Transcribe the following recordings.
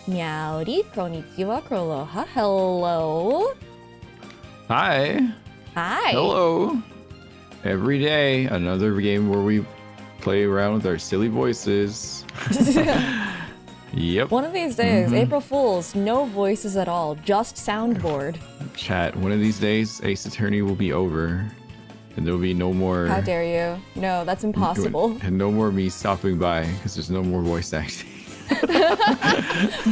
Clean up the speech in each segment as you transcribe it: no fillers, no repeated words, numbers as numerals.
Meowdy, konnichiwa, kroloha, hello. Hi. Hi. Hello. Every day, another game where we play around with our silly voices. Yep. One of these days, April Fools, no voices at all, just soundboard. Chat, one of these days, Ace Attorney will be over. And there'll be no more... How dare you? No, that's impossible. And no more me stopping by, because there's no more voice acting.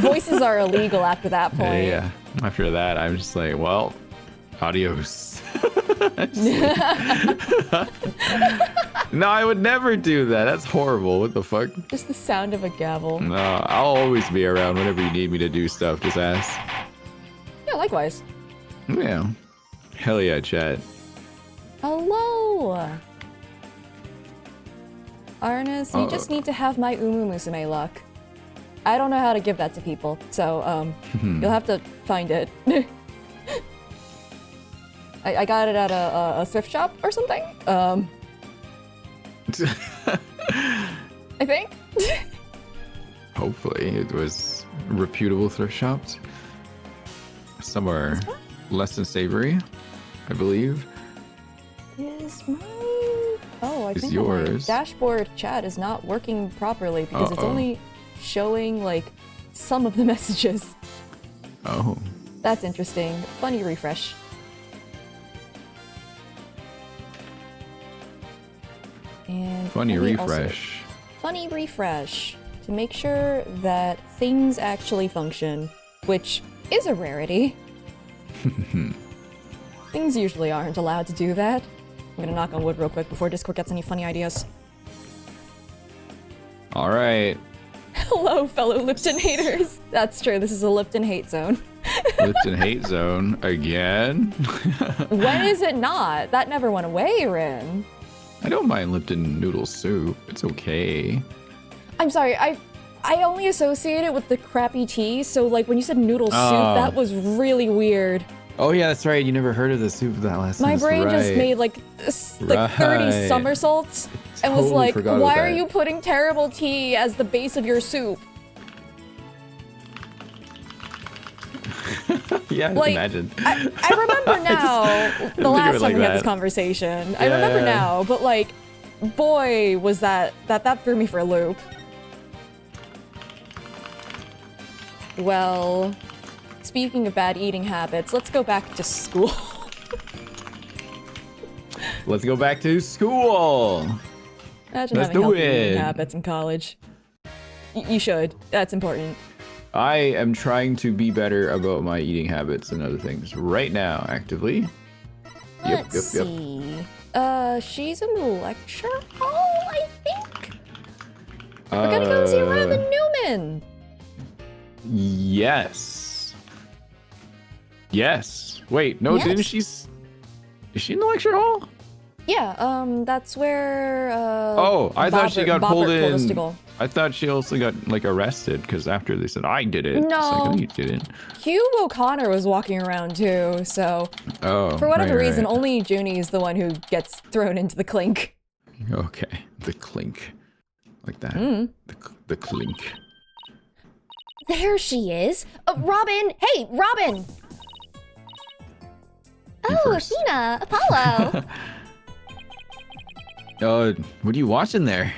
Voices are illegal after that point. Yeah. After that, I'm just like, well, adios. No, I would never do that. That's horrible. What the fuck? Just the sound of a gavel. No, I'll always be around whenever you need me to do stuff. Just ask. Yeah, likewise. Yeah. Hell yeah, chat. Hello. Arnis, you just need to have my Umu Musume luck. I don't know how to give that to people, so you'll have to find it. I got it at a thrift shop or something. I think. Hopefully it was reputable thrift shops. Somewhere less than savory, I believe. Is my... Oh, I think yours. my dashboard chat is not working properly because it's only showing, like, some of the messages. Oh. That's interesting. Funny refresh. And Funny refresh. Funny refresh to make sure that things actually function, which is a rarity. Things usually aren't allowed to do that. I'm gonna knock on wood real quick before Discord gets any funny ideas. All right. Hello, fellow Lipton haters. That's true. This is a Lipton hate zone. Lipton hate zone again. When is it not? That never went away, Rin. I don't mind Lipton noodle soup. It's okay. I'm sorry. I only associate it with the crappy tea. So like when you said noodle soup, that was really weird. Oh yeah, that's right. You never heard of the soup that last time. My brain just made like 30 somersaults and was like, why are you putting terrible tea as the base of your soup? Yeah, like, imagine. I remember now, the last time we had this conversation. I remember now, but like, boy, was that threw me for a loop. Well, speaking of bad eating habits, let's go back to school. Let's go back to school. Imagine having healthy eating habits in college. You should. That's important. I am trying to be better about my eating habits and other things right now, actively. Let's see. She's in the lecture hall, I think. We're gonna go see Robin Newman. Yes. Yes. Wait, no, yes. Didn't she? Is she in the lecture hall? Yeah, that's where, oh, I thought she got pulled in. Told us to go. I thought she also got, like, arrested, because after they said, I did it. No. It's like, no, you didn't. Hugh O'Connor was walking around, too, so... Oh, for whatever reason, only Junie is the one who gets thrown into the clink. Okay, the clink. Like that. The clink. There she is! Robin! Hey, Robin! Oh, Athena! Apollo! What are you watching there?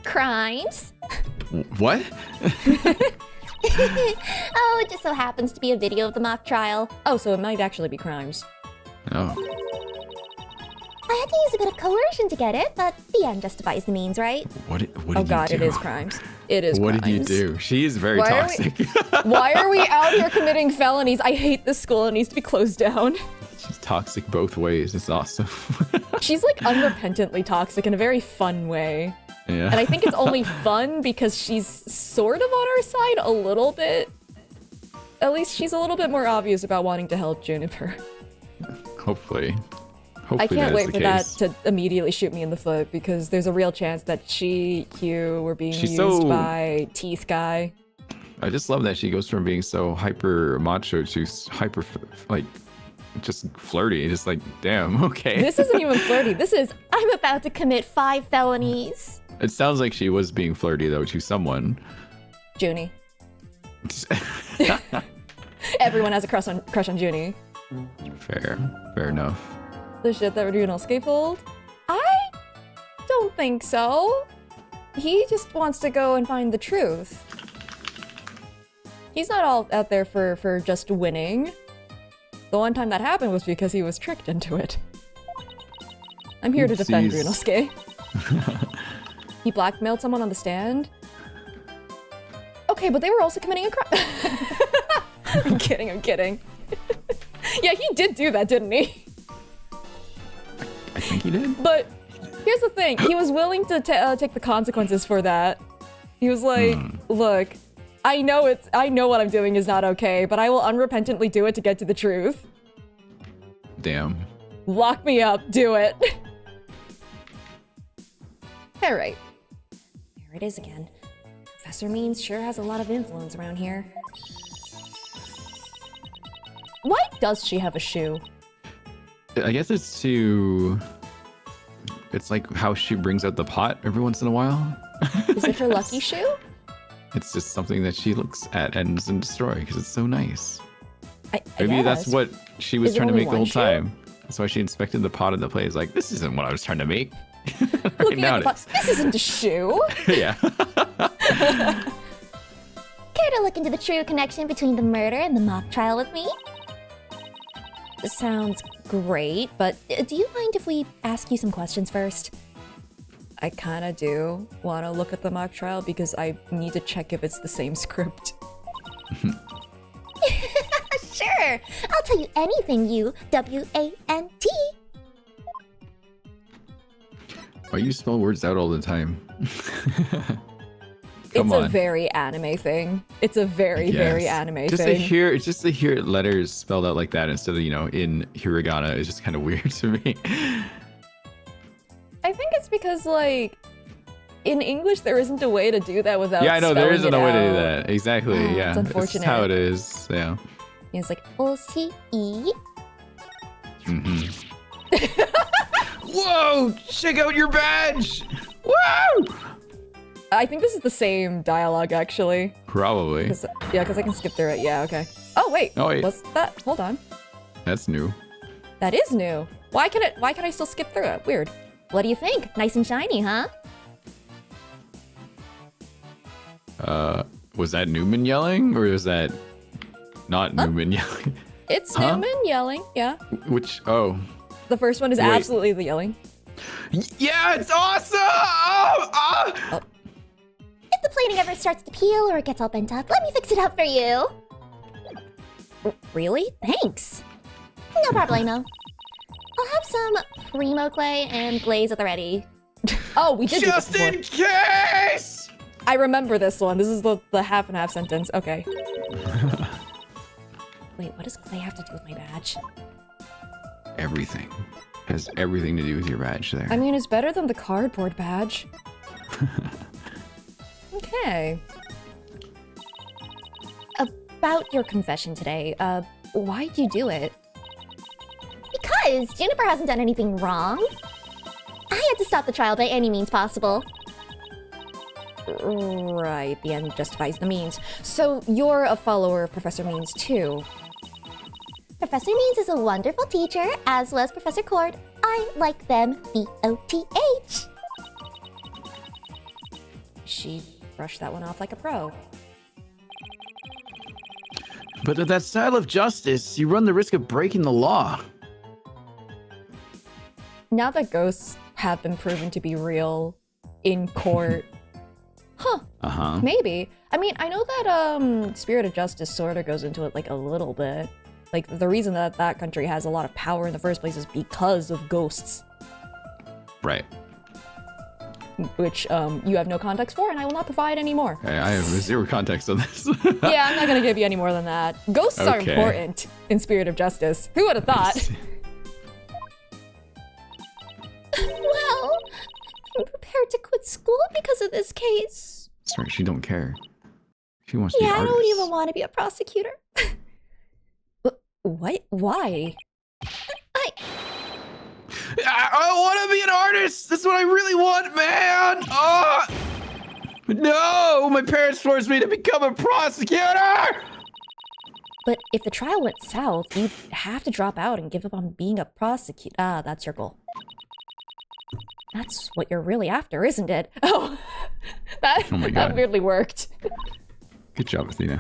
Crimes? What? Oh, it just so happens to be a video of the mock trial. Oh, so it might actually be crimes. Oh. I had to use a bit of coercion to get it, but the end justifies the means, right? What did oh god, you do? it is crimes. It is what crimes. What did you do? She is very toxic. Why are we out here committing felonies? I hate this school. It needs to be closed down. She's toxic both ways. It's awesome. She's like unrepentantly toxic in a very fun way. Yeah. And I think it's only fun because she's sort of on our side a little bit. At least she's a little bit more obvious about wanting to help Juniper. Hopefully. I can't wait for that to immediately shoot me in the foot because there's a real chance that she, Hugh, were being used by Teeth Guy. I just love that she goes from being so hyper macho to hyper, like, just flirty. Just like, damn, okay. This isn't even flirty. This is, I'm about to commit 5 felonies. It sounds like she was being flirty, though, to someone. Junie. Everyone has a crush on Junie. Fair enough. The shit that Ryunosuke pulled? I don't think so. He just wants to go and find the truth. He's not all out there for just winning. The one time that happened was because he was tricked into it. I'm here to defend Ryunosuke. He blackmailed someone on the stand? Okay, but they were also committing a crime. I'm kidding. Yeah, he did do that, didn't he? I think he did. But here's the thing. He was willing to take the consequences for that. He was like, look, I know what I'm doing is not okay, but I will unrepentantly do it to get to the truth. Damn. Lock me up, do it. All right. There it is again. Professor Means sure has a lot of influence around here. Why does she have a shoe? I guess it's like how she brings out the pot every once in a while. Is it her lucky shoe? It's just something that she looks at and doesn't destroy because it's so nice. Maybe that's what she was trying to make the whole shoe? time. That's why she inspected the pot in the plate. It's like, this isn't what I was trying to make. Looking at the pot, this isn't a shoe. Yeah. Care to look into the true connection between the murder and the mock trial with me? This sounds great, but do you mind if we ask you some questions first? I kind of do want to look at the mock trial because I need to check if it's the same script. Sure, I'll tell you anything, you W-A-N-T. Why you spell words out all the time? It's a very anime thing. It's a very anime just thing. Just to hear letters spelled out like that instead of, in hiragana is just kind of weird to me. I think it's because, like, in English, there isn't a way to do that without Yeah, I know, there isn't a way to do out. that. Exactly, yeah. It's unfortunate. It's how it is, yeah. It's like, O-C-E. Whoa! Check out your badge! Woo! I think this is the same dialogue, actually. Probably. Because I can skip through it. Yeah, okay. Oh, wait. Oh, wait. What's that? Hold on. That's new. That is new. Why can I still skip through it? Weird. What do you think? Nice and shiny, huh? Was that Newman yelling, or was that not Newman yelling? It's Newman yelling, yeah. Oh. The first one is absolutely the yelling. Yeah, it's awesome! Oh. If the plating ever starts to peel or it gets all bent up, let me fix it up for you. Really? Thanks. No problemo. I'll have some primo clay and glaze at the ready. Oh, we did do this Just before. in case! I remember this one. This is the half and half sentence. Okay. Wait, what does clay have to do with my badge? Everything. Has everything to do with your badge there. I mean, it's better than the cardboard badge. Okay. About your confession today, why'd you do it? Because Juniper hasn't done anything wrong. I had to stop the trial by any means possible. Right, the end justifies the means. So you're a follower of Professor Means too. Professor Means is a wonderful teacher, as was Professor Cord. I like them, B-O-T-H. She brushed that one off like a pro. But with that style of justice, you run the risk of breaking the law. Now that ghosts have been proven to be real in court, maybe. I mean, I know that Spirit of Justice sort of goes into it like a little bit. Like, the reason that that country has a lot of power in the first place is because of ghosts. Right. Which you have no context for, and I will not provide any more. I have zero context on this. Yeah, I'm not gonna give you any more than that. Ghosts are important in Spirit of Justice. Who would have thought? Well, I'm prepared to quit school because of this case. Sorry, she don't care. She wants to be an Yeah, I artist. don't even want to be a prosecutor. What? Why? I want to be an artist. That's what I really want, man. Oh, no, my parents forced me to become a prosecutor. But if the trial went south, you'd have to drop out and give up on being a prosecutor. Ah, that's your goal. That's what you're really after, isn't it? Oh, that, Oh my that God. weirdly worked. Good job, Athena.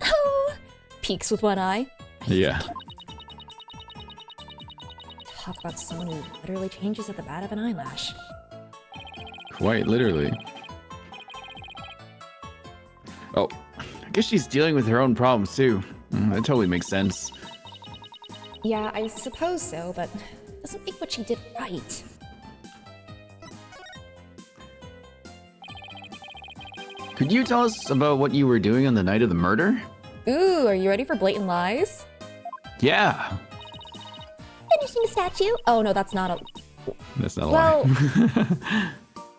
Oh, peeks with one eye. Yeah. Talk about someone who literally changes at the bat of an eyelash. Quite literally. Oh, I guess she's dealing with her own problems too. That totally makes sense. Yeah, I suppose so, but doesn't make what she did right. Could you tell us about what you were doing on the night of the murder? Ooh, are you ready for blatant lies? Yeah. Finishing a statue. Oh no, that's not a... That's not a Well- lie.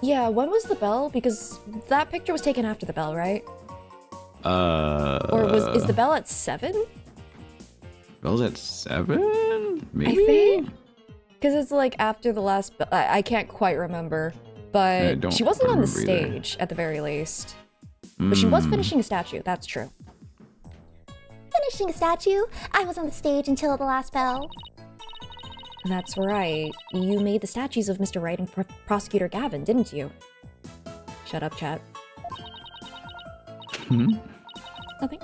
Yeah, when was the bell? Because that picture was taken after the bell, right? Or is the bell at 7? Bell's at 7? Maybe? I think. Because it's like after the last bell. I can't quite remember. I But don't she wasn't on the remember either. stage, at the very least. But she was Mm. finishing a statue, that's true. Finishing a statue. I was on the stage until the last bell. That's right. You made the statues of Mr. Wright and Prosecutor Gavin, didn't you? Shut up, chat. Hmm? Nothing.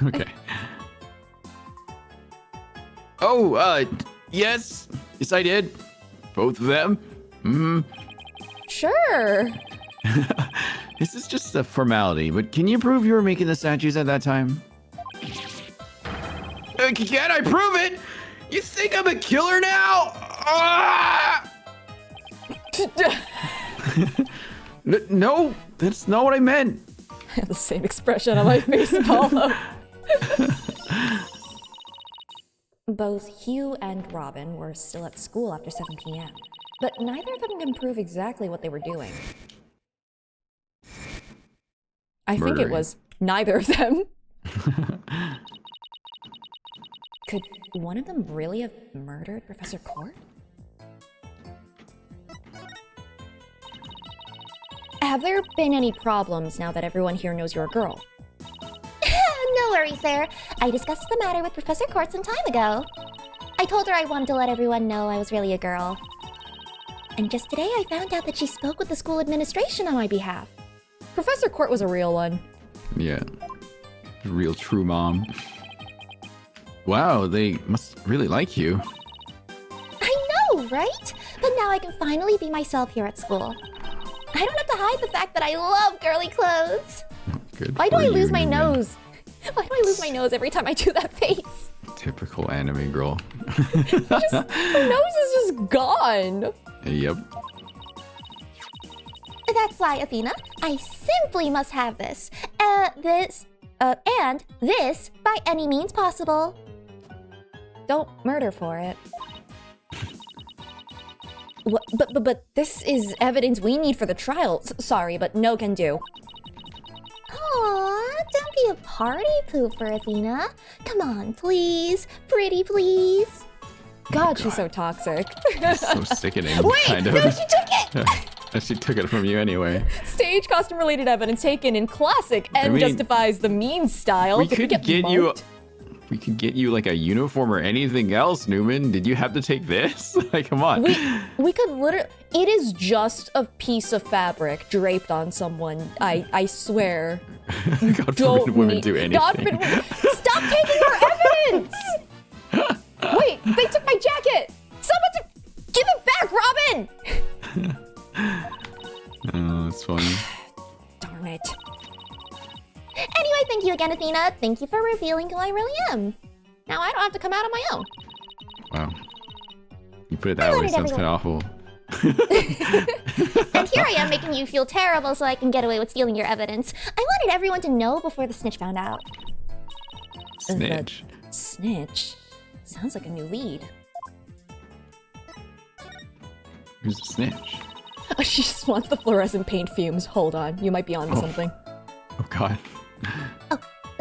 Okay. Oh, yes. Yes, I did. Both of them. Sure. This is just a formality, but can you prove you were making the statues at that time? Can I prove it? You think I'm a killer now? Ah! No, that's not what I meant. I have the same expression on my face, Apollo. Both Hugh and Robin were still at school after 7 p.m., but neither of them can prove exactly what they were doing. I think it Murdering. was neither of them. Could one of them really have murdered Professor Court? Have there been any problems now that everyone here knows you're a girl? No worries there. I discussed the matter with Professor Court some time ago. I told her I wanted to let everyone know I was really a girl. And just today I found out that she spoke with the school administration on my behalf. Professor Court was a real one. Yeah. Real true mom. Wow, they must really like you. I know, right? But now I can finally be myself here at school. I don't have to hide the fact that I love girly clothes. Good Why do for I lose you, my Newman. nose? Why do I lose my nose every time I do that face? Typical anime girl. My nose is just gone. Yep. That's why, Athena, I simply must have this. And this by any means possible. Don't murder for it. What, but this is evidence we need for the trial. Sorry, but no can do. Aw, don't be a party pooper, Athena. Come on, please. Pretty please. God, she's so toxic. So sickening, Wait, kind of. no, she took it! She took it from you anyway. Stage costume related evidence taken in classic and mean, justifies the mean style. We Did could get get you. mugged? We could get you like a uniform or anything else, Newman. Did you have to take this? Like, come on. We could literally. It is just a piece of fabric draped on someone. I swear. God Don't forbid women need- do anything. God forbid. Stop taking our evidence! Wait, they took my jacket! Someone give it back, Robin! Oh, that's funny. Darn it. Anyway, thank you again, Athena. Thank you for revealing who I really am. Now I don't have to come out on my own. Wow. You put it that way, wanted sounds kind of awful. And here I am making you feel terrible so I can get away with stealing your evidence. I wanted everyone to know before the snitch found out. Snitch. Snitch? Sounds like a new lead. Who's a snitch? She just wants the fluorescent paint fumes. Hold on, you might be onto something. Oh, God.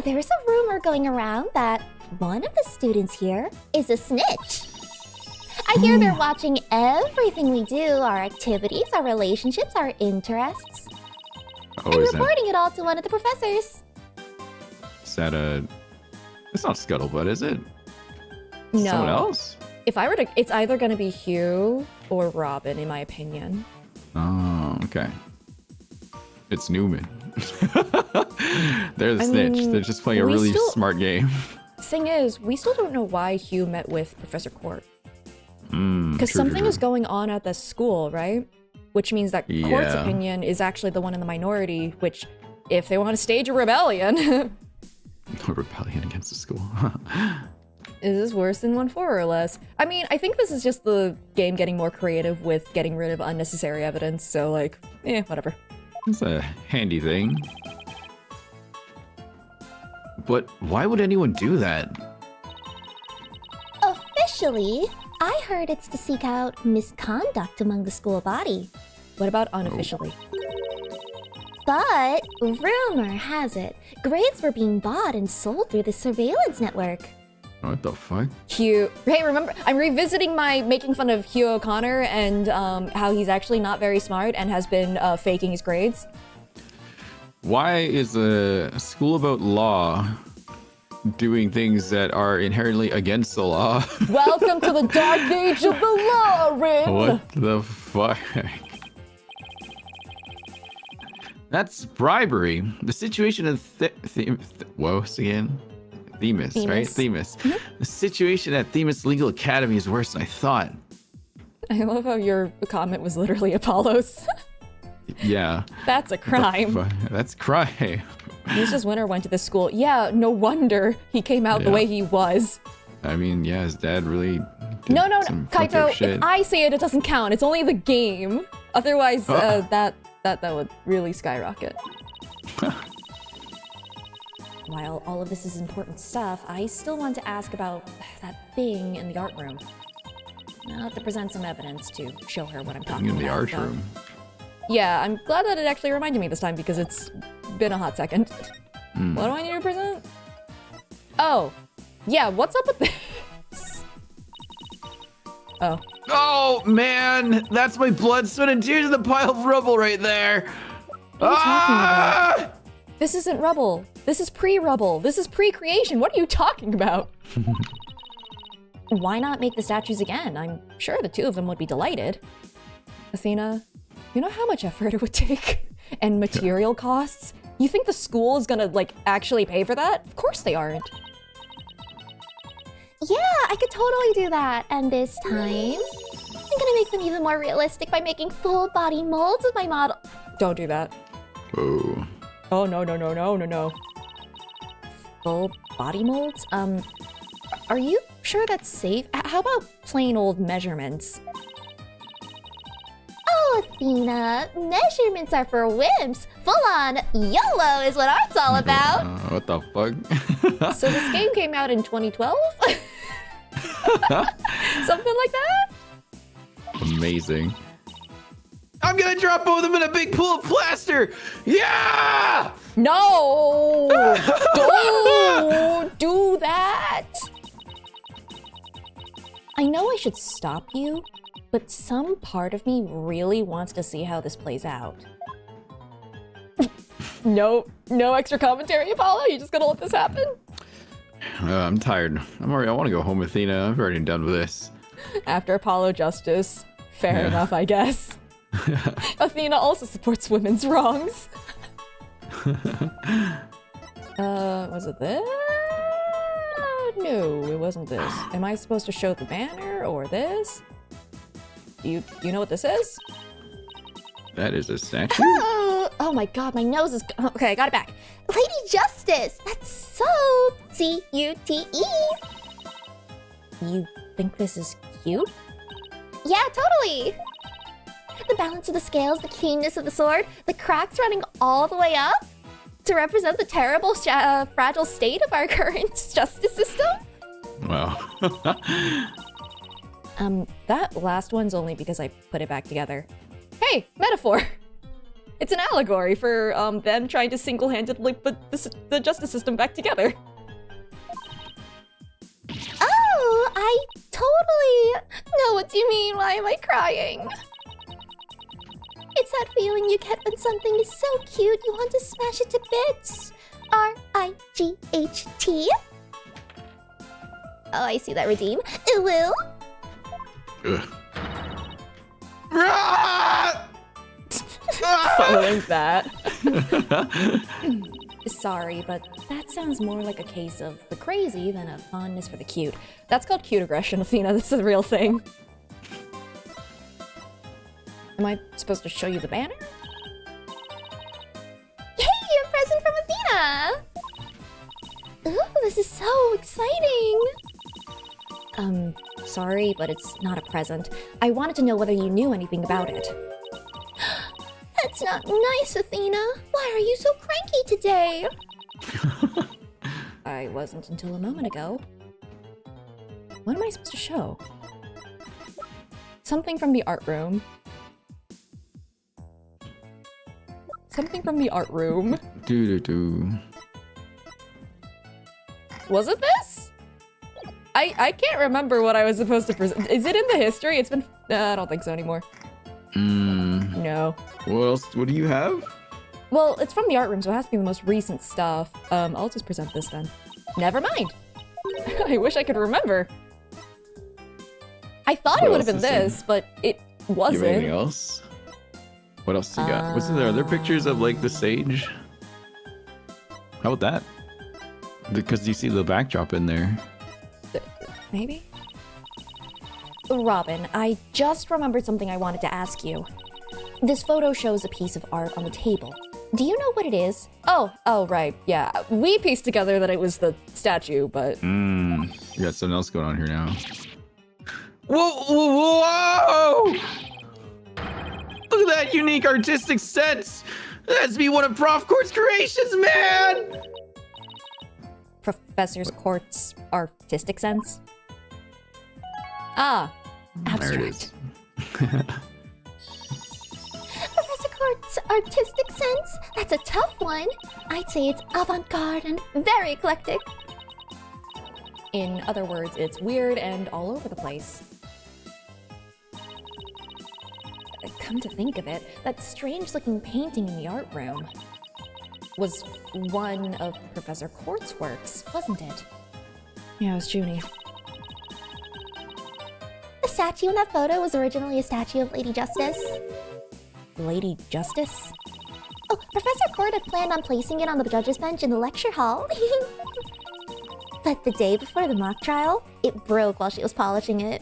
There's a rumor going around that one of the students here is a snitch. I hear they're watching everything we do, our activities, our relationships, our interests. Oh, and is that, reporting it all to one of the professors. is that a... It's not Scuttlebutt, is it? No. Someone else? If I were to, it's either gonna be Hugh or Robin, in my opinion. Oh, okay. It's Newman. They're the snitch. mean, They're just playing a we really still- smart game. Thing is, we still don't know why Hugh met with Professor Court. Because Because something is going on at the school, right? Which means that Court's Yeah. opinion is actually the one in the minority, which, if they want to stage a rebellion, A rebellion against the school. is this worse than 1-4 or less? I mean, I think this is just the game getting more creative with getting rid of unnecessary evidence, so like, whatever. It's a handy thing. But why would anyone do that? Officially, I heard it's to seek out misconduct among the school body. What about unofficially? But rumor has it, grades were being bought and sold through the surveillance network. What the fuck? Hugh. Hey, remember, I'm revisiting my making fun of Hugh O'Connor and how he's actually not very smart and has been faking his grades. Why is a school about law doing things that are inherently against the law? Welcome to the dark age of the law, Rin! What the fuck? That's bribery. The situation of Themis, right? Themis. The situation at Themis Legal Academy is worse than I thought. I love how your comment was literally Apollo's. Yeah. That's a crime. That's crime. Lucius Winter went to this school. Yeah, no wonder he came out the Yeah. way he was. I mean, yeah, his dad really did No, some fucked Kaito, up shit. if I say it, it doesn't count. It's only the game. Otherwise, that would really skyrocket. While all of this is important stuff, I still want to ask about that thing in the art room. I'll have to present some evidence to show her what I'm talking In about. the art though. room. Yeah, I'm glad that it actually reminded me this time because it's been a hot second. Hmm. What do I need to present? Oh, yeah, what's up with this? Oh. Oh man, that's my blood, sweat, and tears in the pile of rubble right there. What are you talking Ah! about? This isn't rubble. This is pre-rubble. This is pre-creation. What are you talking about? Why not make the statues again? I'm sure the two of them would be delighted. Athena, you know how much effort it would take? And material costs? You think the school is gonna, like, actually pay for that? Of course they aren't. Yeah, I could totally do that. And this time, I'm gonna make them even more realistic by making full body molds of my model. Don't do that. Oh. Oh, no. Full body molds? Are you sure that's safe? How about plain old measurements? Oh, Athena, measurements are for wimps. Full on YOLO is what art's all about. What the fuck? So this game came out in 2012? Something like that? Amazing. I'm gonna drop both of them in a big pool of plaster! Yeah! No! Don't do that! I know I should stop you, but some part of me really wants to see how this plays out. No extra commentary, Apollo? You just gonna let this happen? I'm tired. I want to go home, Athena. I've already done with this. After Apollo Justice, fair Yeah. enough, I guess. Athena also supports women's wrongs. Was it this? No, it wasn't this. Am I supposed to show the banner or this? You know what this is? That is a statue? Oh my god, my nose is... Okay, I got it back. Lady Justice! That's so C-U-T-E! You think this is cute? Yeah, totally! The balance of the scales, the keenness of the sword, the cracks running all the way up to represent the terrible, fragile state of our current justice system? Wow. That last one's only because I put it back together. Hey, metaphor! It's an allegory for them trying to single-handedly put the justice system back together. Oh, I totally know what you mean. Why am I crying? It's It's that feeling you get when something is so cute you want to smash it to bits. R-I-G-H-T. Oh, I see that redeem. It will. Ugh. Ah! Following that. Sorry, but that sounds more like a case of the crazy than a fondness for the cute. That's called cute aggression, Athena. That's a real thing. Am I supposed to show you the banner? Yay, a present from Athena! Ooh, this is so exciting! Sorry, but it's not a present. I wanted to know whether you knew anything about it. That's not nice, Athena. Why are you so cranky today? I wasn't until a moment ago. What am I supposed to show? Something from the art room. Something from the art room. Do. Was it this? I can't remember what I was supposed to present. Is it in the history? It's been... I don't think so anymore. No. What else? What do you have? Well, it's from the art room, so it has to be the most recent stuff. I'll just present this then. Never mind. I wish I could remember. I thought it would have been this, but it You wasn't. have anything else? What else you got? Wasn't there other pictures of like the sage? How about that? Because you see the backdrop in there. Maybe? Robin, I just remembered something I wanted to ask you. This photo shows a piece of art on the table. Do you know what it is? Oh, right, yeah. We pieced together that it was the statue, but... You got something else going on here now. Whoa! Look at that unique artistic sense! That's be one of Prof. Court's creations, man! Professor Court's artistic sense? Ah, There it abstract. is. Professor Court's artistic sense? That's a tough one. I'd say it's avant-garde and very eclectic. In other words, it's weird and all over the place. Come to think of it, that strange-looking painting in the art room was one of Professor Court's works, wasn't it? Yeah, it was Junie. The statue in that photo was originally a statue of Lady Justice. Lady Justice? Oh, Professor Court had planned on placing it on the judge's bench in the lecture hall. But the day before the mock trial, it broke while she was polishing it.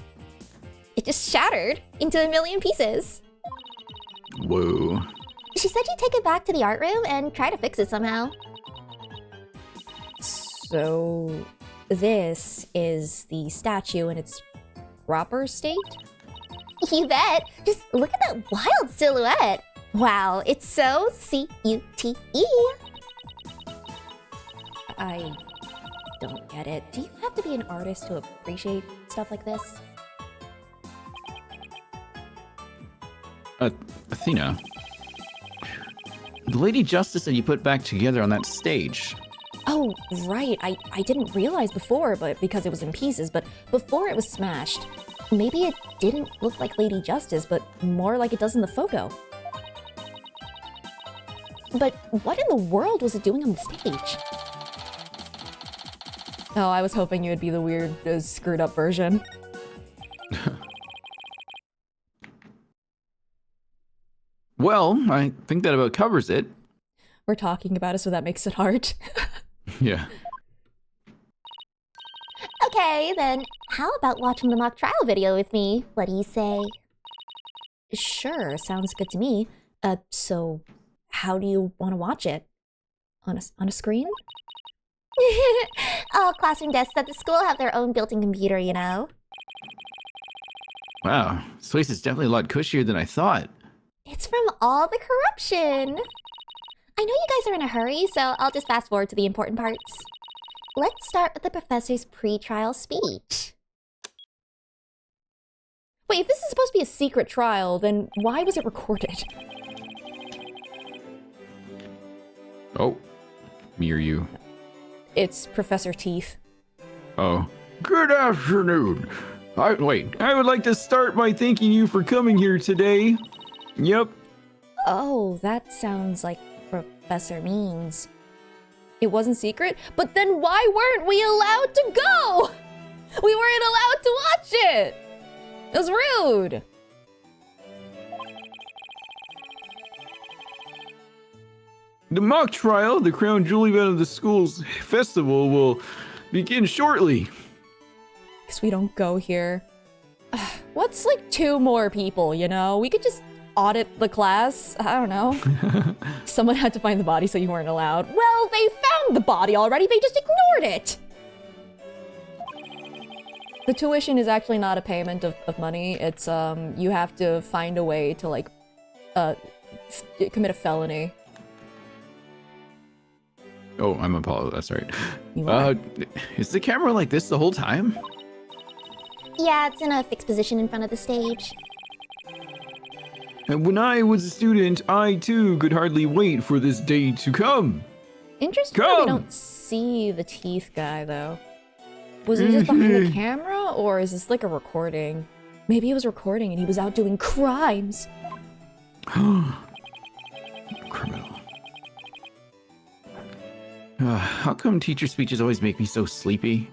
It just shattered into a million pieces. Whoa. She said she'd take it back to the art room and try to fix it somehow. So, this is the statue in its proper state? You bet! Just look at that wild silhouette! Wow, it's so C-U-T-E! I don't get it. Do you have to be an artist to appreciate stuff like this? Athena. The Lady Justice that you put back together on that stage. Oh, right. I didn't realize before, but because it was in pieces, but before it was smashed. Maybe it didn't look like Lady Justice, but more like it does in the photo. But what in the world was it doing on the stage? Oh, I was hoping you would be the weird, screwed up version. Well, I think that about covers it. We're talking about it, so that makes it hard. Yeah. Okay, then how about watching the mock trial video with me? What do you say? Sure, sounds good to me. So how do you want to watch it? On a screen? All classroom desks at the school have their own built-in computer, you know? Wow. This place is definitely a lot cushier than I thought. It's from all the corruption. I know you guys are in a hurry, so I'll just fast forward to the important parts. Let's start with the professor's pre-trial speech. Wait, if this is supposed to be a secret trial, then why was it recorded? Oh. Me or you? It's Professor Teeth. Oh. Good afternoon. I would like to start by thanking you for coming here today. Yep. Oh, that sounds like Professor Means. It wasn't secret? But then why weren't we allowed to go? We weren't allowed to watch it! It was rude! The mock trial, the crown jewel event of the school's festival, will begin shortly. Guess we don't go here. What's like 2 more people, you know? We could just audit the class. I don't know. Someone had to find the body, so you weren't allowed. Well, they found the body already. They just ignored it. The tuition is actually not a payment of money. It's, you have to find a way to, like, commit a felony. Oh, I'm Apollo. That's right. You are. Is the camera like this the whole time? Yeah, it's in a fixed position in front of the stage. And when I was a student, I too could hardly wait for this day to come. Interesting that we don't see the teeth guy, though. Was he just behind the camera, or is this like a recording? Maybe he was recording and he was out doing crimes. Criminal. How come teacher speeches always make me so sleepy?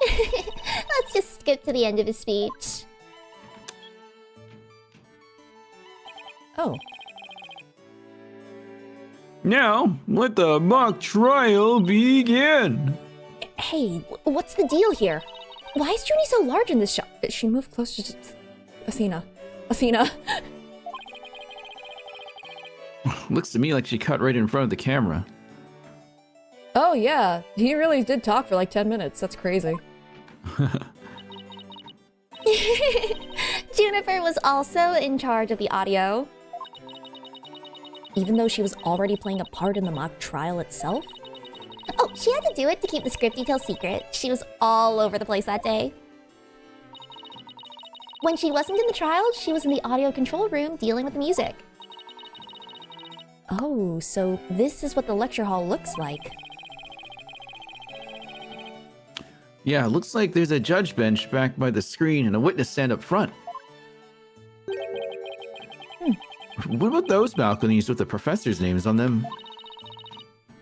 Let's just skip to the end of his speech. Oh. Now, let the mock trial begin. Hey, what's the deal here? Why is Junie so large in this shot? She moved closer to Athena. Athena. Looks to me like she cut right in front of the camera. Oh yeah, he really did talk for like 10 minutes. That's crazy. Juniper was also in charge of the audio. Even though she was already playing a part in the mock trial itself? Oh, she had to do it to keep the script details secret. She was all over the place that day. When she wasn't in the trial, she was in the audio control room dealing with the music. Oh, so this is what the lecture hall looks like. Yeah, looks like there's a judge bench back by the screen and a witness stand up front. What about those balconies with the professor's names on them?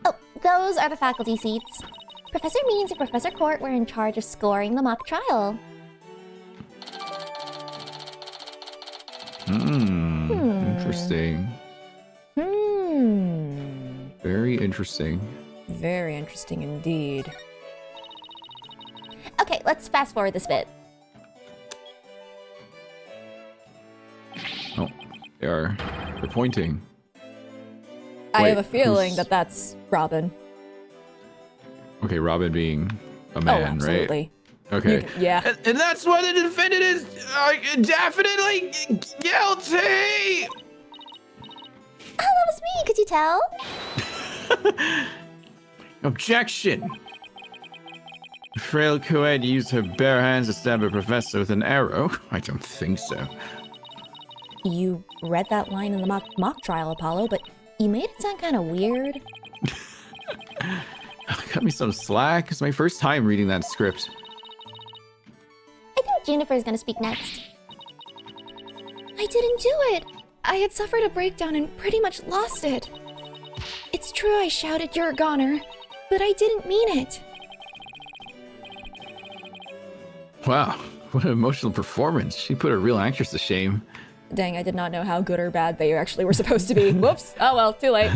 Oh, those are the faculty seats. Professor Means and Professor Court were in charge of scoring the mock trial. Interesting. Very interesting. Very interesting indeed. Okay, let's fast forward this bit. Oh, they're pointing. I Wait, have a feeling who's- that that's Robin. Okay, Robin being a man, right? Absolutely. Okay. Yeah. And that's why the defendant is definitely guilty! Oh, that was me, could you tell? Objection! Frail co-ed used her bare hands to stab a professor with an arrow? I don't think so. You read that line in the mock trial, Apollo, but you made it sound kind of weird. Cut me some slack. It's my first time reading that script. I think Juniper's gonna speak next. I didn't do it. I had suffered a breakdown and pretty much lost it. It's true I shouted your goner, but I didn't mean it. Wow, what an emotional performance. She put a real actress to shame. Dang, I did not know how good or bad they actually were supposed to be. Whoops. Oh well, too late.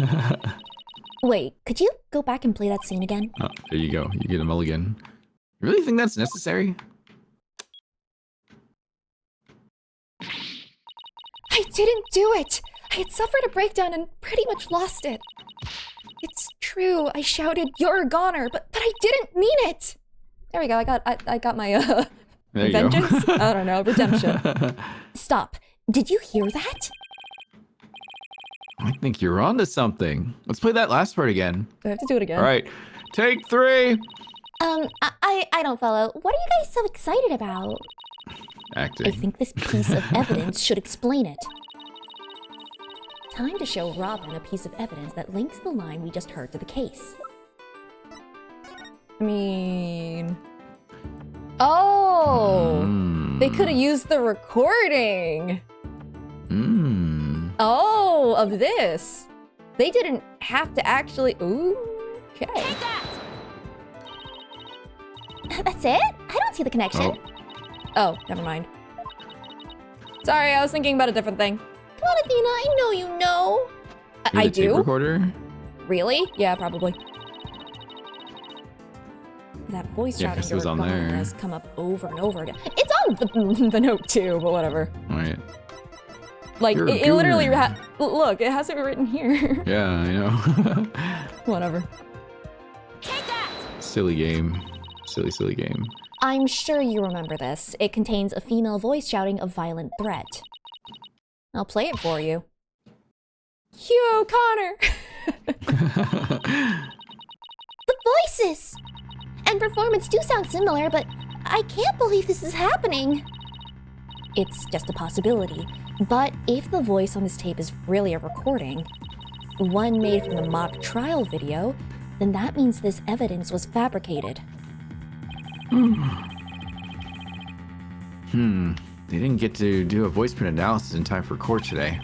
Wait, could you go back and play that scene again? Oh, there you go. You get a mulligan. You really think that's necessary? I didn't do it. I had suffered a breakdown and pretty much lost it. It's true. I shouted your goner, but I didn't mean it. There we go. I got my There you vengeance. go. I don't know, redemption. Stop. Did you hear that? I think you're onto something. Let's play that last part again. Do I have to do it again? All right, take 3. I don't follow. What are you guys so excited about? Acting. I think this piece of evidence should explain it. Time to show Robin a piece of evidence that links the line we just heard to the case. I mean... Oh! They could have used the recording! Oh! So of this, they didn't have to actually. Ooh, okay. That's it? I don't see the connection. Oh, never mind. Sorry, I was thinking about a different thing. Come on, Athena, I know you know. I Tape do? recorder? Really? Yeah, probably. That voice Yeah, shouting 'cause it was on regarding there. has come up over and over again. It's on the note too, but whatever. Right. Like, You're a it literally, gooner. look, it has it written here. Yeah, I know. Whatever. Silly game. Silly game. I'm sure you remember this. It contains a female voice shouting a violent threat. I'll play it for you. Hugh O'Connor! The voices and performance do sound similar, but I can't believe this is happening. It's just a possibility, but if the voice on this tape is really a recording, one made from the mock trial video, then that means this evidence was fabricated. They didn't get to do a voice print analysis in time for court today.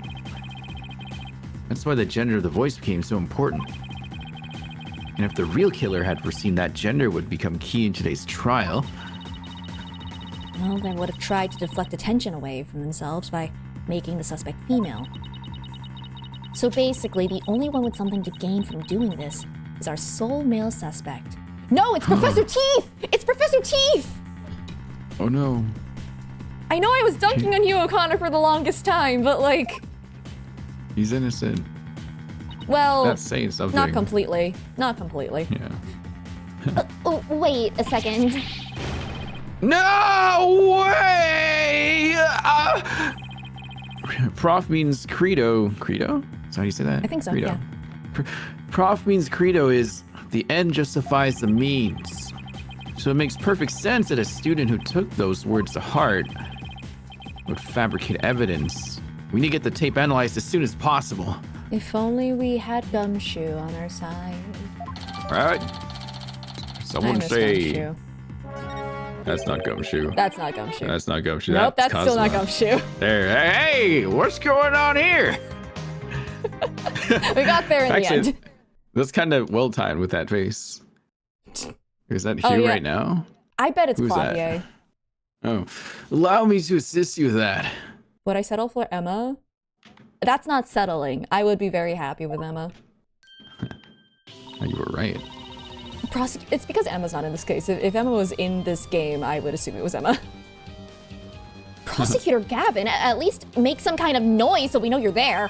That's why the gender of the voice became so important. And if the real killer had foreseen that gender would become key in today's trial, Well, they would have tried to deflect attention away from themselves by making the suspect female. So basically, the only one with something to gain from doing this is our sole male suspect. No, it's Professor Teeth! It's Professor Teeth! oh no. I know I was dunking on Hugh O'Connor for the longest time, but like, He's innocent. well, That's saying something. not completely. Not completely. Yeah. Oh, wait a second. No way! Prof means credo. Credo? Is that how you say that? I think so, Credo. yeah. Prof means credo is the end justifies the means. So it makes perfect sense that a student who took those words to heart would fabricate evidence. We need to get the tape analyzed as soon as possible. If only we had Gumshoe on our side. Right? I Someone miss say Gumshoe. that's not Gumshoe. That's not Gumshoe. That's not Gumshoe. Nope, that's still not Cosmo. Gumshoe. There. Hey, what's going on here? We got there in Actually, the end. that's kind of well timed with that face. Is that Oh, Hugh yeah. right now? I bet it's Who's that? Claudier. Oh, allow me to assist you with that. Would I settle for Emma? That's not settling. I would be very happy with Emma. Oh, you were right. It's because Emma's not in this case. If Emma was in this game, I would assume it was Emma. Prosecutor Gavin, at least make some kind of noise so we know you're there.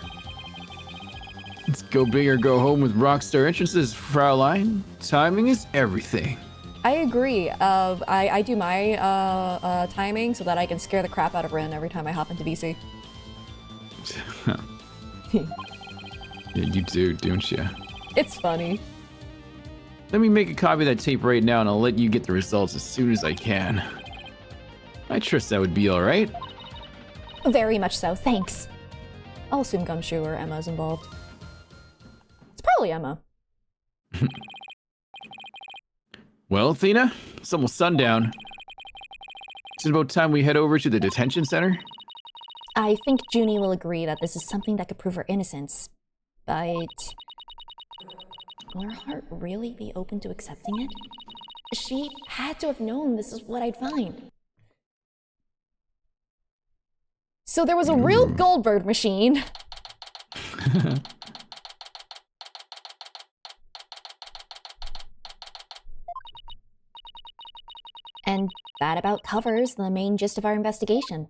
Let's go big or go home with rockstar entrances, Fraulein. Timing is everything. I agree. I do my timing so that I can scare the crap out of Ren every time I hop into VC. Yeah, you do, don't you? It's funny. Let me make a copy of that tape right now, and I'll let you get the results as soon as I can. I trust that would be all right. Very much so, thanks. I'll assume Gumshoe or Emma's involved. It's probably Emma. Well, Athena, it's almost sundown. It's about time we head over to the detention center. I think Junie will agree that this is something that could prove her innocence. But will her heart really be open to accepting it? She had to have known this is what I'd find. So there was a real Goldberg machine. And that about covers the main gist of our investigation.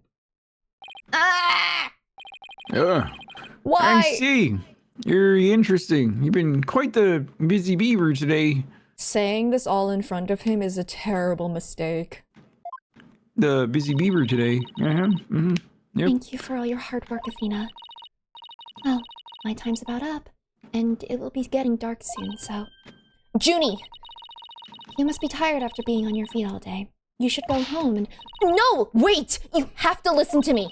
Ah! I Why? see. You're interesting. You've been quite the busy beaver today. Saying this all in front of him is a terrible mistake. The busy beaver today. Yep. Thank you for all your hard work, Athena. Well, my time's about up, and it will be getting dark soon, so... Junie! You must be tired after being on your feet all day. You should go home and... No! Wait! You have to listen to me!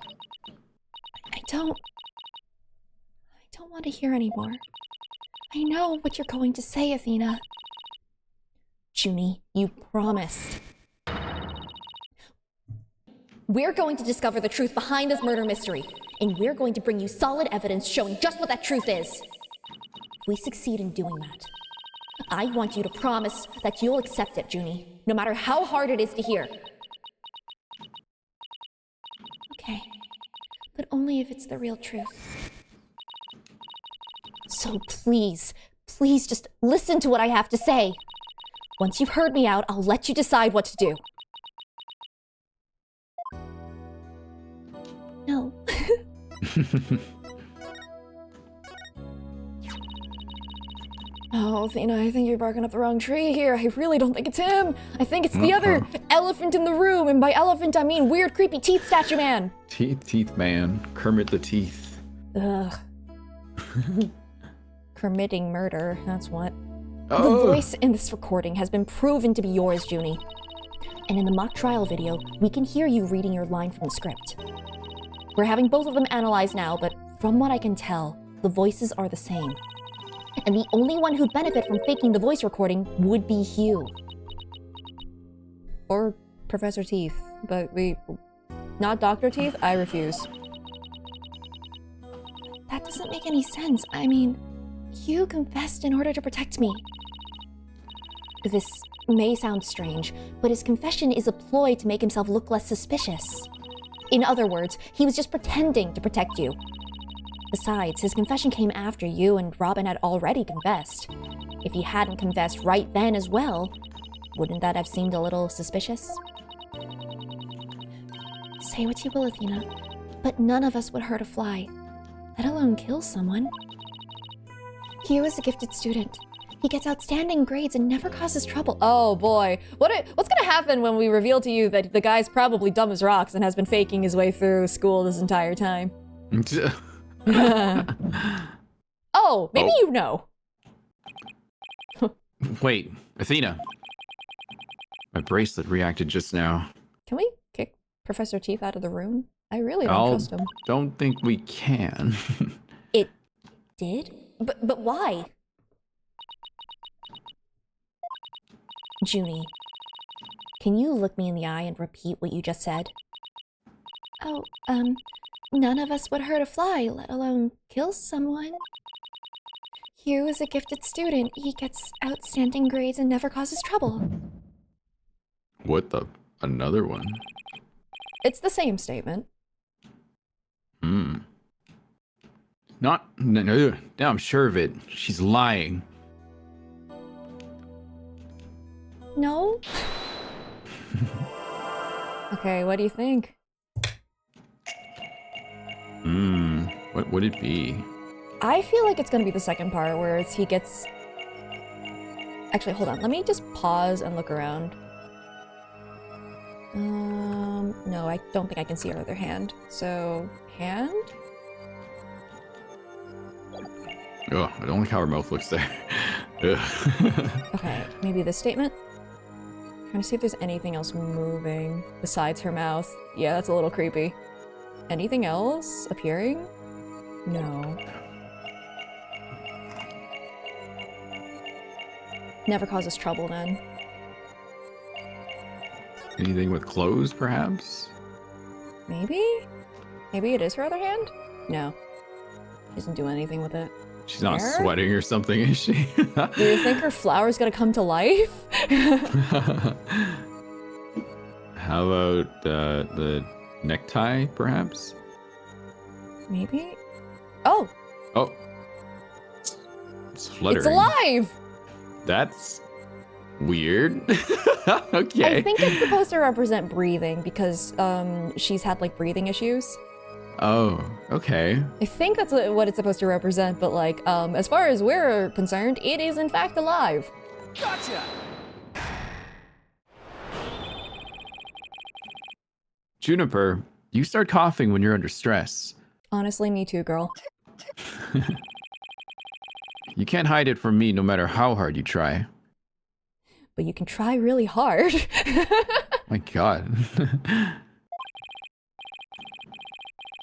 I don't want to hear anymore. I know what you're going to say, Athena. Junie, you promised. We're going to discover the truth behind this murder mystery, and we're going to bring you solid evidence showing just what that truth is. If we succeed in doing that, I want you to promise that you'll accept it, Junie, no matter how hard it is to hear. Okay, but only if it's the real truth. So please, please just listen to what I have to say. Once you've heard me out, I'll let you decide what to do. No. Oh, Athena, I think you're barking up the wrong tree here. I really don't think it's him. I think it's the other elephant in the room, and by elephant I mean weird, creepy teeth statue man. Teeth man. Kermit the Teeth. Ugh. Committing murder, that's what. Oh. The voice in this recording has been proven to be yours, Junie. And in the mock trial video, we can hear you reading your line from the script. We're having both of them analyzed now, but from what I can tell, the voices are the same. And the only one who'd benefit from faking the voice recording would be Hugh. Or Professor Teeth, but not Dr. Teeth? I refuse. That doesn't make any sense. I mean, Hugh confessed in order to protect me. This may sound strange, but his confession is a ploy to make himself look less suspicious. In other words, he was just pretending to protect you. Besides, his confession came after you and Robin had already confessed. If he hadn't confessed right then as well, wouldn't that have seemed a little suspicious? Say what you will, Athena, but none of us would hurt a fly, let alone kill someone. Hugh is a gifted student. He gets outstanding grades and never causes trouble. Oh boy, what's gonna happen when we reveal to you that the guy's probably dumb as rocks and has been faking his way through school this entire time? Oh, maybe you know. Wait, Athena. My bracelet reacted just now. Can we kick Professor Teeth out of the room? I really don't trust him. Don't think we can. It did? But why? Junie, can you look me in the eye and repeat what you just said? Oh, none of us would hurt a fly, let alone kill someone. Hugh is a gifted student. He gets outstanding grades and never causes trouble. What the? Another one? It's the same statement. No, I'm sure of it. She's lying. No? Okay, what do you think? What would it be? I feel like it's gonna be the second part where he gets... Actually, hold on. Let me just pause and look around. No, I don't think I can see her other hand. So, hand? Oh, I don't like how her mouth looks there. Okay, maybe this statement? Trying to see if there's anything else moving besides her mouth. Yeah, that's a little creepy. Anything else appearing? No. Never causes trouble then. Anything with clothes, perhaps? Maybe? Maybe it is her other hand? No. She doesn't do anything with it. She's not Hair? sweating or something, is she? Do you think her flower's gonna come to life? How about the necktie, perhaps? Maybe? Oh! Oh. It's fluttering. It's alive! That's weird. Okay. I think it's supposed to represent breathing because she's had like breathing issues. Oh, okay. I think that's what it's supposed to represent, but like, as far as we're concerned, it is in fact alive. Gotcha! Juniper, you start coughing when you're under stress. Honestly, me too, girl. You can't hide it from me no matter how hard you try. But you can try really hard. My God.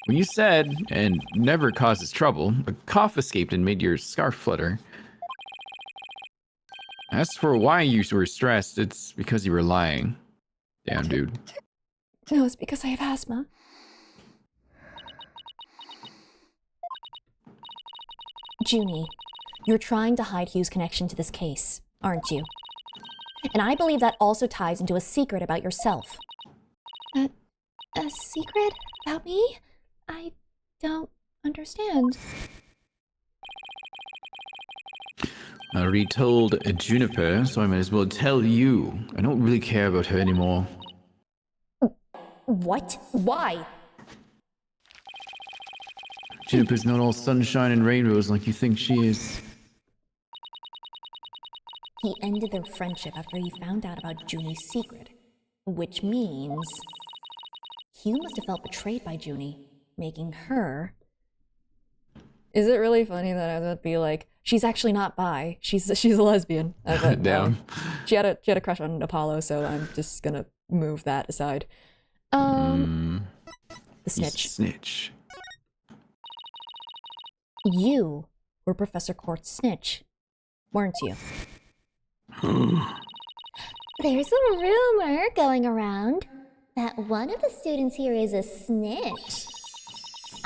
When you said, and never causes trouble, a cough escaped and made your scarf flutter. As for why you were stressed, it's because you were lying. Damn, dude. No, it's because I have asthma. Junie, you're trying to hide Hugh's connection to this case, aren't you? And I believe that also ties into a secret about yourself. A secret about me? I don't understand. I already told Juniper, so I might as well tell you. I don't really care about her anymore. What? Why? Juniper's not all sunshine and rainbows like you think she is. He ended their friendship after he found out about Junie's secret. Which means... Hugh must have felt betrayed by Junie, making her... Is it really funny that I would be like, she's actually not bi, she's a lesbian. But, Damn. She had a crush on Apollo, so I'm just gonna move that aside. The snitch. Snitch. You were Professor Court's snitch, weren't you? There's a rumor going around that one of the students here is a snitch.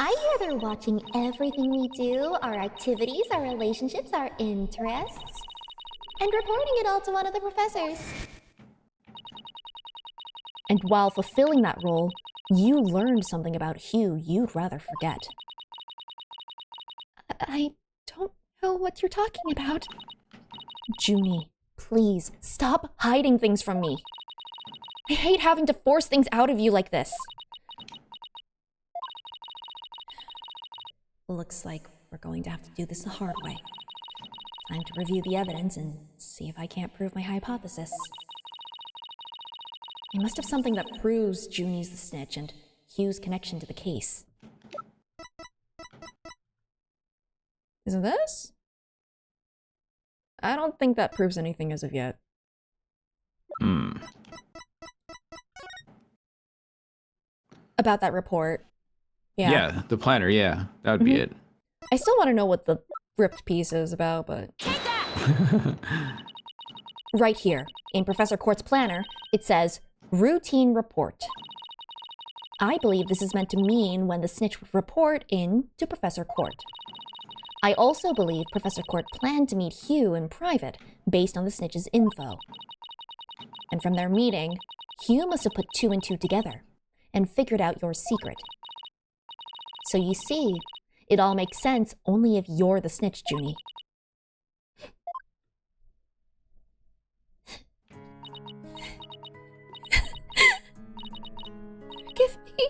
I hear they're watching everything we do, our activities, our relationships, our interests, and reporting it all to one of the professors. And while fulfilling that role, you learned something about Hugh you'd rather forget. I don't know what you're talking about. Junie, please, stop hiding things from me. I hate having to force things out of you like this. Looks like we're going to have to do this the hard way. Time to review the evidence and see if I can't prove my hypothesis. I must have something that proves Junie's the snitch and Hugh's connection to the case. Isn't this? I don't think that proves anything as of yet. About that report. Yeah, the planner, yeah. That would be it. I still want to know what the ripped piece is about, but... Right here, in Professor Court's planner, it says, routine report. I believe this is meant to mean when the snitch would report in to Professor Court. I also believe Professor Court planned to meet Hugh in private, based on the snitch's info. And from their meeting, Hugh must have put 2 and 2 together, and figured out your secret. So you see, it all makes sense only if you're the snitch, Junie. Forgive me.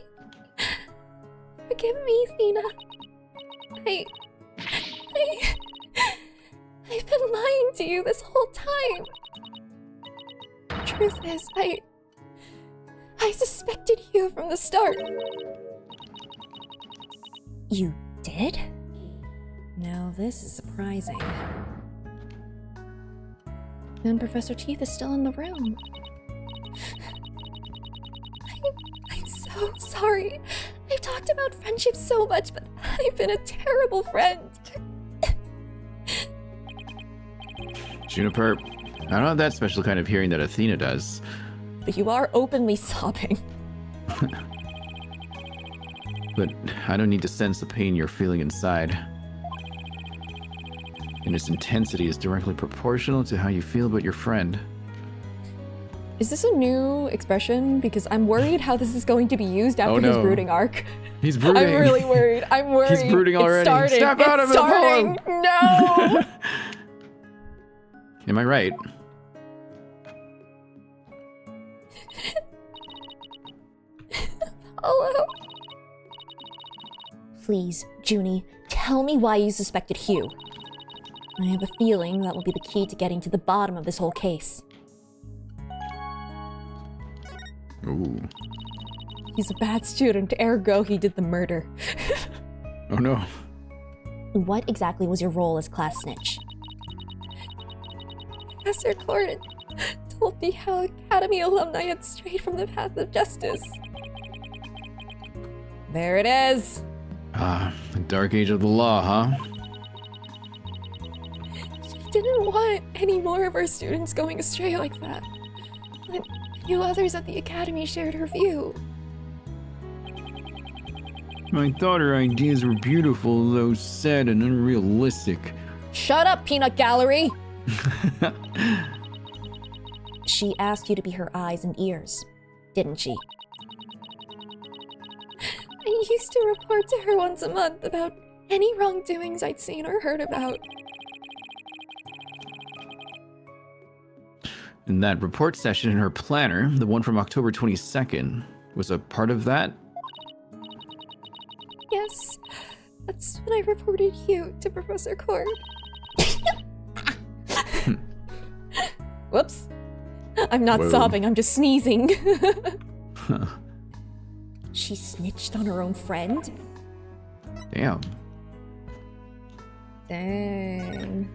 Forgive me, Thena. I've been lying to you this whole time. Truth is, I suspected you from the start. You did? Now this is surprising. And Professor Teeth is still in the room. I'm so sorry. I've talked about friendship so much, but I've been a terrible friend. Juniper, I don't have that special kind of hearing that Athena does. But you are openly sobbing. But I don't need to sense the pain you're feeling inside. And its intensity is directly proportional to how you feel about your friend. Is this a new expression? Because I'm worried how this is going to be used after his brooding arc. He's brooding. I'm really worried. I'm worried. He's brooding already. It's starting. Step out of it's starting. the poem. No! Am I right? Apollo. Please, Junie, tell me why you suspected Hugh. I have a feeling that will be the key to getting to the bottom of this whole case. Ooh. He's a bad student, ergo he did the murder. Oh no. What exactly was your role as class snitch? Professor Court told me how Academy alumni had strayed from the path of justice. There it is. Ah, the dark age of the law, huh? She didn't want any more of our students going astray like that. But few others at the Academy shared her view. I thought her ideas were beautiful, though sad and unrealistic. Shut up, Peanut Gallery! She asked you to be her eyes and ears, didn't she? I used to report to her once a month about any wrongdoings I'd seen or heard about. And that report session in her planner, the one from October 22nd, was a part of that? Yes, that's when I reported you to Professor Court. Whoops. I'm not Whoa. sobbing, I'm just sneezing. She snitched on her own friend? Damn. Dang.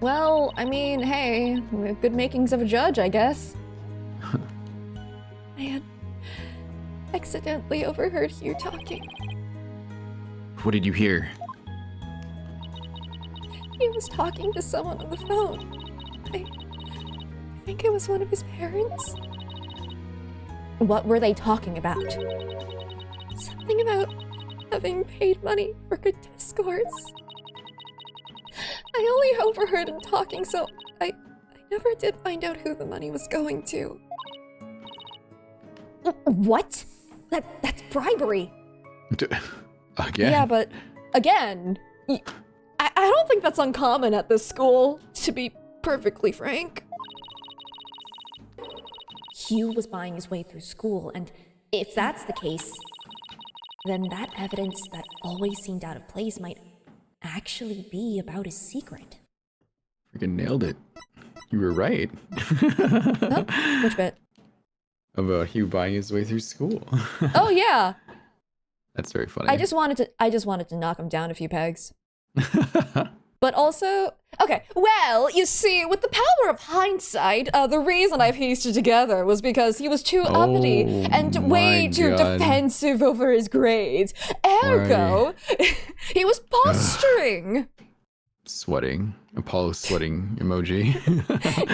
Well, I mean, hey, we have good makings of a judge, I guess. I had accidentally overheard you talking. What did you hear? He was talking to someone on the phone. I think it was one of his parents. What were they talking about? Something about having paid money for good test scores. I only overheard him talking, so I never did find out who the money was going to. What? That's bribery. Again? Yeah, but again, I don't think that's uncommon at this school, to be perfectly frank. Hugh was buying his way through school, and if that's the case, then that evidence that always seemed out of place might actually be about his secret. Freaking nailed it. You were right. Oh, which bit? About Hugh buying his way through school. Oh yeah. That's very funny. I just wanted to knock him down a few pegs. But also, okay, well, you see, with the power of hindsight, the reason I pieced it together was because he was too uppity and way too defensive over his grades. Ergo, he was posturing. Sweating. Apollo sweating emoji.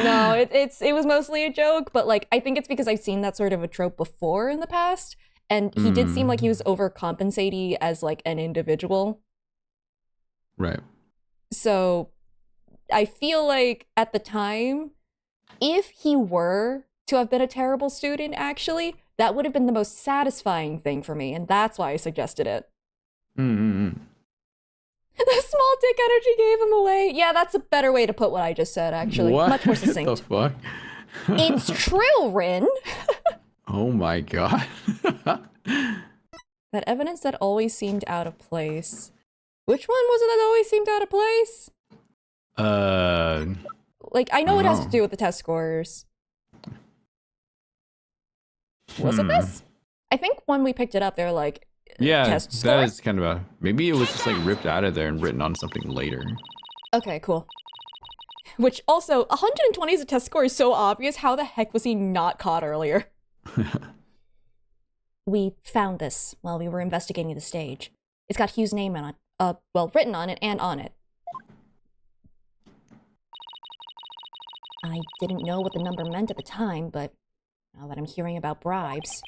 No, it was mostly a joke, but like, I think it's because I've seen that sort of a trope before in the past, and he did seem like he was overcompensating as like an individual. Right. So I feel like at the time, if he were to have been a terrible student, actually, that would have been the most satisfying thing for me, and that's why I suggested it. Mm-hmm. The small dick energy gave him away. Yeah, that's a better way to put what I just said, actually. What? Much more succinct. What the fuck? It's true, Rin. Oh my god. That evidence that always seemed out of place. Which one was it that always seemed out of place? Like, I know it has to do with the test scores. Was it this? I think when we picked it up, they were like, yeah, test that score? is kind of a... Maybe it was just like ripped out of there and written on something later. Okay, cool. Which also, 120 as a test score is so obvious. How the heck was he not caught earlier? We found this while we were investigating the stage. It's got Hugh's name on it. Well, written on it and on it. I didn't know what the number meant at the time, but now that I'm hearing about bribes...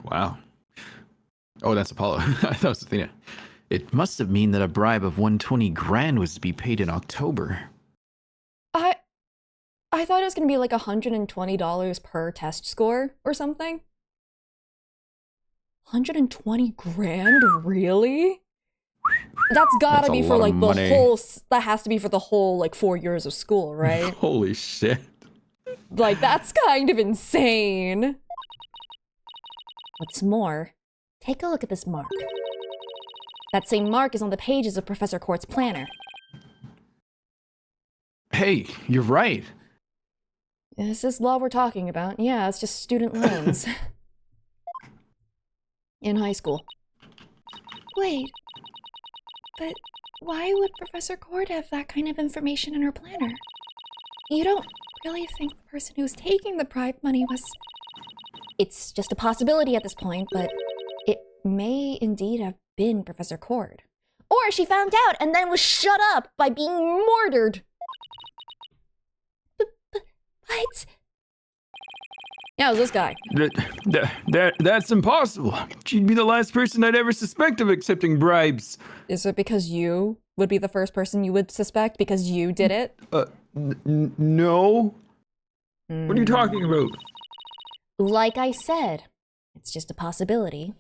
Wow. Oh, that's Apollo. I thought it was Athena. It must have mean that a bribe of 120 grand was to be paid in October. I thought it was gonna be like $120 per test score or something. 120 grand? Really? That's gotta be for like the whole, that has to be for the whole like 4 years of school, right? Holy shit. Like, that's kind of insane. What's more, take a look at this mark. That same mark is on the pages of Professor Court's planner. Hey, you're right. Is this law we're talking about? Yeah, it's just student loans. In high school. Wait, but why would Professor Court have that kind of information in her planner? You don't really think the person who's taking the bribe money was... It's just a possibility at this point, but it may indeed have been Professor Court. Or she found out and then was shut up by being murdered. But Yeah, it was this guy. That's impossible. She'd be the last person I'd ever suspect of accepting bribes. Is it because you would be the first person you would suspect because you did it? No. What are you talking about? Like I said, it's just a possibility.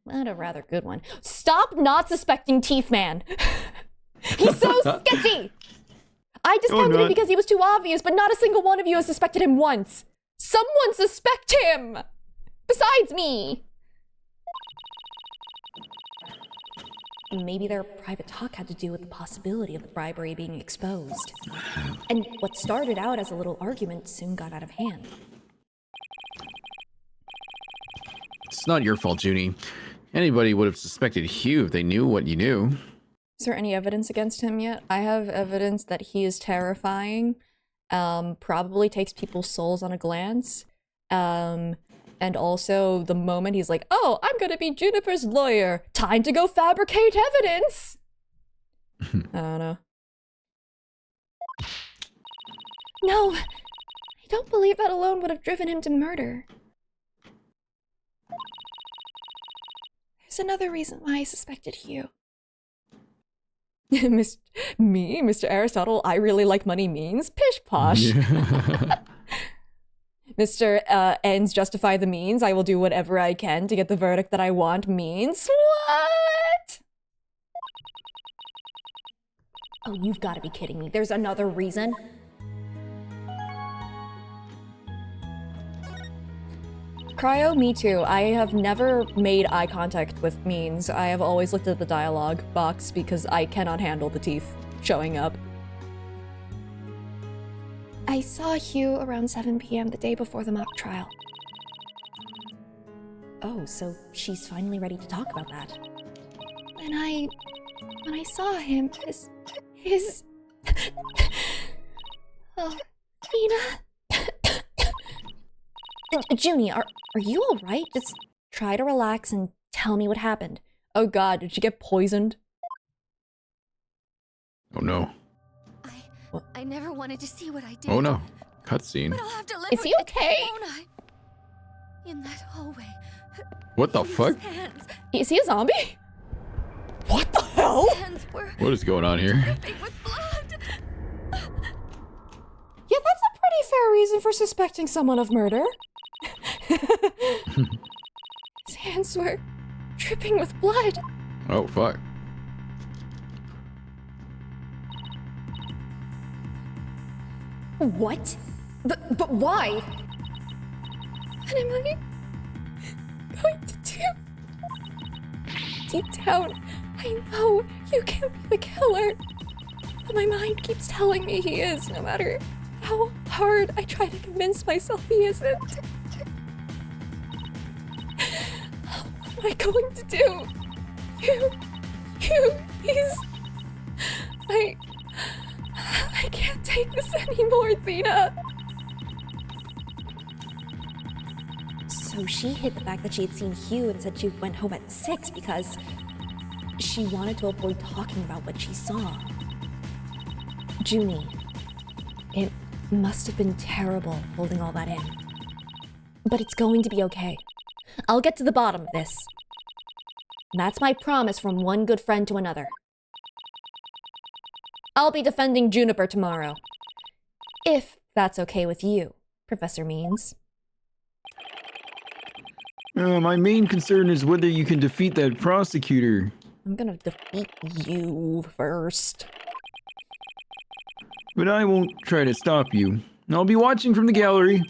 Not a rather good one. Stop not suspecting Teeth Man. He's so sketchy. I discounted him because he was too obvious, but not a single one of you has suspected him once. Someone suspect him! Besides me! Maybe their private talk had to do with the possibility of the bribery being exposed. And what started out as a little argument soon got out of hand. It's not your fault, Junie. Anybody would have suspected Hugh if they knew what you knew. Is there any evidence against him yet? I have evidence that he is terrifying, probably takes people's souls on a glance, and also the moment he's like, oh, I'm gonna be Juniper's lawyer, time to go fabricate evidence! I don't know. No, I don't believe that alone would have driven him to murder. There's another reason why I suspected Hugh. Mr. Aristotle, I really like money means pish posh. Yeah. Mr. Ends justify the means, I will do whatever I can to get the verdict that I want means what? Oh, you've got to be kidding me. There's another reason? Cryo, me too. I have never made eye contact with means. I have always looked at the dialogue box because I cannot handle the teeth showing up. I saw Hugh around 7 p.m. the day before the mock trial. Oh, so she's finally ready to talk about that. When I saw him, his... Oh, Nina... Junie, are you alright? Just try to relax and tell me what happened. Oh god, did she get poisoned? Oh no. I never wanted to see what I did. Oh no. Cutscene. But I'll have to live Is he with okay? it, won't I? In that hallway. What the fuck? Is he a zombie? What the hell? What is going on here? With blood. Yeah, that's a pretty fair reason for suspecting someone of murder. His hands were dripping with blood. Oh, fuck. What? But why? What am I going to do? Deep down, I know you can't be the killer. But my mind keeps telling me he is, no matter how hard I try to convince myself he isn't. What am I going to do? He's... I can't take this anymore, Thena. So she hid the fact that she had seen Hugh and said she went home at 6 because she wanted to avoid talking about what she saw. Junie, it must have been terrible holding all that in. But it's going to be okay. I'll get to the bottom of this. That's my promise from one good friend to another. I'll be defending Juniper tomorrow. If that's okay with you, Professor Means. My main concern is whether you can defeat that prosecutor. I'm gonna defeat you first. But I won't try to stop you. I'll be watching from the gallery.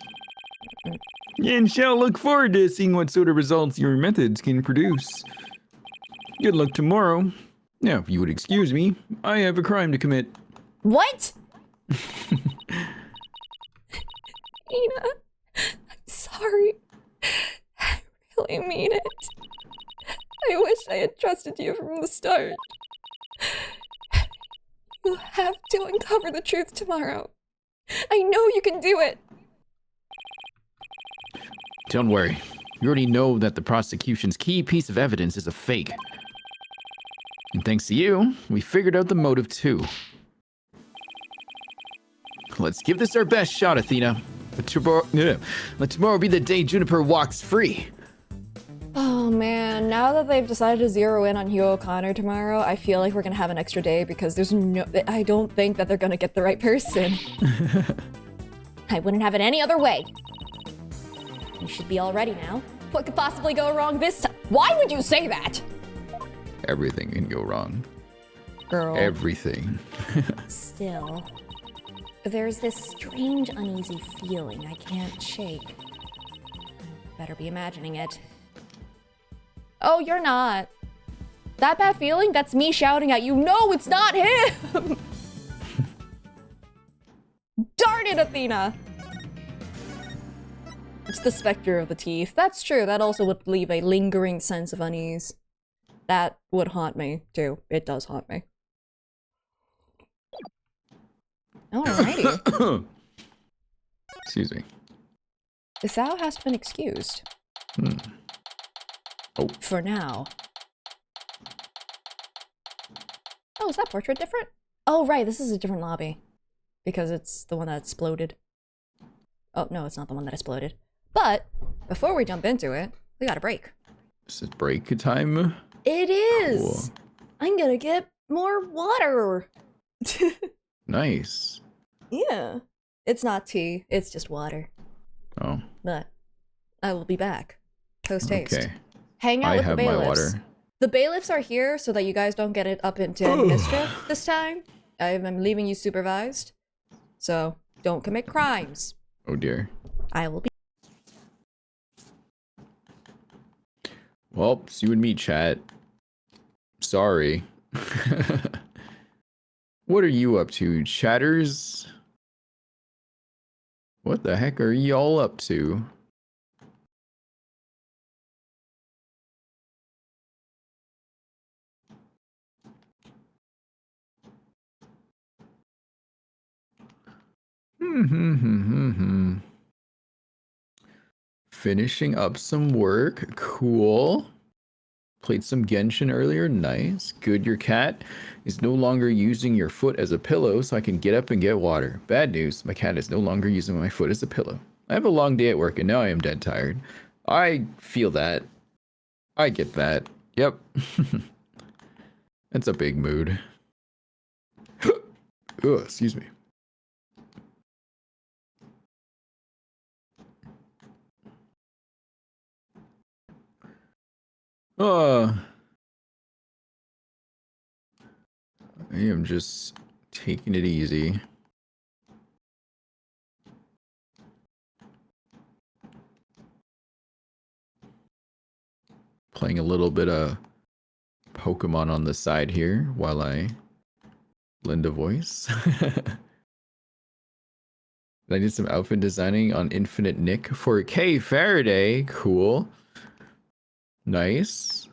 And shall look forward to seeing what sort of results your methods can produce. Good luck tomorrow. Now, if you would excuse me, I have a crime to commit. What? Ina, I'm sorry. I really mean it. I wish I had trusted you from the start. You have to uncover the truth tomorrow. I know you can do it. Don't worry. You already know that the prosecution's key piece of evidence is a fake. And thanks to you, we figured out the motive too. Let's give this our best shot, Athena. Let tomorrow be the day Juniper walks free. Oh man, now that they've decided to zero in on Hugh O'Connor tomorrow, I feel like we're gonna have an extra day because there's no- I don't think that they're gonna get the right person. I wouldn't have it any other way. We should be all ready now. What could possibly go wrong this time? Why would you say that? Everything can go wrong. Girl. Everything. Still, there's this strange uneasy feeling I can't shake. Better be imagining it. Oh, you're not. That bad feeling? That's me shouting at you. No, it's not him! Darn it, Athena! It's the specter of the teeth. That's true. That also would leave a lingering sense of unease. That would haunt me, too. It does haunt me. Alrighty. Excuse me. Thou hast been excused. Oh. For now. Oh, is that portrait different? Oh, right, this is a different lobby. Because it's the one that exploded. Oh, no, it's not the one that exploded. But, before we jump into it, we got a break. Is it break time? It is! Cool. I'm gonna get more water! Nice. Yeah. It's not tea, it's just water. Oh. But, I will be back. Post-haste. Okay. Hang out I with have the my bailiffs. water. The bailiffs are here so that you guys don't get it up into any mischief this time. I'm leaving you supervised. So, don't commit crimes. Oh dear. I will be. Well, it's you and me, chat. Sorry. What are you up to, chatters? What the heck are y'all up to? Finishing up some work. Cool. Played some Genshin earlier. Nice. Good. Your cat is no longer using your foot as a pillow, so I can get up and get water. Bad news. My cat is no longer using my foot as a pillow. I have a long day at work, and now I am dead tired. I feel that. I get that. Yep. That's a big mood. Ugh, excuse me. I am just taking it easy. Playing a little bit of Pokemon on the side here while I lend a voice. I did some outfit designing on Infinite Nick for K Faraday. Cool. Nice.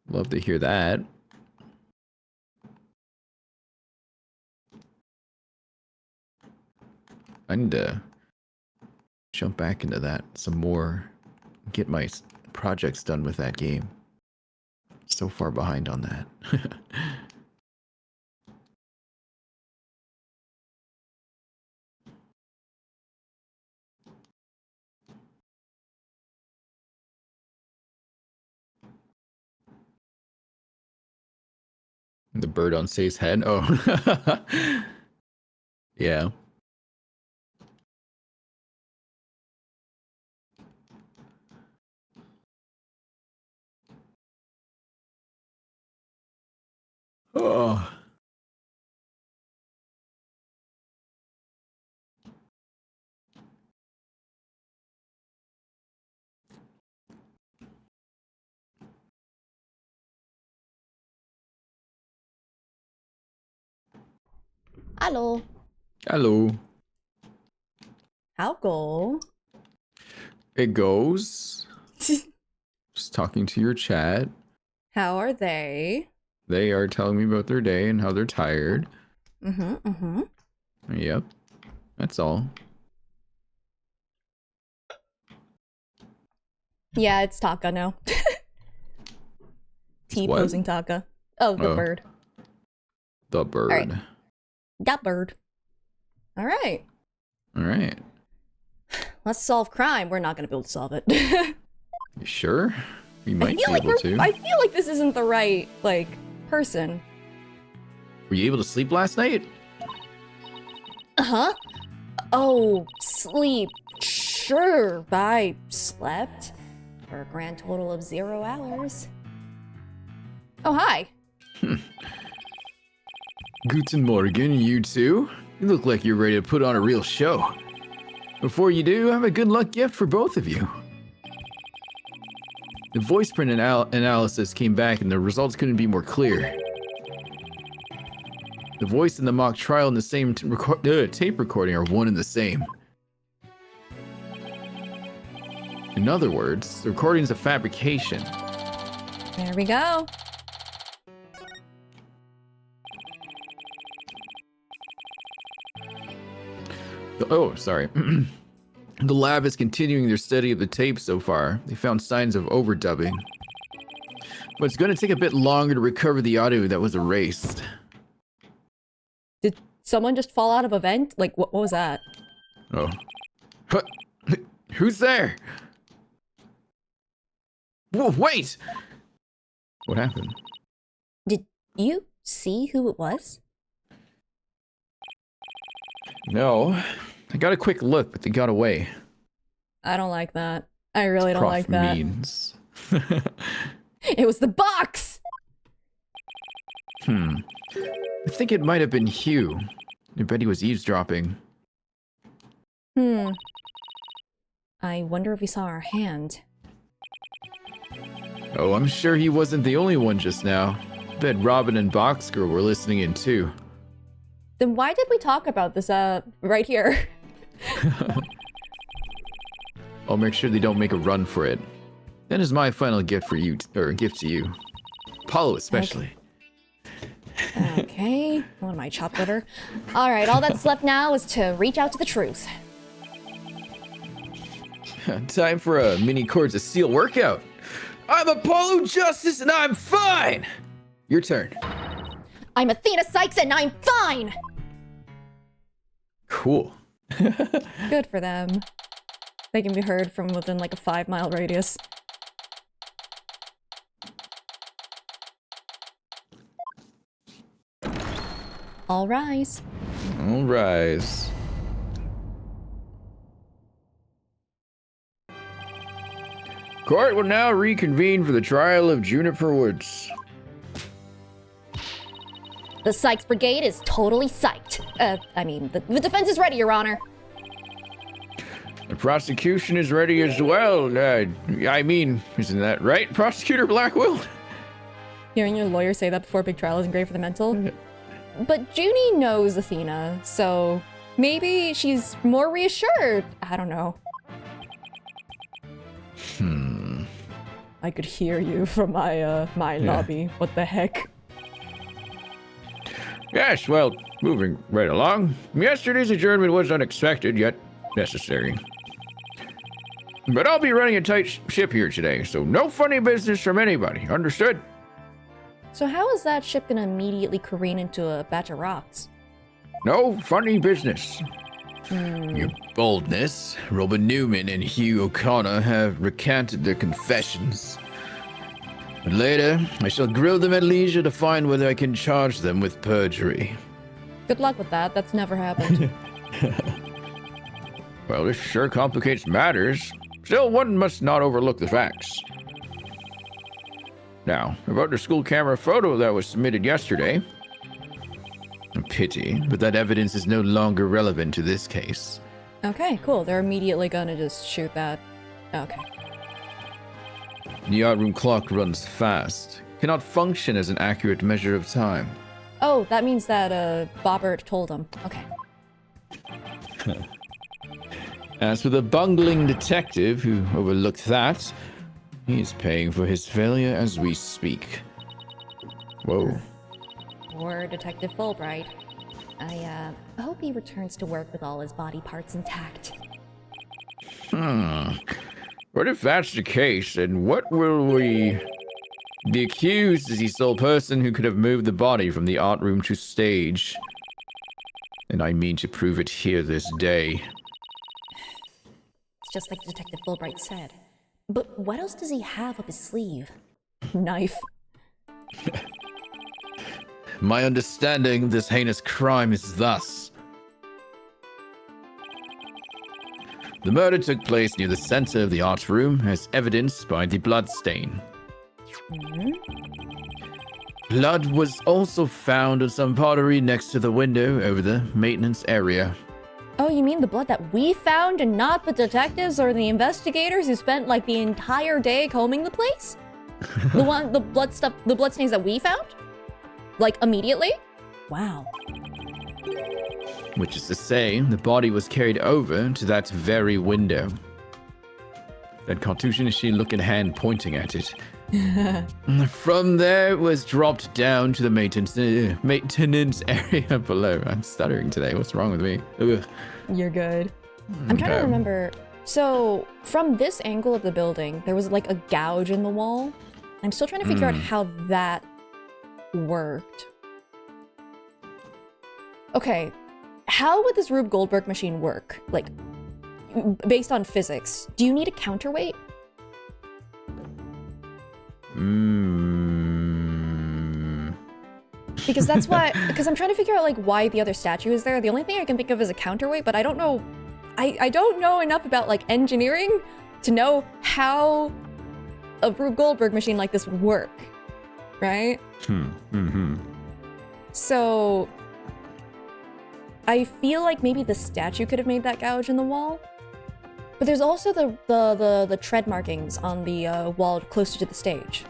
Love to hear that. I need to jump back into that some more. Get my projects done with that game. So far behind on that. The bird on Sei's head. Oh. Yeah. Oh. Hello. Hello. How go? It goes. Just talking to your chat. How are they? They are telling me about their day and how they're tired. Yep. That's all. Yeah, it's Taka now. T-posing Taka. Oh, the bird. The bird. Right. That bird. All right. All right. Let's solve crime. We're not gonna be able to solve it. You sure? We might be able to. I feel like this isn't the right, like, person. Were you able to sleep last night? Huh? Oh, sleep. Sure, I slept for a grand total of 0 hours. Oh, hi. Guten Morgen, you two. You look like you're ready to put on a real show. Before you do, I have a good luck gift for both of you. The voice print analysis came back and the results couldn't be more clear. The voice and the mock trial and the same tape recording are one and the same. In other words, the recording is a fabrication. There we go. Oh, sorry. The lab is continuing their study of the tape so far. They found signs of overdubbing. But it's going to take a bit longer to recover the audio that was erased. Did someone just fall out of a vent? Like, what was that? Oh. Huh. Who's there? Whoa, wait! What happened? Did you see who it was? No. I got a quick look, but they got away. I don't like that. I really don't Prof like that. means. It was the box! I think it might have been Hugh. I bet he was eavesdropping. I wonder if he saw our hand. Oh, I'm sure he wasn't the only one just now. Bet Robin and Boxgirl were listening in too. Then why did we talk about this, right here? I'll make sure they don't make a run for it. That is my final gift for you, or gift to you. Apollo especially. Okay, what am I, chopped litter? Alright, all that's left now is to reach out to the truth. Time for a mini Chords of Steel workout. I'm Apollo Justice and I'm fine! Your turn. I'm Athena Sykes and I'm fine! Cool. Good for them. They can be heard from within like a 5-mile radius. All rise. All rise. Court will now reconvene for the trial of Juniper Woods. The Sykes Brigade is totally psyched. I mean, the defense is ready, Your Honor. The prosecution is ready as well. I mean, isn't that right, Prosecutor Blackwell? Hearing your lawyer say that before a big trial isn't great for the mental. But Junie knows Athena, so maybe she's more reassured. I don't know. I could hear you from my lobby. What the heck? Yes, well, moving right along. Yesterday's adjournment was unexpected, yet necessary. But I'll be running a tight ship here today, so no funny business from anybody. Understood? So how is that ship gonna immediately careen into a batch of rocks? No funny business. Your boldness, Robin Newman and Hugh O'Connor have recanted their confessions. But later, I shall grill them at leisure to find whether I can charge them with perjury. Good luck with that. That's never happened. Well, this sure complicates matters. Still, one must not overlook the facts. Now, about the school camera photo that was submitted yesterday. A pity, but that evidence is no longer relevant to this case. Okay, cool. They're immediately gonna just shoot that. Okay. The art room clock runs fast. Cannot function as an accurate measure of time. Oh, that means that, Bobbert told him. Okay. As for the bungling detective who overlooked that, he is paying for his failure as we speak. Whoa. Poor Detective Fulbright. I hope he returns to work with all his body parts intact. What if that's the case, then what will we... The accused is the sole person who could have moved the body from the art room to stage. And I mean to prove it here this day. It's just like Detective Fulbright said. But what else does he have up his sleeve? Knife. My understanding of this heinous crime is thus. The murder took place near the center of the art room, as evidenced by the blood stain. Blood was also found on some pottery next to the window over the maintenance area. Oh, you mean the blood that we found and not the detectives or the investigators who spent like the entire day combing the place? the blood stains that we found? Like immediately? Wow. Which is to say, the body was carried over to that very window. That cartoonish looking hand pointing at it. From there, it was dropped down to the maintenance area below. I'm stuttering today. What's wrong with me? Ugh. You're good. I'm trying to Okay. remember. So, from this angle of the building, there was like a gouge in the wall. I'm still trying to figure out how that worked. Okay, how would this Rube Goldberg machine work? Like, based on physics, do you need a counterweight? Because that's why, because I'm trying to figure out like why the other statue is there. The only thing I can think of is a counterweight, but I don't know, I don't know enough about like engineering to know how a Rube Goldberg machine like this would work, right? So I feel like maybe the statue could have made that gouge in the wall. But there's also the tread markings on the wall closer to the stage,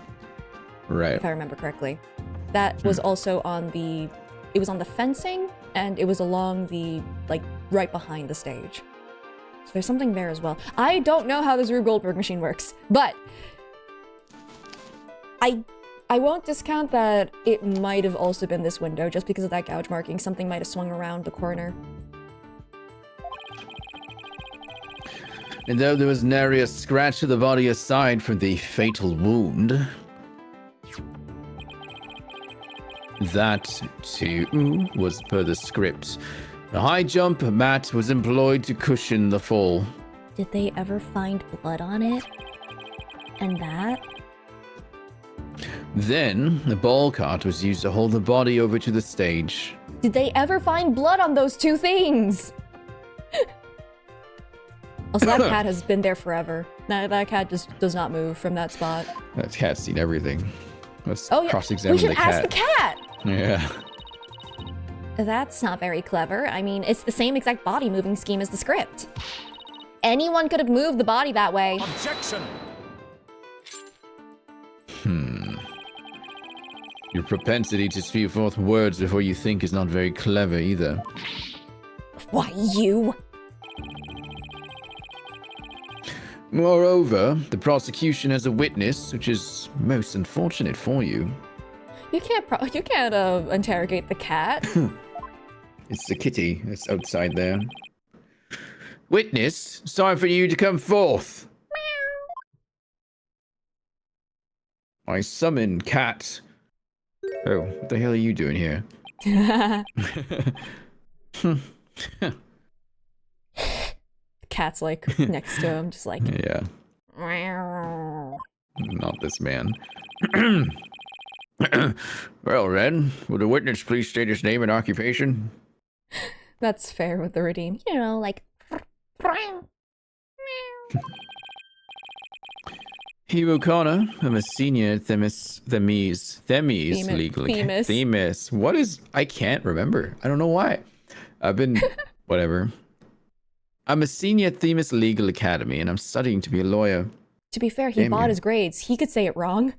Right. if I remember correctly. That was also on the, it was on the fencing, and it was along the, like, right behind the stage. So there's something there as well. I don't know how this Rube Goldberg machine works, but I won't discount that it might have also been this window, just because of that gouge marking. Something might have swung around the corner. And though there was nary a scratch to the body aside from the fatal wound, that, too, was per the script. The high jump mat was employed to cushion the fall. Did they ever find blood on it? And that? Then, the ball cart was used to hold the body over to the stage. Did they ever find blood on those two things? Also, that cat has been there forever. That cat just does not move from that spot. That cat's seen everything. Let's Oh yeah, we cross-examine should the ask cat. the cat! Yeah. That's not very clever. I mean, it's the same exact body moving scheme as the script. Anyone could have moved the body that way. Objection! Your propensity to spew forth words before you think is not very clever either. Why, you? Moreover, the prosecution has a witness, which is most unfortunate for you. You can't interrogate the cat. It's the kitty that's outside there. Witness, it's time for you to come forth. I summon cat. Oh, what the hell are you doing here? Cat's like next to him, just like. Yeah, "Meow." not this man. Well, then, would the witness please state his name and occupation? That's fair with the redeem. You know, like... Hugh O'Connor, I'm a senior Themis Themis. legal Themis. Themis. What is? I can't remember. I don't know why. I've been whatever. I'm a senior Themis Legal Academy, and I'm studying to be a lawyer. To be fair, he Damn bought you. his grades. He could say it wrong.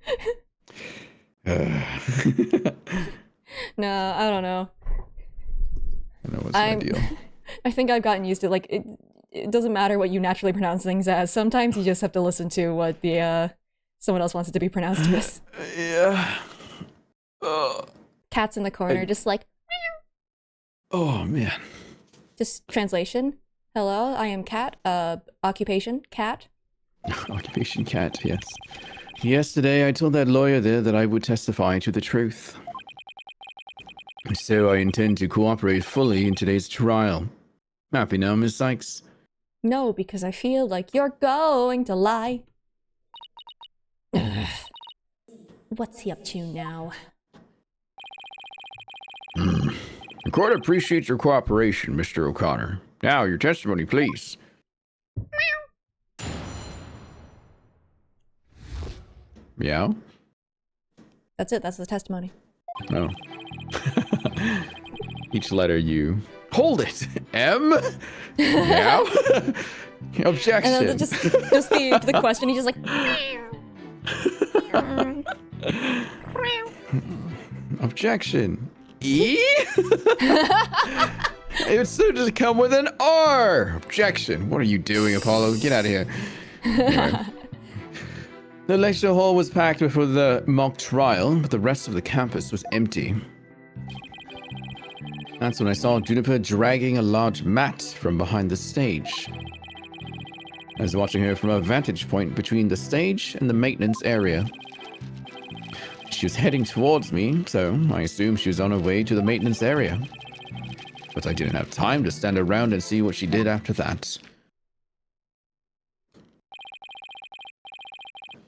I No, I don't know. know what's my deal. I think I've gotten used to like it doesn't matter what you naturally pronounce things as. Sometimes you just have to listen to what the someone else wants it to be pronounced as. Yeah. Cat's in the corner, just like Oh man. just translation. Hello, I am Cat. Occupation, cat. Occupation cat. Yes. Yesterday, I told that lawyer there that I would testify to the truth. So I intend to cooperate fully in today's trial. Happy now, Miss Sykes? No, because I feel like you're going to lie. What's he up to now? The court appreciates your cooperation, Mr. O'Connor. Now, your testimony, please. Yeah? That's it, that's the testimony. Oh. Each letter you... Hold it! M? Yeah? Objection. And then just the question, he's just like... Objection. E? It would still just come with an R. Objection. What are you doing, Apollo? Get out of here. Anyway. The lecture hall was packed before the mock trial, but the rest of the campus was empty. That's when I saw Juniper dragging a large mat from behind the stage. I was watching her from a vantage point between the stage and the maintenance area. She was heading towards me, so I assumed she was on her way to the maintenance area. But I didn't have time to stand around and see what she did after that.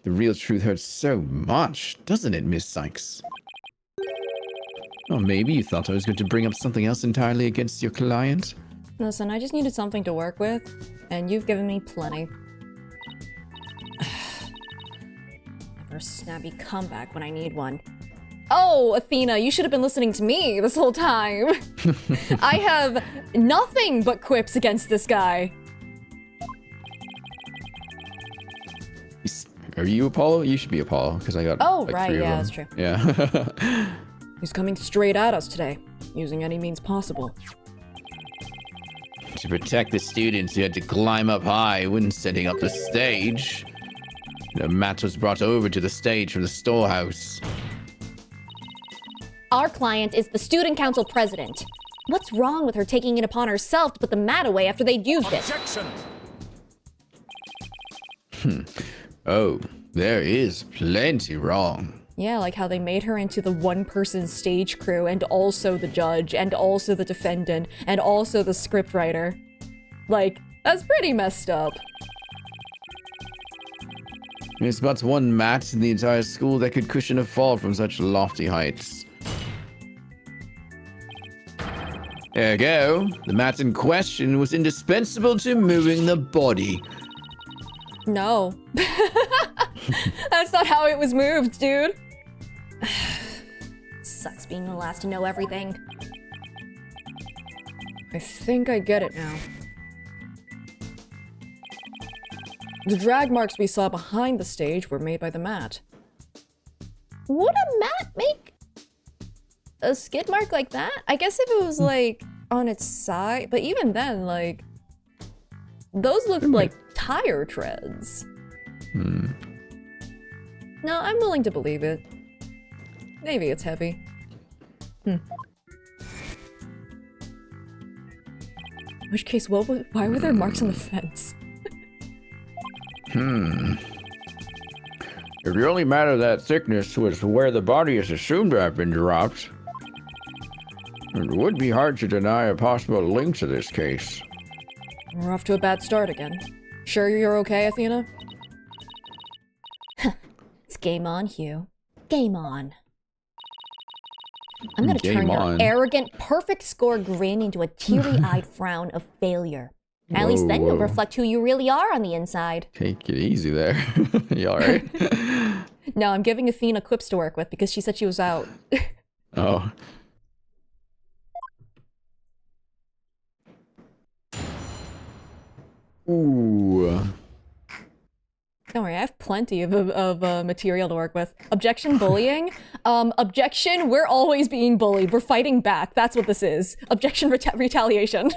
The real truth hurts so much, doesn't it, Miss Sykes? Or maybe you thought I was going to bring up something else entirely against your client? Listen, I just needed something to work with, and you've given me plenty. Never a snappy comeback when I need one. Oh, Athena, you should have been listening to me this whole time. I have nothing but quips against this guy. Are you Apollo? You should be Apollo, because I got like right, 3 of yeah, them. that's true. Yeah. He's coming straight at us today, using any means possible. To protect the students, you had to climb up high when setting up the stage. The mat was brought over to the stage from the storehouse. Our client is the student council president. What's wrong with her taking it upon herself to put the mat away after they'd used it? Oh, there is plenty wrong. Yeah, like how they made her into the one-person stage crew, and also the judge, and also the defendant, and also the scriptwriter. Like, that's pretty messed up. There's but one mat in the entire school that could cushion a fall from such lofty heights. Ergo, the mat in question was indispensable to moving the body. No. That's not how it was moved, dude. Sucks being the last to know everything. I think I get it now. The drag marks we saw behind the stage were made by the mat. Would a mat make A skid mark like that? I guess if it was like on its side, but even then, like, those looked like tire treads. No, I'm willing to believe it. Maybe it's heavy. In which case, why were there marks on the fence? If the only matter of that thickness was where the body is assumed to have been dropped, it would be hard to deny a possible link to this case. We're off to a bad start again. Sure you're okay, Athena? It's game on, Hugh. Game on. I'm gonna Game turn on. your arrogant, perfect score grin into a teary-eyed frown of failure. At least then you'll Whoa. reflect who you really are on the inside. Take it easy there. You alright? No, I'm giving Athena quips to work with because she said she was out. Oh. Ooh. Don't worry, I have plenty of material to work with. Objection, bullying. Objection, we're always being bullied. We're fighting back. That's what this is. Objection, retaliation.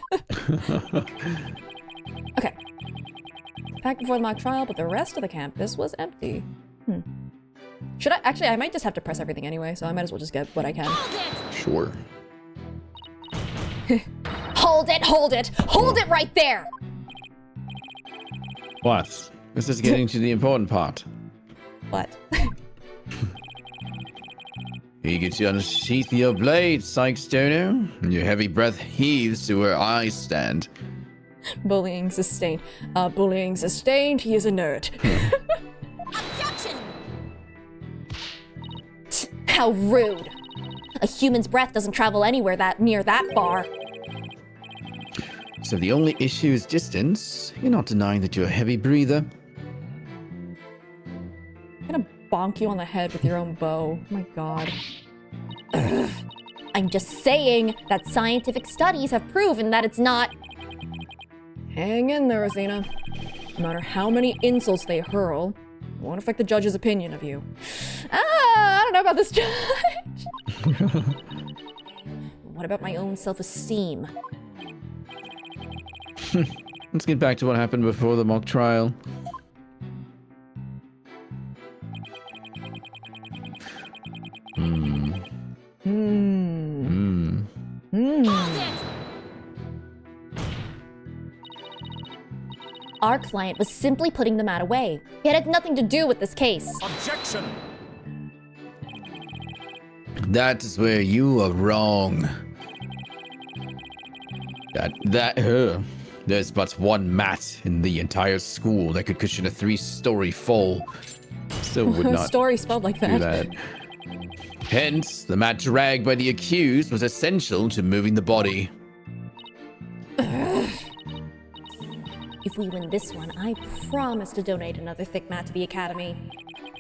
Okay. Back before the mock trial, but the rest of the campus was empty. Should I? Actually, I might just have to press everything anyway, so I might as well just get what I can. Sure. Hold it, hold it, hold it right there! What? This is getting to the important part. What? Eager to unsheath your blade, Psych Stoner. Your heavy breath heaves to where I stand. Bullying sustained. Bullying sustained. He is a nerd. Objection! How rude. A human's breath doesn't travel anywhere that near that far. So the only issue is distance. You're not denying that you're a heavy breather. I'm gonna bonk you on the head with your own bow. Oh my god. I'm just saying that scientific studies have proven that it's not. Hang in there, Athena. No matter how many insults they hurl, it won't affect the judge's opinion of you. I don't know about this judge. What about my own self-esteem? Let's get back to what happened before the mock trial. Our client was simply putting the mat away. It had nothing to do with this case. Objection! That is where you are wrong. There's but one mat in the entire school that could cushion a 3-story fall. Still would not Story spelled like do that. that. Hence, the mat dragged by the accused was essential to moving the body. If we win this one, I promise to donate another thick mat to the academy.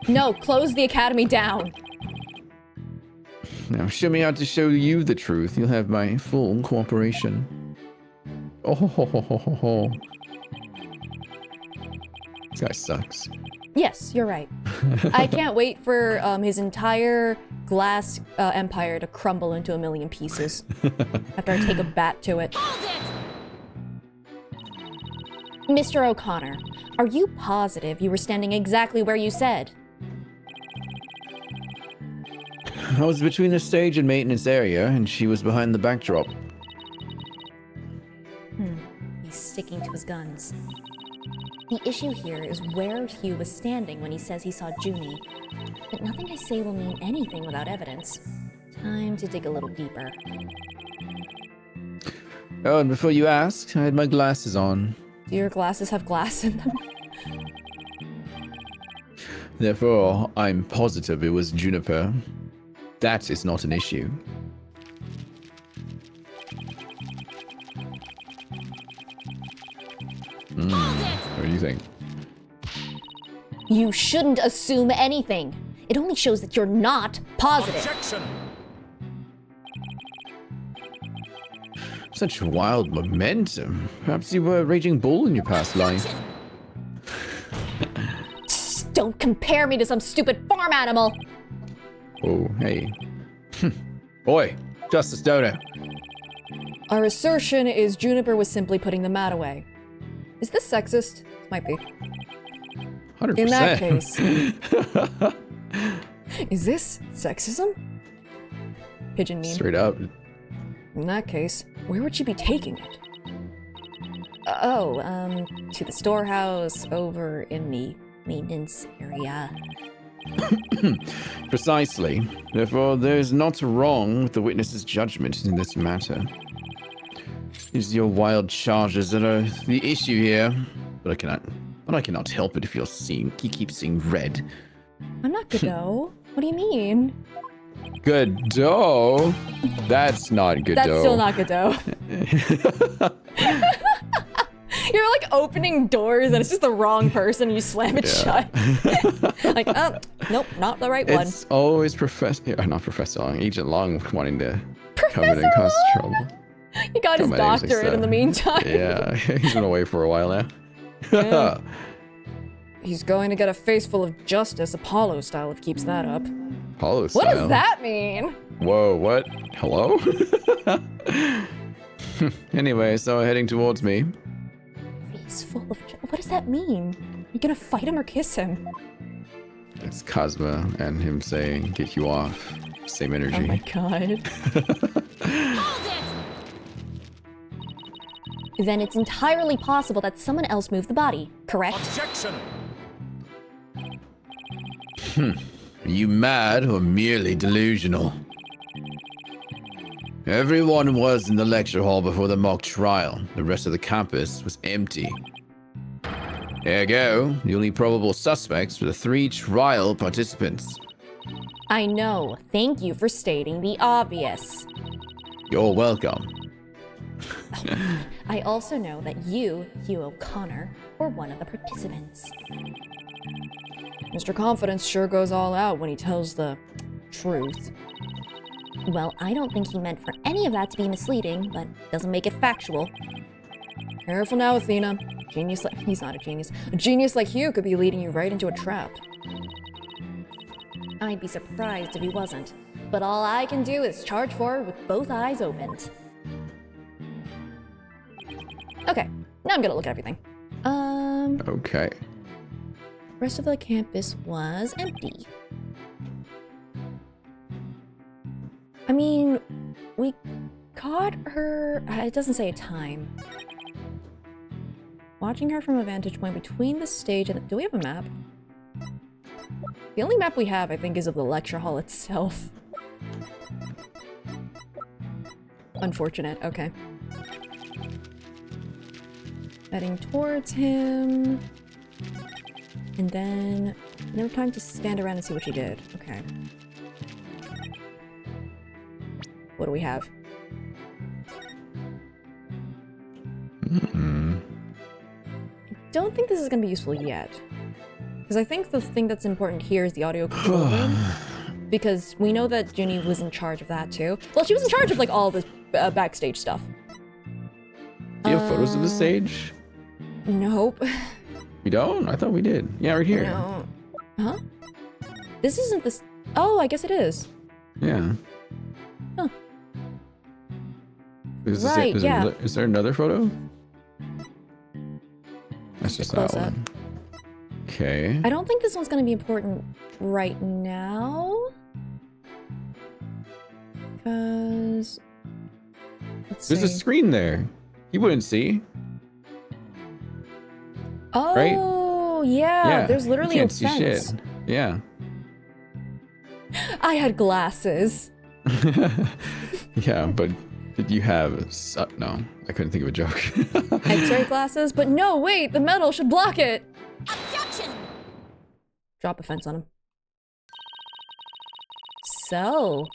No, close the academy down. Now, show me how to show you the truth. You'll have my full cooperation. Oh ho ho ho ho ho ho. This guy sucks. Yes, you're right. I can't wait for his entire glass empire to crumble into a million pieces after I take a bat to it. Mr. O'Connor, are you positive you were standing exactly where you said? I was between the stage and maintenance area, and she was behind the backdrop. He's sticking to his guns. The issue here is where Hugh was standing when he says he saw Junie. But nothing I say will mean anything without evidence. Time to dig a little deeper. Oh, and before you ask, I had my glasses on. Do your glasses have glass in them? Therefore, I'm positive it was Juniper. That is not an issue. What do you think? You shouldn't assume anything. It only shows that you're not positive. Objection! Such wild momentum. Perhaps you were a raging bull in your past life. Just don't compare me to some stupid farm animal. Oh, hey. Oi, Justice Dodo. Our assertion is Juniper was simply putting the mat away. Is this sexist? Might be. 100%. In that case. Is this sexism? Pigeon meme. Straight up. In that case, where would she be taking it? To the storehouse over in the maintenance area. Precisely. Therefore, there is not wrong with the witness's judgment in this matter. It's your wild charges that are the issue here. But I cannot help it if you keep seeing red. I'm not Godot. What do you mean? Godot? That's not Godot. That's still not Godot. You're like opening doors and it's just the wrong person and you slam it shut. Like, oh, nope, not the right one. It's always Agent Long wanting to come in and cause trouble. He got his doctorate in the meantime. Yeah, he's been away for a while now. Yeah. He's going to get a face full of justice, Apollo style, if he keeps that up. Apollo style? What does that mean? Whoa, what? Hello? Anyway, so heading towards me. Face full of what does that mean? You gonna fight him or kiss him? It's Cosmo and him saying, get you off. Same energy. Oh my god. Then it's entirely possible that someone else moved the body, correct? Objection! Are you mad or merely delusional? Everyone was in the lecture hall before the mock trial. The rest of the campus was empty. Ergo, the only probable suspects were the 3 trial participants. I know. Thank you for stating the obvious. You're welcome. I also know that you, Hugh O'Connor, were one of the participants. Mr. Confidence sure goes all out when he tells the truth. Well, I don't think he meant for any of that to be misleading, but doesn't make it factual. Careful now, Athena. Genius like— he's not a genius. A genius like Hugh could be leading you right into a trap. I'd be surprised if he wasn't. But all I can do is charge forward with both eyes opened. Okay, now I'm gonna look at everything. Okay. Rest of the campus was empty. I mean, we caught her— it doesn't say a time. Watching her from a vantage point between the stage and do we have a map? The only map we have, I think, is of the lecture hall itself. Unfortunate, okay. Heading towards him. And then, no time to stand around and see what she did. Okay. What do we have? I don't think this is going to be useful yet. Because I think the thing that's important here is the audio control room. Because we know that Ginny was in charge of that too. Well, she was in charge of like all the backstage stuff. Do you have photos of the stage? Nope. We don't? I thought we did. Yeah, right here. No. Huh? This isn't this— oh, I guess it is. Yeah. Huh. Right, yeah. Is there another photo? That's just that close up. one. Okay. I don't think this one's gonna be important right now. Because— let's There's a see. screen there. You wouldn't see. Oh, yeah. There's literally you no can't see fence. shit. Yeah. I had glasses. Yeah, but did you have no, I couldn't think of a joke. X-ray glasses? But no, wait, the metal should block it. Objection! Drop a fence on him. So,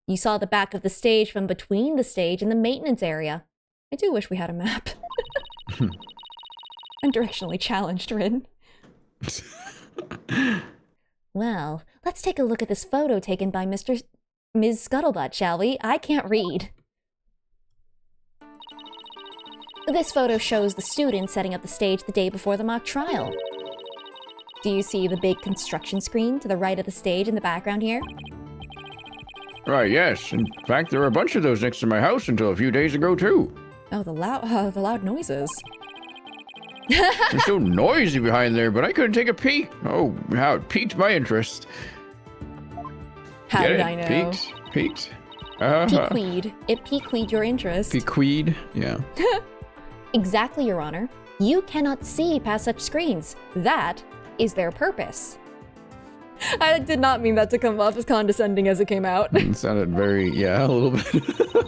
you saw the back of the stage from between the stage and the maintenance area. I do wish we had a map. I'm directionally challenged, Rin. Well, let's take a look at this photo taken by Ms. Scuttlebutt, shall we? I can't read. This photo shows the students setting up the stage the day before the mock trial. Do you see the big construction screen to the right of the stage in the background here? Right, yes. In fact, there were a bunch of those next to my house until a few days ago, too. Oh, the loud noises. It's so noisy behind there, but I couldn't take a peek. Oh, how it piqued my interest. How Get did it? I know? Peaked. Pequeed. It piqued your interest. Pequeed, yeah. Exactly, Your Honor. You cannot see past such screens. That is their purpose. I did not mean that to come off as condescending as it came out. It sounded very, yeah, a little bit.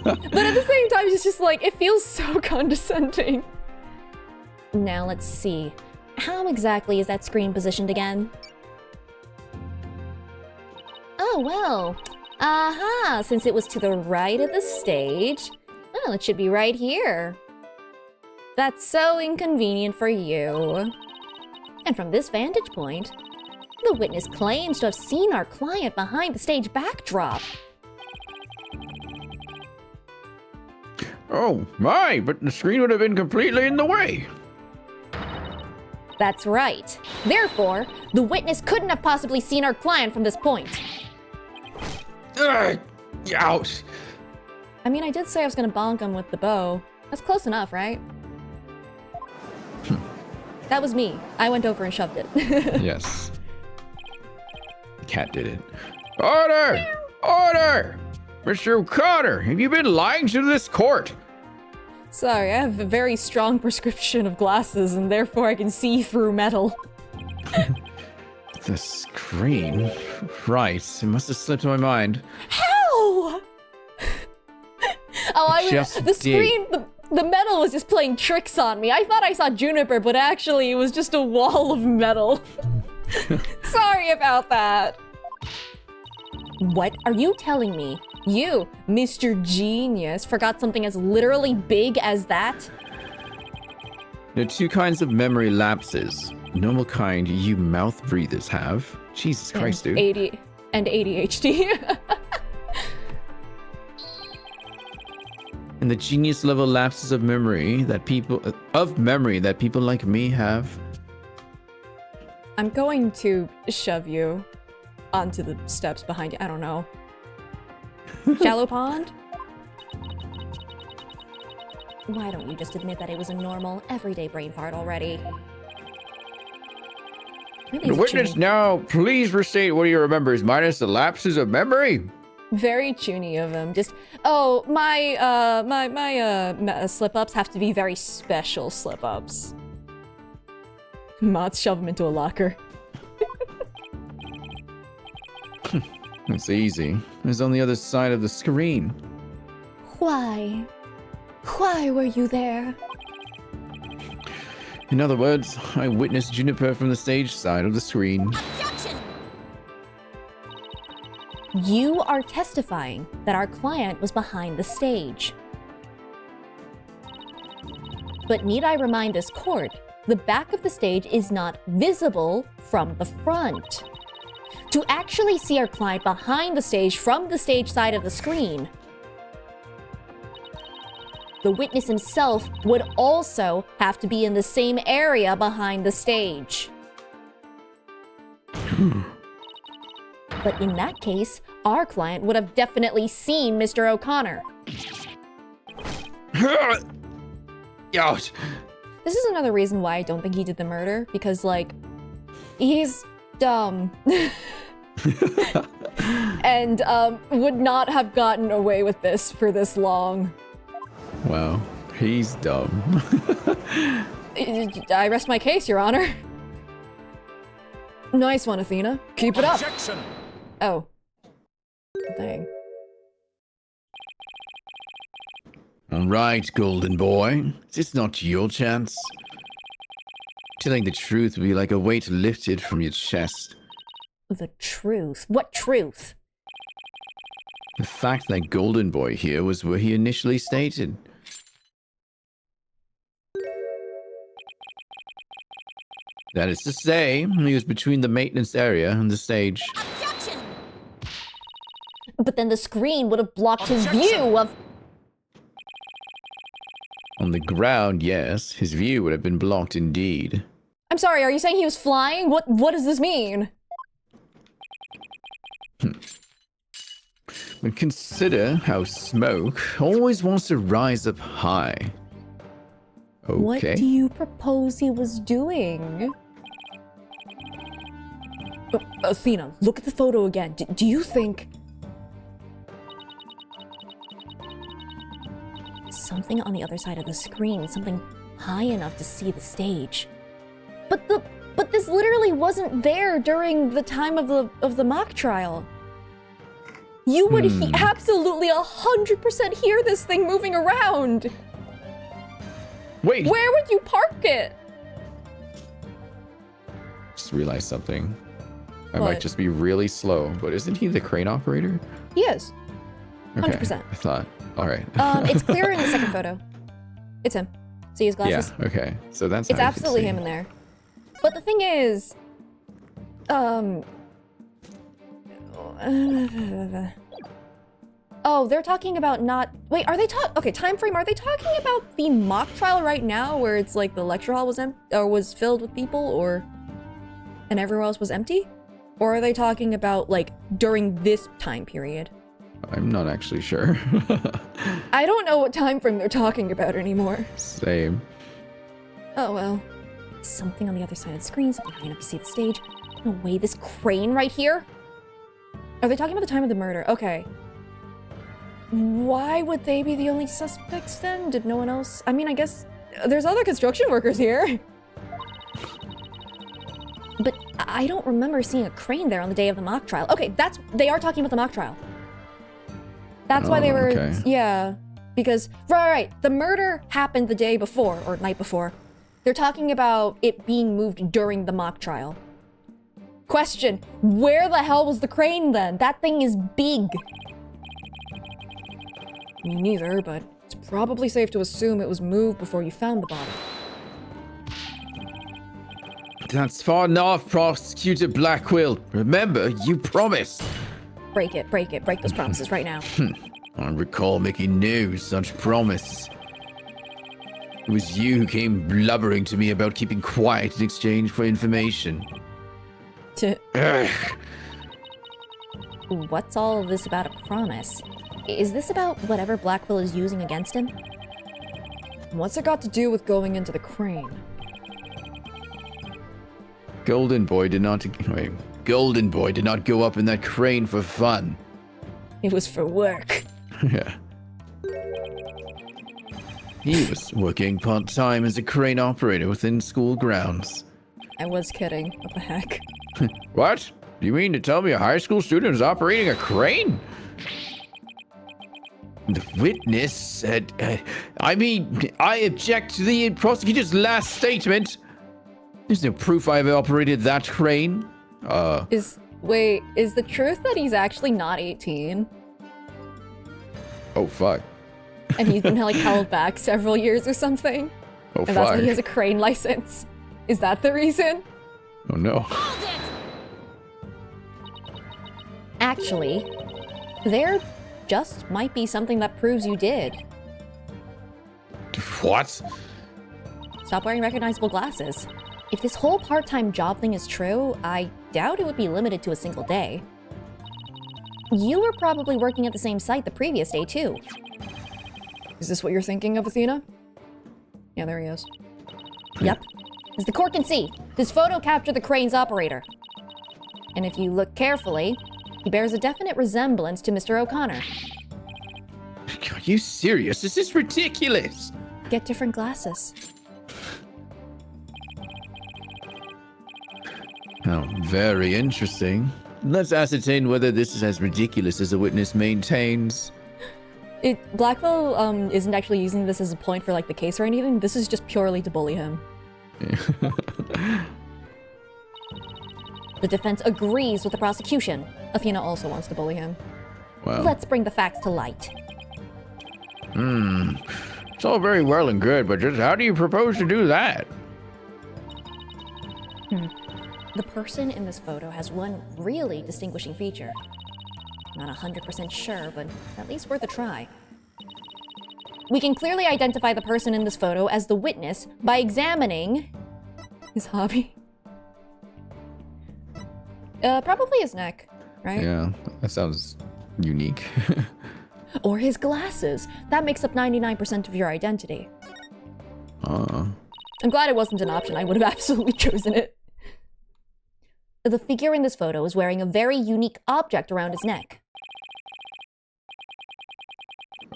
But at the same time, it's just like, it feels so condescending. Now let's see. How exactly is that screen positioned again? Oh, well. Aha, since it was to the right of the stage, well, it should be right here. That's so inconvenient for you. And from this vantage point, the witness claims to have seen our client behind the stage backdrop. Oh, my, but the screen would have been completely in the way. That's right. Therefore, the witness couldn't have possibly seen our client from this point. Ouch. I mean, I did say I was gonna bonk him with the bow. That's close enough, right? That was me. I went over and shoved it. Yes. The cat did it. Order! Order! Mr. O'Connor, have you been lying to this court? Sorry, I have a very strong prescription of glasses, and therefore I can see through metal. The screen? Right, it must have slipped my mind. How? Oh, I was Just the screen. The metal was just playing tricks on me. I thought I saw Juniper, but actually it was just a wall of metal. Sorry about that. What are you telling me? You, Mr. Genius, forgot something as literally big as that? There are two kinds of memory lapses. Normal kind you mouth breathers have. Jesus Christ, dude. And ADHD. And the genius level lapses of memory that people like me have. I'm going to shove you onto the steps behind you. I don't know. Shallow pond? Why don't you just admit that it was a normal, everyday brain fart already? Maybe The he's a witness chuny. now, please restate what he remembers minus the lapses of memory. Very chuny of him. Just, oh, my slip-ups have to be very special slip-ups. Mods shove him into a locker. It's easy. It's on the other side of the screen. Why? Why were you there? In other words, I witnessed Juniper from the stage side of the screen. Objection! You are testifying that our client was behind the stage. But need I remind this court, the back of the stage is not visible from the front. To actually see our client behind the stage from the stage side of the screen, the witness himself would also have to be in the same area behind the stage. But in that case, our client would have definitely seen Mr. O'Connor. Ouch. This is another reason why I don't think he did the murder, because, like, he's dumb. And would not have gotten away with this for this long. Wow, he's dumb. I rest my case, Your Honor. Nice one, Athena. Keep it up. Objection! Oh. Dang. All right, golden boy. Is this not your chance? Telling the truth would be like a weight lifted from your chest. The truth? What truth? The fact that golden boy here was where he initially stated. That is to say, he was between the maintenance area and the stage. Objection! But then the screen would have blocked his Objection. view of... On the ground, yes, his view would have been blocked indeed. I'm sorry, are you saying he was flying? What does this mean? But consider how smoke always wants to rise up high. Okay. What do you propose he was doing? Athena, look at the photo again. Do you think... Something on the other side of the screen, something high enough to see the stage. But this literally wasn't there during the time of the mock trial. You would absolutely 100% hear this thing moving around. Wait! Where would you park it? Just realized something. I What? might just be really slow, but isn't he the crane operator? He is. Okay, 100%. I thought. All right. It's clearer in the second photo. It's him. See his Yeah, glasses? okay. So that's It's how you can absolutely see. him in there. But the thing is, oh, they're talking about not. Wait, are they okay? Time frame. Are they talking about the mock trial right now, where it's like the lecture hall was filled with people, and everywhere else was empty, or are they talking about like during this time period? I'm not actually sure. I don't know what time frame they're talking about anymore. Same. Oh well. Something on the other side of the screen, something high enough to see the stage. No way, this crane right here? Are they talking about the time of the murder? Okay. Why would they be the only suspects then? Did no one else? I mean, I guess there's other construction workers here. But I don't remember seeing a crane there on the day of the mock trial. Okay, they are talking about the mock trial. That's why they were, okay. yeah. Because, right, the murder happened the day before, or night before. They're talking about it being moved during the mock trial. Question, where the hell was the crane then? That thing is big. Me neither, but it's probably safe to assume it was moved before you found the body. That's far enough, Prosecutor Blackquill. Remember, you promised. Break those promises right now. I recall making no such promise. It was you who came blubbering to me about keeping quiet in exchange for information. Ugh. What's all of this about a promise? Is this about whatever Blackquill is using against him? What's it got to do with going into the crane? Golden Boy did not go up in that crane for fun. It was for work. Yeah. He was working part-time as a crane operator within school grounds. I was kidding. What the heck? What? Do you mean to tell me a high school student is operating a crane? The witness said, I object to the prosecutor's last statement. There's no proof I've operated that crane. Is the truth that he's actually not 18? Oh, fuck. And he's been, like, held back several years or something? Oh, and fuck. that's why he has a crane license? Is that the reason? Oh, no. Actually, there just might be something that proves you did. What? Stop wearing recognizable glasses. If this whole part-time job thing is true, I doubt it would be limited to a single day. You were probably working at the same site the previous day, too. Is this what you're thinking of, Athena? Yeah, there he is. Yep. As the court can see, this photo captured the crane's operator. And if you look carefully, he bears a definite resemblance to Mr. O'Connor. Are you serious? This is ridiculous. Get different glasses. Oh, very interesting. Let's ascertain whether this is as ridiculous as the witness maintains. Blackquill isn't actually using this as a point for, like, the case or anything. This is just purely to bully him. The defense agrees with the prosecution. Athena also wants to bully him. Wow. Let's bring the facts to light. It's all very well and good, but just how do you propose to do that? The person in this photo has one really distinguishing feature. Not 100% sure, but at least worth a try. We can clearly identify the person in this photo as the witness by examining his hobby. Probably his neck, right? Yeah, that sounds unique. Or his glasses. That makes up 99% of your identity. I'm glad it wasn't an option. I would have absolutely chosen it. The figure in this photo is wearing a very unique object around his neck.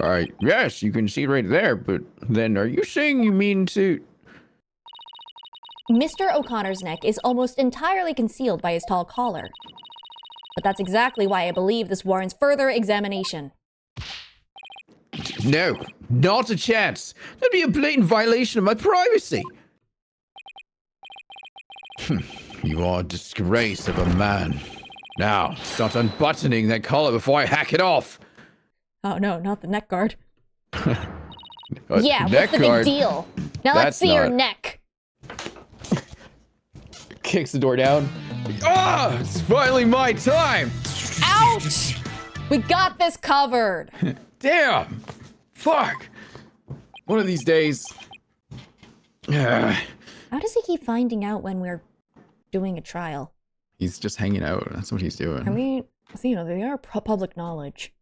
All right, yes, you can see right there, but then are you saying you mean to... Mr. O'Connor's neck is almost entirely concealed by his tall collar. But that's exactly why I believe this warrants further examination. No, not a chance. That'd be a blatant violation of my privacy. You are a disgrace of a man. Now, start unbuttoning that collar before I hack it off. Oh no, not the neck guard. Yeah, what's the big deal? Now let's see your neck. Kicks the door down. Ah, it's finally my time. Ouch! We got this covered. Damn. Fuck. One of these days. How does he keep finding out when we're doing a trial? He's just hanging out. That's what he's doing. I mean, you know, they are public knowledge.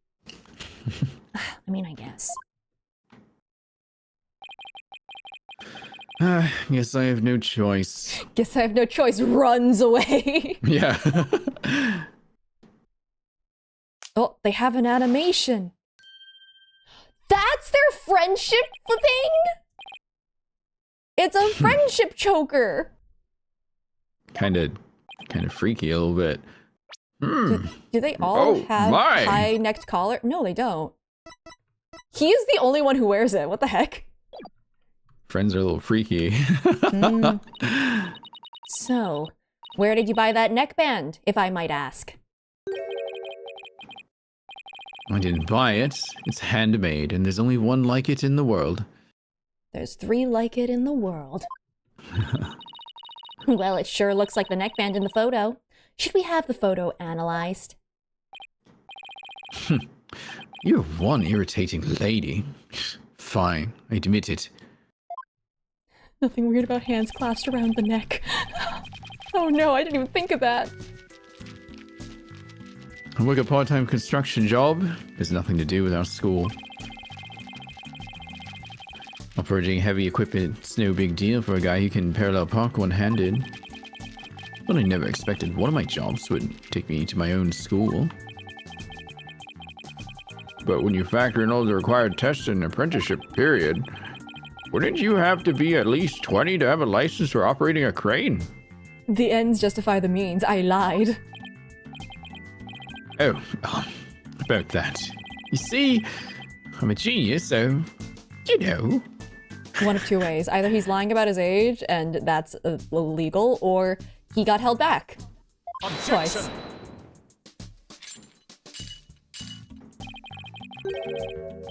I mean, I guess. Guess I have no choice. Guess I have no choice. Runs away. Yeah. Oh, they have an animation. That's their friendship thing? It's a friendship choker. Kind of Kind of freaky a little bit. Hmm. Do they all Oh, have my. high-necked collar? No, they don't. He is the only one who wears it. What the heck? Friends are a little freaky. Hmm. So, where did you buy that neckband, if I might ask? I didn't buy it. It's handmade, and there's only one like it in the world. There's 3 like it in the world. Well, it sure looks like the neckband in the photo. Should we have the photo analyzed? You're one irritating lady. Fine, I admit it. Nothing weird about hands clasped around the neck. Oh no, I didn't even think of that. I work a part-time construction job. Has nothing to do with our school. Operating heavy equipment, it's no big deal for a guy who can parallel park one-handed. But I never expected one of my jobs would take me to my own school. But when you factor in all the required tests and apprenticeship period, wouldn't you have to be at least 20 to have a license for operating a crane? The ends justify the means. I lied. Oh, about that. You see, I'm a genius, so, you know. One of 2 ways. Either he's lying about his age, and that's illegal, or he got held back. Twice.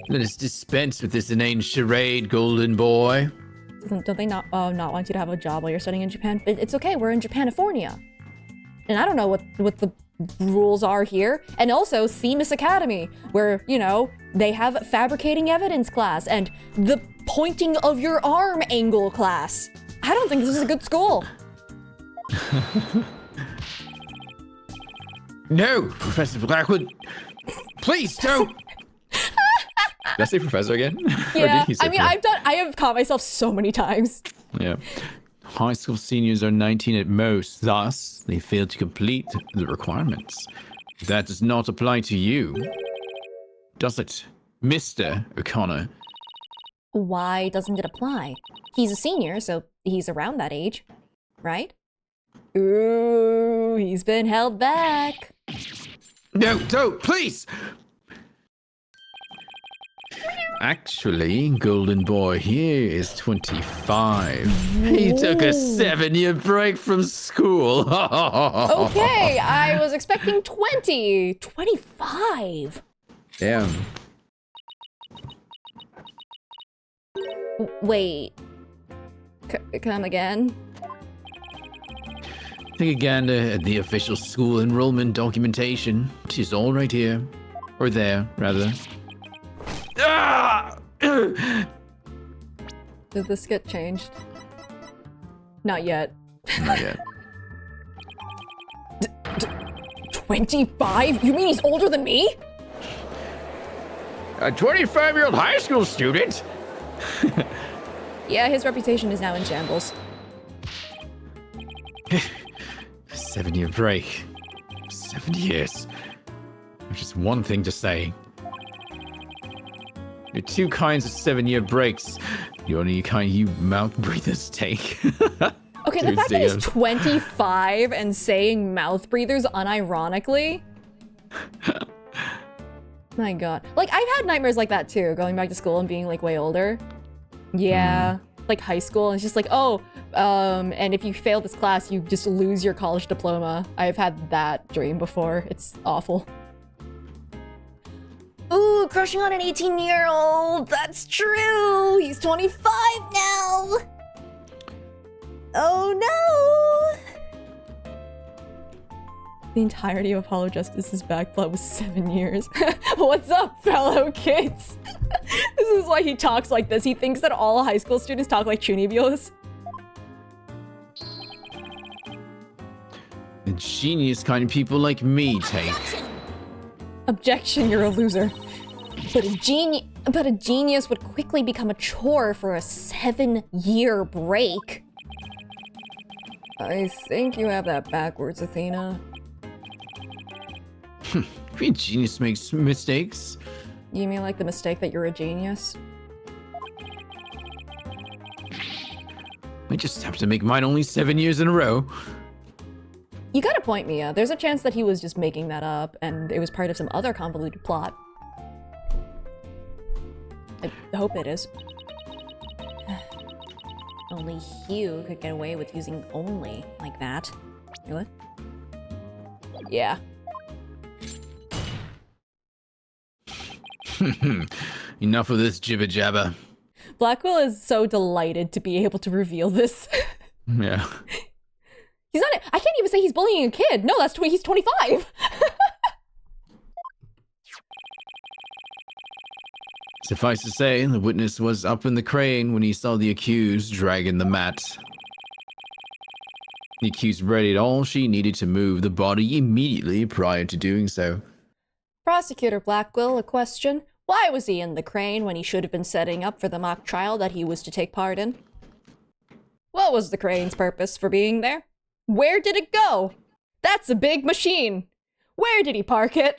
Let us dispense with this inane charade, golden boy. Don't they not want you to have a job while you're studying in Japan? It's okay, we're in Japanifornia. And I don't know what the rules are here. And also, Themis Academy, where, you know, they have fabricating evidence class and the pointing of your arm angle class. I don't think this is a good school. No, Professor Blackwood. Please don't. Did I say professor again? Yeah, I mean, I have caught myself so many times. Yeah. High school seniors are 19 at most, thus, they fail to complete the requirements. That does not apply to you. Does it, Mr. O'Connor? Why doesn't it apply? He's a senior, so he's around that age, right? Ooh, he's been held back. No, don't, please! Actually, Golden Boy here is 25. He took a 7-year break from school. Okay, I was expecting 20. 25. Damn. Wait. Come again? Take again at the official school enrollment documentation. Which is all right here. Or there, rather. Ah! Did this get changed? Not yet. Not yet. 25? You mean he's older than me? A 25-year-old high school student? Yeah, his reputation is now in shambles. 7-year break. 7 years. Which is one thing to say. There are 2 kinds of 7-year breaks. The only kind you mouth breathers take. Okay, the fact that he's 25 and saying mouth breathers unironically. My god. Like, I've had nightmares like that too, going back to school and being like way older. Yeah, like high school, and it's just like, oh, and if you fail this class, you just lose your college diploma. I've had that dream before. It's awful. Ooh, crushing on an 18-year-old. That's true. He's 25 now. Oh no. The entirety of Apollo Justice's backblood was 7 years. What's up, fellow kids? This is why he talks like this. He thinks that all high school students talk like chunibios. The genius kind of people like me take. Objection, you're a loser. But a genius would quickly become a chore for a 7-year break. I think you have that backwards, Athena. Every genius makes mistakes. You mean like the mistake that you're a genius? I just have to make mine only 7 years in a row. You got a point, Mia. There's a chance that he was just making that up, and it was part of some other convoluted plot. I hope it is. Only Hugh could get away with using only like that. What? Yeah. Enough of this jibber jabber. Blackwell is so delighted to be able to reveal this. Yeah. He's not. I can't even say he's bullying a kid. No, he's 25. Suffice to say, the witness was up in the crane when he saw the accused dragging the mat. The accused readied all she needed to move the body immediately prior to doing so. Prosecutor Blackwell, a question. Why was he in the crane when he should have been setting up for the mock trial that he was to take part in? What was the crane's purpose for being there? Where did it go? That's a big machine. Where did he park it?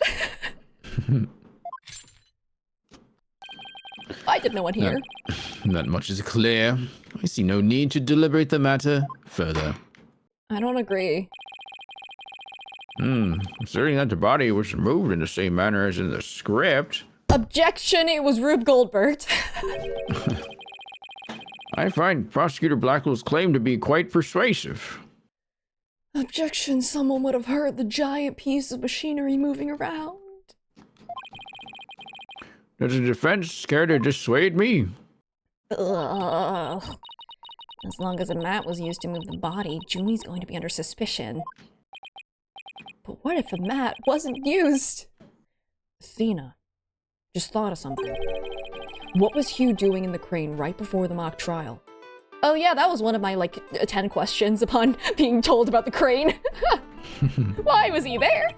I did no one here. Not much is clear. I see no need to deliberate the matter further. I don't agree. Considering that the body was removed in the same manner as in the script. Objection, it was Rube Goldberg. I find Prosecutor Blackwell's claim to be quite persuasive. Objection, someone would have heard the giant piece of machinery moving around. Does the defense care to dissuade me? Ugh. As long as a mat was used to move the body, Junie's going to be under suspicion. But what if a mat wasn't used? Athena, just thought of something. What was Hugh doing in the crane right before the mock trial? Oh yeah, that was one of my, 10 questions upon being told about the crane. Why was he there?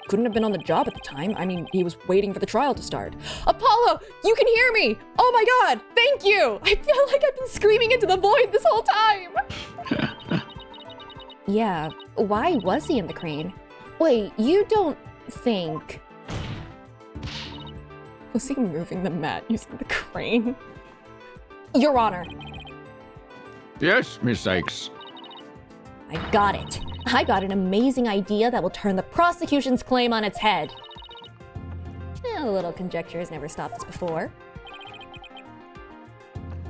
Couldn't have been on the job at the time. I mean, he was waiting for the trial to start. Apollo, you can hear me! Oh my god, thank you! I feel like I've been screaming into the void this whole time! Yeah, why was he in the crane? Wait, you don't think... Was he moving the mat using the crane? Your Honor. Yes, Miss Sykes. I got it. I got an amazing idea that will turn the prosecution's claim on its head. A little conjecture has never stopped us before.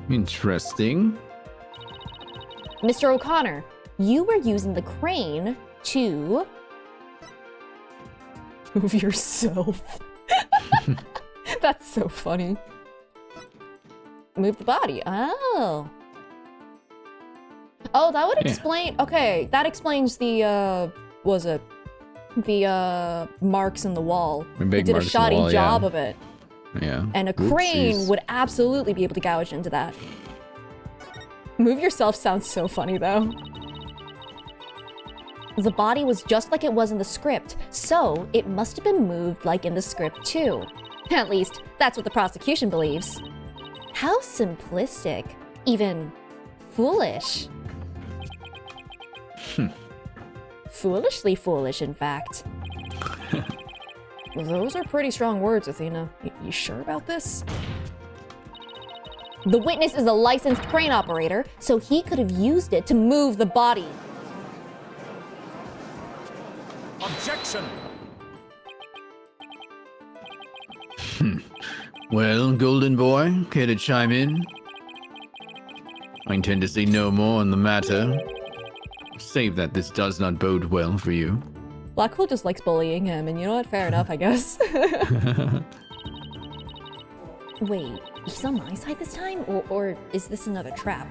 Interesting. Mr. O'Connor, you were using the crane to... move yourself. That's so funny. Move the body. Oh. Oh, that would explain... Okay, that explains the, the marks in the wall. He did a shoddy job of it. Yeah. And a crane would absolutely be able to gouge into that. Move yourself sounds so funny, though. The body was just like it was in the script, so it must have been moved like in the script, too. At least, that's what the prosecution believes. How simplistic. Even foolish. Foolishly foolish, in fact. Those are pretty strong words, Athena. You sure about this? The witness is a licensed crane operator, so he could have used it to move the body. Objection! Well, Golden Boy, care to chime in? I intend to say no more on the matter, save that this does not bode well for you. Blackwell just likes bullying him, and you know what? Fair enough, I guess. Wait, he's on my side this time? Or is this another trap?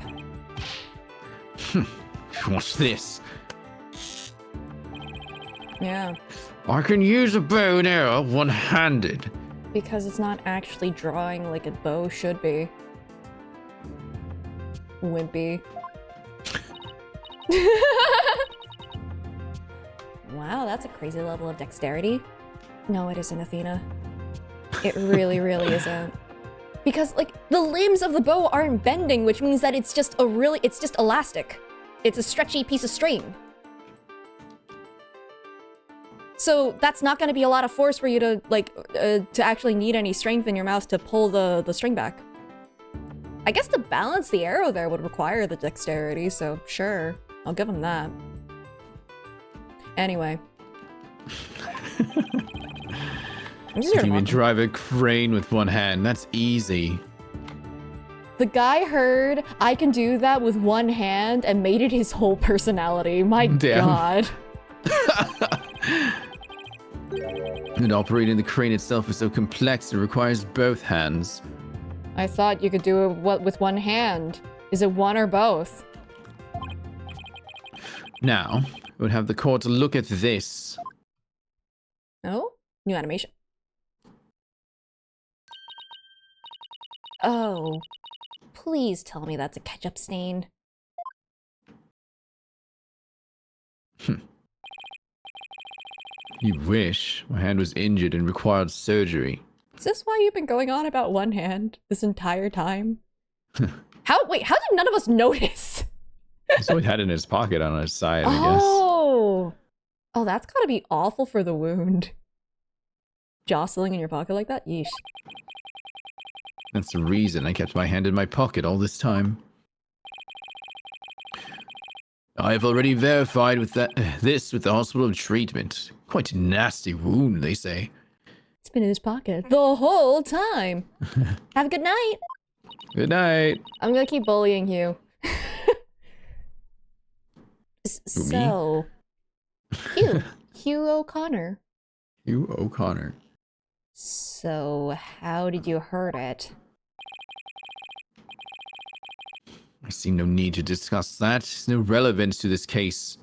What's this? Yeah. I can use a bow and arrow one-handed. Because it's not actually drawing like a bow should be. Wimpy. Wow, that's a crazy level of dexterity. No, it isn't, Athena. It really, really isn't. Because, the limbs of the bow aren't bending, which means that it's just elastic. It's a stretchy piece of string. So that's not going to be a lot of force for you to, to actually need any strength in your mouth to pull the string back. I guess to balance the arrow there would require the dexterity, so sure. I'll give him that. Anyway. You can even drive a crane with one hand. That's easy. The guy heard I can do that with one hand and made it his whole personality. My God. And operating the crane itself is so complex it requires both hands. I thought you could do it with one hand. Is it one or both? Now, we'll have the court look at this. Oh, new animation. Oh, please tell me that's a ketchup stain. You wish. My hand was injured and required surgery. Is this why you've been going on about one hand this entire time? Wait, how did none of us notice? So he had it in his pocket on his side, I guess. Oh, that's gotta be awful for the wound. Jostling in your pocket like that? Yeesh. That's the reason I kept my hand in my pocket all this time. I have already verified with this with the hospital treatment. Quite a nasty wound, they say. It's been in his pocket the whole time. Have a good night. Good night. I'm gonna keep bullying you. So, Hugh O'Connor. Hugh O'Connor. So, how did you hurt it? I see no need to discuss that. There's no relevance to this case.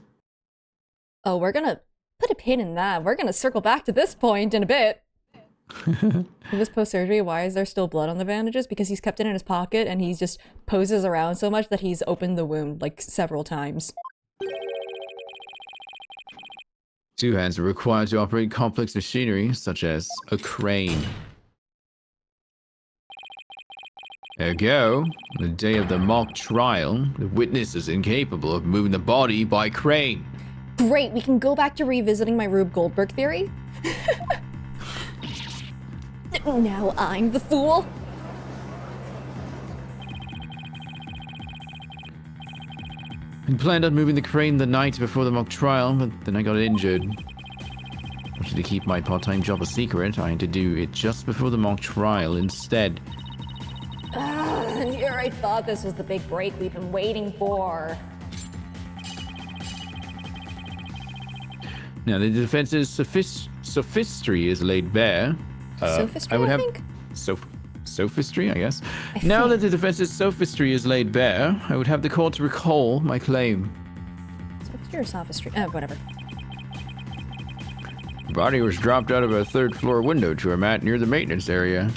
Oh, we're gonna put a pin in that. We're gonna circle back to this point in a bit. He was post-surgery. Why is there still blood on the bandages? Because he's kept it in his pocket and he just poses around so much that he's opened the wound like several times. 2 hands are required to operate complex machinery, such as a crane. Ergo, on the day of the mock trial, the witness is incapable of moving the body by crane. Great, we can go back to revisiting my Rube Goldberg theory. Now I'm the fool. I planned on moving the crane the night before the mock trial, but then I got injured. Wanted to keep my part-time job a secret. I had to do it just before the mock trial instead. Here I thought this was the big break we've been waiting for. Now, the defense's sophistry is laid bare. Sophistry, I would have think? Sophistry, I guess. Now that the defense's sophistry is laid bare, I would have the court recall my claim. Sophistry or sophistry? Whatever. The body was dropped out of a 3rd floor window to a mat near the maintenance area.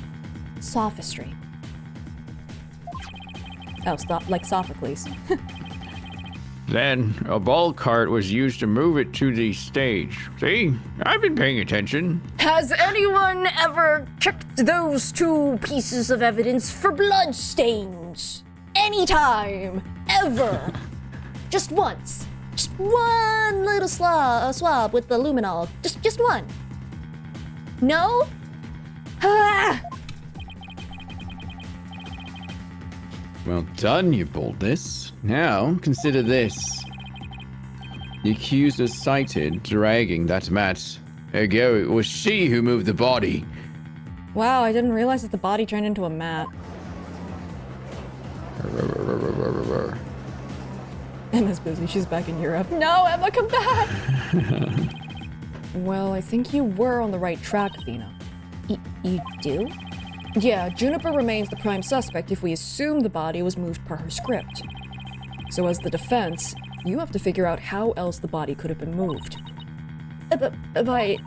Sophistry. Oh, stop, like Sophocles. Then, a ball cart was used to move it to the stage. See? I've been paying attention. Has anyone ever checked those 2 pieces of evidence for blood stains? Anytime. Ever. Just once. Just one little swab with the luminol. Just one. No? Ah! Well done, you boldness. Now, consider this. The accused is cited dragging that mat. Ergo, it was she who moved the body. Wow, I didn't realize that the body turned into a mat. Emma's busy. She's back in Europe. No, Emma, come back! Well, I think you were on the right track, Athena. You do? Yeah, Juniper remains the prime suspect if we assume the body was moved per her script. So as the defense, you have to figure out how else the body could have been moved. By...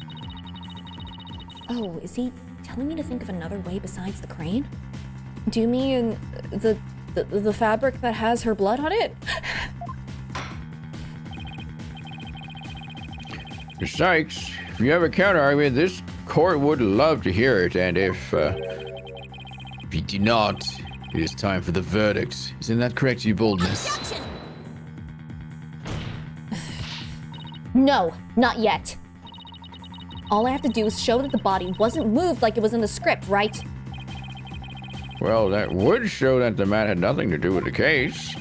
Oh, is he telling me to think of another way besides the crane? Do you mean the fabric that has her blood on it? Mr. Sykes, if you have a counter-argument, this court would love to hear it, and if you do not, it is time for the verdict. Isn't that correct, you boldness? Objection! No, not yet. All I have to do is show that the body wasn't moved like it was in the script, right? Well, that would show that the mat had nothing to do with the case.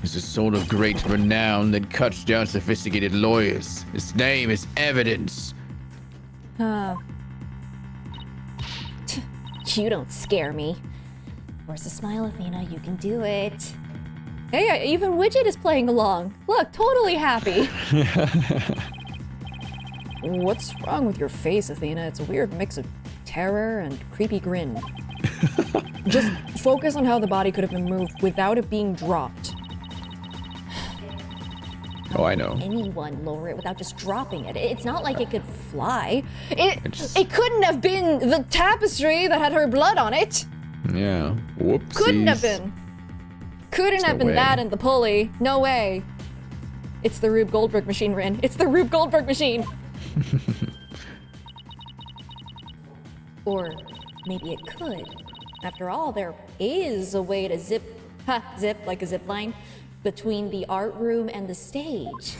is a soul of great renown that cuts down sophisticated lawyers. His name is Evidence. Huh. You don't scare me. Force a smile, Athena. You can do it. Hey, even Widget is playing along. Look, totally happy. What's wrong with your face, Athena? It's a weird mix of terror and creepy grin. Just focus on how the body could have been moved without it being dropped. Oh, I know. Anyone lower it without just dropping it. It's not like it could fly. It couldn't have been the tapestry that had her blood on it. Yeah. Whoopsies. Couldn't have been. Couldn't have been way. that and the pulley. No way. It's the Rube Goldberg machine, Rin. It's the Rube Goldberg machine. Or maybe it could. After all, there is a way to zip like a zip line, between the art room and the stage.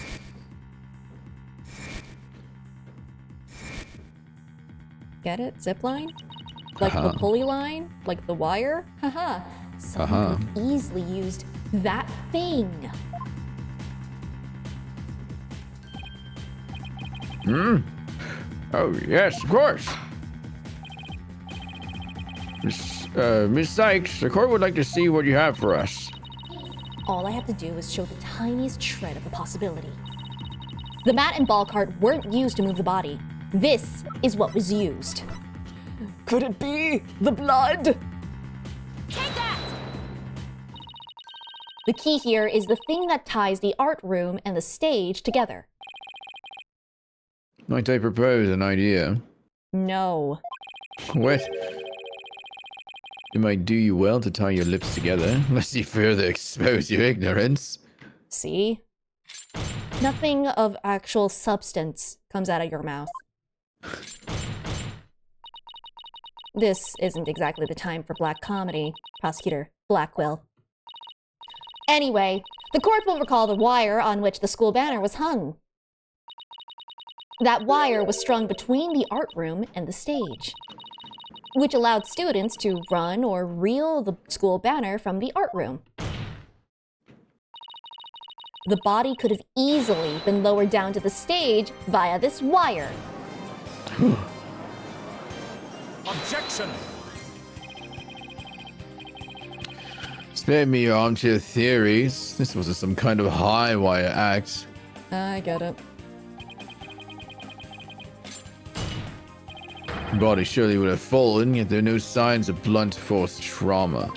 Get it? Zip line? Like the pulley line? Like the wire? Haha. Someone could have easily used that thing. Oh, yes, of course. Miss Sykes, the court would like to see what you have for us. All I have to do is show the tiniest shred of a possibility. The mat and ball cart weren't used to move the body. This is what was used. Could it be the blood? The key here is the thing that ties the art room and the stage together. Might I propose an idea? No. What? It might do you well to tie your lips together, lest you further expose your ignorance. See? Nothing of actual substance comes out of your mouth. This isn't exactly the time for black comedy, Prosecutor Blackwell. Anyway, the court will recall the wire on which the school banner was hung. That wire was strung between the art room and the stage, which allowed students to run or reel the school banner from the art room. The body could have easily been lowered down to the stage via this wire. Objection! Spare me your armchair theories. This wasn't some kind of high wire act. I get it. The body surely would have fallen, yet there are no signs of blunt force trauma.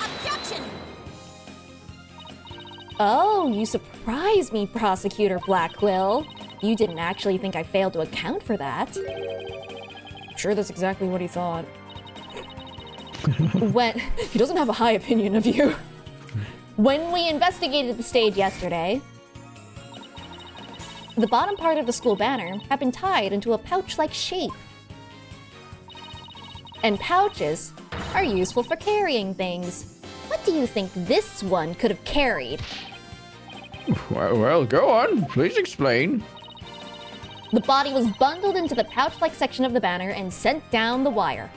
Oh, you surprise me, Prosecutor Blackwell. You didn't actually think I failed to account for that. I'm sure that's exactly what he thought. He doesn't have a high opinion of you. When we investigated the stage yesterday, the bottom part of the school banner had been tied into a pouch-like shape. And pouches are useful for carrying things. What do you think this one could have carried? Well, go on. Please explain. The body was bundled into the pouch-like section of the banner and sent down the wire.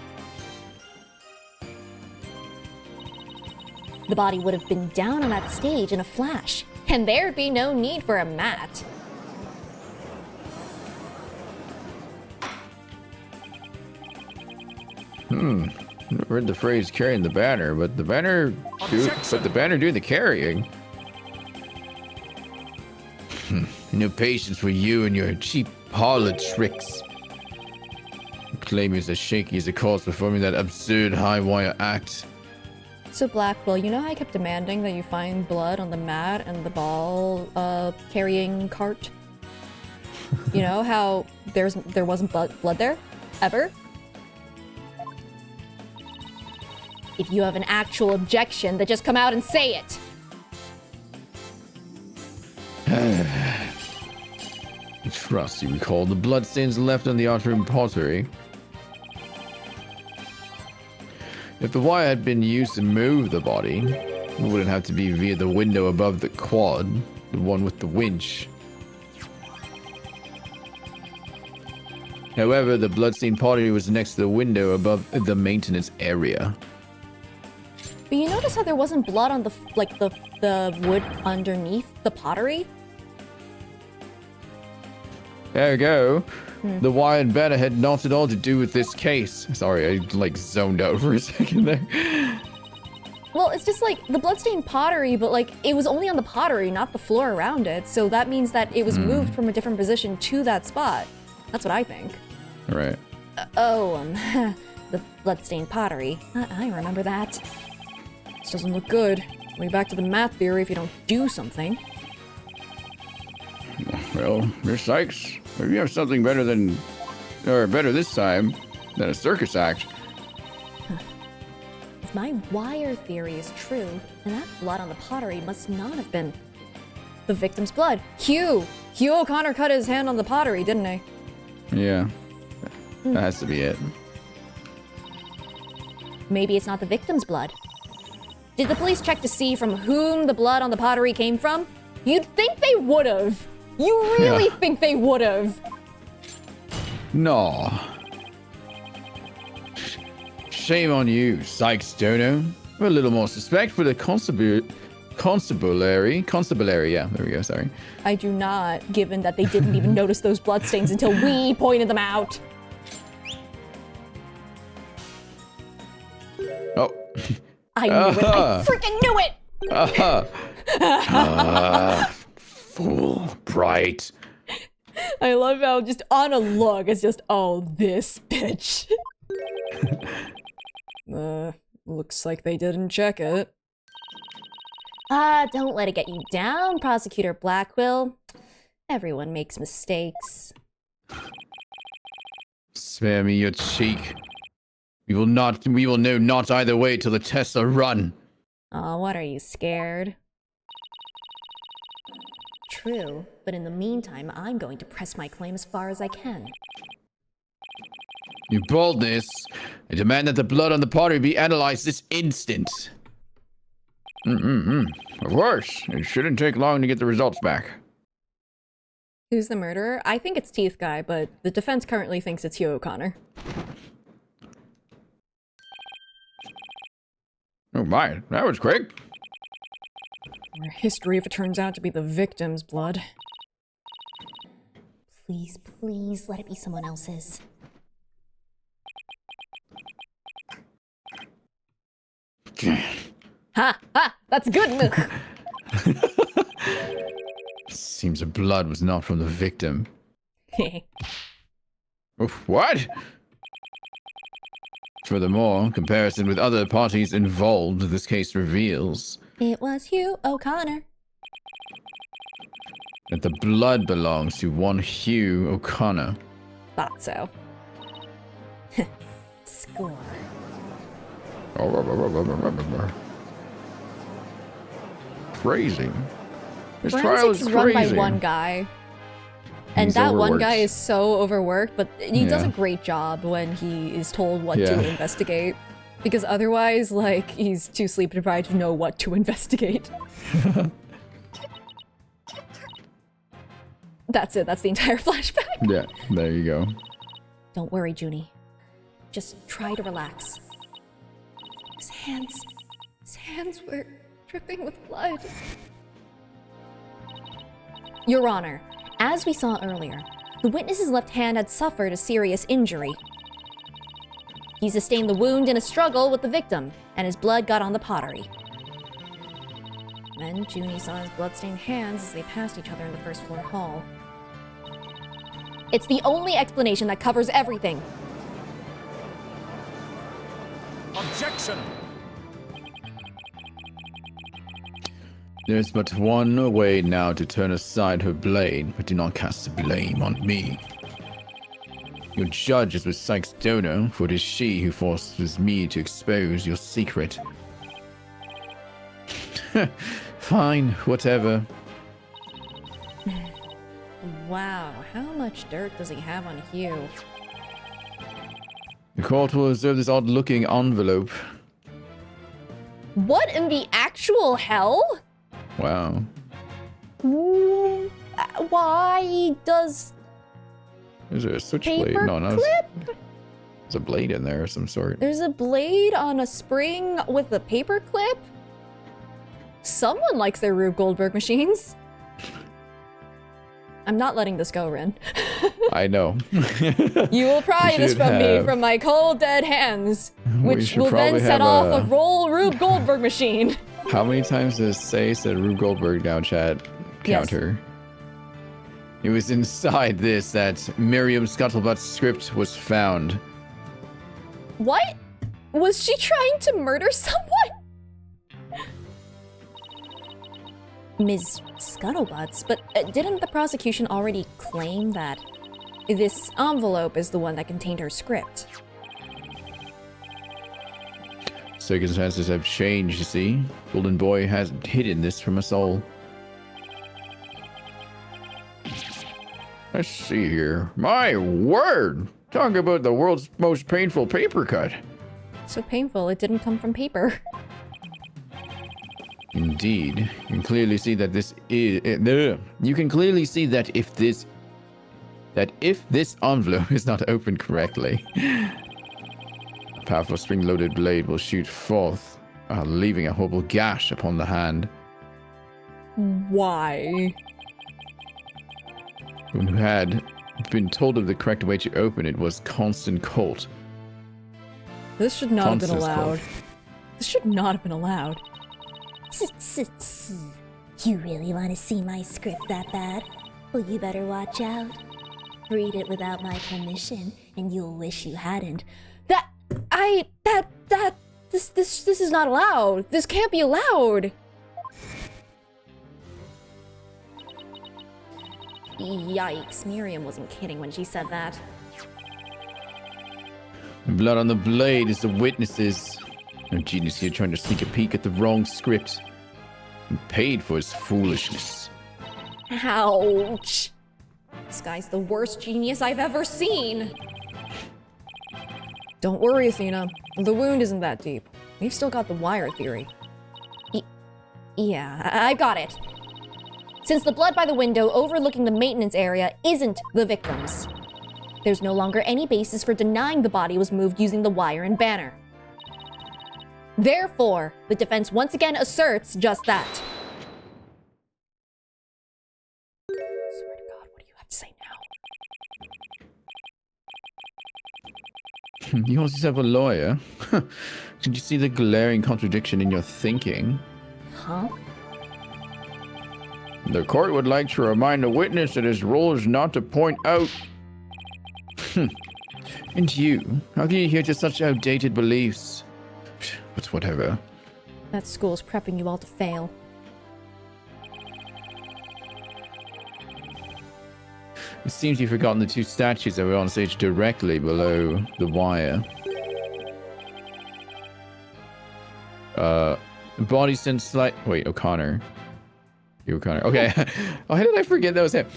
The body would have been down on that stage in a flash, and there'd be no need for a mat. Never heard the phrase carrying the banner, but the banner do the carrying. No patience for you and your cheap parlor tricks. You claim you're as shaky as a corpse performing that absurd high wire act. So Blackwell, you know how I kept demanding that you find blood on the mat and the ball carrying cart? You know how there wasn't blood there? Ever? If you have an actual objection, then just come out and say it. I trust you recall the bloodstains left on the art room pottery. If the wire had been used to move the body, it wouldn't have to be via the window above the quad, the one with the winch. However, the bloodstained pottery was next to the window above the maintenance area. But you notice how there wasn't blood on the wood underneath the pottery? There you go. The wired banner had not at all to do with this case. Sorry, I like zoned out for a second there. Well, it's just like the bloodstained pottery, but like it was only on the pottery, not the floor around it. So that means that it was moved from a different position to that spot. That's what I think. Right. The bloodstained pottery. I remember that. This doesn't look good. Way back to the math theory if you don't do something. Well, Miss Sykes, if you have something better this time than a circus act. If my wire theory is true, then that blood on the pottery must not have been the victim's blood. Hugh O'Connor cut his hand on the pottery, didn't he? Yeah. That has to be it. Maybe it's not the victim's blood. Did the police check to see from whom the blood on the pottery came from? You'd think they would've. You really think they would've? No. Shame on you, Sykes Dono. We're a little more suspect for the constabulary, yeah, there we go, sorry. I do not, given that they didn't even notice those bloodstains until we pointed them out. Oh. I knew it. I freaking knew it! Fool, bright. I love how just on a look, it's just, oh, this bitch. Looks like they didn't check it. Don't let it get you down, Prosecutor Blackwell. Everyone makes mistakes. Spare me your cheek. We will know not either way till the tests are run. Oh, what are you, scared? True, but in the meantime, I'm going to press my claim as far as I can. Your boldness. I demand that the blood on the pottery be analyzed this instant. Of course. It shouldn't take long to get the results back. Who's the murderer? I think it's Teeth Guy, but the defense currently thinks it's Hugh O'Connor. Oh my, that was quick. Or history if it turns out to be the victim's blood. Please, please let it be someone else's. Ha! Ha! That's good! Seems the blood was not from the victim. What? Furthermore, comparison with other parties involved, this case reveals It was Hugh O'Connor. that the blood belongs to one Hugh O'Connor. Thought so. Score. Crazy. This trial Forensics is is run by crazy. one guy. And He's that one overworked. guy is so overworked, but he does a Yeah. great job when he is told what Yeah. to investigate. Because otherwise, like, he's too sleep deprived to know what to investigate. That's it, that's the entire flashback. Yeah, there you go. Don't worry, Junie. Just try to relax. His hands were dripping with blood. Your Honor, as we saw earlier, the witness's left hand had suffered a serious injury. He sustained the wound in a struggle with the victim, and his blood got on the pottery. Then Junie saw his bloodstained hands as they passed each other in the first floor hall. It's the only explanation that covers everything. Objection! There's but one way now to turn aside her blade, but do not cast the blame on me. Your judge is with Sykes Dono, for it is she who forces me to expose your secret. Fine, whatever. Wow, how much dirt does he have on Hugh? The court will observe this odd-looking envelope. What in the actual hell? Wow. Why does Is there a switchblade? paper No, no. clip? There's a blade in there of some sort. There's a blade on a spring with a paper clip. Someone likes their Rube Goldberg machines. I'm not letting this go, Rin. I know. You will pry this should from me, have. from my cold dead hands, We which should will then probably set have off a- a roll Rube Goldberg machine. How many times does Sei said Rube Goldberg down chat Yes. counter? It was inside this that Miriam Scuttlebutt's script was found. What? Was she trying to murder someone? Ms. Scuttlebutts, but didn't the prosecution already claim that this envelope is the one that contained her script? Circumstances have changed, you see. Golden Boy has hidden this from us all. Let's see here. My word! Talk about the world's most painful paper cut. So painful, it didn't come from paper. Indeed. You can clearly see that this is... You can clearly see that if this envelope is not opened correctly, a powerful spring-loaded blade will shoot forth, leaving a horrible gash upon the hand. Why? Who had been told of the correct way to open it was Constant Colt. This should not have been Constance allowed. Colt. This should not have been allowed. You really want to see my script that bad? Well, you better watch out. Read it without my permission, and you'll wish you hadn't. This is not allowed. This can't be allowed. Yikes, Miriam wasn't kidding when she said that. Blood on the blade is the witnesses. No genius here trying to sneak a peek at the wrong script. And paid for his foolishness. Ouch. This guy's the worst genius I've ever seen. Don't worry, Athena. The wound isn't that deep. We've still got the wire theory. Yeah, I got it. Since the blood by the window overlooking the maintenance area isn't the victim's, there's no longer any basis for denying the body was moved using the wire and banner. Therefore, the defense once again asserts just that. Swear to God, what do you have to say now? You also have a lawyer. Did you see the glaring contradiction in your thinking? Huh? The court would like to remind the witness that his role is not to point out... And you? How can you adhere to such outdated beliefs? But whatever. That school's prepping you all to fail. It seems you've forgotten the two statues that were on stage directly below the wire. Body sense slight... Wait, O'Connor. You O'Connor. Okay. Oh, how did I forget that was him?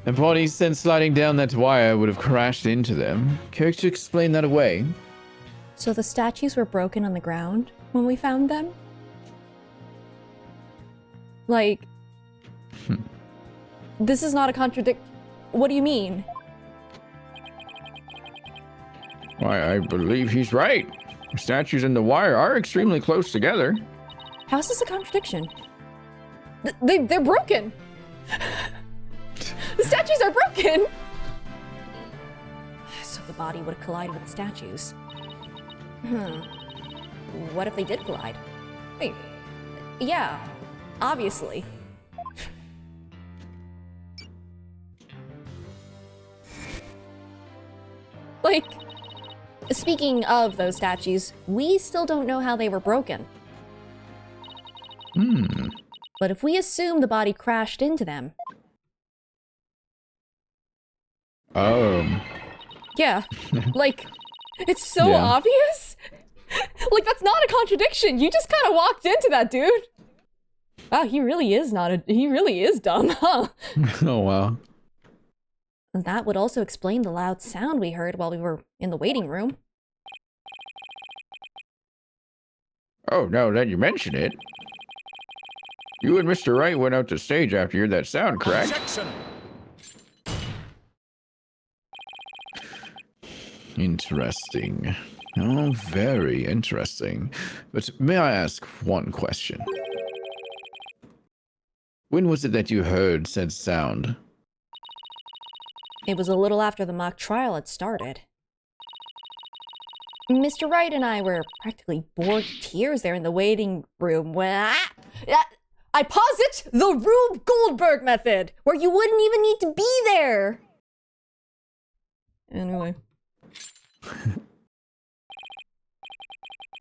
And body sense sliding down that wire would have crashed into them. Care to explain that away? So the statues were broken on the ground when we found them? Like... This is not a What do you mean? Why, I believe he's right. The statues and the wire are extremely close together. How is this a contradiction? They're broken! The statues are broken! So the body would have collided with the statues. What if they did collide? Wait, yeah, obviously. Like, speaking of those statues, we still don't know how they were broken. But if we assume the body crashed into them... Yeah, like, it's so Yeah. obvious. Like, that's not a contradiction. You just kind of walked into that, dude. Wow, he really is dumb, huh? Oh, wow. That would also explain the loud sound we heard while we were in the waiting room. Oh, now that you mention it. You and Mr. Wright went out to stage after you heard that sound, correct? Objection! Interesting. Oh, very interesting. But may I ask one question? When was it that you heard said sound? It was a little after the mock trial had started. Mr. Wright and I were practically bored to tears there in the waiting room when I posit the Rube Goldberg method, where you wouldn't even need to be there. Anyway.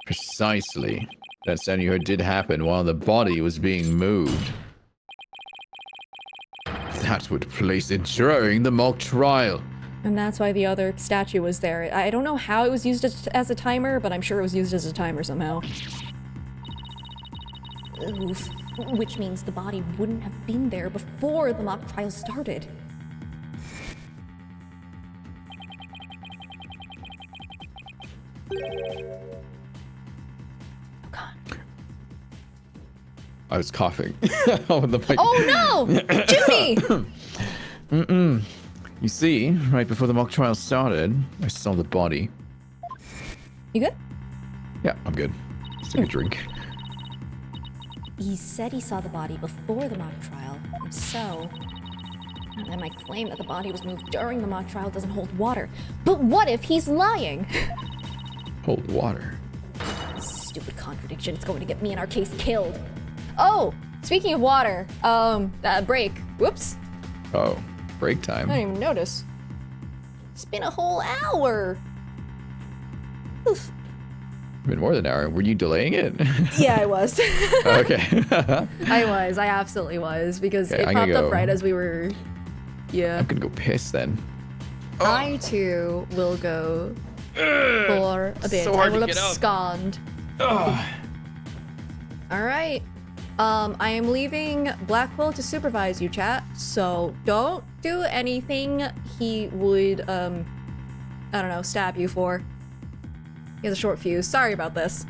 Precisely. That sound you heard did happen while the body was being moved. That would place it during the mock trial. And that's why the other statue was there. I don't know how it was used as a timer, but I'm sure it was used as a timer somehow. Oof. Which means the body wouldn't have been there before the mock trial started. Oh god. I was coughing. Oh no! Judy! You see, right before the mock trial started, I saw the body. You good? Yeah, I'm good. Let's take a drink. He said he saw the body before the mock trial, and so... And my claim that the body was moved during the mock trial doesn't hold water. But what if he's lying? Hold water. Stupid contradiction. It's going to get me and our case killed. Oh, speaking of water, break. Whoops. Oh, break I time. didn't even notice. It's been a whole hour. Oof. Been more than an hour. Were you delaying it? Yeah, I was. Okay. I absolutely was, because Okay, it I'm popped gonna up go. right as we were... Yeah. I'm gonna go piss then. I too will go for a bit. So hard I will to get up. abscond. Ugh. Alright. I am leaving Blackwell to supervise you, chat, so don't do anything he would, I don't know, stab you for. He has a short fuse. Sorry about this.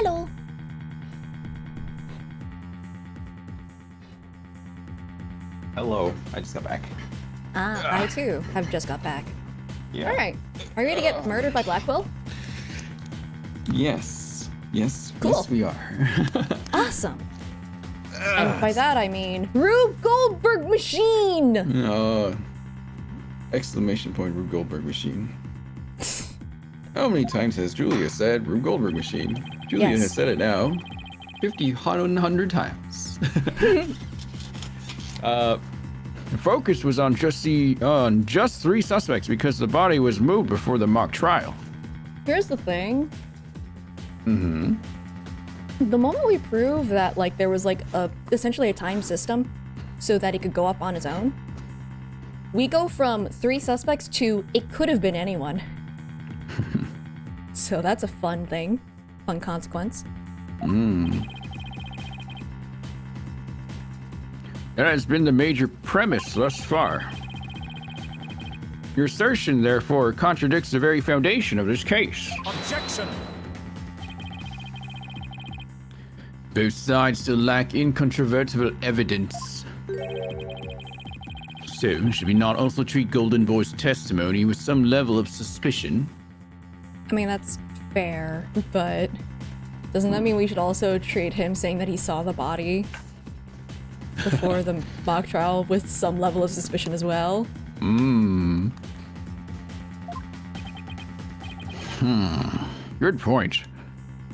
Hello. Hello, I just got back. I too have just got back. Yeah. Alright. Are you ready to get murdered by Blackwell? Yes. Yes. Cool. Yes, we are. Awesome. And by that I mean Rube Goldberg machine! Exclamation point, Rube Goldberg machine. How many times has Julia said Rube Goldberg machine? Julia Yes. has said it now 100 times. The focus was on just 3 suspects because the body was moved before the mock trial. Here's the thing. Mm-hmm. The moment we prove that, like, there was, like, essentially a time system so that he could go up on his own, we go from 3 suspects to it could have been anyone. So that's a fun thing. Fun consequence. That has been the major premise thus far. Your assertion, therefore, contradicts the very foundation of this case. Objection! Both sides still lack incontrovertible evidence. So, should we not also treat Golden Boy's testimony with some level of suspicion? I mean, that's fair, but doesn't that mean we should also treat him saying that he saw the body before the mock trial with some level of suspicion as well? Good point.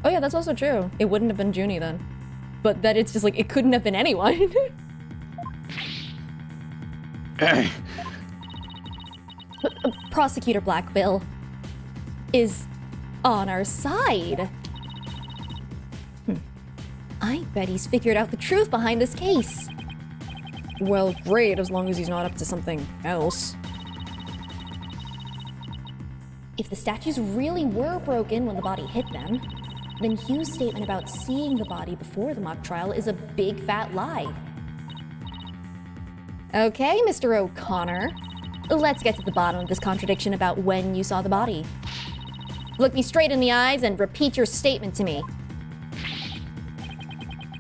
Oh yeah, that's also true. It wouldn't have been Junie then. But that it's just like, it couldn't have been anyone. Eh, Prosecutor Blackville is on our side. I bet he's figured out the truth behind this case. Well, great, as long as he's not up to something else. If the statues really were broken when the body hit them, then Hugh's statement about seeing the body before the mock trial is a big fat lie. Okay, Mr. O'Connor. Let's get to the bottom of this contradiction about when you saw the body. Look me straight in the eyes and repeat your statement to me.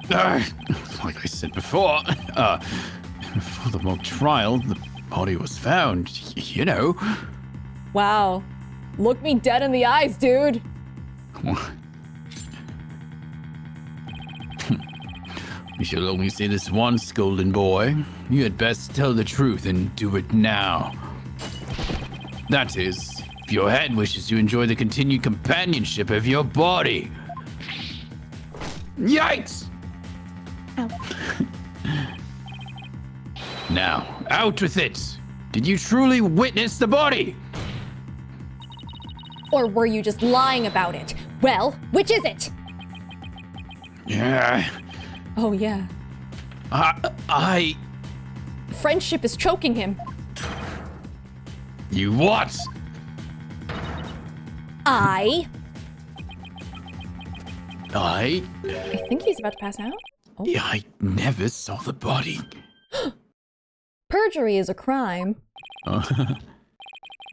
like I said before, before the mock trial, the body was found, you know. Wow. Look me dead in the eyes, dude. You shall only say this once, Golden Boy. You had best tell the truth and do it now. That is, if your head wishes to enjoy the continued companionship of your body. Yikes! Ow. Now, out with it! Did you truly witness the body? Or were you just lying about it? Well, which is it? Yeah. Oh yeah. I... Friendship is choking him. You what? I I think he's about to pass out. I never saw the body. Perjury is a crime. Are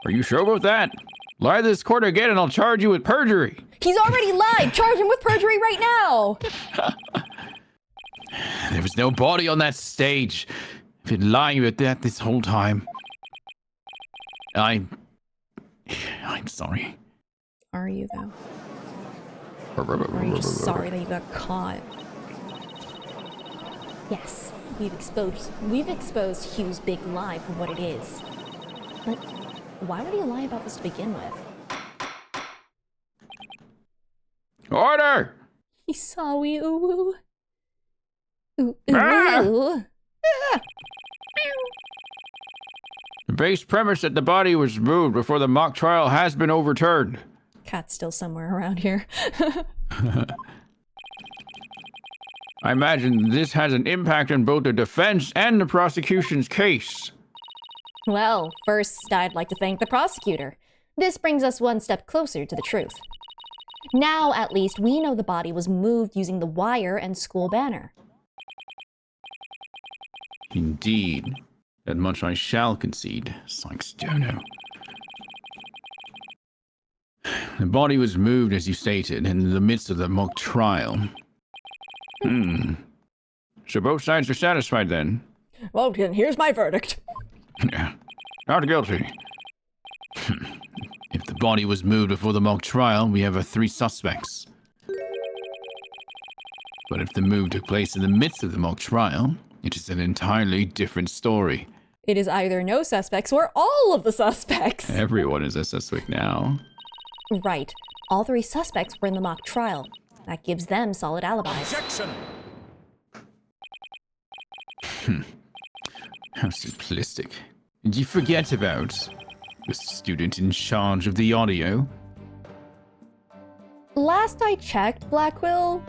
you sure about that? Lie to this court again and I'll charge you with perjury. He's already lied! Charge him with perjury right now! There was no body on that stage. I've been lying about that this whole time. I'm sorry. Are you, though? Or are you just sorry that you got caught? Yes, we've exposed Hugh's big lie for what it is. But why would he lie about this to begin with? Order! He saw we ooh. Ooh, Ah! ooh. The base premise that the body was moved before the mock trial has been overturned. Cat's still somewhere around here. I imagine this has an impact on both the defense and the prosecution's case. Well, first, I'd like to thank the prosecutor. This brings us one step closer to the truth. Now, at least, we know the body was moved using the wire and school banner. Indeed. That much I shall concede, Sykes Dono. The body was moved, as you stated, in the midst of the mock trial. So both sides are satisfied then? Well, then here's my verdict. Yeah. Not guilty. If the body was moved before the mock trial, we have 3 suspects. But if the move took place in the midst of the mock trial, it is an entirely different story. It is either no suspects or all of the suspects. Everyone is a suspect now. Right. All 3 suspects were in the mock trial. That gives them solid alibis. Objection! How simplistic. And you forget about the student in charge of the audio. Last I checked, Blackquill,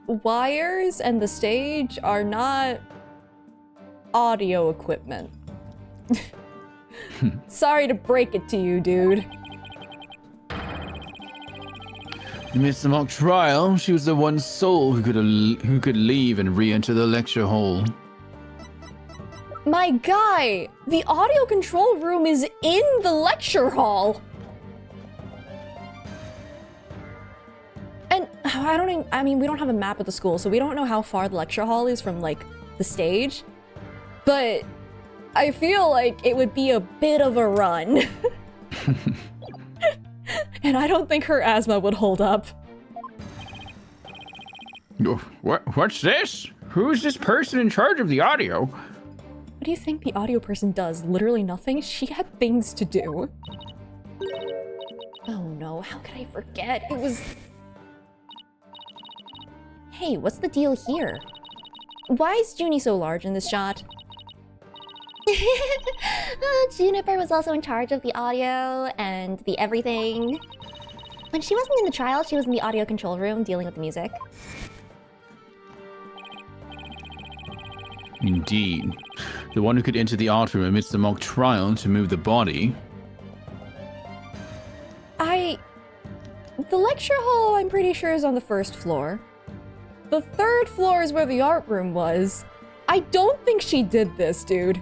wires and the stage are not audio equipment. Sorry to break it to you, dude. Amidst the mock trial, she was the one soul who could leave and re-enter the lecture hall. My guy, the audio control room is in the lecture hall. And I mean, we don't have a map of the school, so we don't know how far the lecture hall is from, like, the stage. But I feel like it would be a bit of a run. And I don't think her asthma would hold up. What's this? Who's this person in charge of the audio? What do you think the audio person does? Literally nothing? She had things to do. Oh no, how could I forget? It was... Hey, what's the deal here? Why is Junie so large in this shot? Juniper was also in charge of the audio and the everything. When she wasn't in the trial, she was in the audio control room dealing with the music. Indeed. The one who could enter the art room amidst the mock trial to move the body. The lecture hall, I'm pretty sure, is on the 1st floor. The 3rd floor is where the art room was. I don't think she did this, dude.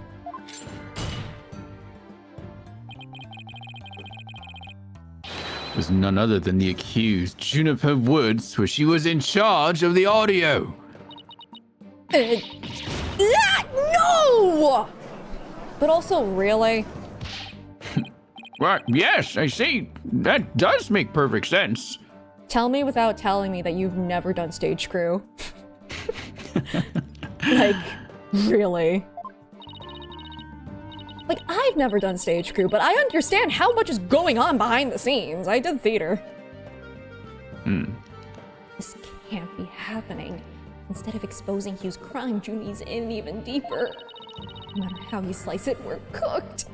Was none other than the accused, Juniper Woods, where she was in charge of the audio. No! But also, really? Well, yes, I see. That does make perfect sense. Tell me without telling me that you've never done stage crew. Like, really? Like, I've never done stage crew, but I understand how much is going on behind the scenes. I did theater. This can't be happening. Instead of exposing Hugh's crime, Junie's in even deeper. No matter how you slice it, we're cooked.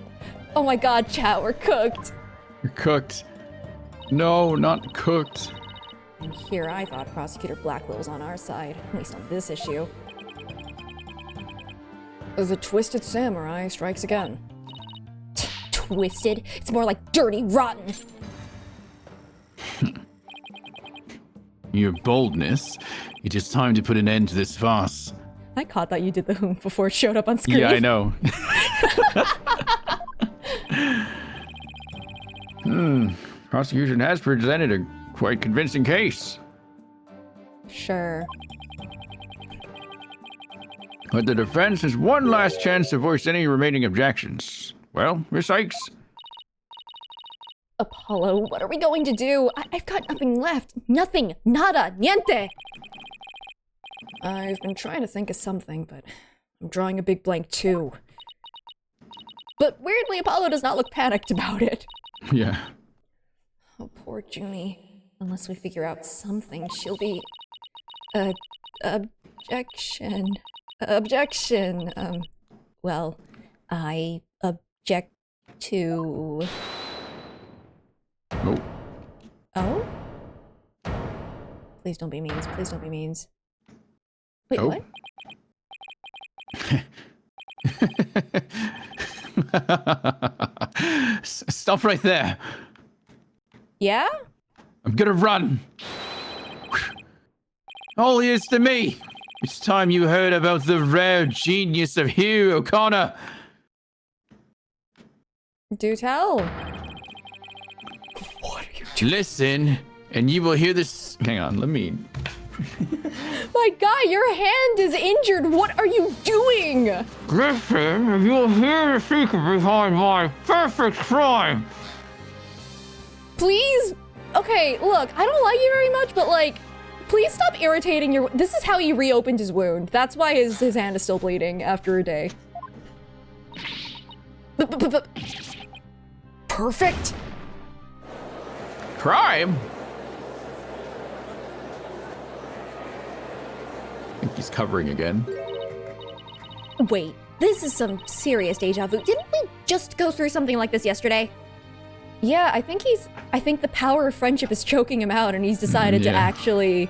Oh my god, chat, we're cooked. You're cooked. No, not cooked. And here I thought Prosecutor Blackwell was on our side, at least on this issue. The Twisted Samurai strikes again. Twisted? It's more like dirty, rotten. Your boldness. It is time to put an end to this farce. I caught that you did the whom before it showed up on screen. Yeah, I know. Prosecution has presented a quite convincing case. Sure. But the defense has one last chance to voice any remaining objections. Well, Miss Sykes? Apollo, what are we going to do? I've got nothing left. Nothing. Nada. Niente. I've been trying to think of something, but I'm drawing a big blank too. But weirdly, Apollo does not look panicked about it. Yeah. Oh, poor Junie. Unless we figure out something, she'll be... Objection. Objection. Well, I object to... Oh. Oh? Please don't be means. Please don't be means. Wait, Oh. what? Stop right there. Yeah? I'm gonna run. All ears to me. It's time you heard about the rare genius of Hugh O'Connor. Do tell. Listen, and you will hear this. Hang on, let me. My guy, your hand is injured. What are you doing? Listen, and you will hear the secret behind my perfect crime. Please? Okay, look, I don't like you very much, but like, please stop irritating your... This is how he reopened his wound. That's why his hand is still bleeding after a day. Perfect. Crime? I think he's covering again. Wait, this is some serious deja vu. Didn't we just go through something like this yesterday? Yeah, I think the power of friendship is choking him out and he's decided to actually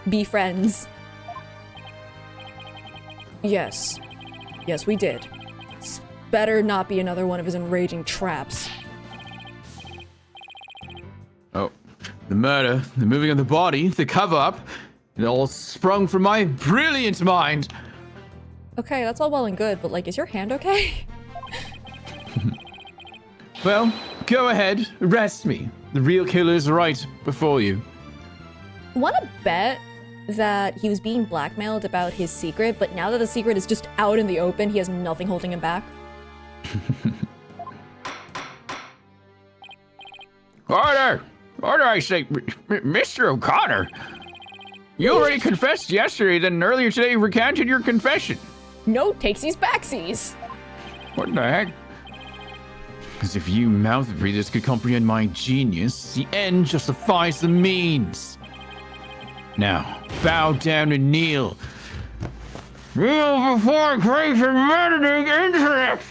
be friends. Yes. Yes, we did. This better not be another one of his enraging traps. Oh, the murder, the moving of the body, the cover-up, it all sprung from my brilliant mind. Okay, that's all well and good, but like, is your hand okay? Well, go ahead, arrest me. The real killer's right before you. Wanna bet that he was being blackmailed about his secret, but now that the secret is just out in the open, he has nothing holding him back? Order! Order, I say, Mr. O'Connor. You already confessed yesterday, then earlier today recanted your confession. No takesies backsies. What the heck? As if you mouth breathers could comprehend my genius, the end justifies the means. Now, bow down and kneel. Kneel before grace and maddening intellect!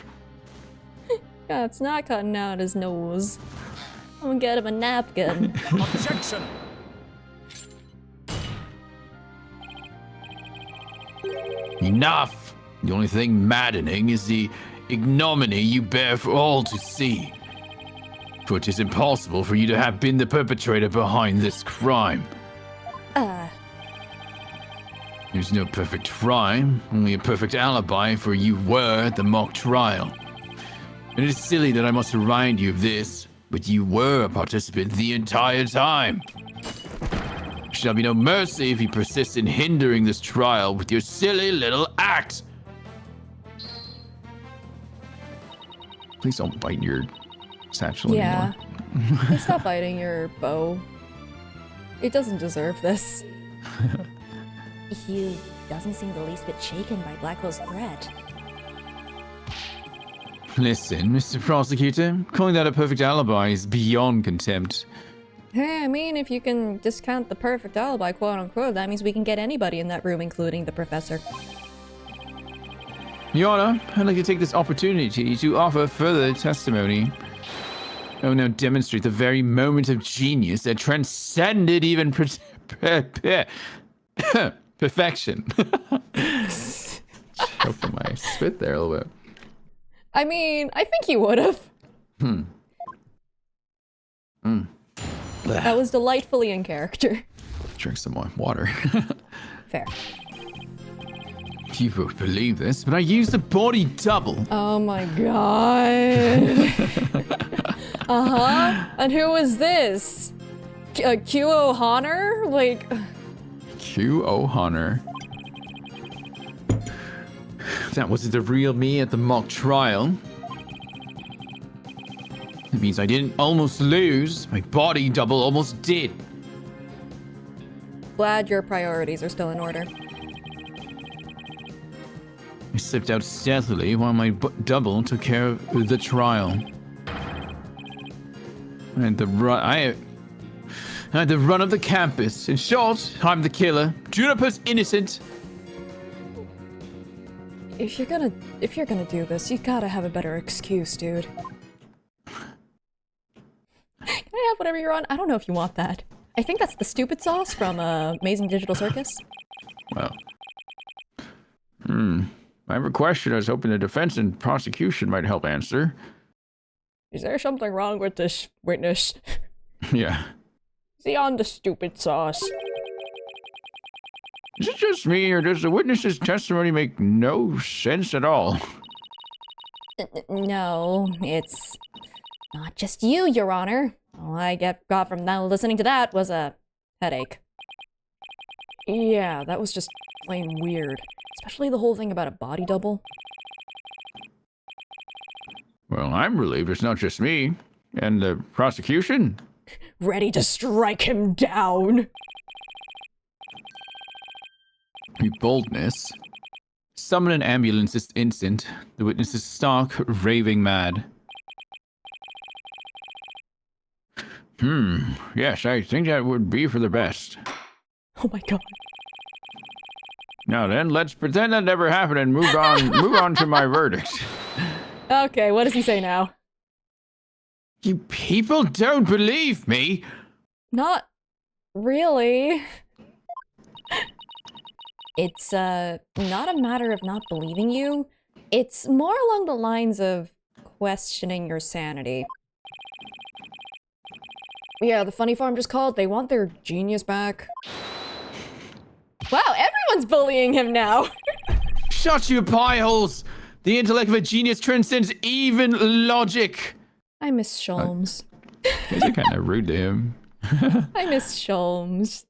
Yeah, it's not cutting out his nose. I'm gonna get him a napkin. Objection! Enough! The only thing maddening is the ignominy you bear for all to see. For it is impossible for you to have been the perpetrator behind this crime. There's no perfect crime, only a perfect alibi for you were at the mock trial. It is silly that I must remind you of this, but you were a participant the entire time. There shall be no mercy if you persist in hindering this trial with your silly little act. Please don't bite your satchel Yeah. anymore. Please stop biting your bow. It doesn't deserve this. Hugh doesn't seem the least bit shaken by Blackwell's threat. Listen, Mr. Prosecutor, calling that a perfect alibi is beyond contempt. Hey, I mean, if you can discount the perfect alibi, quote unquote, that means we can get anybody in that room, including the professor. Your Honor, I'd like to take this opportunity to offer further testimony. I will now demonstrate the very moment of genius that transcended even perfection. Choke on my spit there a little bit. I mean, I think he would've. That was delightfully in character. Drink some more water. Fair. You won't believe this, but I used a body double. Oh my god. Uh-huh. And who was this? Q O'Connor? Like... Q O'Connor. That wasn't the real me at the mock trial. It means I didn't almost lose. My body double almost did. Glad your priorities are still in order. I slipped out stealthily while my double took care of the trial. I had the run of the campus. In short, I'm the killer. Juniper's innocent. If you're gonna do this, you gotta have a better excuse, dude. Can I have whatever you're on? I don't know if you want that. I think that's the stupid sauce from Amazing Digital Circus. Well. I have a question I was hoping the defense and prosecution might help answer. Is there something wrong with this witness? Yeah. Is he on the stupid sauce? Is it just me, or does the witness's testimony make no sense at all? No, it's not just you, Your Honor. All I got from now listening to that was a headache. Yeah, that was just plain weird. Especially the whole thing about a body double. Well, I'm relieved it's not just me. And the prosecution? Ready to strike him down! Your boldness. Summon an ambulance this instant. The witness is stark, raving mad. Yes, I think that would be for the best. Oh my god. Now then, let's pretend that never happened and move on to my verdict. Okay, what does he say now? You people don't believe me? Not really. It's, not a matter of not believing you. It's more along the lines of questioning your sanity. Yeah, the funny farm just called. They want their genius back. Wow, everyone's bullying him now. Shut your pie holes! The intellect of a genius transcends even logic! I miss Sholmes. Is it kind of rude to him? I miss Sholmes.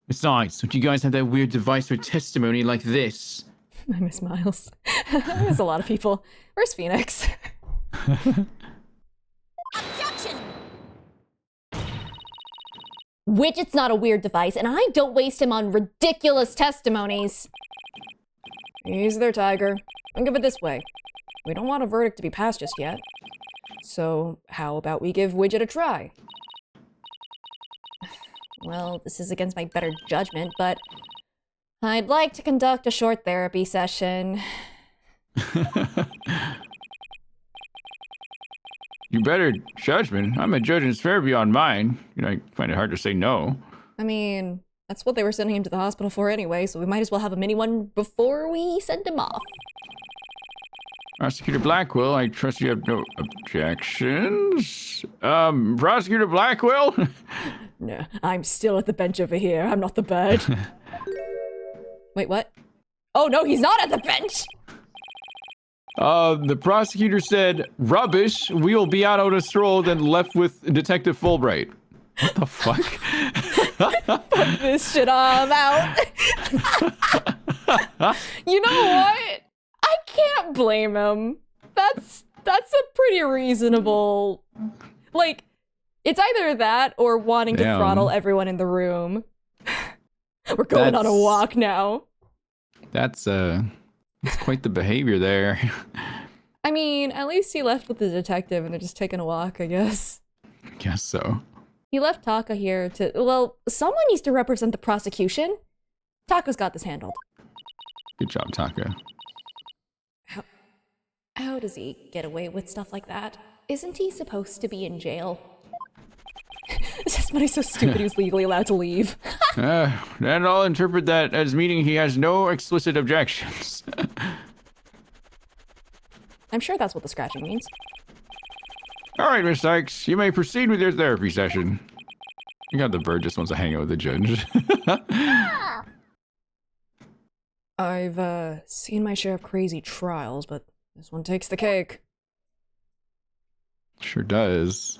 Besides, don't you guys have that weird device for testimony like this? I miss Miles. I miss a lot of people. Where's Phoenix? Objection! Widget's not a weird device, and I don't waste him on ridiculous testimonies. He's their tiger. Think of it this way. We don't want a verdict to be passed just yet. So, how about we give Widget a try? Well, this is against my better judgment, but I'd like to conduct a short therapy session. You better judgment. I'm a judge and it's fair beyond mine. You know, I find it hard to say no. I mean, that's what they were sending him to the hospital for anyway, so we might as well have a mini one before we send him off. Prosecutor Blackwell, I trust you have no objections. Prosecutor Blackwell? No, I'm still at the bench over here. I'm not the bird. Wait, what? Oh no, he's not at the bench! The prosecutor said, rubbish, we'll be out on a stroll, then left with Detective Fulbright. What the fuck? Fuck this shit, I'm out. You know what? I can't blame him. That's a pretty reasonable... Like, it's either that or wanting to throttle everyone in the room. We're going on a walk now. That's quite the behavior there. I mean, at least he left with the detective and they're just taking a walk, I guess. Guess so. He left Taka here to... Well, someone needs to represent the prosecution. Taka's got this handled. Good job, Taka. How does he get away with stuff like that? Isn't he supposed to be in jail? This money's so stupid he was legally allowed to leave. Then I'll interpret that as meaning he has no explicit objections. I'm sure that's what the scratching means. All right, Miss Sykes, you may proceed with your therapy session. You got the bird just wants to hang out with the judge. I've seen my share of crazy trials, but this one takes the cake. Sure does.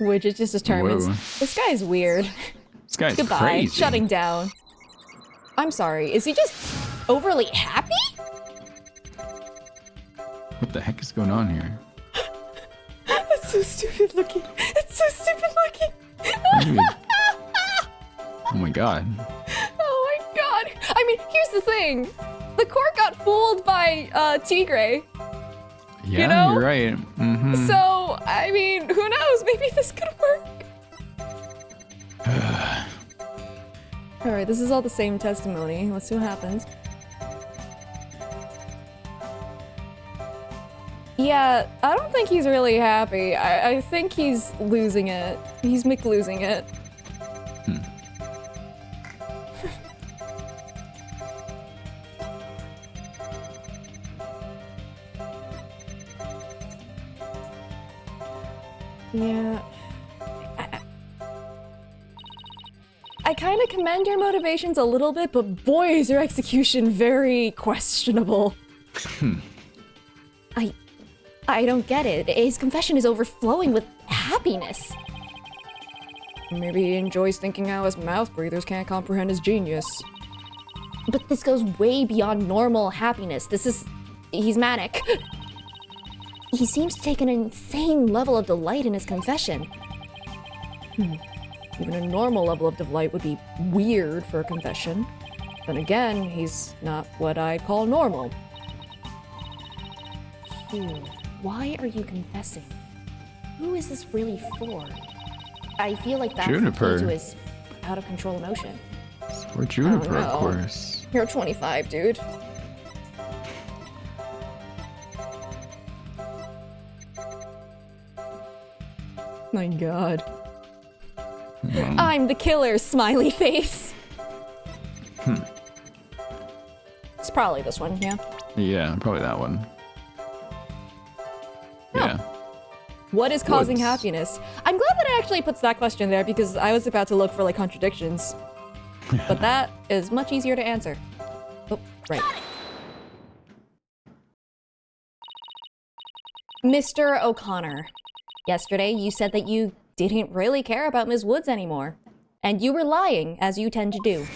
Widget just determines, this guy's weird. This guy's Goodbye, crazy. shutting down. I'm sorry, is he just overly happy? What the heck is going on here? That's so stupid looking. It's so stupid looking. Oh my god. Oh my god. I mean, here's the thing. The court got fooled by Tigre. Yeah, you know? You're right. Mm-hmm. So, I mean, who knows? Maybe this could work. Alright, this is all the same testimony. Let's see what happens. Yeah, I don't think he's really happy. I think he's losing it. He's losing it. Yeah. I kind of commend your motivations a little bit, but boy, is your execution very questionable. I don't get it. His confession is overflowing with happiness. Maybe he enjoys thinking how us mouth breathers can't comprehend his genius. But this goes way beyond normal happiness. He's manic. He seems to take an insane level of delight in his confession. Even a normal level of delight would be weird for a confession. Then again, he's not what I'd call normal. Hugh, why are you confessing? Who is this really for? I feel like that's the Juniper. key to his out of control emotion. Or Juniper, no. of course. You're 25, dude. My god. I'm the killer, smiley face. It's probably this one, yeah. Yeah, probably that one. Yeah. What is causing Woods. happiness? I'm glad that it actually puts that question there because I was about to look for like contradictions. But that is much easier to answer. Oh, right. Mr. O'Connor, yesterday you said that you didn't really care about Ms. Woods anymore. And you were lying, as you tend to do.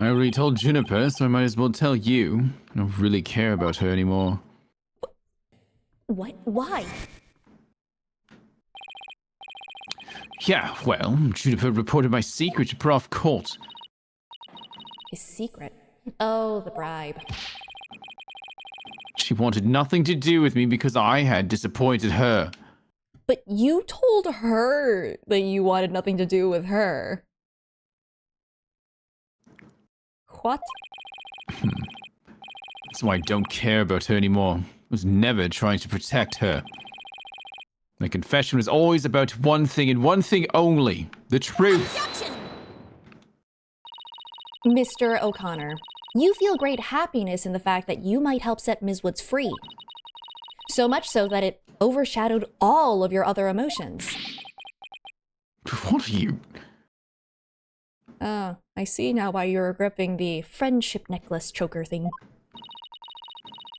I already told Juniper, so I might as well tell you. I don't really care about her anymore. What? Why? Yeah, well, Juniper reported my secret to Prof. Colt. His secret. Oh, the bribe. She wanted nothing to do with me because I had disappointed her. But you told her that you wanted nothing to do with her. What? That's why I don't care about her anymore. I was never trying to protect her. My confession was always about one thing and one thing only. The truth. Mr. O'Connor, you feel great happiness in the fact that you might help set Ms. Woods free. So much so that it overshadowed all of your other emotions. What are you? Oh, I see now why you're gripping the friendship necklace choker thing.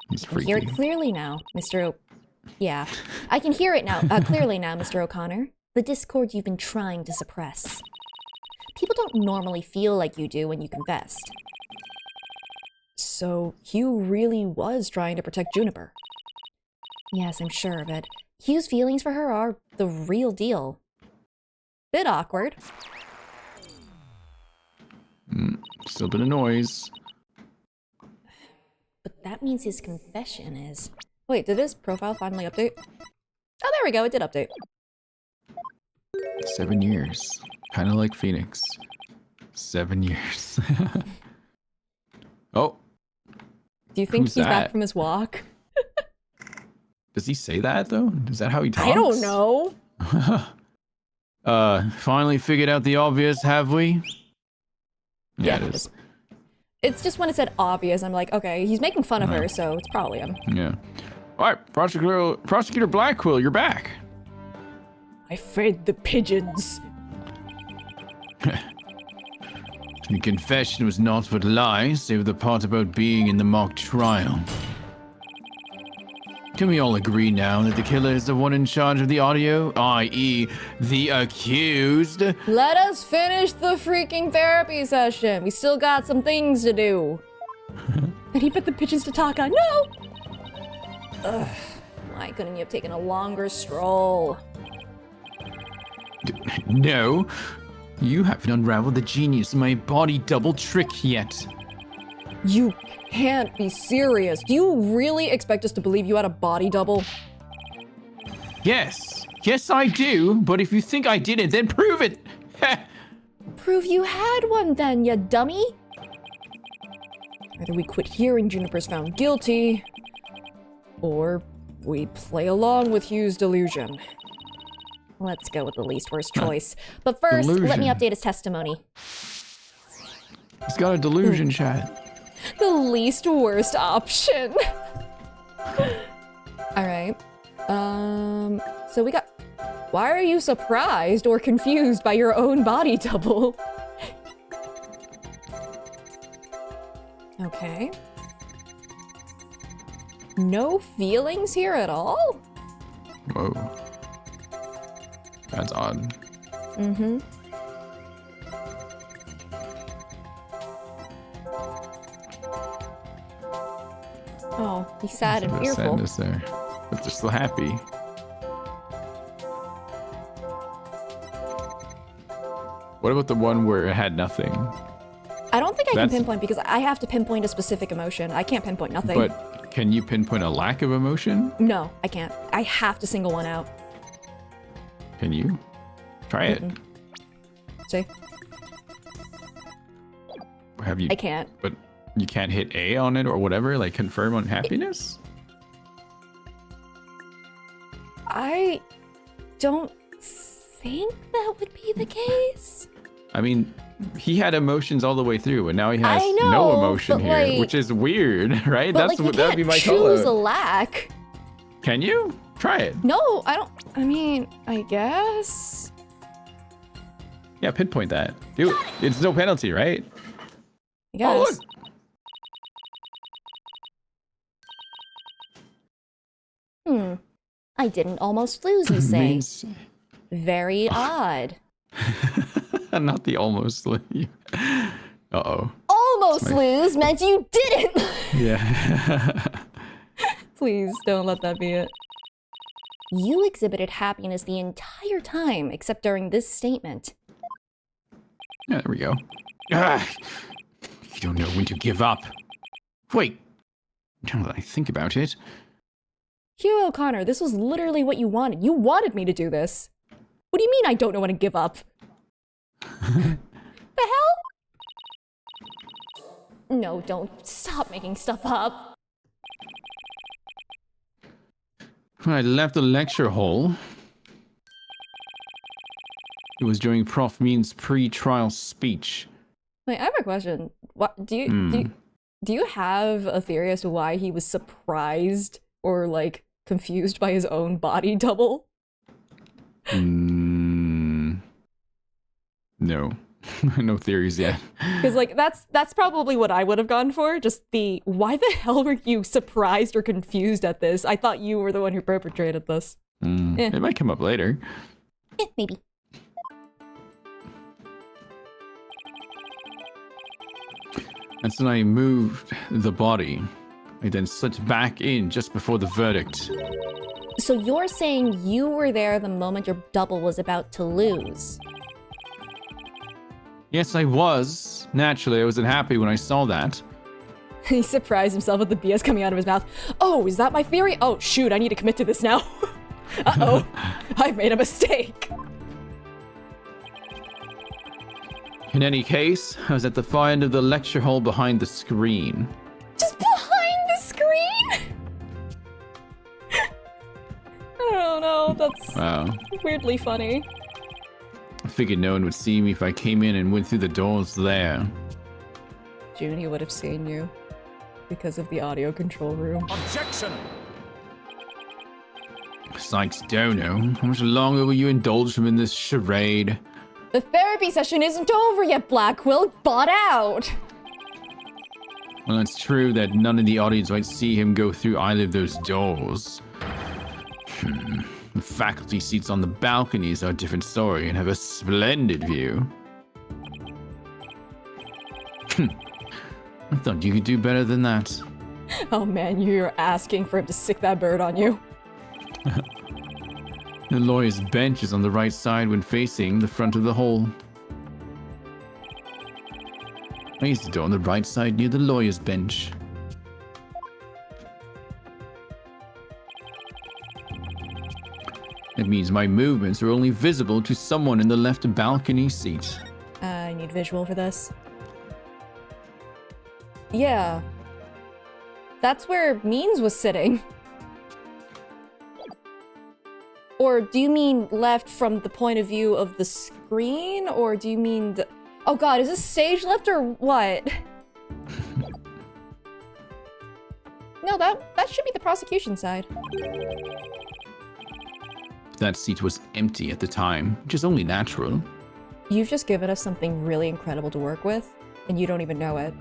He's I hear freaky. it clearly now, Mr. Yeah, I can hear it now, clearly now, Mr. O'Connor. The discord you've been trying to suppress. People don't normally feel like you do when you confessed. So, Hugh really was trying to protect Juniper. Yes, I'm sure of it. Hugh's feelings for her are the real deal. Bit awkward. Still a bit of noise. But that means his confession is... Wait, did his profile finally update? Oh, there we go, it did update. 7 years. Kind of like Phoenix. 7 years. Oh, Do you think Who's he's back that? from his walk? does he say that though? Is that how he talks? I don't know. Finally figured out the obvious, have we? Yeah, it is. It's just when it said obvious, I'm like, okay, he's making fun of her, so it's probably him. Yeah. All right, Prosecutor Blackwell, you're back. I fed the pigeons. The confession was not but lies, save the part about being in the mock trial. Can we all agree now that the killer is the one in charge of the audio, i.e., the accused? Let us finish the freaking therapy session. We still got some things to do. And he put the pigeons to talk on. No! Ugh. Why couldn't you have taken a longer stroll? No. You haven't unraveled the genius of my body double trick yet. You can't be serious. Do you really expect us to believe you had a body double? Yes. Yes, I do. But if you think I didn't, then prove it. Prove you had one then, you dummy. Either we quit here and Juniper's found guilty, or we play along with Hugh's delusion. Let's go with the least worst choice. But first, let me Delusion. update his testimony. He's got a delusion, chat. The least worst option. All right. So we got... Why are you surprised or confused by your own body double? Okay. No feelings here at all? Whoa. That's odd. Mm-hmm. Oh, he's sad and There's a bit of fearful. sadness there. But they're still happy. What about the one where it had nothing? I don't think I can That's- pinpoint because I have to pinpoint a specific emotion. I can't pinpoint nothing. But can you pinpoint a lack of emotion? No, I can't. I have to single one out. Can you? Try it. See? Have you? I can't. But you can't hit A on it or whatever, like confirm on happiness? I don't think that would be the case. I mean, he had emotions all the way through, and now he has I know, no emotion but, here, like- which is weird, right? But That's like, you that would be can't my choose a call. lack. Can you? Try it. No, I don't. I mean, I guess. Yeah, pinpoint that. Do it. It's no penalty, right? I guess. Oh, look. I didn't almost lose, you say. Means- Very odd. Not the almost leave. Uh-oh. Almost lose meant you didn't. Yeah. Please don't let that be it. You exhibited happiness the entire time, except during this statement. Yeah, there we go. Ah, you don't know when to give up. Wait. Now that I think about it. Hugh O'Connor, this was literally what you wanted. You wanted me to do this. What do you mean I don't know when to give up? The hell? No, don't. Stop making stuff up. When I left the lecture hall, it was during Prof. Mean's pre-trial speech. Wait, I have a question. What do you have a theory as to why he was surprised or like confused by his own body double? No. No theories yet. Because like that's probably what I would have gone for. Just the why the hell were you surprised or confused at this? I thought you were the one who perpetrated this. It might come up later. Maybe. That's when I moved the body. I then slipped back in just before the verdict. So you're saying you were there the moment your double was about to lose? Yes, I was. Naturally, I wasn't happy when I saw that. He surprised himself with the BS coming out of his mouth. Oh, is that my theory? Oh, shoot, I need to commit to this now. Uh-oh, I've made a mistake. In any case, I was at the far end of the lecture hall behind the screen. Just behind the screen? I don't know, that's Wow. weirdly funny. I figured no one would see me if I came in and went through the doors there. June, he would have seen you because of the audio control room. Objection! Sykes Dono, how much longer will you indulge him in this charade? The therapy session isn't over yet, Blackquill. Bought out. Well, it's true that none in the audience might see him go through either of those doors. The faculty seats on the balconies are a different story and have a splendid view. I thought you could do better than that. Oh man, you're asking for him to sick that bird on you. The lawyer's bench is on the right side when facing the front of the hall. I used the door on the right side near the lawyer's bench. It means my movements are only visible to someone in the left balcony seat. I need visual for this. Yeah. That's where Means was sitting. Or do you mean left from the point of view of the screen? Or do you mean the... Oh god, is this stage left or what? No, that should be the prosecution side. That seat was empty at the time, which is only natural. You've just given us something really incredible to work with, and you don't even know it.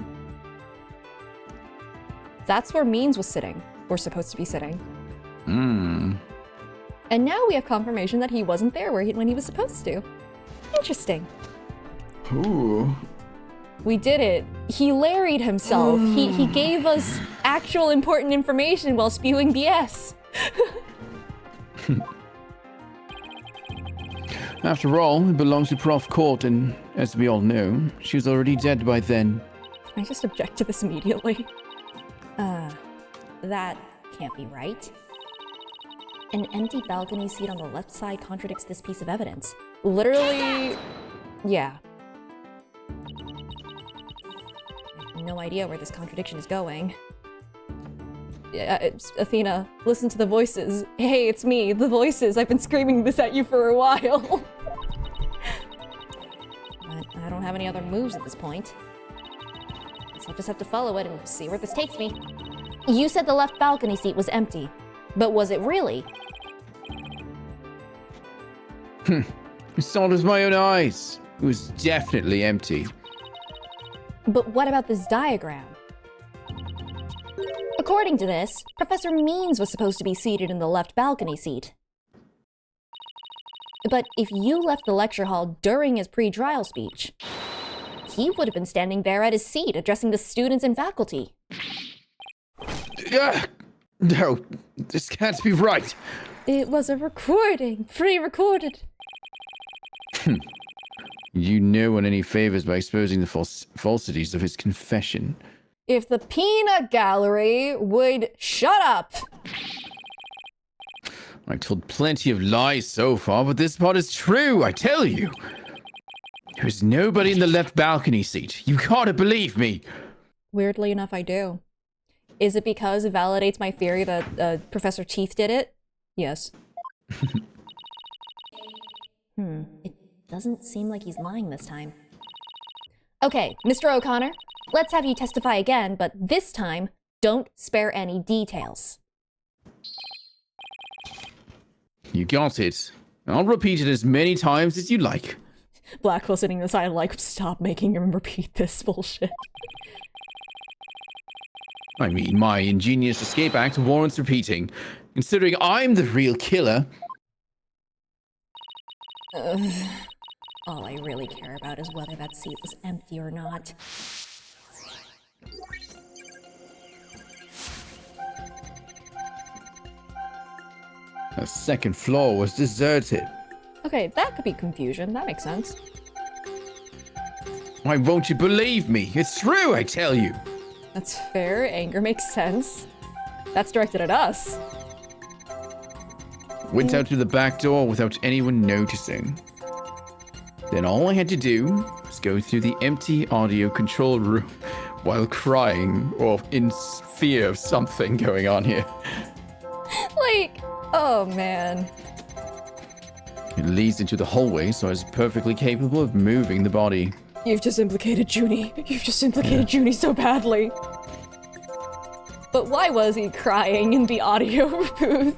That's where Means was sitting, or supposed to be sitting. And now we have confirmation that he wasn't there when he was supposed to. Interesting. Ooh. We did it. He Larried himself. He gave us actual important information while spewing BS. After all, it belongs to Prof. Court, and as we all know, she was already dead by then. I just object to this immediately. That can't be right. An empty balcony seat on the left side contradicts this piece of evidence. Literally, yeah. I have no idea where this contradiction is going. Athena, listen to the voices. Hey, it's me, the voices. I've been screaming this at you for a while. But I don't have any other moves at this point. So I'll just have to follow it and see where this takes me. You said the left balcony seat was empty, but was it really? I saw it with my own eyes. It was definitely empty. But what about this diagram? According to this, Professor Means was supposed to be seated in the left balcony seat. But if you left the lecture hall during his pre-trial speech, he would have been standing there at his seat addressing the students and faculty. No, this can't be right. It was a recording, pre-recorded. You know on any favors by exposing the falsities of his confession. If the peanut gallery would shut up. I told plenty of lies so far, but this part is true, I tell you. There's nobody in the left balcony seat. You gotta believe me. Weirdly enough, I do. Is it because it validates my theory that Professor Teeth did it? Yes. It doesn't seem like he's lying this time. Okay, Mr. O'Connor, let's have you testify again, but this time, don't spare any details. You got it. I'll repeat it as many times as you like. Blackwell sitting on the side like, stop making him repeat this bullshit. I mean, my ingenious escape act warrants repeating, considering I'm the real killer. All I really care about is whether that seat was empty or not. The second floor was deserted. Okay, that could be confusion. That makes sense. Why won't you believe me? It's true, I tell you. That's fair. Anger makes sense. That's directed at us. Went out to the back door without anyone noticing. Then all I had to do was go through the empty audio control room while crying or in fear of something going on here. Like, oh man. It leads into the hallway, so I was perfectly capable of moving the body. You've just implicated Junie. You've just implicated Junie so badly. But why was he crying in the audio booth?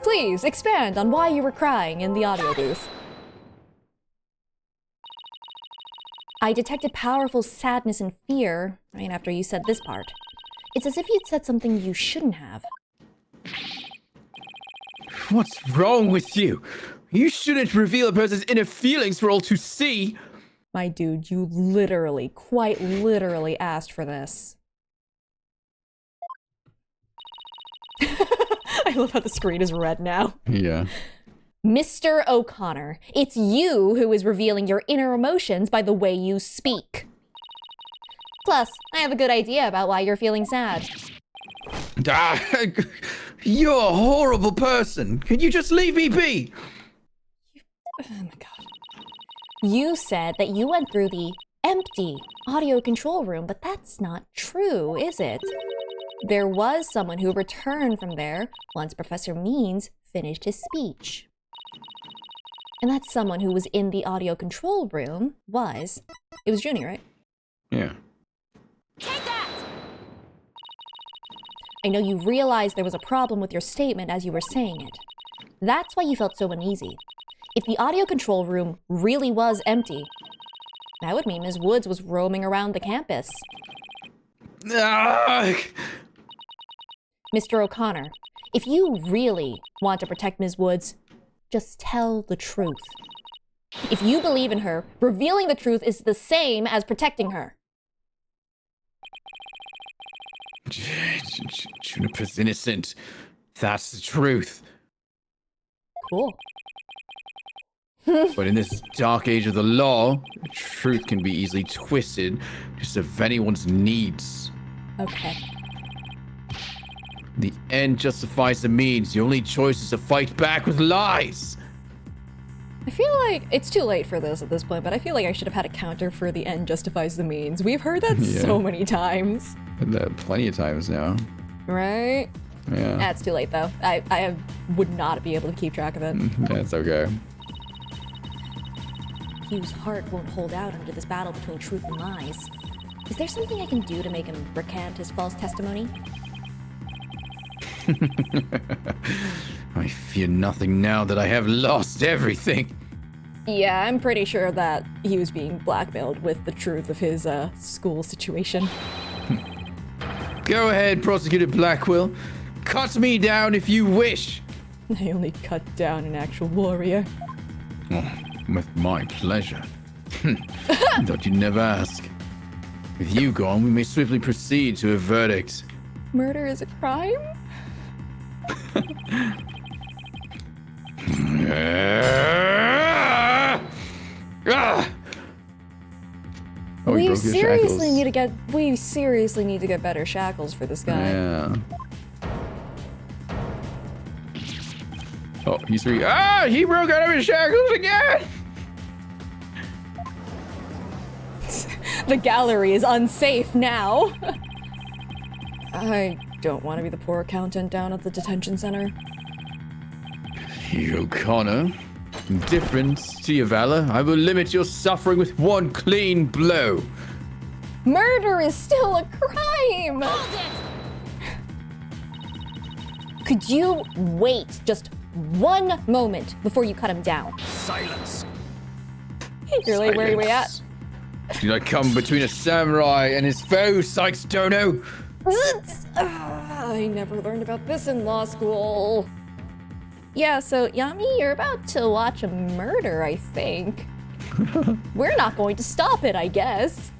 Please, expand on why you were crying in the audio booth. I detected powerful sadness and fear right after you said this part. It's as if you'd said something you shouldn't have. What's wrong with you? You shouldn't reveal a person's inner feelings for all to see. My dude, you literally, quite literally asked for this. I love how the screen is red now. Yeah. Mr. O'Connor, it's you who is revealing your inner emotions by the way you speak. Plus, I have a good idea about why you're feeling sad. You're a horrible person. Can you just leave me be? Oh my god. You said that you went through the empty audio control room, but that's not true, is it? There was someone who returned from there once Professor Means finished his speech. And that someone who was in the audio control room was... It was Junie, right? Yeah. Take that! I know you realized there was a problem with your statement as you were saying it. That's why you felt so uneasy. If the audio control room really was empty, that would mean Ms. Woods was roaming around the campus. Mr. O'Connor, if you really want to protect Ms. Woods, just tell the truth. If you believe in her, revealing the truth is the same as protecting her. Juniper's innocent. That's the truth. cool. But in this dark age of the law, truth can be easily twisted to serve anyone's needs. Okay. The end justifies the means. The only choice is to fight back with lies. I feel like it's too late for this at this point, but I feel like I should have had a counter for the end justifies the means. We've heard that so many times. Plenty of times now. Right? Yeah. That's too late, though. I would not be able to keep track of it. That's okay. Hugh's heart won't hold out under this battle between truth and lies. Is there something I can do to make him recant his false testimony? I fear nothing now that I have lost everything. Yeah, I'm pretty sure that he was being blackmailed with the truth of his school situation. Go ahead, Prosecutor Blackwell. Cut me down if you wish. I only cut down an actual warrior. Oh, with my pleasure. Thought you'd never ask. With you gone, we may swiftly proceed to a verdict. Murder is a crime? Oh, he we broke his seriously shackles. need to get better shackles for this guy. Yeah. Oh, he's free. Ah, he broke out of his shackles again. The gallery is unsafe now. I don't want to be the poor accountant down at the detention center. O'Connor, in difference to your valor, I will limit your suffering with one clean blow. Murder is still a crime! Hold it! Could you wait just one moment before you cut him down? Silence. You're like, where are we at? Did I come between a samurai and his foe, Sykes Dono? I never learned about this in law school. Yeah, so Yami, you're about to watch a murder, I think. We're not going to stop it, I guess.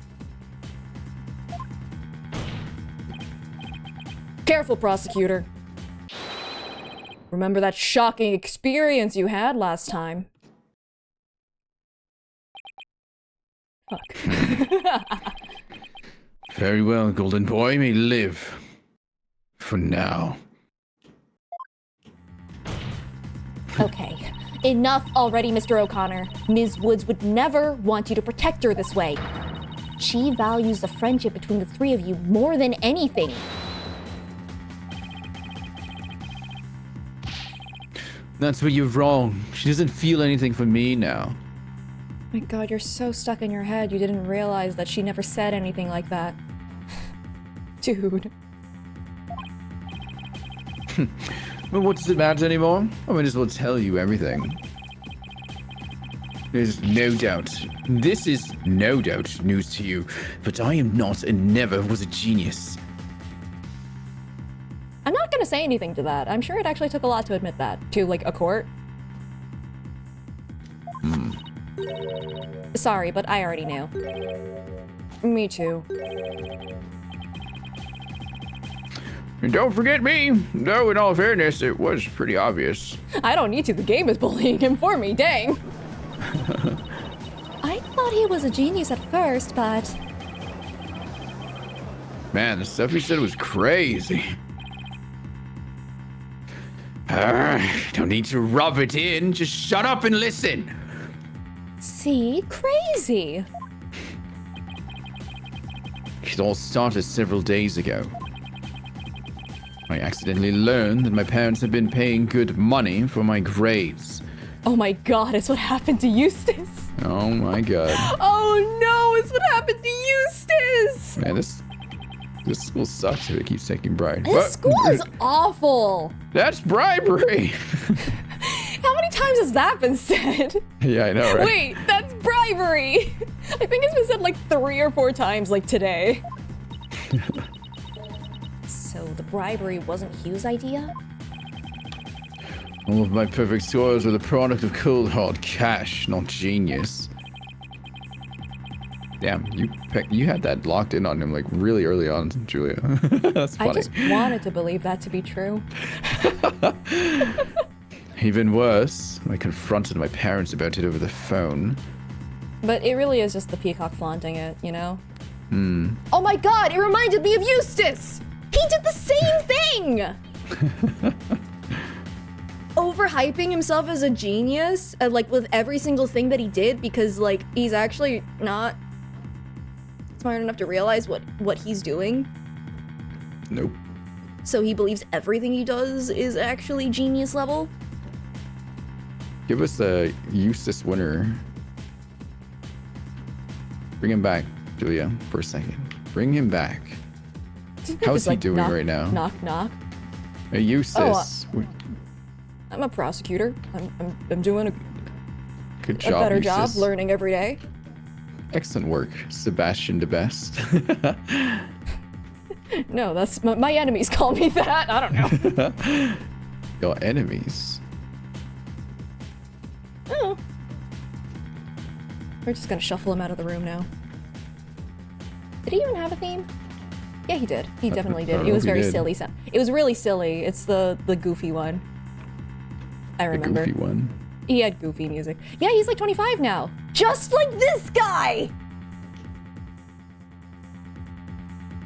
Careful, prosecutor. Remember that shocking experience you had last time. Fuck. Very well, Golden Boy may live. For now. Okay, enough already, Mr. O'Connor. Ms. Woods would never want you to protect her this way. She values the friendship between the three of you more than anything. That's where you're wrong. She doesn't feel anything for me now. My god, you're so stuck in your head you didn't realize that she never said anything like that. Dude. Well, what does it matter anymore? I might as well tell you everything. There's no doubt. This is no doubt news to you, but I am not and never was a genius. I'm not gonna say anything to that. I'm sure it actually took a lot to admit that. To, like, a court. Sorry, but I already knew. Me too. And don't forget me, though in all fairness, it was pretty obvious. I don't need to. The game is bullying him for me. Dang. I thought he was a genius at first, but... Man, the stuff he said was crazy. Don't need to rub it in, just shut up and listen. See? Crazy. It all started several days ago. I accidentally learned that my parents had been paying good money for my grades. Oh my god, it's what happened to Eustace. Oh my god. Oh no, it's what happened to Eustace. Man, this school sucks if it keeps taking bribes. This school is awful. That's bribery. How many times has that been said? Yeah, I know, right? Wait, that's bribery. I think it's been said like 3 or 4 times, like today. So the bribery wasn't Hugh's idea? All of my perfect scores were the product of cold hard cash, not genius. Damn, you had that locked in on him like really early on, Julia. That's funny. I just wanted to believe that to be true. Even worse, I confronted my parents about it over the phone. But it really is just the peacock flaunting it, you know? Hmm. Oh my god, it reminded me of Eustace! He did the same thing! Overhyping himself as a genius, like with every single thing that he did, because like he's actually not smart enough to realize what he's doing. Nope. So he believes everything he does is actually genius level. Give us a Eustace winner. Bring him back, Julia, for a second. Bring him back. How's he doing right now? Knock, knock. A Eustace. I'm a prosecutor. I'm doing Good a job, better Eustace. job learning every day. Excellent work, Sebastian de Best. No, that's my enemies call me that. I don't know. Your enemies. Oh. We're just gonna shuffle him out of the room now. Did he even have a theme? Yeah, he did. He definitely did. It was very silly. It was really silly. It's the goofy one. I remember. The goofy one. He had goofy music. Yeah, he's like 25 now. Just like this guy!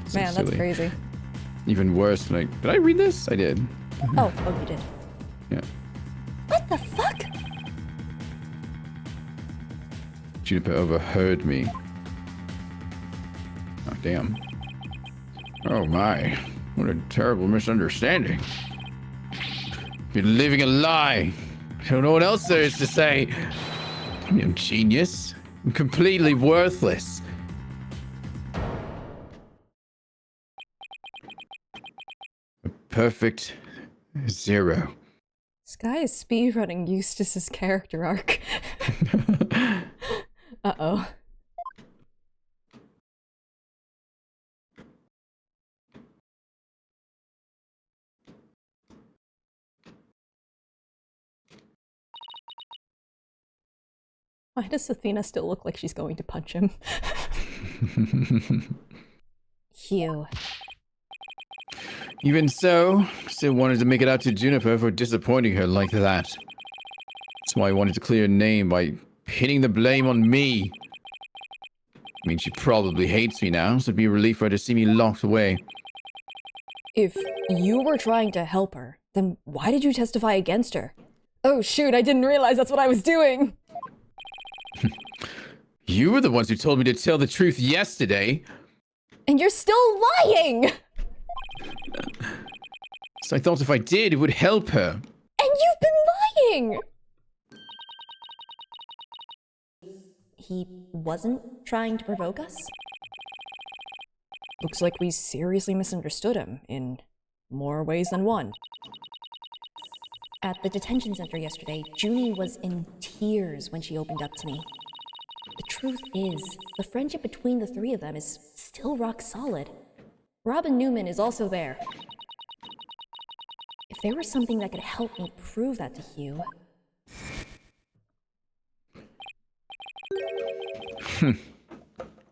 So Man, silly. that's crazy. Even worse, did I read this? I did. Oh, you did. Yeah. What the fuck? Juniper overheard me. Oh, damn. Oh my. What a terrible misunderstanding. You're living a lie. I don't know what else there is to say. I'm a genius. I'm completely worthless. A perfect 0. This guy is speedrunning Eustace's character arc. Uh-oh. Why does Athena still look like she's going to punch him? Hugh. Even so, still wanted to make it out to Juniper for disappointing her like that. That's why I wanted to clear her name by pinning the blame on me. I mean, she probably hates me now, so it'd be a relief for her to see me locked away. If you were trying to help her, then why did you testify against her? Oh shoot, I didn't realize that's what I was doing! You were the ones who told me to tell the truth yesterday. And you're still lying! So I thought if I did, it would help her. And you've been lying! He wasn't trying to provoke us? Looks like we seriously misunderstood him in more ways than one. At the detention center yesterday, Junie was in tears when she opened up to me. The truth is, the friendship between the three of them is still rock solid. Robin Newman is also there. If there was something that could help me prove that to Hugh...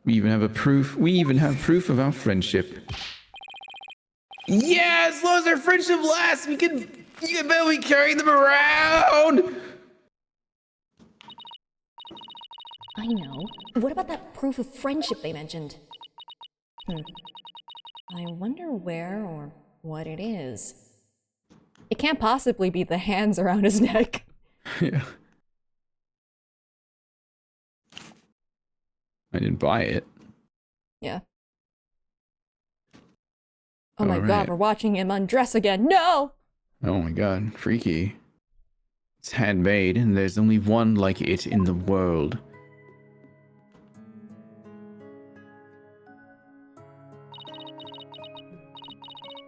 We even have proof of our friendship. Yeah, as long as our friendship lasts, you can barely carry them around. I know. What about that proof of friendship they mentioned? I wonder where or what it is. It can't possibly be the hands around his neck. Yeah. I didn't buy it. Yeah. Oh my All god, right. we're watching him undress again. No! Oh my god, freaky. It's handmade, and there's only one like it in the world.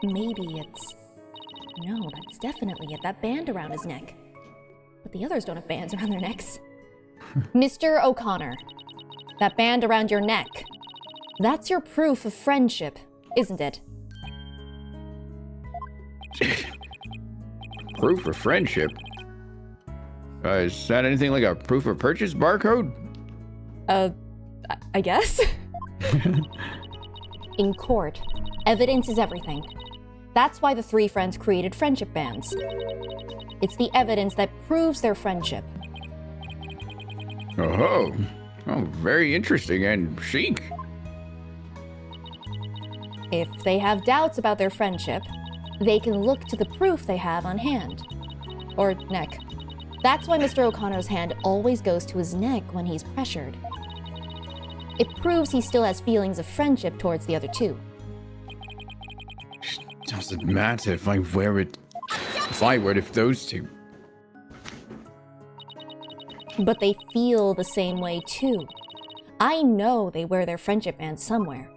Maybe it's... No, that's definitely it. That band around his neck. But the others don't have bands around their necks. Mr. O'Connor, that band around your neck. That's your proof of friendship, isn't it? Proof of friendship? Is that anything like a proof of purchase barcode? I guess? In court, evidence is everything. That's why the three friends created friendship bands. It's the evidence that proves their friendship. Oh, very interesting and chic. If they have doubts about their friendship, they can look to the proof they have on hand. Or neck. That's why Mr. O'Connor's hand always goes to his neck when he's pressured. It proves he still has feelings of friendship towards the other two. Doesn't matter if I wear it. If I wear it, if those two. But they feel the same way too. I know they wear their friendship band somewhere.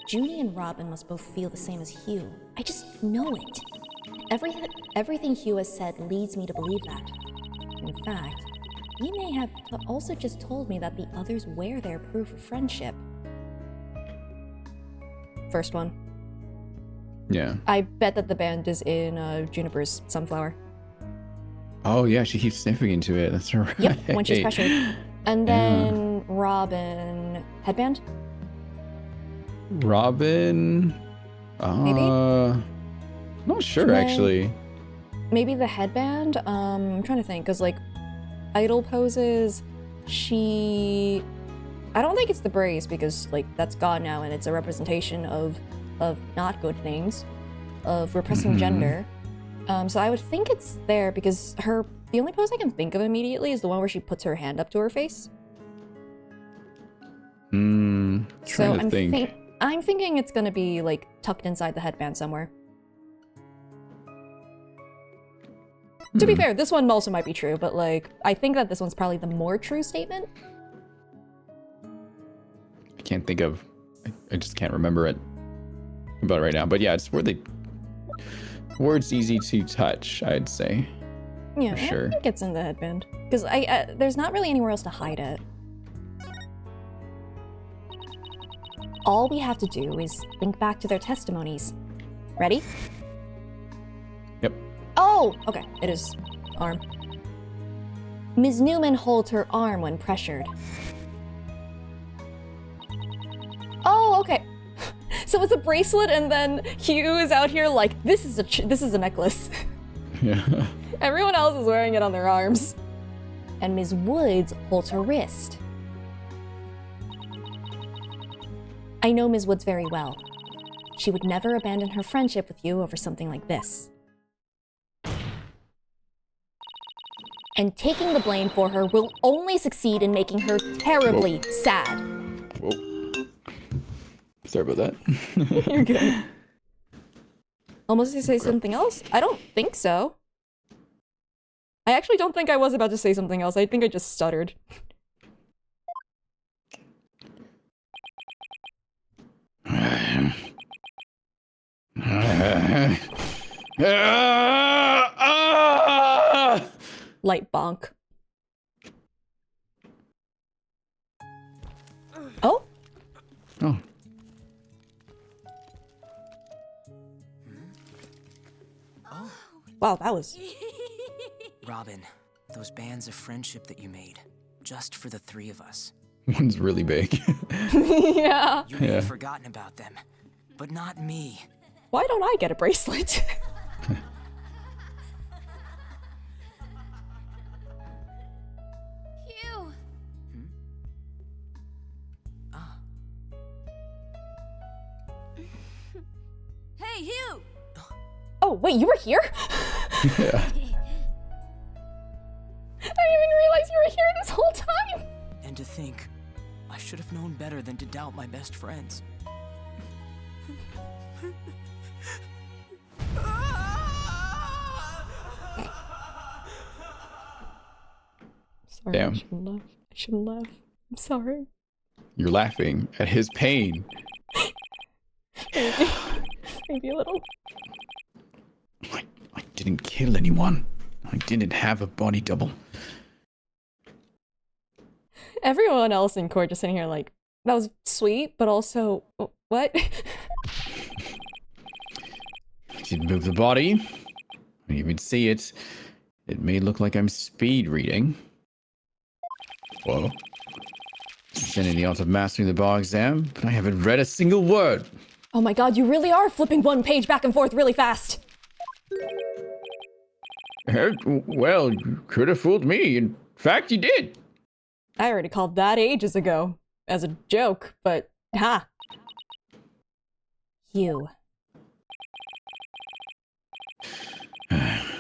Junie and Robin must both feel the same as Hugh. I just know it. Everything Hugh has said leads me to believe that. In fact, he may have also just told me that the others wear their proof of friendship. First one. Yeah. I bet that the band is in Juniper's sunflower. Oh yeah, she keeps sniffing into it. That's right. Yep, when she's pressured. And then Robin headband? Robin. Maybe? Not sure Then actually. Maybe the headband? I'm trying to think, because like idol poses, I don't think it's the brace because like that's gone now and it's a representation of not good things, of repressing gender. So I would think it's there because the only pose I can think of immediately is the one where she puts her hand up to her face. So I'm thinking it's gonna be like tucked inside the headband somewhere. To be fair, this one also might be true, but like I think that this one's probably the more true statement. I can't think of. I just can't remember it about it right now. But yeah, it's where the word's easy to touch, I'd say. Yeah, for sure. I think it's in the headband because there's not really anywhere else to hide it. All we have to do is think back to their testimonies. Ready? Yep. Oh, okay. It is arm. Ms. Newman holds her arm when pressured. Oh, okay. So it's a bracelet, and then Hugh is out here like, this is a necklace. Yeah. Everyone else is wearing it on their arms. And Ms. Woods holds her wrist. I know Ms. Woods very well. She would never abandon her friendship with you over something like this. And taking the blame for her will only succeed in making her terribly sad. Whoa. Sorry about that. You're good. Almost to say something else? I don't think so. I actually don't think I was about to say something else. I think I just stuttered. Light bonk. Oh? Oh. Wow, that was... Robin, those bands of friendship that you made, just for the three of us. One's really big. Yeah. You may have forgotten about them, but not me. Why don't I get a bracelet? Hugh! Hey, Hugh! Oh, wait, you were here? Yeah. I didn't even realize you were here this whole time. And to think, I should have known better than to doubt my best friends. Sorry, Damn. I shouldn't laugh. I shouldn't laugh. I'm sorry. You're laughing at his pain. Maybe a little. I didn't kill anyone. I didn't have a body double. Everyone else in court just sitting here like, that was sweet, but also, what? I didn't move the body. I didn't even see it. It may look like I'm speed reading. Whoa. Sending the art of mastering the bar exam, but I haven't read a single word. Oh my god, you really are flipping one page back and forth really fast. Well, you could have fooled me. In fact, you did. I already called that ages ago. As a joke, but ha. You.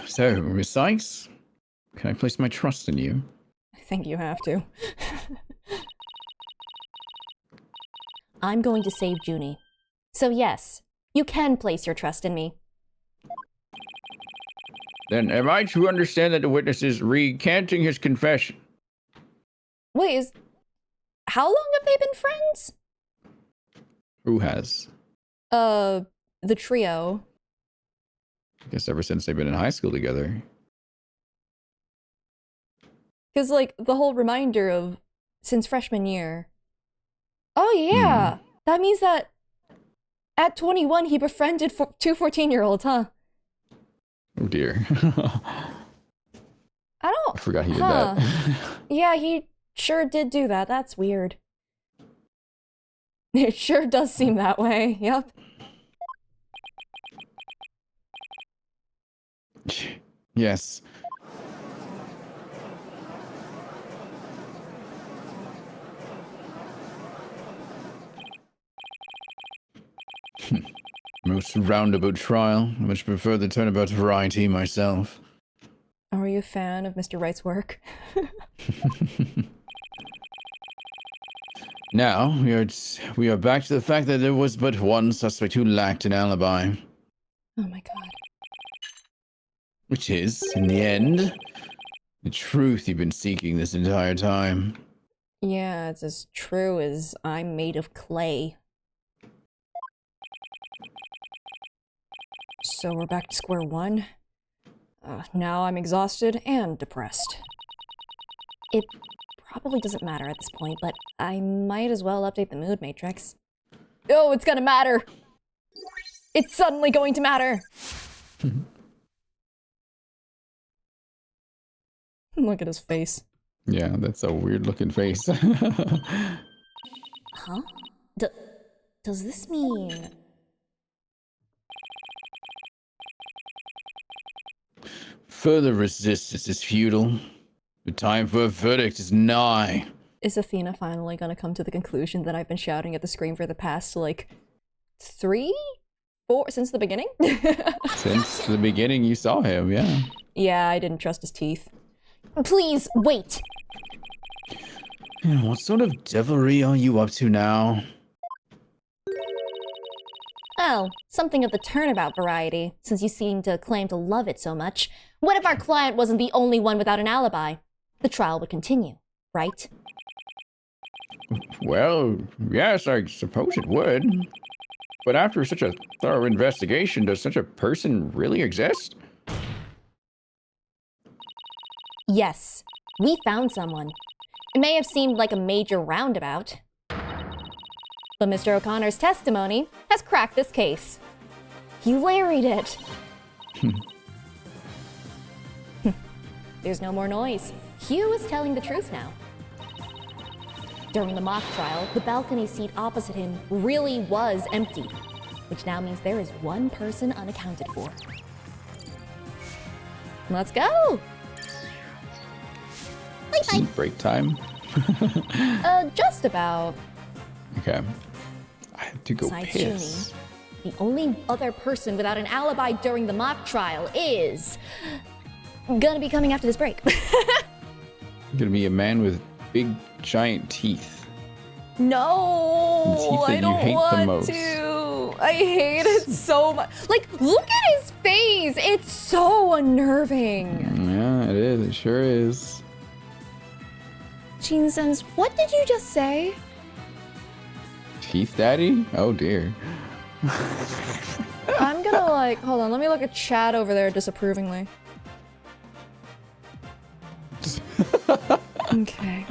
So, Miss Sykes, can I place my trust in you? I think you have to. I'm going to save Junie. So yes, you can place your trust in me. Then am I to understand that the witness is recanting his confession? Wait, how long have they been friends? Who has? The trio. I guess ever since they've been in high school together. Because, like, the whole reminder of since freshman year. Oh, yeah. That means that at 21, he befriended two 14-year-olds, huh? Oh, dear. I I forgot he did that. Yeah, he sure did do that. That's weird. It sure does seem that way. Yep. Yes. Most roundabout trial. I much prefer the turnabout variety myself. Are you a fan of Mr. Wright's work? Now, we are back to the fact that there was but one suspect who lacked an alibi. Oh my god. Which is, in the end, the truth you've been seeking this entire time. Yeah, it's as true as I'm made of clay. So we're back to square one. Now I'm exhausted and depressed. It probably doesn't matter at this point, but I might as well update the mood matrix. Oh, it's gonna matter! It's suddenly going to matter! Look at his face. Yeah, that's a weird looking face. Huh? Does this mean... Further resistance is futile. The time for a verdict is nigh. Is Athena finally gonna come to the conclusion that I've been shouting at the screen for the past, like, 3? 4? Since the beginning? Since the beginning you saw him, yeah. Yeah, I didn't trust his teeth. Please, wait! What sort of devilry are you up to now? Oh, something of the turnabout variety, since you seem to claim to love it so much. What if our client wasn't the only one without an alibi? The trial would continue, right? Well, yes, I suppose it would. But after such a thorough investigation, does such a person really exist? Yes, we found someone. It may have seemed like a major roundabout, but Mr. O'Connor's testimony has cracked this case. You larried it. There's no more noise. Hugh is telling the truth now. During the mock trial, the balcony seat opposite him really was empty, which now means there is one person unaccounted for. Let's go! Is it break time? Just about. Okay. I have to go Besides piss. Junie, the only other person without an alibi during the mock trial is gonna be coming after this break. Gonna be a man with big, giant teeth. No, Teeth that I you don't hate the want most. to. I hate it so much. Like, look at his face. It's so unnerving. Yeah, it is. It sure is. Jean-sense, what did you just say? Teeth daddy? Oh dear. I'm gonna like, hold on, let me look at chat over there disapprovingly. Okay.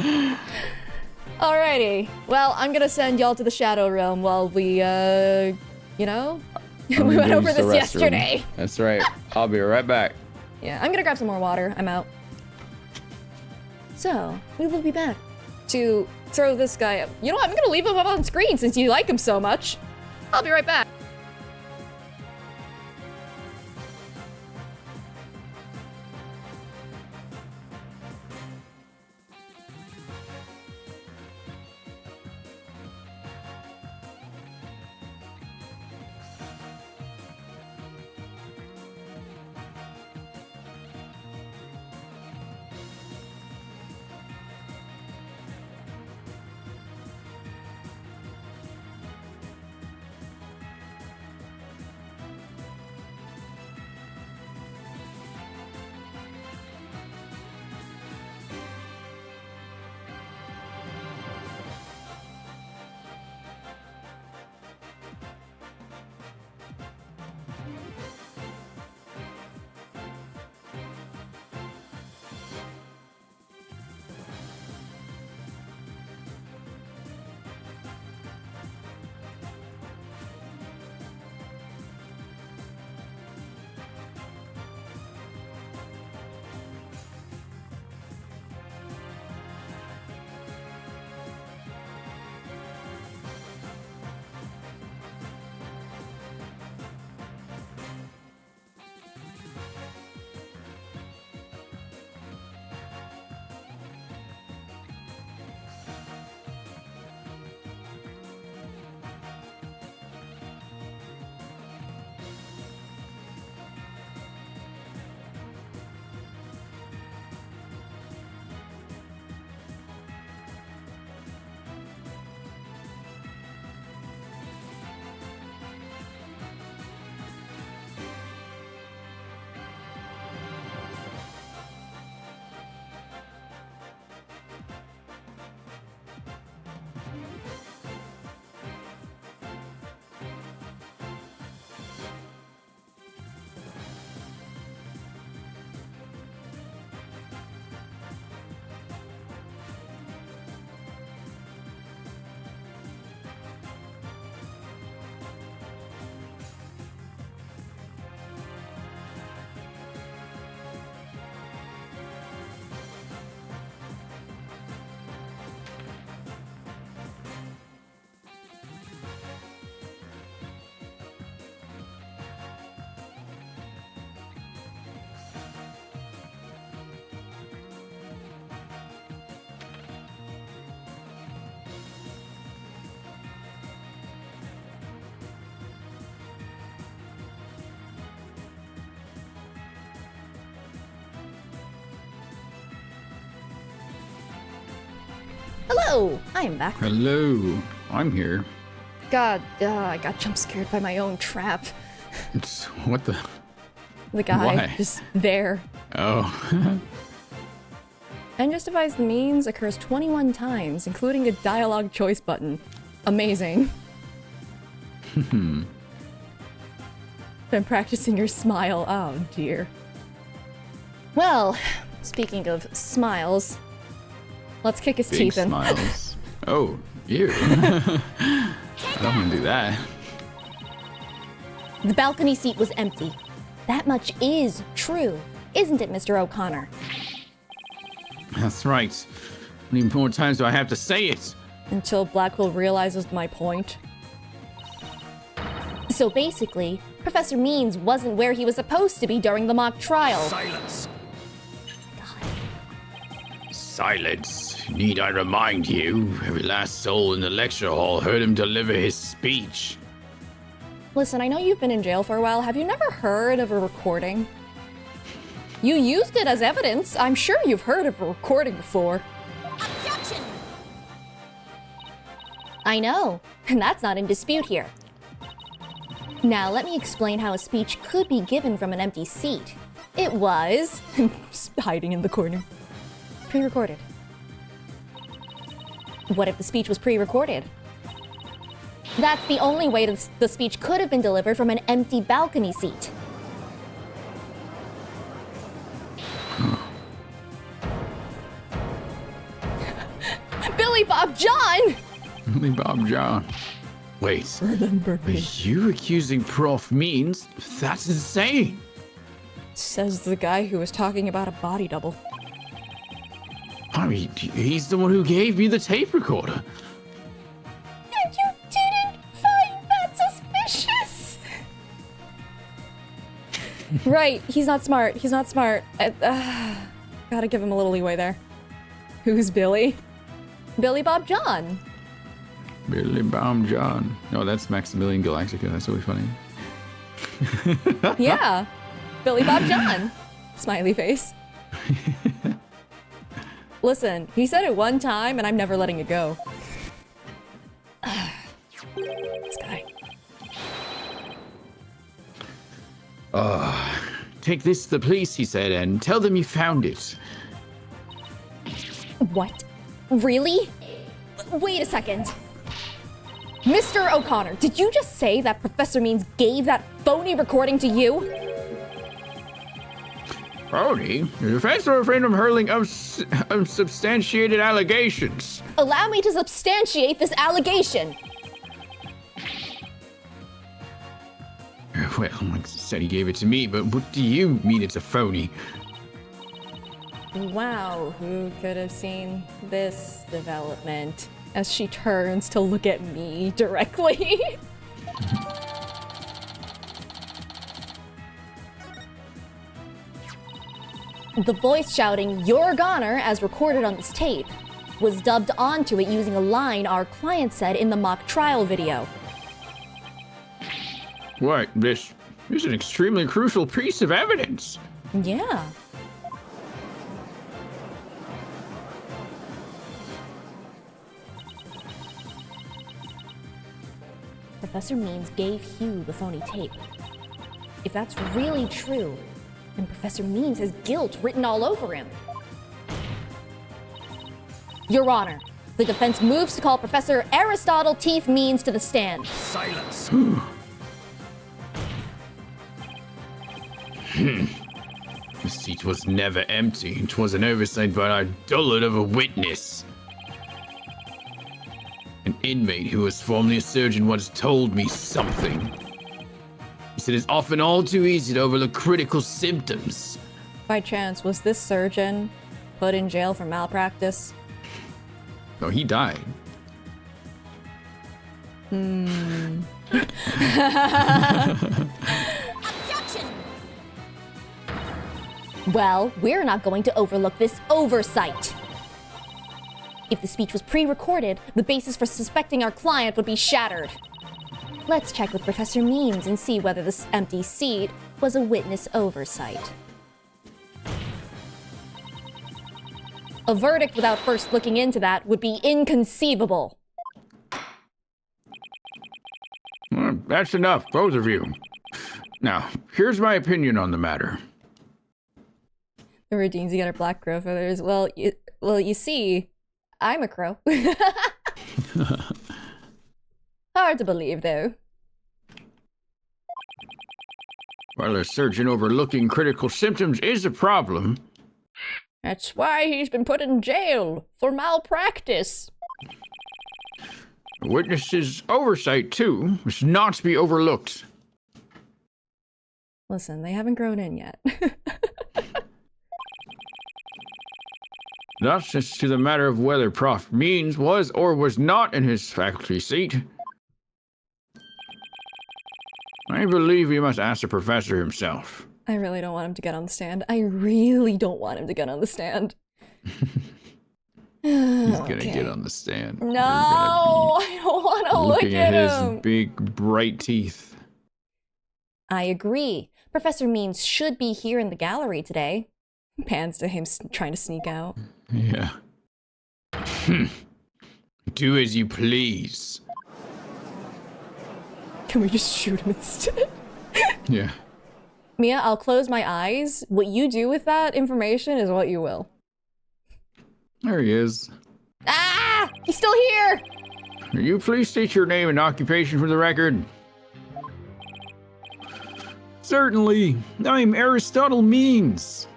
Alrighty. Well, I'm gonna send y'all to the Shadow Realm while we, you know? We went over this yesterday. That's right. I'll be right back. Yeah, I'm gonna grab some more water. I'm out. So, we will be back to throw this guy up. You know what? I'm gonna leave him up on screen since you like him so much. I'll be right back. Hello! I am back. Hello. I'm here. God, I got jump scared by my own trap. It's what the. The guy Why? just there. Oh. Unjustifies the means occurs 21 times, including a dialogue choice button. Amazing. Been practicing your smile. Oh dear. Well, speaking of smiles, let's kick his Big teeth in. smiles. Oh, you. I don't want to do that. The balcony seat was empty. That much is true, isn't it, Mr. O'Connor? That's right. How many more times do I have to say it? Until Blackwell realizes my point. So basically, Professor Means wasn't where he was supposed to be during the mock trial. Silence. Silence. Need I remind you? Every last soul in the lecture hall heard him deliver his speech. Listen, I know you've been in jail for a while. Have you never heard of a recording? You used it as evidence. I'm sure you've heard of a recording before. Objection! I know, and that's not in dispute here. Now, let me explain how a speech could be given from an empty seat. It was Hiding in the corner. pre-recorded. What if the speech was pre-recorded? That's the only way the speech could have been delivered from an empty balcony seat. Billy Bob John! Only Bob John. Wait. Remember Are you accusing Prof Means? That's insane. Says the guy who was talking about a body double. I mean, he's the one who gave me the tape recorder. And you didn't find that suspicious? Right, he's not smart. He's not smart. Gotta give him a little leeway there. Who's Billy? Billy Bob John. Billy Bob John. No, that's Maximilian Galactica. That's really funny. Yeah. Billy Bob John. Smiley face. Listen, he said it one time and I'm never letting it go. This guy. Take this to the police, he said, and tell them you found it. What? Really? Wait a second. Mr. O'Connor, did you just say that Professor Means gave that phony recording to you? Brody, the defense are afraid of hurling unsubstantiated allegations. Allow me to substantiate this allegation. Well, like I said, he gave it to me, but what do you mean it's a phony? Wow, who could have seen this development? As she turns to look at me directly. The voice shouting, "Your Honor," as recorded on this tape, was dubbed onto it using a line our client said in the mock trial video. What? This is an extremely crucial piece of evidence. Yeah. Professor Means gave Hugh the phony tape. If that's really true, then Professor Means has guilt written all over him. Your Honor, the defense moves to call Professor Aristotle Teeth Means to the stand. Silence. The seat was never empty. It was an oversight by our dullard of a witness. An inmate who was formerly a surgeon once told me something. He said it's often all too easy to overlook critical symptoms. By chance, was this surgeon put in jail for malpractice? No, he died. Objection! Well, we're not going to overlook this oversight. If the speech was pre-recorded, the basis for suspecting our client would be shattered. Let's check with Professor Means and see whether this empty seat was a witness oversight. A verdict without first looking into that would be inconceivable. Well, that's enough, both of you. Now, here's my opinion on the matter. The Redeems, you got our black crow feathers. Well, you see, I'm a crow. Hard to believe, though. While a surgeon overlooking critical symptoms is a problem, That's why he's been put in jail for malpractice. a witness's oversight, too, must not be overlooked. Listen, they haven't grown in yet. Thus, as to the matter of whether Prof. Means was or was not in his faculty seat, I believe we must ask the professor himself. I really don't want him to get on the stand. I really don't want him to get on the stand. He's gonna get on the stand. No, I don't want to look Looking at at him. his big, bright teeth. I agree. Professor Means should be here in the gallery today. Pans to him trying to sneak out. Yeah. Do as you please. Can we just shoot him instead? Yeah. Mia, I'll close my eyes. What you do with that information is what you will. There he is. Ah! He's still here! Will you please state your name and occupation for the record? Certainly. I'm Aristotle Means.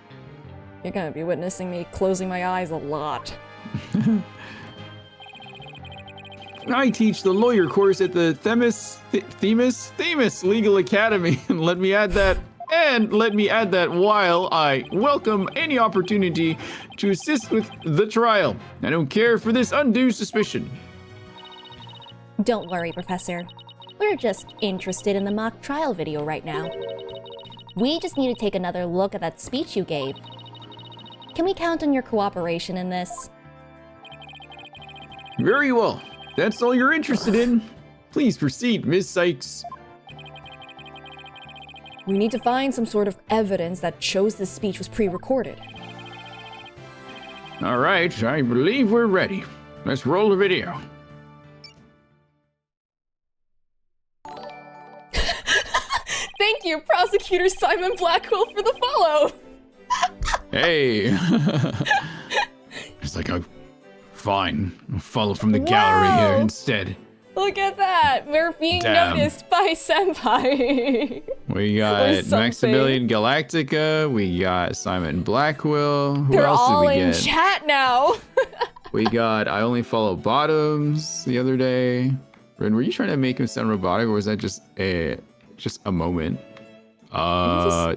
You're gonna be witnessing me closing my eyes a lot. I teach the lawyer course at the Themis Legal Academy. And let me add that while I welcome any opportunity to assist with the trial. I don't care for this undue suspicion. Don't worry, Professor. We're just interested in the mock trial video right now. We just need to take another look at that speech you gave. Can we count on your cooperation in this? Very well. That's all you're interested in. Please proceed, Miss Sykes. We need to find some sort of evidence that shows this speech was pre-recorded. All right, I believe we're ready. Let's roll the video. Thank you, Prosecutor Simon Blackwell, for the follow! Hey. It's like, fine. I'll follow from the gallery here Wow. instead. Look at that! We're being Damn. noticed by Senpai! We Or got something. Maximilian Galactica. We got Simon Blackwell. Who They're else all did we in get? chat now! We got I Only Follow Bottoms the other day. Ren, were you trying to make him sound robotic, or was that just a moment? Okay.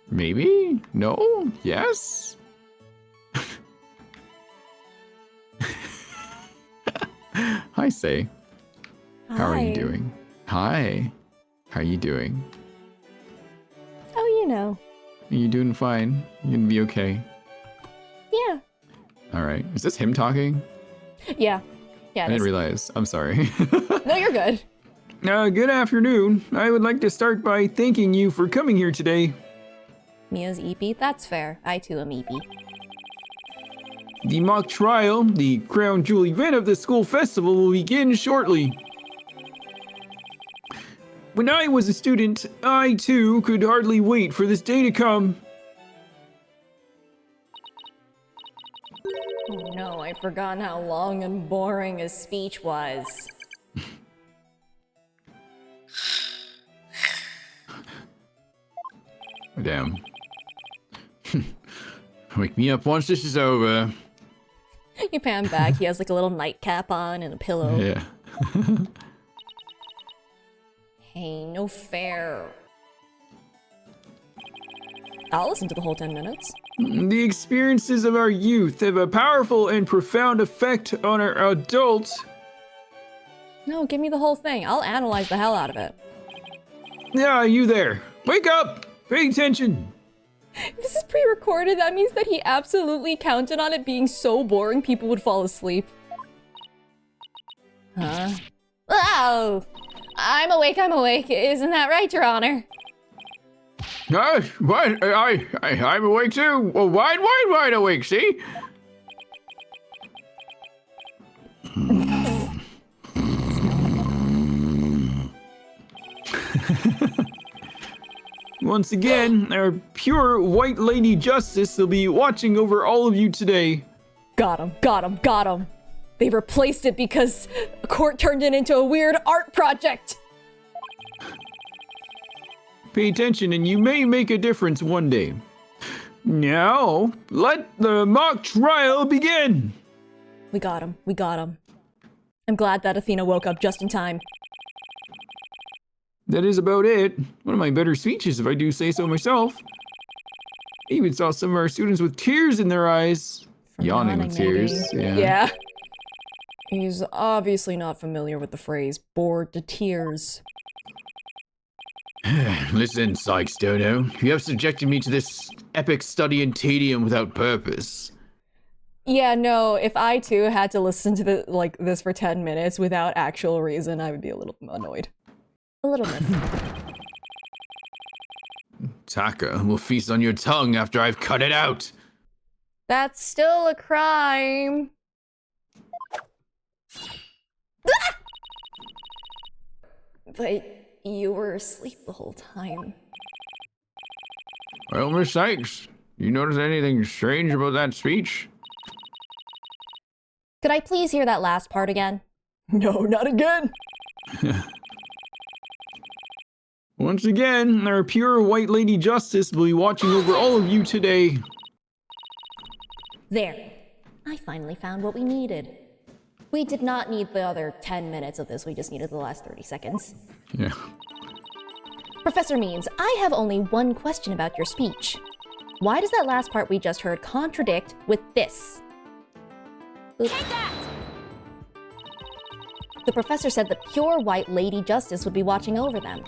Maybe? No? Yes? Hi, Sei. How are you Hi. doing? Hi. How are you doing? Oh, you know. Are you doing fine? You gonna be okay? Yeah. All right. Is this him talking? Yeah. Yeah, I it didn't is. realize. I'm sorry. No, you're good. Good afternoon. I would like to start by thanking you for coming here today. Mia's EP? That's fair. I too am EP. The mock trial, the crown jewel event of the school festival, will begin shortly. When I was a student, I too could hardly wait for this day to come. Oh no, I've forgotten how long and boring his speech was. Damn. Wake me up once this is over. You pan back, he has like a little nightcap on and a pillow. Yeah. Hey, no fair. I'll listen to the whole 10 minutes. The experiences of our youth have a powerful and profound effect on our adults. No, give me the whole thing. I'll analyze the hell out of it. Yeah, you there. Wake up! Pay attention! If this is pre-recorded, that means that he absolutely counted on it being so boring people would fall asleep. Huh? Oh! I'm awake, Isn't that right, Your Honor? What? I'm awake too. Well, wide awake, see? Once again, our pure white lady justice will be watching over all of you today. Got him, got him, got him. They replaced it because court turned it into a weird art project. Pay attention and you may make a difference one day. Now, let the mock trial begin. We got him, we got him. I'm glad that Athena woke up just in time. That is about it. One of my better speeches, if I do say so myself. I even saw some of our students with tears in their eyes. Yawning with tears. Maybe. Yeah. He's obviously not familiar with the phrase bored to tears. Listen, Sykes-Dono, you have subjected me to this epic study in tedium without purpose. Yeah, no, if I too had to listen to this for 10 minutes without actual reason, I would be a little annoyed. A little bit. Taka will feast on your tongue after I've cut it out. That's still a crime. But you were asleep the whole time. Well, Miss Sykes, you notice anything strange about that speech? Could I please hear that last part again? No, not again. Once again, our pure white lady justice will be watching over all of you today. There. I finally found what we needed. We did not need the other 10 minutes of this, we just needed the last 30 seconds. Yeah. Professor Means, I have only one question about your speech. Why does that last part we just heard contradict with this? Take that! The professor said the pure white Lady Justice would be watching over them.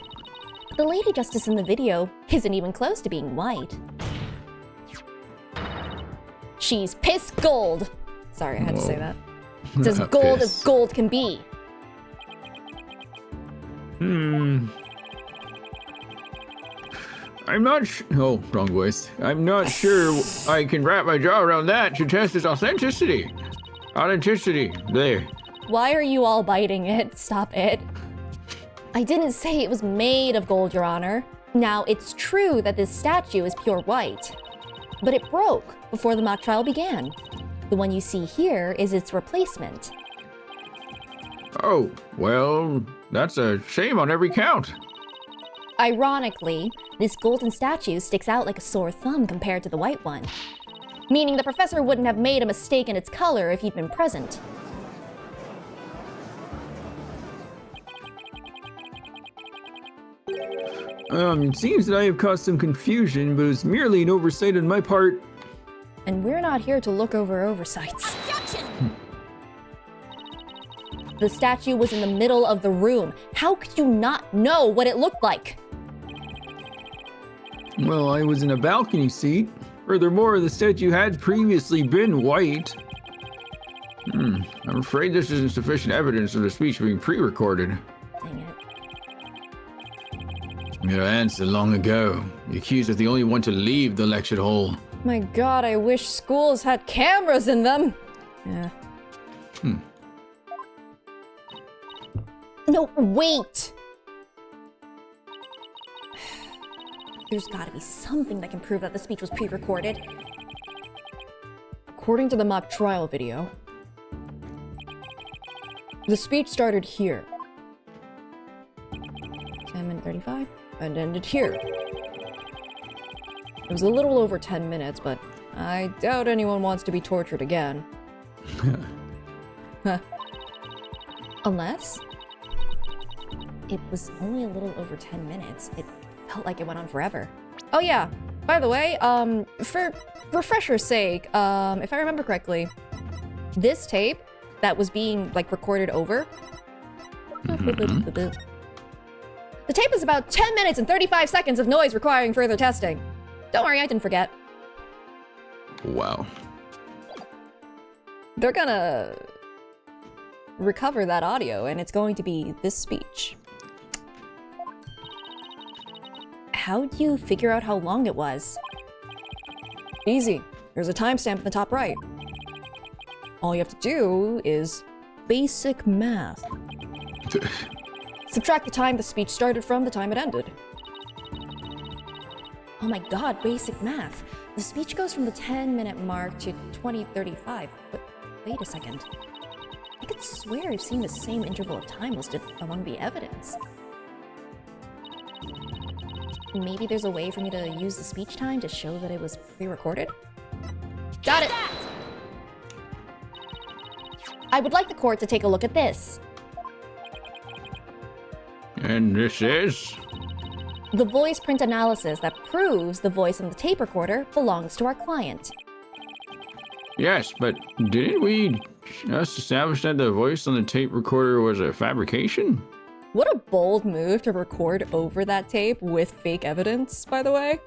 But the Lady Justice in the video isn't even close to being white. She's piss gold. Sorry, I had to say that. It's as gold as gold can be. I'm not oh, wrong voice. I'm not sure I can wrap my jaw around that to test its authenticity. There. Why are you all biting it? Stop it. I didn't say it was made of gold, Your Honor. Now, it's true that this statue is pure white, but it broke before the mock trial began. The one you see here is its replacement. Oh, well, that's a shame on every count. Ironically, this golden statue sticks out like a sore thumb compared to the white one, meaning the professor wouldn't have made a mistake in its color if he'd been present. It seems that I have caused some confusion, but it's merely an oversight on my part. And we're not here to look over oversights. Objection! The statue was in the middle of the room. How could you not know what it looked like? Well, I was in a balcony seat. Furthermore, the statue had previously been white. I'm afraid this isn't sufficient evidence of the speech being pre-recorded. Dang it. Your answer long ago. The accused is the only one to leave the lecture hall. My god, I wish schools had cameras in them. Yeah. No, wait! There's gotta be something that can prove that the speech was pre-recorded. According to the mock trial video, the speech started here. 10:35, and ended here. It was a little over 10 minutes, but I doubt anyone wants to be tortured again. Unless it was only a little over 10 minutes. It felt like it went on forever. Oh yeah, by the way, for refresher's sake, if I remember correctly, this tape that was being recorded over, the tape is about 10 minutes and 35 seconds of noise requiring further testing. Don't worry, I didn't forget. Wow. They're gonna recover that audio, and it's going to be this speech. how do you figure out how long it was? Easy. There's a timestamp in the top right. All you have to do is basic math. Subtract the time the speech started from the time it ended. Oh my god, basic math. The speech goes from the 10-minute mark to 20:35. But wait a second. I could swear I've seen the same interval of time listed among the evidence. Maybe there's a way for me to use the speech time to show that it was pre-recorded? Got it! I would like the court to take a look at this. And this is? The voice print analysis that proves the voice on the tape recorder belongs to our client. Yes, but didn't we just establish that the voice on the tape recorder was a fabrication? What a bold move to record over that tape with fake evidence, by the way.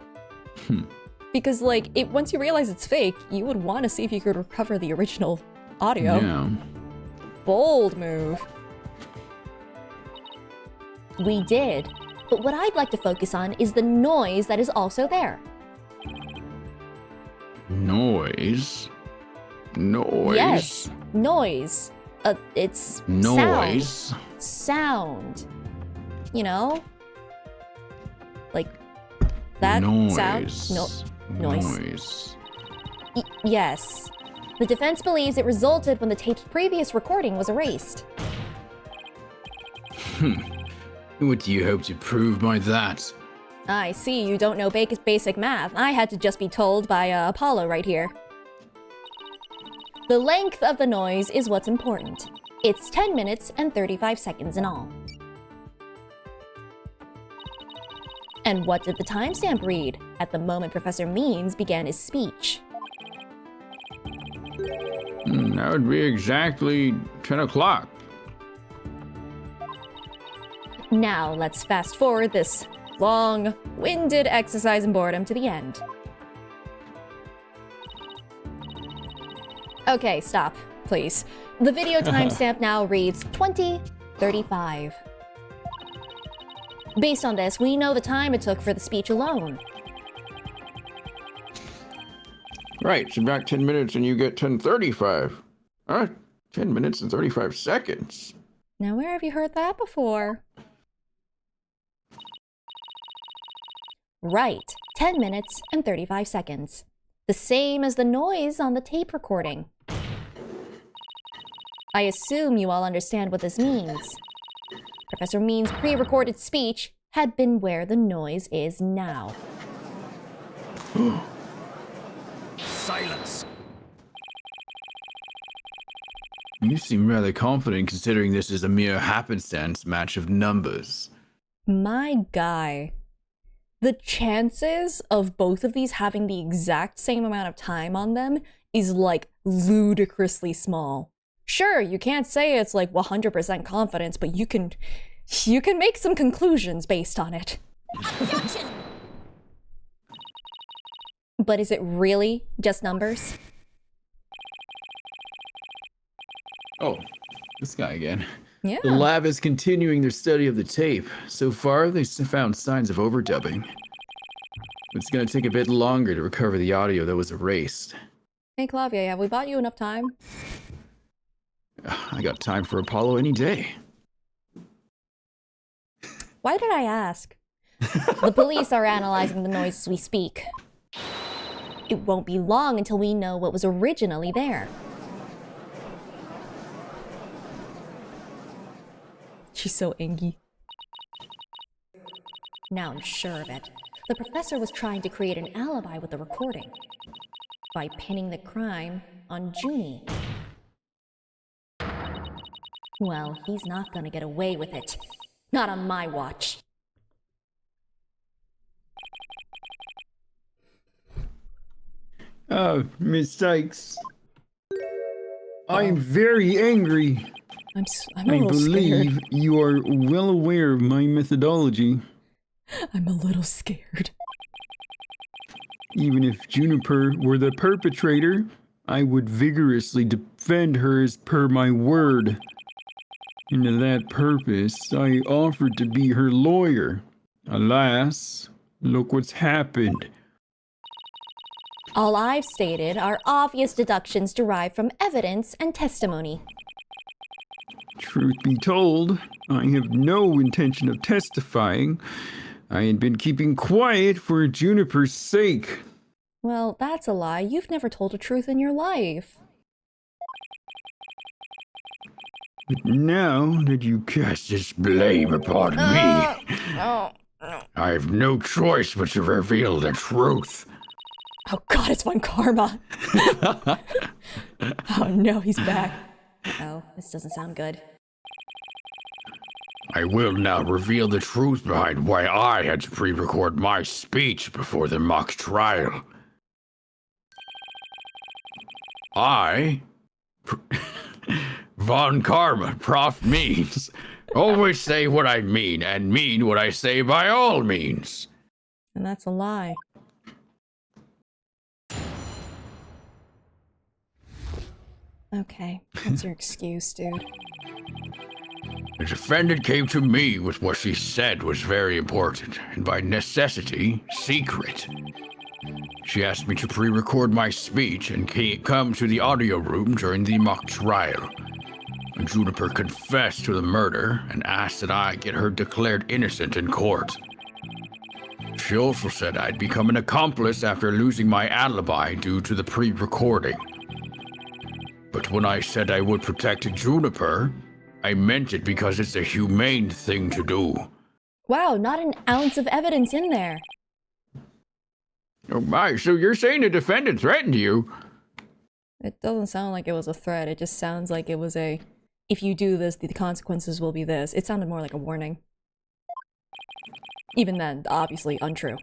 Because, like, once you realize it's fake, you would want to see if you could recover the original audio. Yeah. Bold move. We did. But what I'd like to focus on is the noise that is also there. Noise? Noise? Yes, noise. It's Noise? Sound. You know? Like that Noise. sound? Noise. Noise. Yes. The defense believes it resulted when the tape's previous recording was erased. What do you hope to prove by that? I see you don't know basic math. I had to just be told by Apollo right here. The length of the noise is what's important. It's 10 minutes and 35 seconds in all. And what did the timestamp read at the moment Professor Means began his speech? That would be exactly 10 o'clock. Now let's fast forward this long-winded exercise in boredom to the end. Okay, stop, please. The video timestamp now reads 20:35. Based on this, we know the time it took for the speech alone. Right, subtract 10 minutes and you get 10:35. 10 minutes and 35 seconds. Now, where have you heard that before? Right, 10 minutes and 35 seconds. The same as the noise on the tape recording. I assume you all understand what this means. Professor Means' pre-recorded speech had been where the noise is now. Silence. You seem rather confident considering this is a mere happenstance match of numbers. My guy. The chances of both of these having the exact same amount of time on them is like ludicrously small. Sure, you can't say it's like 100% confidence, but you can make some conclusions based on it. Objection! But is it really just numbers? Oh, this guy again. Yeah. The lab is continuing their study of the tape. So far, they found signs of overdubbing. It's going to take a bit longer to recover the audio that was erased. Hey, Clavier, have we bought you enough time? I got time for Apollo any day. Why did I ask? The police are analyzing the noise as we speak. It won't be long until we know what was originally there. She's so angry. Now I'm sure of it. The professor was trying to create an alibi with the recording by pinning the crime on Junie. Well, he's not gonna get away with it. Not on my watch. Miss Sykes. I'm very angry. I'm a I little believe scared. you are well aware of my methodology. I'm a little scared. Even if Juniper were the perpetrator, I would vigorously defend her as per my word. And to that purpose, I offered to be her lawyer. Alas, Look what's happened. All I've stated are obvious deductions derived from evidence and testimony. Truth be told, I have no intention of testifying. I had been keeping quiet for Juniper's sake. Well, that's a lie. You've never told a truth in your life. But now that you cast this blame upon me, Oh, I have no choice but to reveal the truth. oh God, it's Von Karma. Oh no, he's back. Oh, this doesn't sound good. I will now reveal the truth behind why I had to pre-record my speech before the mock trial. I, Von Karma, Prof means, always say what I mean and mean what I say by all means. And that's a lie. Okay, what's your excuse, dude? The defendant came to me with what she said was very important, and by necessity, secret. She asked me to pre-record my speech and come to the audio room during the mock trial. Juniper confessed to the murder and asked that I get her declared innocent in court. She also said I'd become an accomplice after losing my alibi due to the pre-recording. But when I said I would protect Juniper, I meant it because it's a humane thing to do. Wow, not an ounce of evidence in there. Oh my, so you're saying the defendant threatened you? It doesn't sound like it was a threat. It just sounds like it was a, if you do this, the consequences will be this. It sounded more like a warning. Even then, obviously untrue.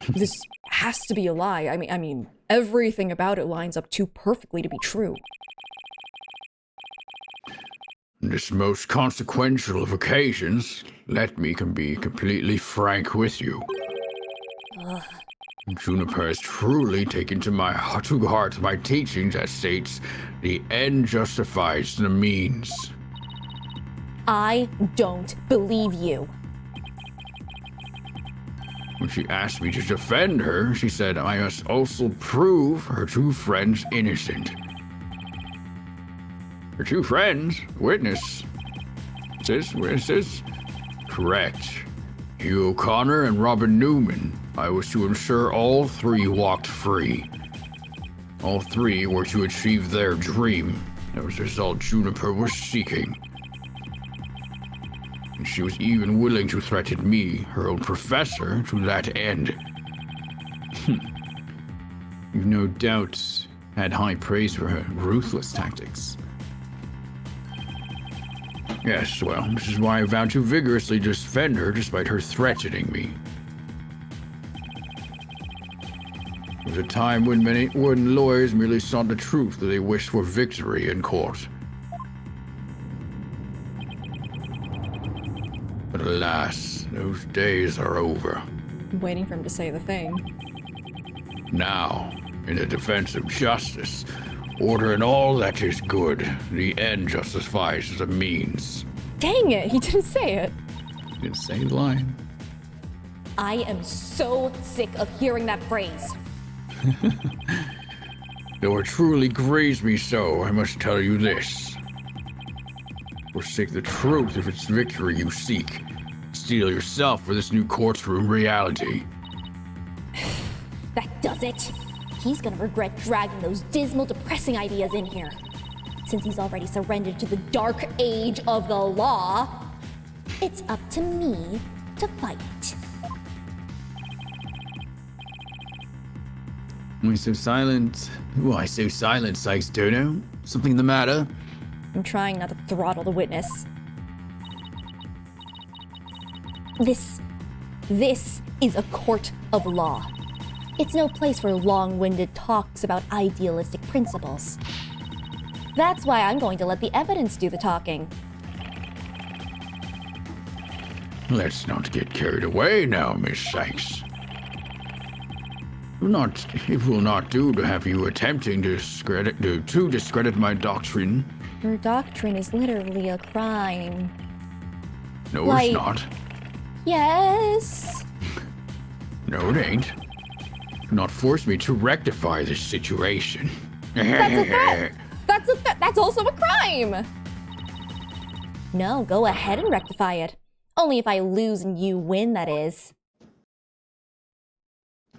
This has to be a lie. I mean, everything about it lines up too perfectly to be true. On this most consequential of occasions, let me be completely frank with you. Ugh. Juniper has truly taken to heart my teachings that states the end justifies the means. I don't believe you. When she asked me to defend her, she said I must also prove her two friends innocent. Her two friends? Witnesses? Correct. Hugh O'Connor and Robin Newman. I was to ensure all three walked free. All three were to achieve their dream. That was the result Juniper was seeking. And she was even willing to threaten me, her own professor, to that end. You've no doubt had high praise for her ruthless tactics. Yes, well, this is why I vowed to vigorously defend her despite her threatening me. There was a time when lawyers merely sought the truth that they wished for victory in court. But alas, those days are over. I'm waiting for him to say the thing. Now, in the defense of justice, order and all that is good, the end justifies the means. Dang it, he didn't say it. Didn't say the line. I am so sick of hearing that phrase. Though it truly grieves me so, I must tell you this. Forsake the truth if it's victory you seek. Steel yourself for this new courtroom reality. That does it. He's gonna regret dragging those dismal, depressing ideas in here. Since he's already surrendered to the dark age of the law, it's up to me to fight. Why so silent? Why so silent, Sykes Dono? Something the matter? I'm trying not to throttle the witness. This is a court of law. It's no place for long-winded talks about idealistic principles. That's why I'm going to let the evidence do the talking. Let's not get carried away now, Miss Sykes. It will not do to have you attempting to discredit my doctrine. Your doctrine is literally a crime. No, Like- it's not. Yes. No, it ain't. Do not force me to rectify this situation. That's a threat! That's also a crime! No, go ahead and rectify it. Only if I lose and you win, that is.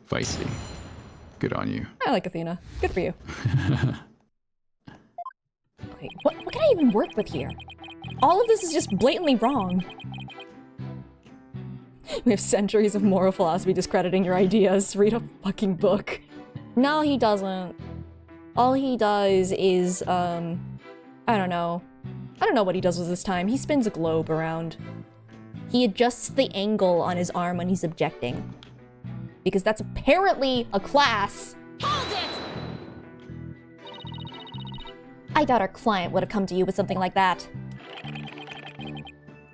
Feisty. Good on you. I like Athena. Good for you. Okay, what can I even work with here? All of this is just blatantly wrong. We have centuries of moral philosophy discrediting your ideas. Read a fucking book. No, he doesn't. All he does is, I don't know. I don't know what he does with his time. He spins a globe around. He adjusts the angle on his arm when he's objecting. Because that's apparently a class. Hold it! I doubt our client would have come to you with something like that.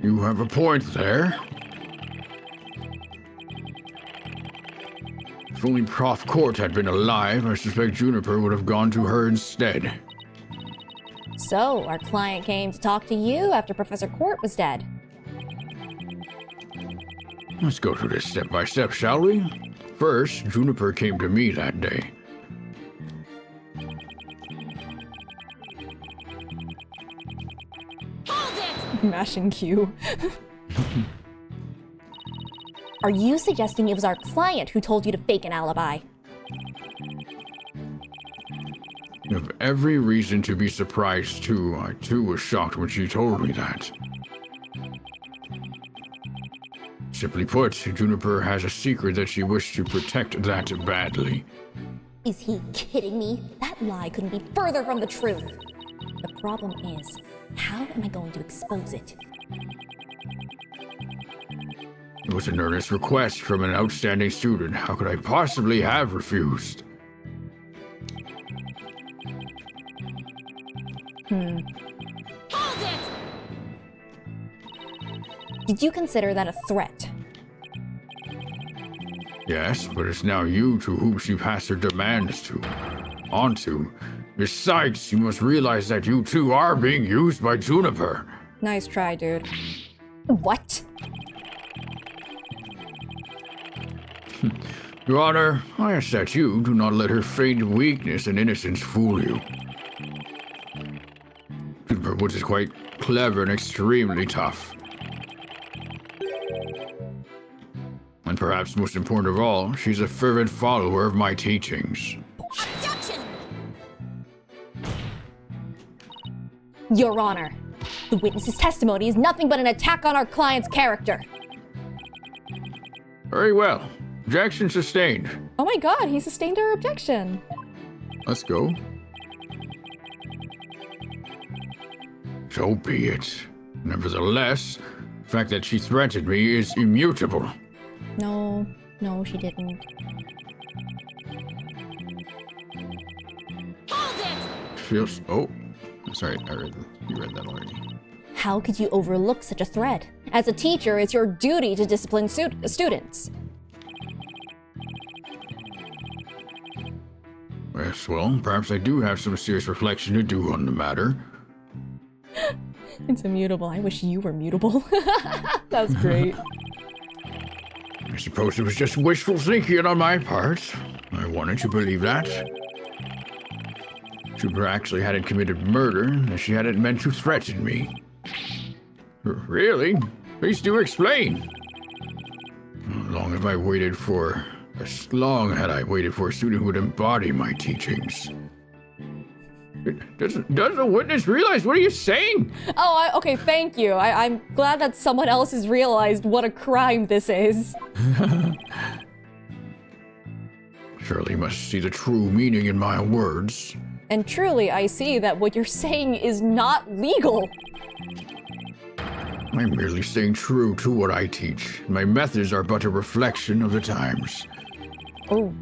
You have a point there. If only Prof. Court had been alive, I suspect Juniper would have gone to her instead. So, our client came to talk to you after Professor Court was dead. Let's go through this step by step, shall we? First, Juniper came to me that day. Hold it! Mashing Q. Are you suggesting it was our client who told you to fake an alibi? You have every reason to be surprised, too. I, too, was shocked when she told me that. Simply put, Juniper has a secret that she wished to protect that badly. Is he kidding me? That lie couldn't be further from the truth. The problem is, how am I going to expose it? It was an earnest request from an outstanding student. How could I possibly have refused? Hold it! Did you consider that a threat? Yes, but it's now you to whom she passed her demands onto. Besides, you must realize that you two are being used by Juniper. Nice try, dude. What? Your Honor, I ask that you do not let her feigned weakness and innocence fool you. Juniper Woods is quite clever and extremely tough. And perhaps most important of all, she's a fervent follower of my teachings. Objection! Your Honor, the witness's testimony is nothing but an attack on our client's character. Very well. Objection sustained. Oh my god, he sustained our objection. Let's go. So be it. Nevertheless, the fact that she threatened me is immutable. No, she didn't. Hold it! Feels. Oh, sorry. You read that already. How could you overlook such a threat? As a teacher, it's your duty to discipline students. Yes, well, perhaps I do have some serious reflection to do on the matter. It's immutable. I wish you were mutable. That's great. I suppose it was just wishful thinking on my part. I wanted to believe that. Juniper actually hadn't committed murder, and she hadn't meant to threaten me. Really? Please do explain. How long had I waited for a student who would embody my teachings? Does the witness realize what are you saying? Oh, okay, thank you. I'm glad that someone else has realized what a crime this is. Surely must see the true meaning in my words. And truly, I see that what you're saying is not legal. I'm merely staying true to what I teach. My methods are but a reflection of the times. Oh,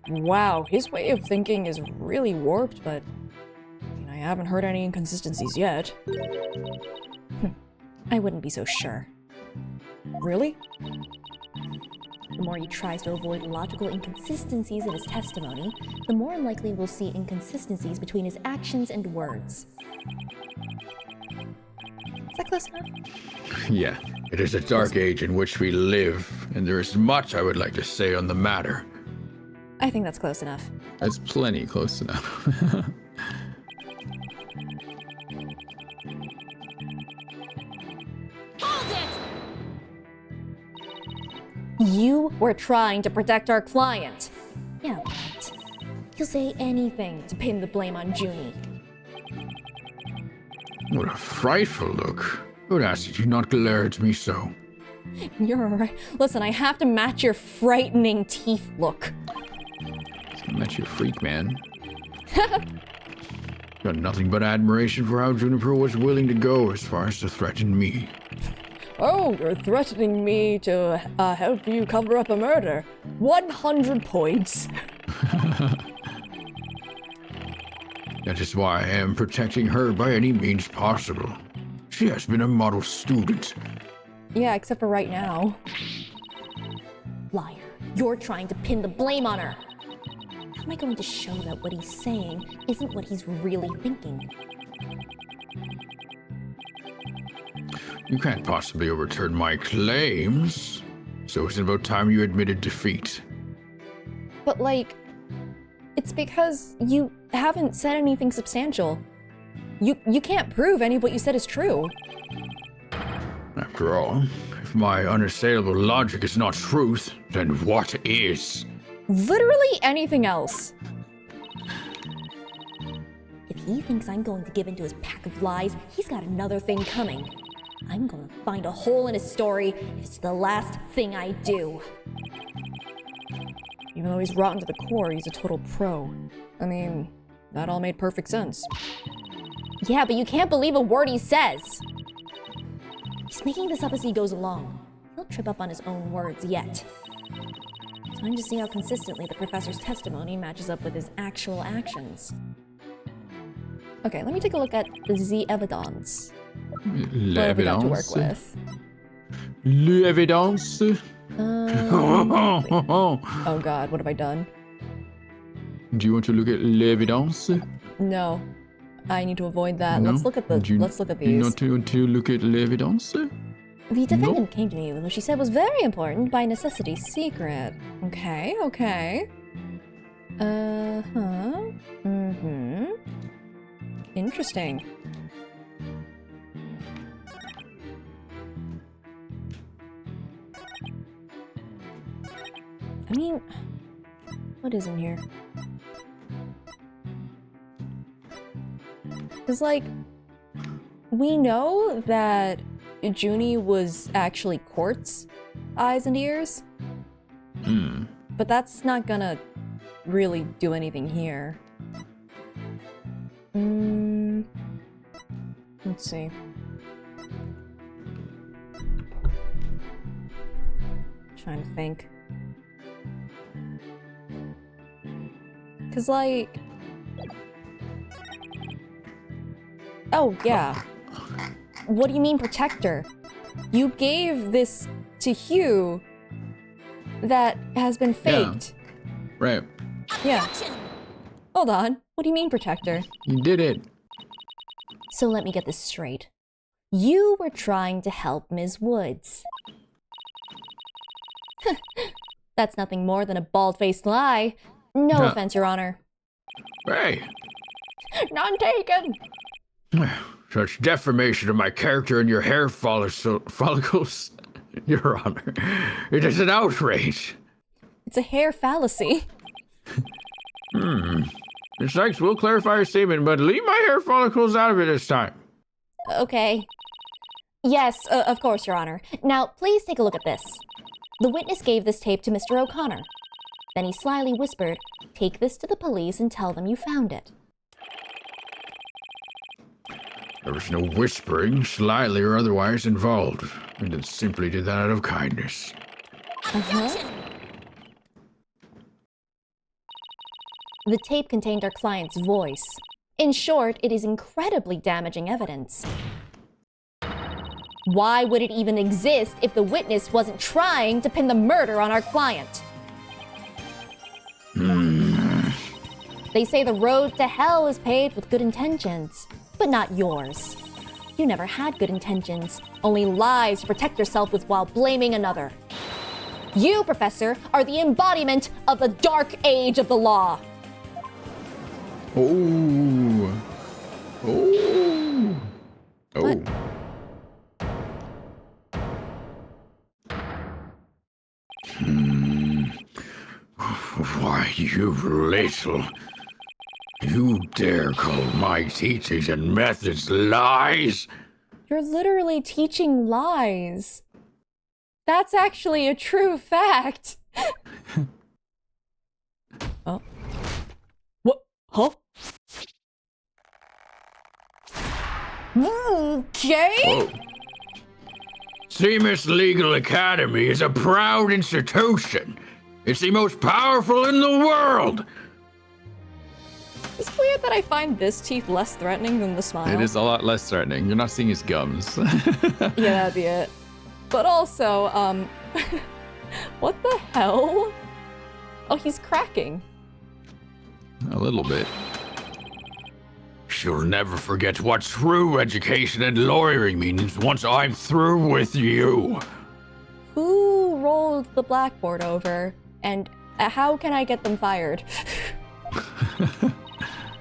wow. His way of thinking is really warped, but I haven't heard any inconsistencies yet. I wouldn't be so sure. Really? The more he tries to avoid logical inconsistencies in his testimony, the more unlikely we'll see inconsistencies between his actions and words. Is that close enough? Yeah. It is a dark age in which we live, and there is much I would like to say on the matter. I think that's close enough. That's plenty close enough. Hold it! You were trying to protect our client. Yeah, right. You'll say anything to pin the blame on Junie. What a frightful look. I would ask that you not glare at me so. You're alright. Listen, I have to match your frightening teeth look. That's your freak, man. Got nothing but admiration for how Juniper was willing to go as far as to threaten me. Oh, you're threatening me to help you cover up a murder. 100 points. That is why I am protecting her by any means possible. She has been a model student. Yeah, except for right now. Liar. You're trying to pin the blame on her. How am I going to show that what he's saying isn't what he's really thinking? You can't possibly overturn my claims. So it's about time you admitted defeat. But like, it's because you haven't said anything substantial. You can't prove any of what you said is true. After all, if my unassailable logic is not truth, then what is? Literally anything else. If he thinks I'm going to give in to his pack of lies, he's got another thing coming. I'm gonna find a hole in his story if it's the last thing I do. Even though he's rotten to the core, he's a total pro. I mean, that all made perfect sense. Yeah, but you can't believe a word he says. He's making this up as he goes along. He'll trip up on his own words yet. Time to see how consistently the professor's testimony matches up with his actual actions. Okay, let me take a look at the evidence. What have we got to work with? L'évidence. Oh god, what have I done? Do you want to look at l'évidence? No, I need to avoid that. No? Let's look at the. Let's look at You these. not want to look at l'évidence? The defendant came to me with what she said was very important, by necessity secret. Okay, okay. Interesting. I mean, what is in here? Because, like, we know that Junie was actually Quartz eyes and ears. But that's not gonna really do anything here. Let's see. Trying to think. Cause like... Oh, yeah. What do you mean protector? You gave this to Hugh that has been faked. Right. Yeah. Hold on. What do you mean protector? You did it. So let me get this straight. You were trying to help Ms. Woods. That's nothing more than a bald-faced lie. No offense, Your Honor. Hey, None taken! such defamation of my character and your hair follicles, Your Honor. It is an outrage. It's a hair fallacy. Ms. Sykes will clarify her statement, but leave my hair follicles out of it this time. Okay. Yes, of course, Your Honor. Now, please take a look at this. The witness gave this tape to Mr. O'Connor. Then he slyly whispered, "Take this to the police and tell them you found it." There was no whispering, slyly or otherwise, involved. I simply did that out of kindness. The tape contained our client's voice. In short, it is incredibly damaging evidence. Why would it even exist if the witness wasn't trying to pin the murder on our client? They say the road to hell is paved with good intentions, but not yours. You never had good intentions, only lies to protect yourself with while blaming another. You, Professor, are the embodiment of the dark age of the law. Oh. Oh. Oh. What? Why, you little... You dare call my teachings and methods lies? You're literally teaching lies. That's actually a true fact. Oh. What? Huh? Okay. Whoa. Seamus Legal Academy is a proud institution. It's the most powerful in the world. It's weird that I find this teeth less threatening than the smile. It is a lot less threatening. You're not seeing his gums. Yeah, that'd be it. But also, what the hell? Oh, he's cracking. A little bit. She'll never forget what true education and lawyering means once I'm through with you. Who rolled the blackboard over? And how can I get them fired?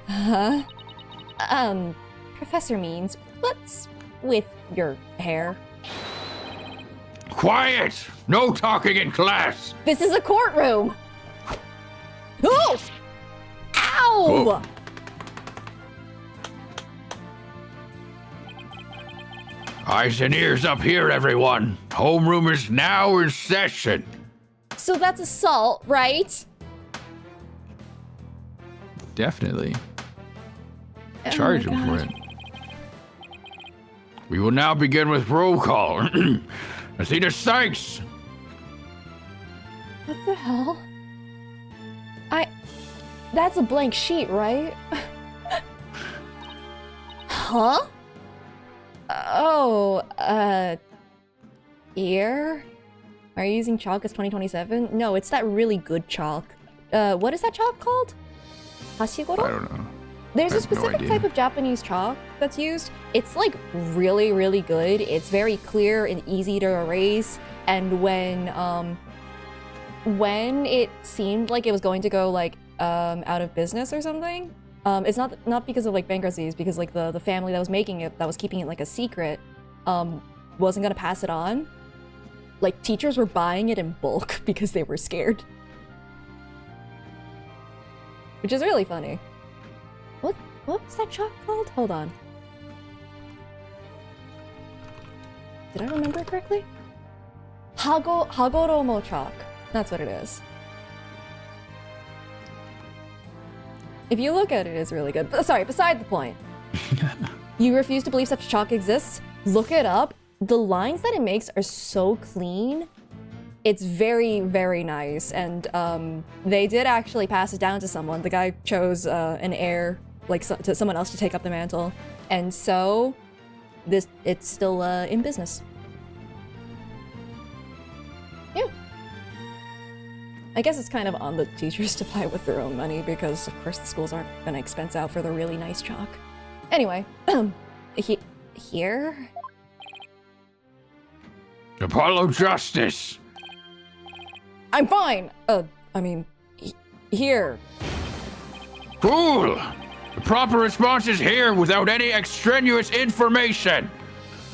Huh? Professor Means, what's with your hair? Quiet! No talking in class! This is a courtroom! Oh! Ow! Whoa. Eyes and ears up here, everyone. Homeroom is now in session. So that's assault, right? Definitely. Oh Charge my him for God. it. We will now begin with roll call. Athena Sykes. What the hell? That's a blank sheet, right? Huh? Oh, ear? Are you using chalk as 2027? No, it's that really good chalk. What is that chalk called? Hashigoro? I don't know. There's I a have no specific idea. type of Japanese chalk that's used. It's like really, really good. It's very clear and easy to erase. And when it seemed like it was going to go like out of business or something, it's not because of like bankruptcy, it's because like the family that was making it, that was keeping it like a secret, wasn't gonna pass it on. Like teachers were buying it in bulk because they were scared. Which is really funny. What was that chalk called? Hold on. Did I remember it correctly? Hagoromo chalk. That's what it is. If you look at it, it's really good. Sorry, beside the point. You refuse to believe such chalk exists? Look it up. The lines that it makes are so clean. It's very, very nice. And they did actually pass it down to someone. The guy chose an heir, like to someone else to take up the mantle. And so it's still in business. Yeah. I guess it's kind of on the teachers to buy with their own money because, of course, the schools aren't going to expense out for the really nice chalk. Anyway, here? Apollo Justice. I'm fine! I mean, here. Fool! The proper response is here without any extraneous information.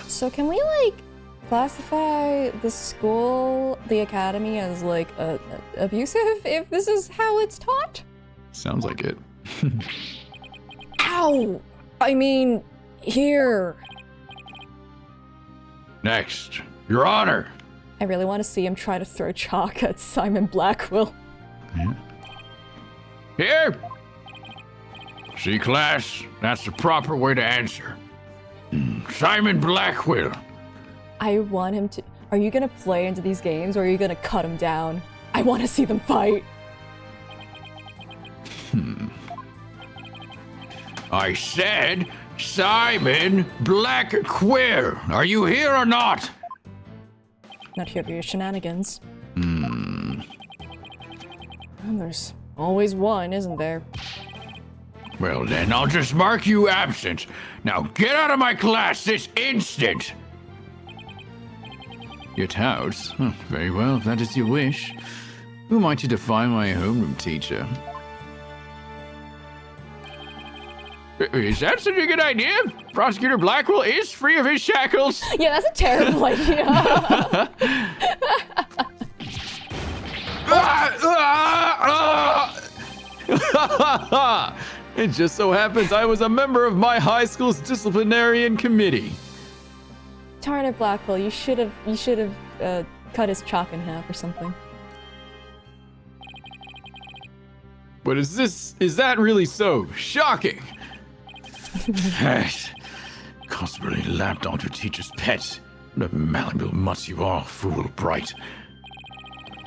So can we, like, classify the school, the academy, as, like, abusive if this is how it's taught? Sounds like it. Ow! I mean, here. Next, Your Honor. I really want to see him try to throw chalk at Simon Blackwell. Yeah. Here. See, class, that's the proper way to answer. Simon Blackwell. I want him to... Are you gonna play into these games, or are you gonna cut him down? I want to see them fight. I said Simon Blackwell. Are you here or not? Not here for your shenanigans. Well, there's always one, isn't there? Well then, I'll just mark you absent. Now get out of my class this instant! Get out? Oh, very well, if that is your wish. Who am I to defy my homeroom teacher? Is that such a good idea? Prosecutor Blackwell is free of his shackles. Yeah, that's a terrible idea. It just so happens I was a member of my high school's disciplinarian committee. Darn it, Blackwell, you should have cut his chalk in half or something. But is that really so shocking? Constantly lapped onto teacher's pet. What a malleable mutts you are, fool bright.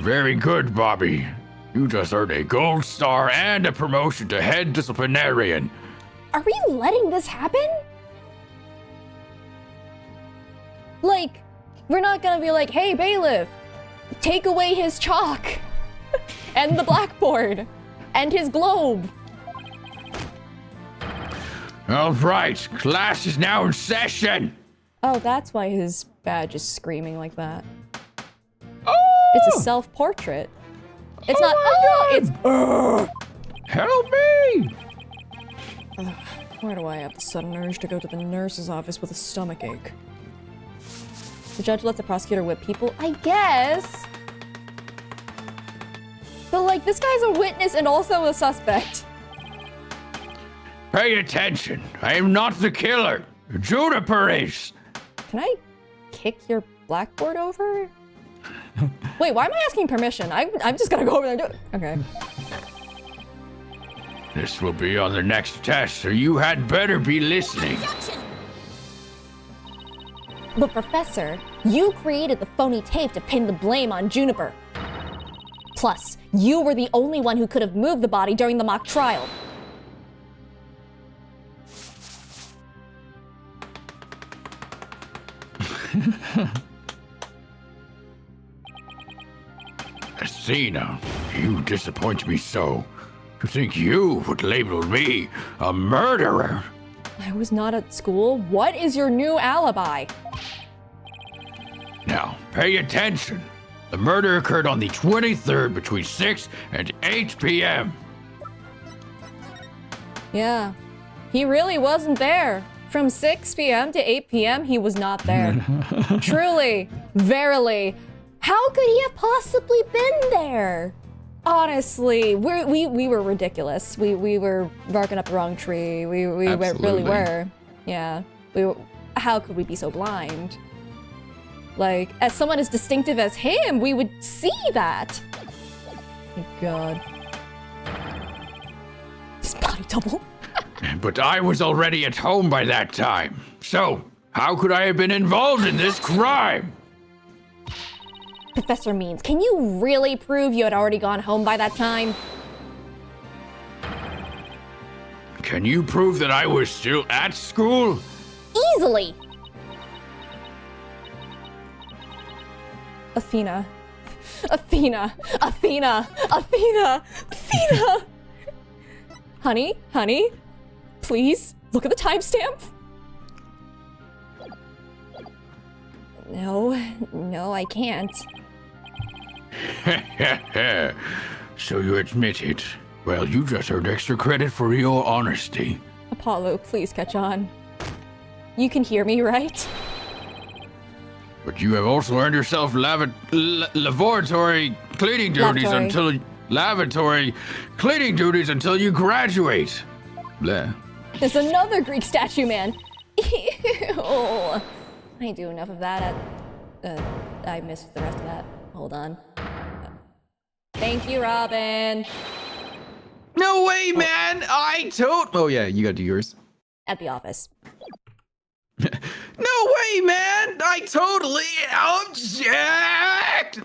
Very good, Bobby. You just earned a gold star and a promotion to head disciplinarian. Are we letting this happen? Like, we're not gonna be like, hey, bailiff, take away his chalk and the blackboard and his globe. All right, class is now in session. Oh, that's why his badge is screaming like that. Oh! It's a self-portrait. It's not, oh, it's, Help me! why do I have the sudden urge to go to the nurse's office with a stomachache? The judge lets the prosecutor whip people? I guess. But like, this guy's a witness and also a suspect. Pay attention. I am not the killer. Juniper is. Can I kick your blackboard over? Wait, why am I asking permission? I'm just gonna go over there and do it. Okay. This will be on the next test, so you had better be listening. Objection! But Professor, you created the phony tape to pin the blame on Juniper. Plus, you were the only one who could have moved the body during the mock trial. Athena, you disappoint me so. To think you would label me a murderer. I was not at school. What is your new alibi? Now, pay attention. The murder occurred on the 23rd between 6 and 8 p.m. Yeah, he really wasn't there. From 6 p.m. to 8 p.m., he was not there. Truly, verily, how could he have possibly been there? Honestly, we were ridiculous. We were barking up the wrong tree. We really were. Yeah. How could we be so blind? Like, as someone as distinctive as him, we would see that. My God. His body double. But I was already at home by that time. So, how could I have been involved in this crime? Professor Means, can you really prove you had already gone home by that time? Can you prove that I was still at school? Easily! Athena. Athena. Athena. Athena. Athena. Honey, please look at the timestamp. No, I can't. So you admit it. Well, you just earned extra credit for your honesty. Apollo, please catch on. You can hear me, right? But you have also earned yourself lavatory cleaning duties until you graduate. Blah. There's another Greek statue, man. Ew. I do enough of that I missed the rest of that. Hold on. Thank you, Robin. No way, man! Oh yeah, you gotta do yours. At the office. No way, man! I totally object!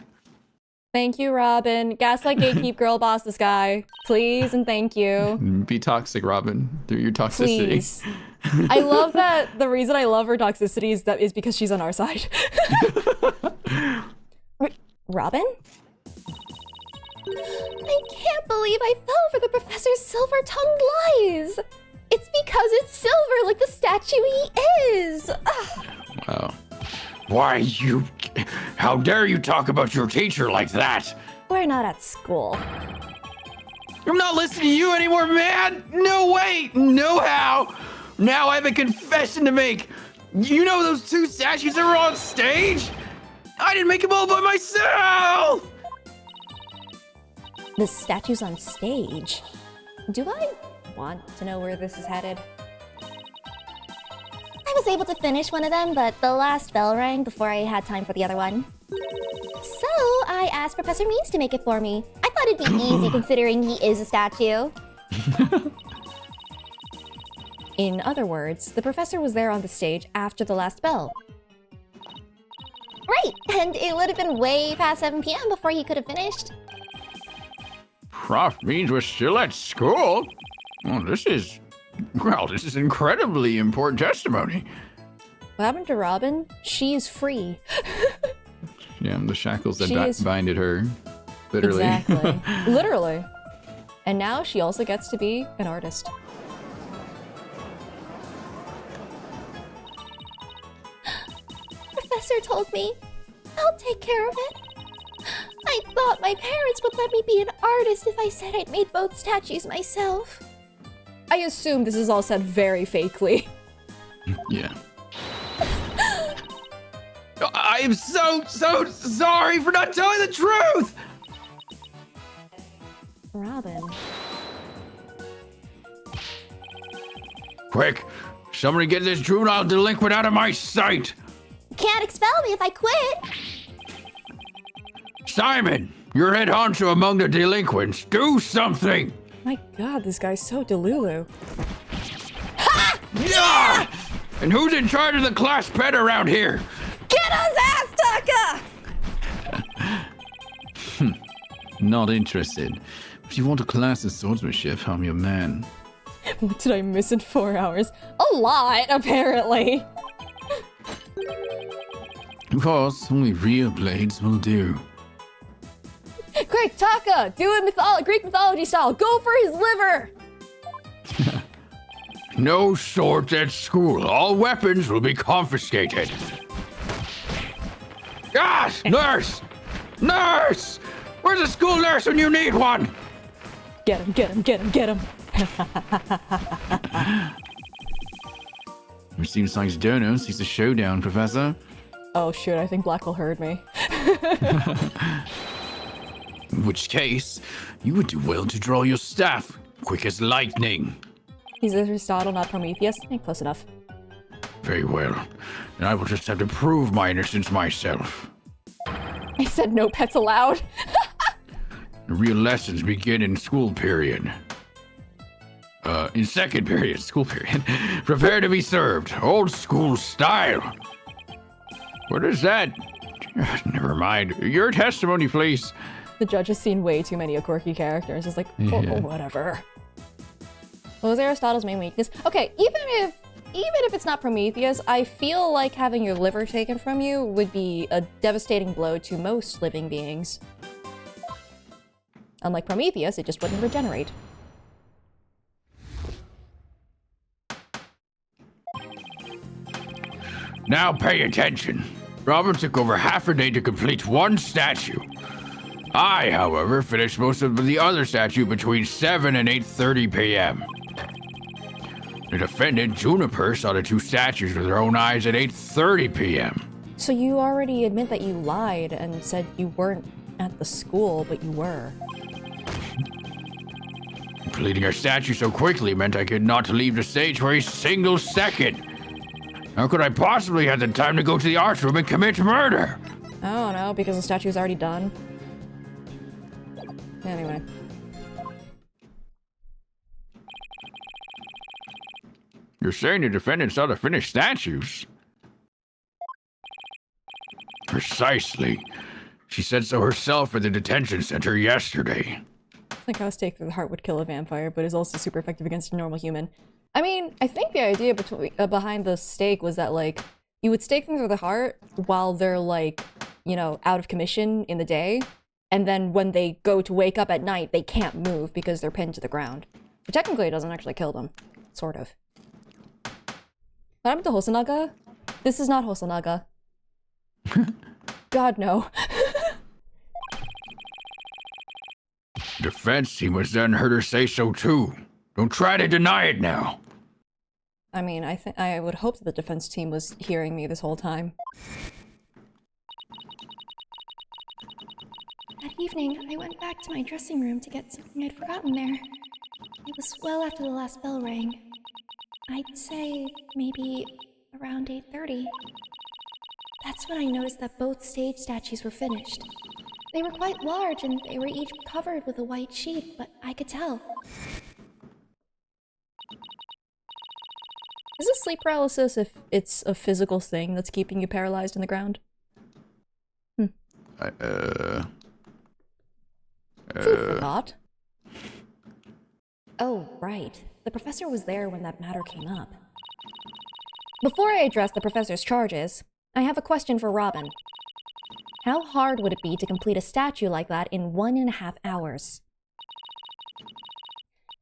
Thank you, Robin. Gaslight gatekeep girl boss this guy. Please and thank you. Be toxic, Robin, through your toxicity. Please. I love that the reason I love her toxicity is because she's on our side. Robin? I can't believe I fell for the professor's silver-tongued lies! Because it's silver, like the statue he is! Ugh. Well, why you... How dare you talk about your teacher like that? We're not at school. I'm not listening to you anymore, man! No way! No how! Now I have a confession to make! You know those two statues that were on stage? I didn't make them all by myself! The statues on stage. Do I want to know where this is headed? I was able to finish one of them, but the last bell rang before I had time for the other one. So I asked Professor Means to make it for me. I thought it'd be easy considering he is a statue. In other words, the professor was there on the stage after the last bell. Right, and it would have been way past 7 p.m. before he could have finished. Prof Means we're still at school? Well, this is incredibly important testimony. What happened to Robin? She's free. Yeah, the shackles that She is- binded her. Literally. Exactly. Literally. And now she also gets to be an artist. Professor told me. I'll take care of it. I thought my parents would let me be an artist if I said I'd made both statues myself. I assume this is all said very fakely. Yeah. I am so sorry for not telling the truth! Robin. Quick, somebody get this juvenile delinquent out of my sight! Can't expel me if I quit. Simon, you're head honcho among the delinquents. Do something! My god, this guy's so delulu. Yeah! And who's in charge of the class pet around here? Get us ass, Tucker! Not interested. If you want a class in swordsmanship, I'm your man. What did I miss in 4 hours? A lot, apparently. Of course, only real blades will do. Quick, Taka! Do it Greek mythology style. Go for his liver! No swords at school. All weapons will be confiscated. Yes, nurse! Nurse! Where's the school nurse when you need one? Get him, get him, get him, get him. It seems like Dono sees a showdown, Professor. Oh shoot, I think Blackle heard me. In which case, you would do well to draw your staff, quick as lightning. He's Aristotle, not Prometheus. Close enough. Very well. And I will just have to prove my innocence myself. I said no pets allowed. The real lessons begin in school period. In second period, school period. Prepare to be served. Old school style. What is that? Never mind. Your testimony, please. The judge has seen way too many quirky characters. It's like, oh, whatever. What was Aristotle's main weakness? Okay, even if it's not Prometheus, I feel like having your liver taken from you would be a devastating blow to most living beings. Unlike Prometheus, it just wouldn't regenerate. Now pay attention. Robin took over half a day to complete one statue. I, however, finished most of the other statue between 7 and 8:30 p.m. The defendant, Juniper, saw the two statues with her own eyes at 8:30 p.m. So you already admit that you lied and said you weren't at the school, but you were. Completing her statue so quickly meant I could not leave the stage for a single second. How could I possibly have the time to go to the art room and commit murder? I don't know, because the statue's already done. Anyway. You're saying the defendant saw the finished statues? Precisely. She said so herself at the detention center yesterday. Like how a stake through the heart would kill a vampire, but is also super effective against a normal human. I mean, I think the idea behind the stake was that, like, you would stake them through the heart while they're, like, you know, out of commission in the day, and then when they go to wake up at night, they can't move because they're pinned to the ground. But technically, it doesn't actually kill them. Sort of. What happened to Hosonaga? This is not Hosonaga. God, no. Defense team was then heard her say so too. Don't try to deny it now. I mean, I would hope that the defense team was hearing me this whole time. That evening, I went back to my dressing room to get something I'd forgotten there. It was well after the last bell rang. I'd say maybe around 8:30. That's when I noticed that both stage statues were finished. They were quite large and they were each covered with a white sheet, but I could tell. Is this sleep paralysis if it's a physical thing that's keeping you paralyzed in the ground? Uh. Food for thought. Oh, right. The professor was there when that matter came up. Before I address the professor's charges, I have a question for Robin. How hard would it be to complete a statue like that in 1.5 hours?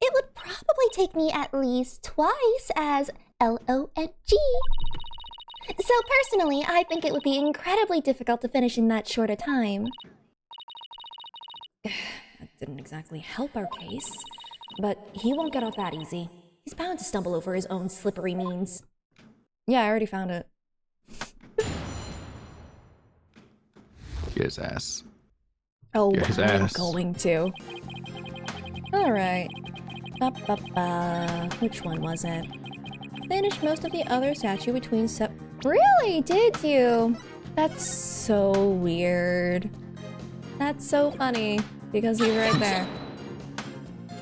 It would probably take me at least twice as LONG. So personally, I think it would be incredibly difficult to finish in that short a time. That didn't exactly help our case, but he won't get off that easy. He's bound to stumble over his own slippery means. Yeah, I already found it. Get his ass. Oh, Get his I'm ass. going to. Alright. Which one was it? Finished most of the other statue between Really? Did you? That's so weird. That's so funny, because he's right there.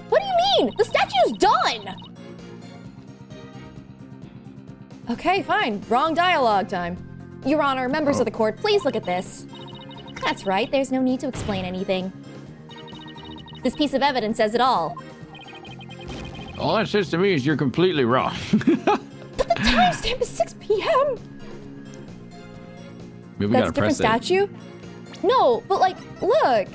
What do you mean? The statue's done! Okay, fine. Wrong dialogue time. Your Honor, members of the court, please look at this. That's right, there's no need to explain anything. This piece of evidence says it all. All that says to me is you're completely wrong. But the timestamp is 6 p.m. Maybe we That's gotta a different press it. statue? No, but like, look.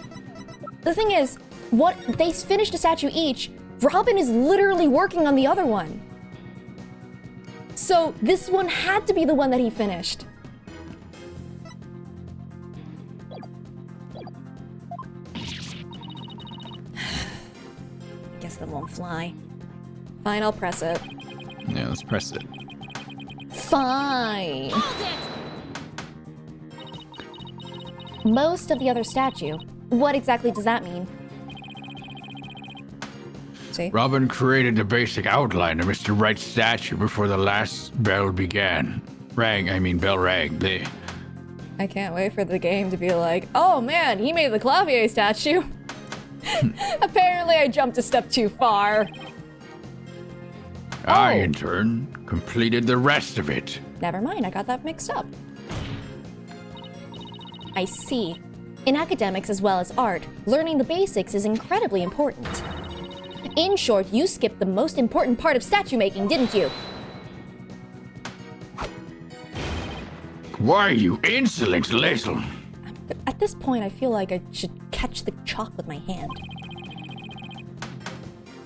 The thing is, what they finished a statue each. Robin is literally working on the other one. So this one had to be the one that he finished. Guess that won't fly. Fine, I'll press it. Yeah, let's press it. Fine. Hold it! Most of the other statue. What exactly does that mean? See? Robin created the basic outline of Mr. Wright's statue before the last bell began. Bell rang. Bleh. I can't wait for the game to be like, oh man, he made the Clavier statue. Apparently I jumped a step too far. I, Oh. in turn, completed the rest of it. Never mind, I got that mixed up. I see. In academics as well as art, learning the basics is incredibly important. In short, you skipped the most important part of statue making, didn't you? Why, you insolent little... At this point, I feel like I should catch the chalk with my hand.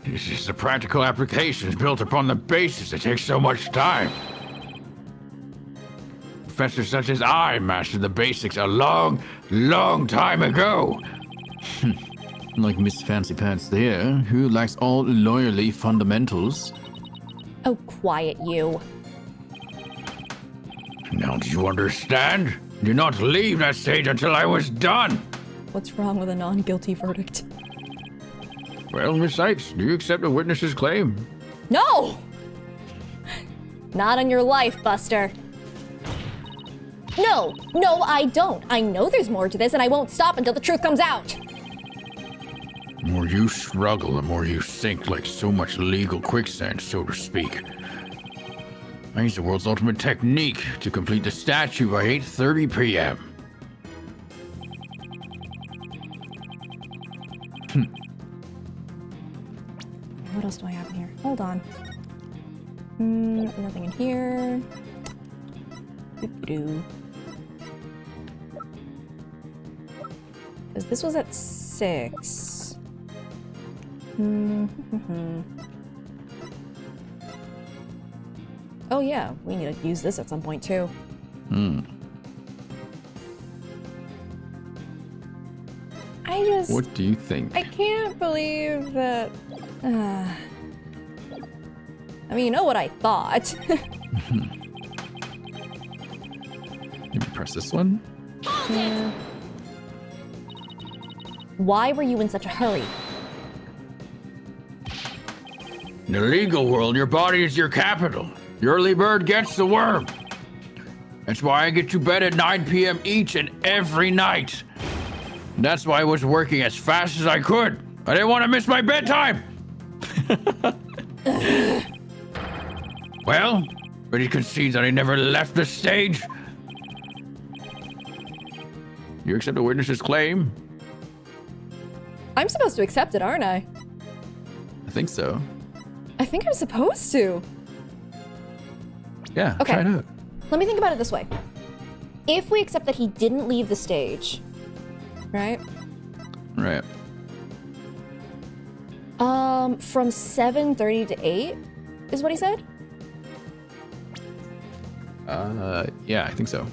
This is the practical applications built upon the basis that takes so much time. Professors such as I mastered the basics a long, long time ago. Like Miss Fancy Pants there, who lacks all lawyerly fundamentals. Oh, quiet you. Now do you understand? Do not leave that stage until I was done. What's wrong with a non-guilty verdict? Well, Miss Sykes, do you accept the witness's claim? No! Not on your life, Buster. No, I don't. I know there's more to this, and I won't stop until the truth comes out. The more you struggle, the more you sink like so much legal quicksand, so to speak. I use the world's ultimate technique to complete the statue by 8:30 p.m. What else do I have in here? Hold on. Nothing in here. Doo-doo. Because this was at 6. Oh yeah, we need to use this at some point too. Hmm. I just... What do you think? I can't believe that... I mean, you know what I thought. Maybe press this one? Yeah. Why were you in such a hurry? In the legal world, your body is your capital. The early bird gets the worm. That's why I get to bed at 9 p.m. each and every night. And that's why I was working as fast as I could. I didn't want to miss my bedtime. Well, but he concedes that he never left the stage. You accept the witness's claim? I'm supposed to accept it, aren't I? I think so. I think I'm supposed to. Yeah, Okay. try it out. Let me think about it this way. If we accept that he didn't leave the stage, right? Right. From 7:30 to 8 is what he said? Yeah, I think so.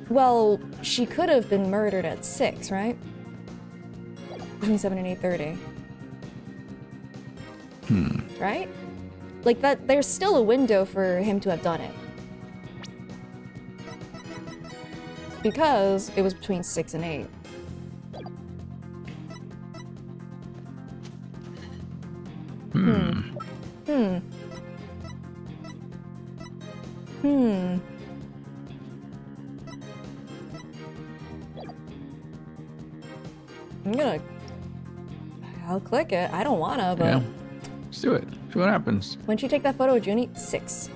Well, she could have been murdered at 6, right? Between 7 and 8:30. Right? Like that, there's still a window for him to have done it. Because it was between 6 and 8. I'll click it. I don't wanna, but... Yeah. Let's do it. See what happens. When'd you take that photo of Junie? 6.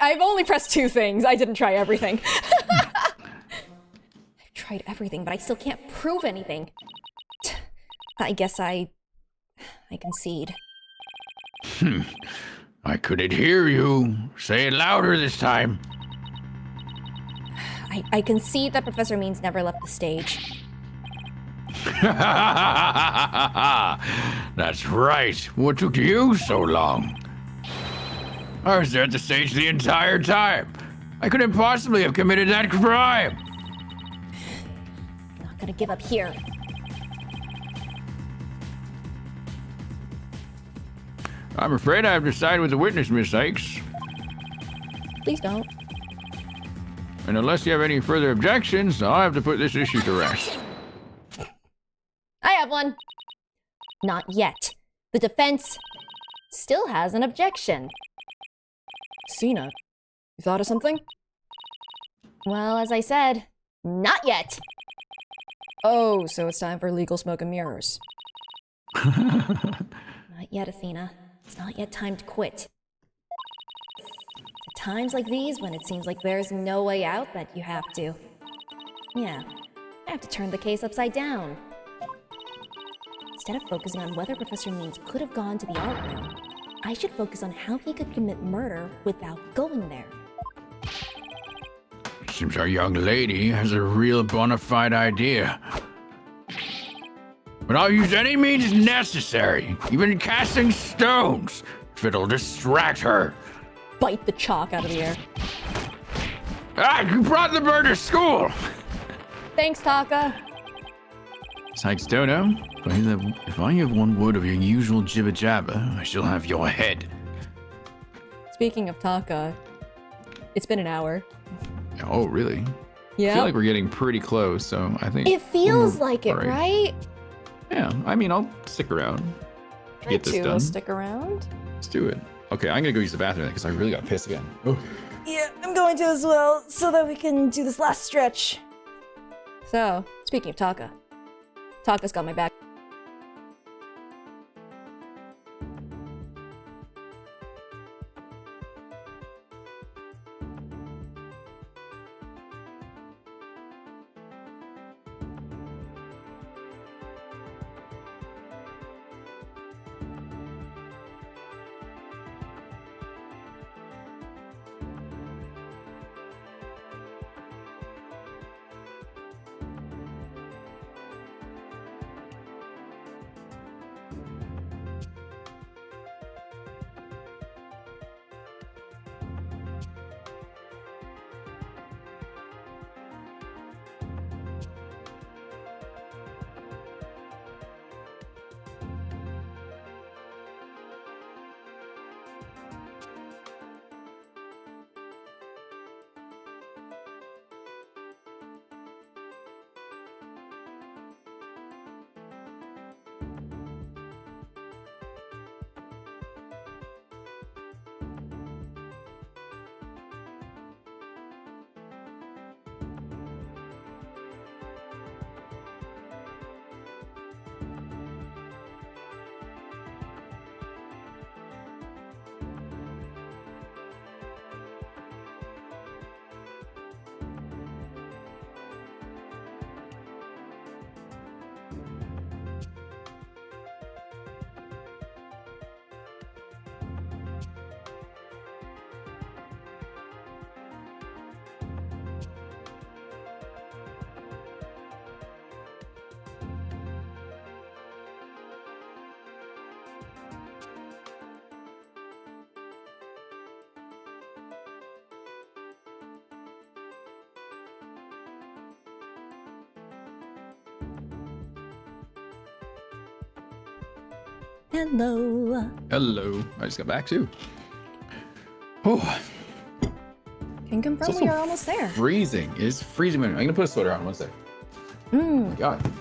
I've only pressed 2 things. I didn't try everything. I've tried everything, but I still can't prove anything. I guess I concede. I couldn't hear you. Say it louder this time. I concede that Professor Means never left the stage. That's right. What took you so long? I was there at the stage the entire time. I couldn't possibly have committed that crime. I'm not gonna give up here. I'm afraid I have to side with the witness, Miss Sykes. Please don't. And unless you have any further objections, I'll have to put this issue to rest. I have one. Not yet. The defense still has an objection. Cena, you thought of something? Well, as I said, not yet. Oh, so it's time for legal smoke and mirrors. Not yet, Athena. It's not yet time to quit. At times like these, when it seems like there's no way out, that you have to. Yeah, I have to turn the case upside down. Instead of focusing on whether Professor Means could have gone to the art room, I should focus on how he could commit murder without going there. Seems our young lady has a real bona fide idea. But I'll use any means necessary, even casting stones, if it'll distract her. Bite the chalk out of the air. Ah, you brought the bird to school! Thanks, Taka. Sykes Dodo, if I have one word of your usual jibber jabber, I shall have your head. Speaking of Taka, it's been an hour. Oh, really? Yeah. I feel like we're getting pretty close, so I think... It feels we're like it, alright. right? Yeah, I mean, I'll stick around. to Get this Two will done. stick around. Let's do it. Okay, I'm gonna go use the bathroom because I really got pissed again. Oh. Yeah, I'm going to as well, so that we can do this last stretch. So, speaking of Taka, Taka's got my back. Hello. Hello. I just got back too. Oh, Can confirm it's we also are almost there. freezing. It is freezing. I'm gonna put a sweater on. One sec. Oh my god.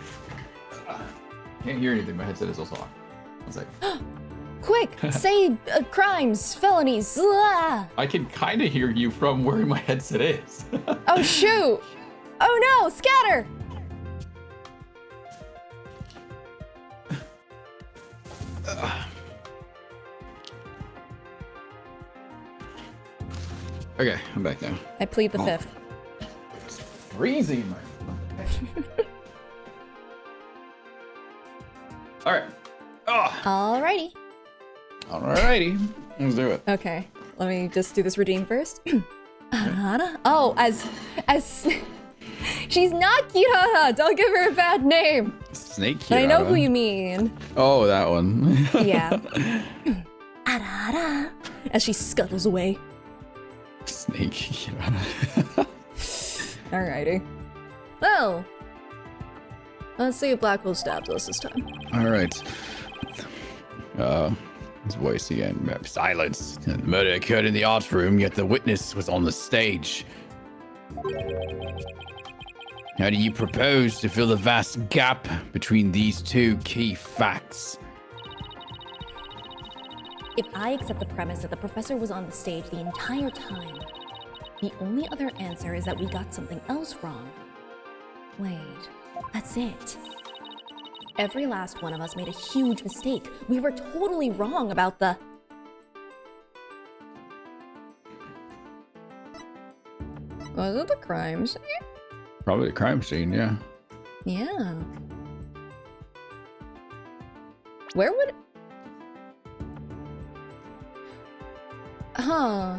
Can't hear anything. My headset is also off. One sec. Quick, say crimes, felonies. I can kind of hear you from where my headset is. Oh shoot! Oh no, scatter! Okay, I'm back now. I plead the fifth. It's freezing in my. All right. Oh, Alrighty. alrighty. Let's do it. Okay, let me just do this redeem first. Oh, as she's not Kirara. Don't give her a bad name. Snake But I know Kirara. who you mean. Oh, that one. Yeah. Arara. As she scuttles away. Snake Kirara. Alrighty. Well, let's see if Blackwell stabs us this time. All right. His voice again. Silence. The murder occurred in the art room, yet the witness was on the stage. How do you propose to fill the vast gap between these two key facts? If I accept the premise that the professor was on the stage the entire time, the only other answer is that we got something else wrong. Wait, that's it. Every last one of us made a huge mistake. We were totally wrong about the... Was it the crime scene? Probably the crime scene, yeah. Yeah. Where would... Huh.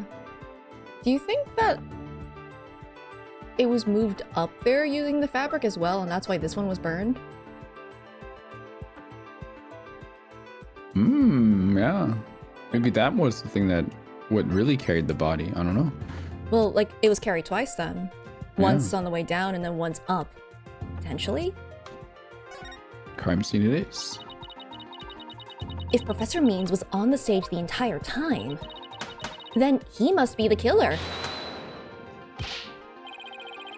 Do you think that it was moved up there using the fabric as well, and that's why this one was burned? Yeah. Maybe that was the thing that what really carried the body. I don't know. Well, like, it was carried twice then. Once on the way down and then once up. Potentially? Crime scene it is. If Professor Means was on the stage the entire time, then he must be the killer.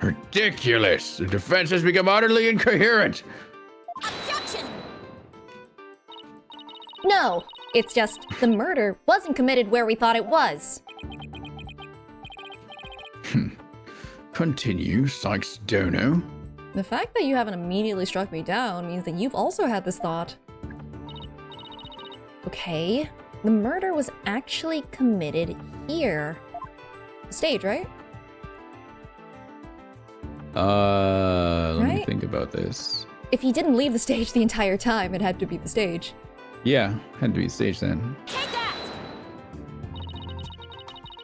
Ridiculous! The defense has become utterly incoherent. Objection! No, it's just the murder wasn't committed where we thought it was. Continue, Sykes Dono. The fact that you haven't immediately struck me down means that you've also had this thought. Okay, the murder was actually committed here. Stage, right? Let me Right? think about this. If he didn't leave the stage the entire time, it had to be the stage. Yeah, had to be stage then. Take that!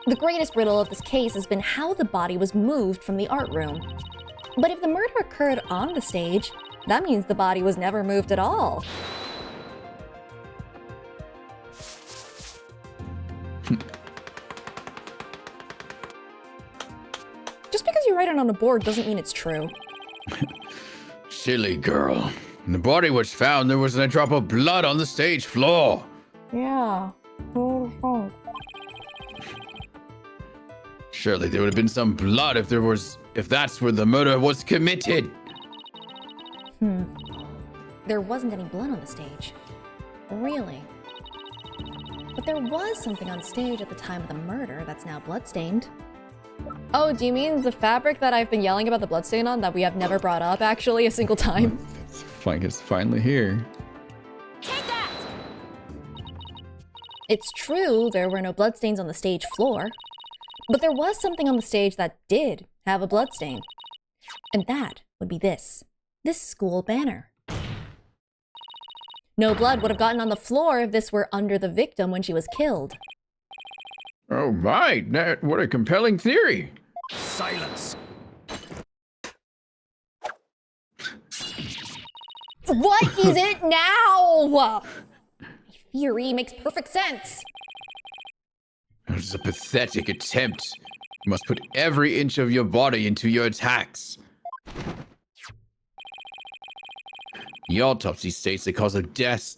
The greatest riddle of this case has been how the body was moved from the art room. But if the murder occurred on the stage, That means the body was never moved at all. Just because you write it on a board doesn't mean it's true. Silly girl. When the body was found, there wasn't a drop of blood on the stage floor. Yeah. Surely there would have been some blood if that's where the murder was committed. there wasn't any blood on the stage. Really? But there was something on stage at the time of the murder that's now bloodstained. Oh, do you mean the fabric that I've been yelling about the bloodstain on that we have never brought up actually a single time? It's finally here. Take that! It's true there were no bloodstains on the stage floor, but there was something on the stage that did have a bloodstain. And that would be this school banner. No blood would have gotten on the floor if this were under the victim when she was killed. Oh my, what a compelling theory. Silence. What is it now? My theory makes perfect sense. It was a pathetic attempt. You must put every inch of your body into your attacks. The autopsy states the cause of death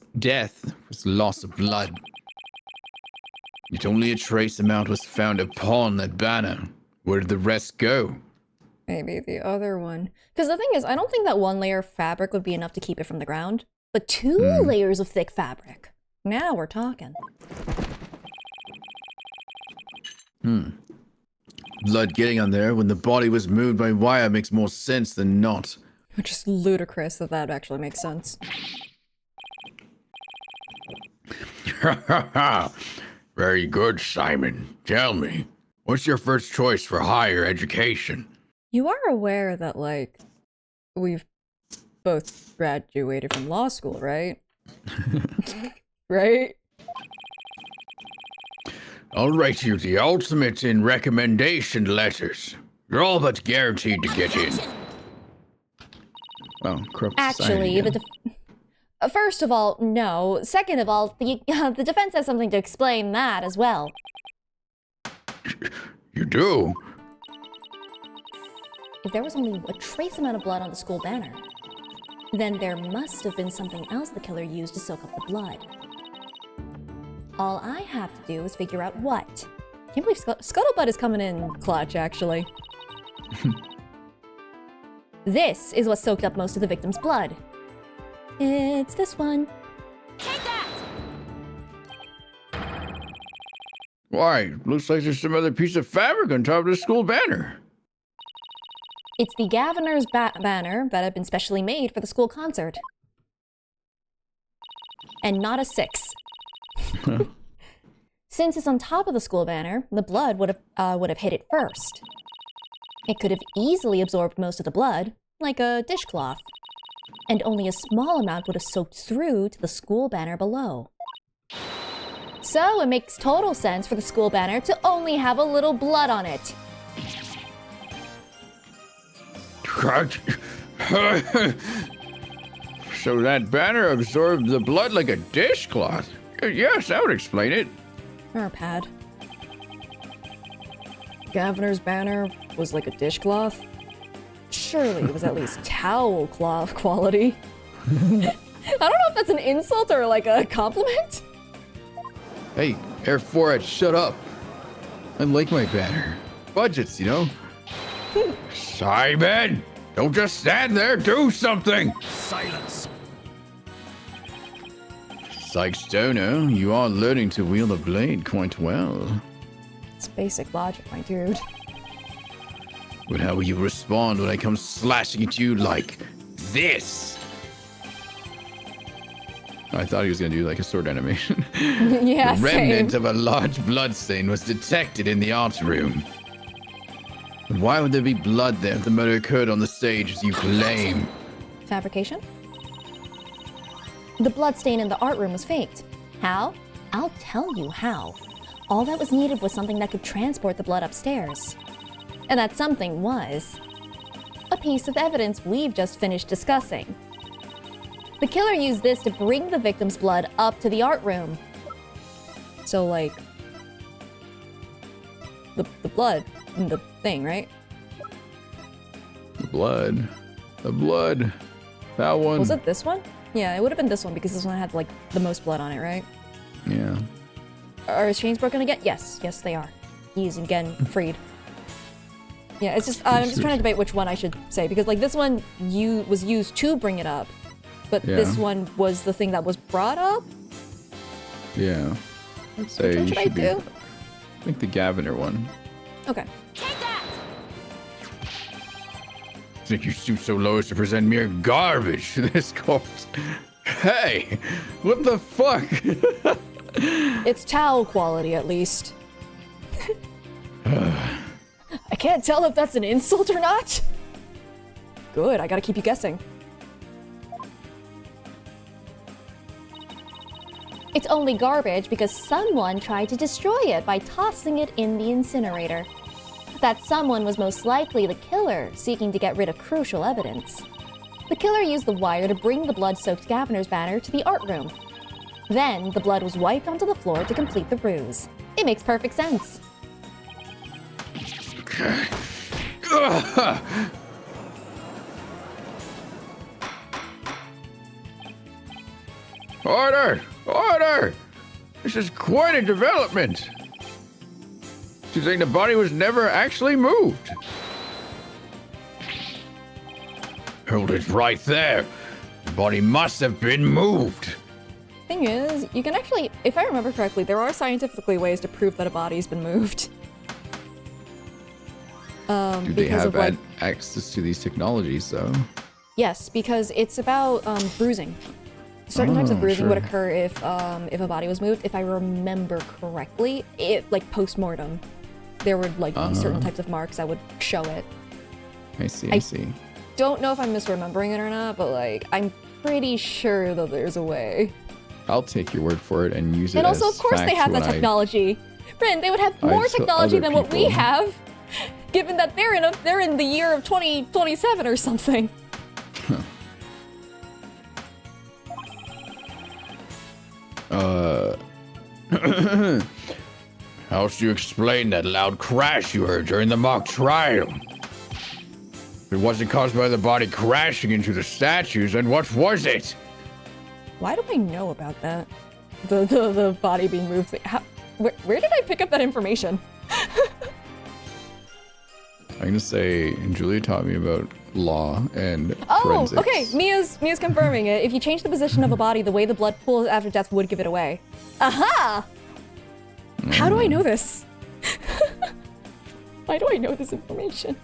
was loss of blood. Yet only a trace amount was found upon that banner. Where did the rest go? Maybe the other one. Because the thing is, I don't think that one layer of fabric would be enough to keep it from the ground. But 2 layers of thick fabric. Now we're talking. Blood getting on there when the body was moved by wire makes more sense than not. Which is ludicrous that actually makes sense. Very good, Simon. Tell me, what's your first choice for higher education? You are aware that, like, we've both graduated from law school, right? Right? I'll write you the ultimate in recommendation letters. You're all but guaranteed to get in. Well, corrupt Actually, society, first of all, no. Second of all, the defense has something to explain that as well. You do? If there was only a trace amount of blood on the school banner, then there must have been something else the killer used to soak up the blood. All I have to do is figure out what. Can't believe Scuttlebutt is coming in clutch, actually. This is what soaked up most of the victim's blood. It's this one. Take that! Why, looks like there's some other piece of fabric on top of the school banner. It's the Governor's banner that had been specially made for the school concert. And not a 6. Since it's on top of the school banner, the blood would have hit it first. It could have easily absorbed most of the blood, like a dishcloth, and only a small amount would have soaked through to the school banner below. So it makes total sense for the school banner to only have a little blood on it. So that banner absorbed the blood like a dishcloth? Yes, that would explain it. Our pad. Governor's banner was like a dishcloth? Surely it was at least towel cloth quality. I don't know if that's an insult or like a compliment. Hey, Air 4 shut up. I like my banner. Budgets, you know? Simon! Don't just stand there, do something! Silence. Psych Stoner, you are learning to wield a blade quite well. It's basic logic, my dude. But how will you respond when I come slashing at you like this? I thought he was gonna do like a sword animation. Yeah, The remnant same. of a large bloodstain was detected in the art room. But why would there be blood there if the murder occurred on the stage as you claim? Fabrication? The bloodstain in the art room was faked. How? I'll tell you how. All that was needed was something that could transport the blood upstairs. And that something was a piece of evidence we've just finished discussing. The killer used this to bring the victim's blood up to the art room. So, like, the blood in the thing, right? The blood. That one. Was it this one? Yeah, it would have been this one because this one had, like, the most blood on it, right? Yeah. Are his chains broken again? Yes, yes they are. He's again freed. Yeah, it's just, I'm just trying to debate which one I should say, because, like, this one was used to bring it up, but this one was the thing that was brought up? Yeah. I'd say Which one you should I should be. do? I think the Gaviner one. Okay. Take that! Think you stoop so low as to present mere garbage to this court? Hey, what the fuck? It's towel quality, at least. I can't tell if that's an insult or not. Good, I gotta keep you guessing. It's only garbage because someone tried to destroy it by tossing it in the incinerator. That someone was most likely the killer, seeking to get rid of crucial evidence. The killer used the wire to bring the blood-soaked Governor's banner to the art room. Then, the blood was wiped onto the floor to complete the ruse. It makes perfect sense. Order! Order! This is quite a development. You think the body was never actually moved? Hold it right there. The body must have been moved. Thing is, you can actually, if I remember correctly, there are scientifically ways to prove that a body's been moved. Do they have access to these technologies, though? Yes, because it's about bruising. Certain types of bruising would occur if a body was moved. If I remember correctly, it like post-mortem, there were like certain types of marks that would show it. I see. Don't know if I'm misremembering it or not, but like I'm pretty sure that there's a way. I'll take your word for it and use it. And also, as of course, they have that technology. Rin, they would have more technology than what we have, given that they're in the year of 2027 or something. How should you explain that loud crash you heard during the mock trial? If it wasn't caused by the body crashing into the statues, then what was it? Why do I know about that? The body being moved. Where did I pick up that information? I'm gonna say Julia taught me about law and forensics. Okay, Mia's confirming it. If you change the position of a body, the way the blood pools after death would give it away. Aha! How do I know this? Why do I know this information?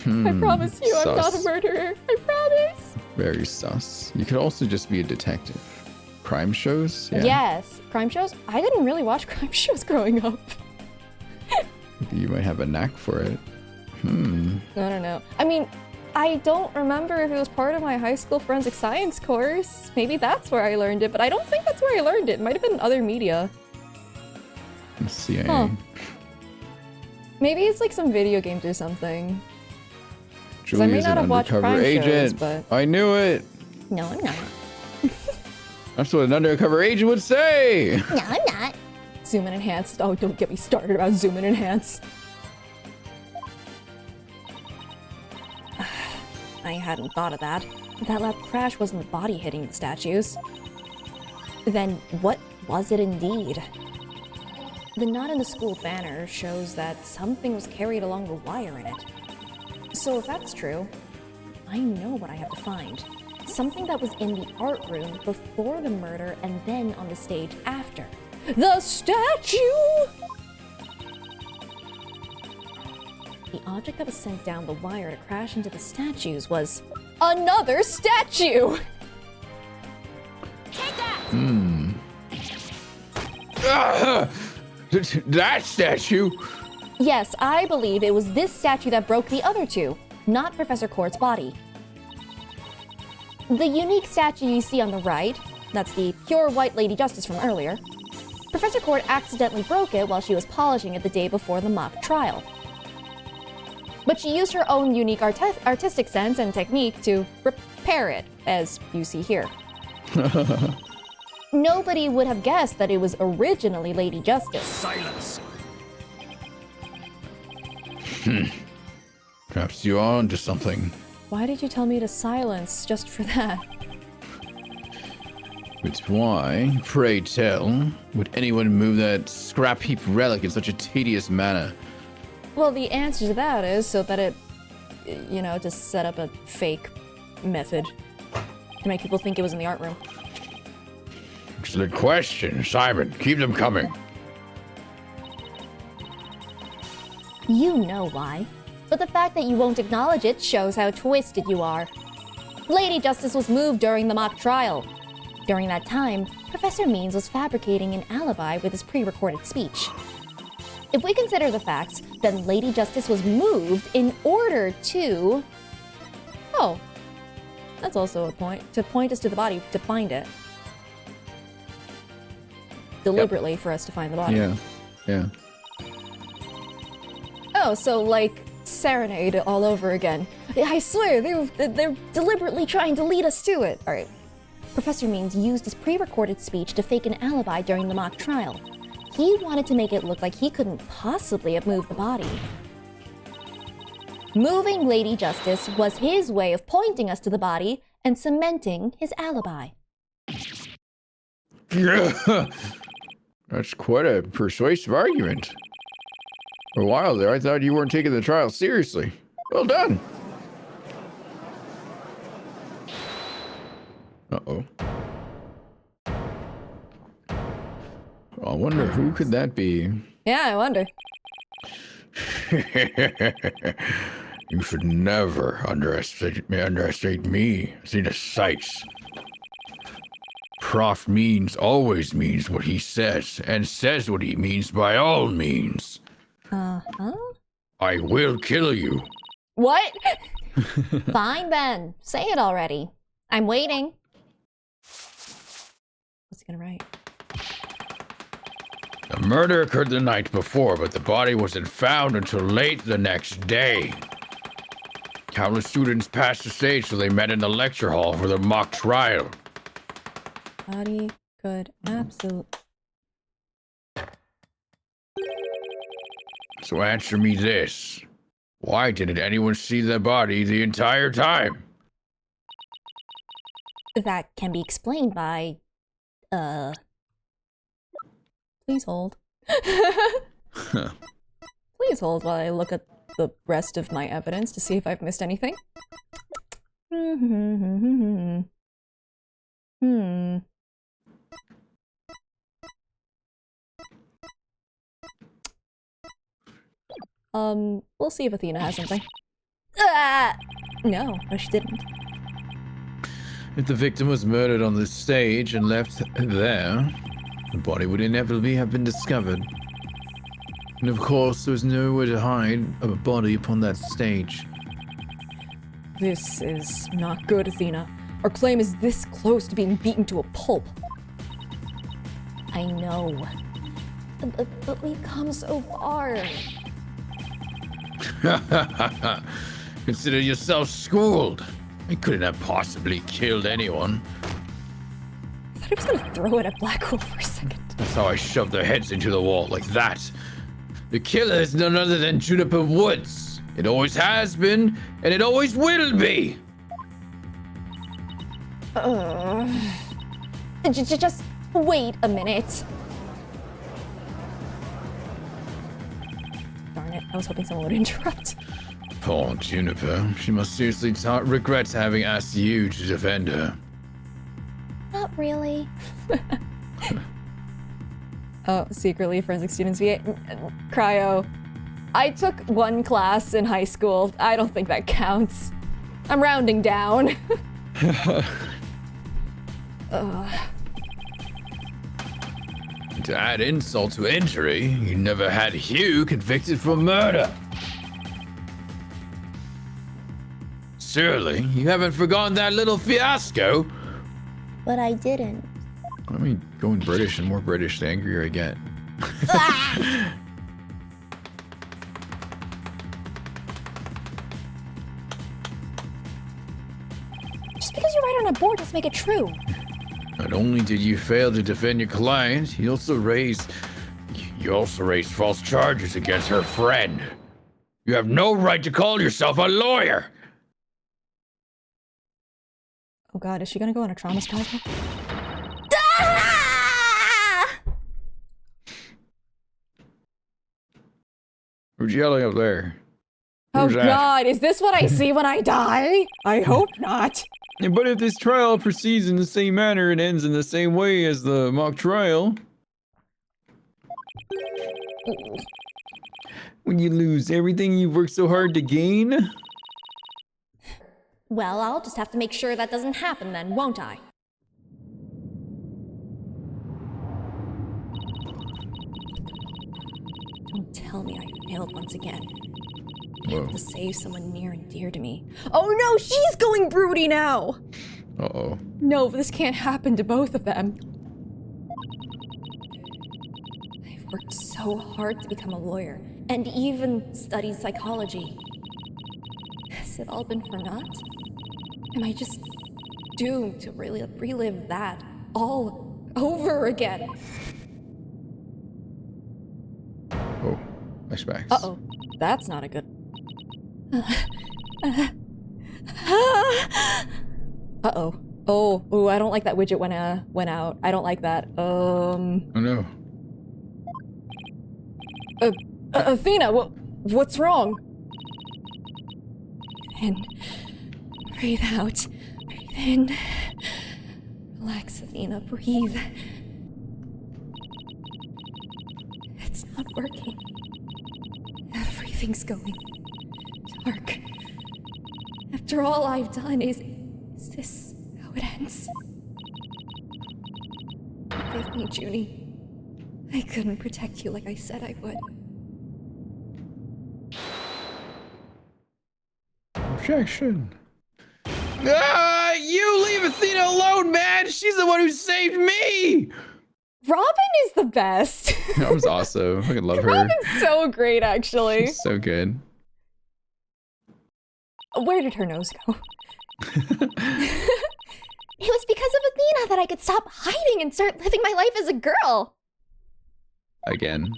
I promise you, I'm not a murderer. I promise. Very sus. You could also just be a detective. Crime shows? Yeah. Yes, crime shows. I didn't really watch crime shows growing up. You might have a knack for it. I don't know. I mean, I don't remember if it was part of my high school forensic science course. Maybe that's where I learned it, but I don't think that's where I learned it. It might have been other media. CIA. Huh. Maybe it's like some video games or something. Because I may not have watched crime shows, but... I knew it! No, I'm not. That's what an undercover agent would say! No, I'm not. Zoom in enhanced. Oh, don't get me started about zoom in enhanced. I hadn't thought of that. That loud crash wasn't the body hitting the statues. Then what was it indeed? The knot in the school banner shows that something was carried along the wire in it. So if that's true, I know what I have to find. Something that was in the art room before the murder and then on the stage after. The statue! The object that was sent down the wire to crash into the statues was another statue! Take that! That statue? Yes, I believe it was this statue that broke the other two, not Professor Court's body. The unique statue you see on the right, that's the pure white Lady Justice from earlier, Professor Court accidentally broke it while she was polishing it the day before the mock trial. But she used her own unique artistic sense and technique to repair it, as you see here. Nobody would have guessed that it was originally Lady Justice. Silence. Perhaps you're onto something. Why did you tell me to silence just for that? But why, pray tell, would anyone move that scrap heap relic in such a tedious manner? Well, the answer to that is so that it, you know, just set up a fake method to make people think it was in the art room. Excellent question, Simon. Keep them coming. You know why. But the fact that you won't acknowledge it shows how twisted you are. Lady Justice was moved during the mock trial. During that time, Professor Means was fabricating an alibi with his pre-recorded speech. If we consider the facts, then Lady Justice was moved in order to... Oh, that's also a point. To point us to the body, to find it. Deliberately for us to find the body. Yeah. Oh, so like Serenade all over again. I swear, they're deliberately trying to lead us to it. All right. Professor Means used his pre-recorded speech to fake an alibi during the mock trial. He wanted to make it look like he couldn't possibly have moved the body. Moving Lady Justice was his way of pointing us to the body and cementing his alibi. That's quite a persuasive argument. For a while there, I thought you weren't taking the trial seriously. Well done. Uh-oh. I wonder who could that be? Yeah, I wonder. You should never underestimate me, Zena Sykes. Prof means always means what he says, and says what he means by all means. Uh-huh. I will kill you. What? Fine, then. Say it already. I'm waiting. What's he gonna write? The murder occurred the night before, but the body wasn't found until late the next day. Countless students passed the stage, so they met in the lecture hall for the mock trial. Body could absolutely. So answer me this. Why didn't anyone see the body the entire time? That can be explained by, Please hold. Please hold while I look at the rest of my evidence to see if I've missed anything. We'll see if Athena has something. No, she didn't. If the victim was murdered on this stage and left there, the body would inevitably have been discovered. And of course, there was nowhere to hide a body upon that stage. This is not good, Athena. Our claim is this close to being beaten to a pulp. I know. But we've come so far. Consider yourself schooled. I couldn't have possibly killed anyone. I thought he was gonna throw it at Black Hole for a second. That's how I shoved their heads into the wall, like that. The killer is none other than Juniper Woods. It always has been, and it always will be. Just wait a minute. Darn it, I was hoping someone would interrupt. Poor Juniper. She must seriously regret having asked you to defend her. Not really. Oh, secretly, forensic students. Cryo. I took one class in high school. I don't think that counts. I'm rounding down. To add insult to injury, you never had Hugh convicted for murder. Surely, you haven't forgotten that little fiasco. But I didn't. I mean, going British and more British, the angrier I get. Just because you write on a board doesn't make it true. Not only did you fail to defend your client, you also raised false charges against her friend. You have no right to call yourself a lawyer. Oh god, is she gonna go on a trauma spiral? Who's yelling up there? Oh Who's that? god, is this what I see when I die? I hope not. Yeah, but if this trial proceeds in the same manner and ends in the same way as the mock trial, when you lose everything you've worked so hard to gain? Well, I'll just have to make sure that doesn't happen then, won't I? Don't tell me I failed once again. I have to save someone near and dear to me. Oh no, she's going broody now! Uh-oh. No, this can't happen to both of them. I've worked so hard to become a lawyer, and even studied psychology. Has it all been for naught? Am I just doomed to really relive that all over again? Oh, flashbacks. Uh-oh, that's not a good... Uh-oh. Oh, ooh, I don't like that widget went out. I don't like that. Oh no. Athena, what's wrong? Breathe in. Breathe out. Breathe in. Relax, Athena. Breathe. It's not working. Everything's going dark. After all I've done, is this how it ends? Forgive me, Junie. I couldn't protect you like I said I would. Objection. Ah, you leave Athena alone, man! She's the one who saved me! Robin is the best. That was awesome. I fucking love her. Robin's so great, actually. She's so good. Where did her nose go? It was because of Athena that I could stop hiding and start living my life as a girl. Again.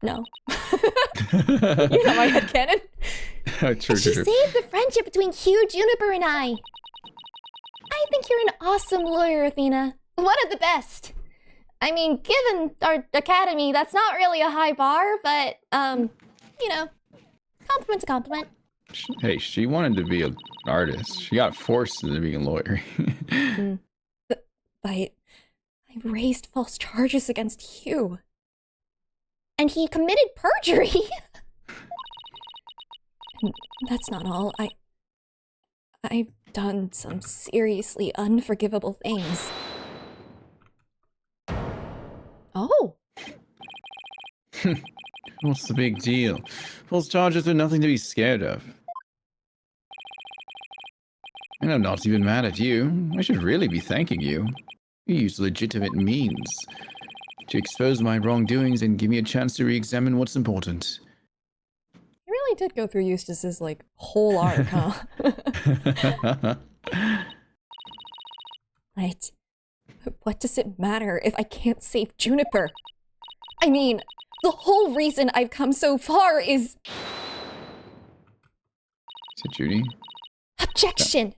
No. You're not my headcanon. True, She true. saved the friendship between Hugh, Juniper, and I. I think you're an awesome lawyer, Athena. One of the best. I mean, given our academy, that's not really a high bar, but, you know, compliment's a compliment. Hey, she wanted to be an artist. She got forced into being a lawyer. But I raised false charges against Hugh. And he committed perjury. And that's not all. I've done some seriously unforgivable things. Oh. What's the big deal? False charges are nothing to be scared of. And I'm not even mad at you. I should really be thanking you. You use legitimate means to expose my wrongdoings and give me a chance to re-examine what's important. You really did go through Eustace's, like, whole arc, huh? Right. But what does it matter if I can't save Juniper? I mean, the whole reason I've come so far is... Is it Judy? Objection!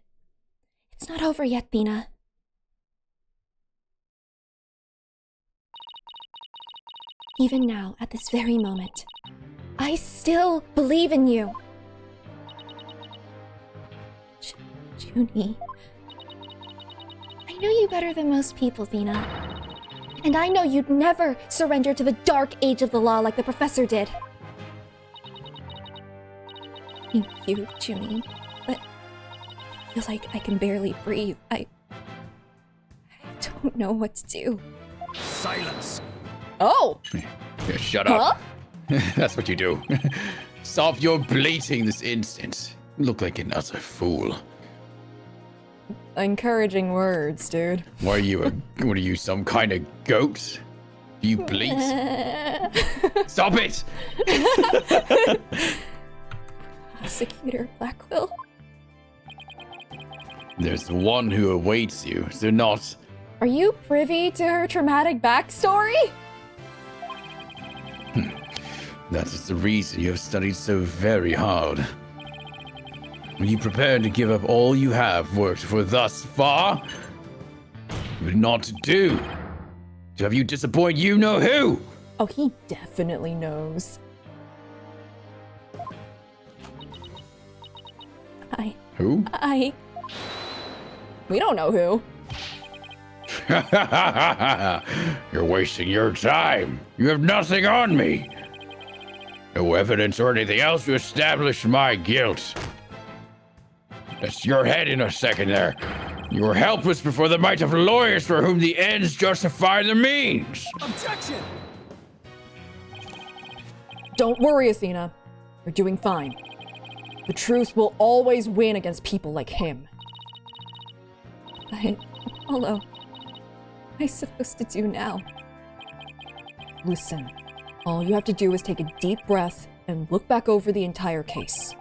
It's not over yet, Athena. Even now, at this very moment, I still believe in you. Junie. I know you better than most people, Athena. And I know you'd never surrender to the dark age of the law like the professor did. Thank you, Junie. But I feel like I can barely breathe. I don't know what to do. Silence. Oh! Yeah, shut up. That's what you do. Stop your bleating this instant. You look like an utter fool. Encouraging words, dude. What are you, some kind of goat? Do you bleat? Stop it! Prosecutor Blackwell? There's one who awaits you, is there not? Are you privy to her traumatic backstory? That is the reason you have studied so very hard. Are you prepared to give up all you have worked for thus far? But not to do. To have you disappoint you know who? Oh, he definitely knows. Who? We don't know who. You're wasting your time. You have nothing on me. No evidence or anything else to establish my guilt. That's your head in a second there. You were helpless before the might of lawyers for whom the ends justify the means. Objection! Don't worry, Athena. You're doing fine. The truth will always win against people like him. But, Apollo, what am I supposed to do now? Listen, all you have to do is take a deep breath and look back over the entire case.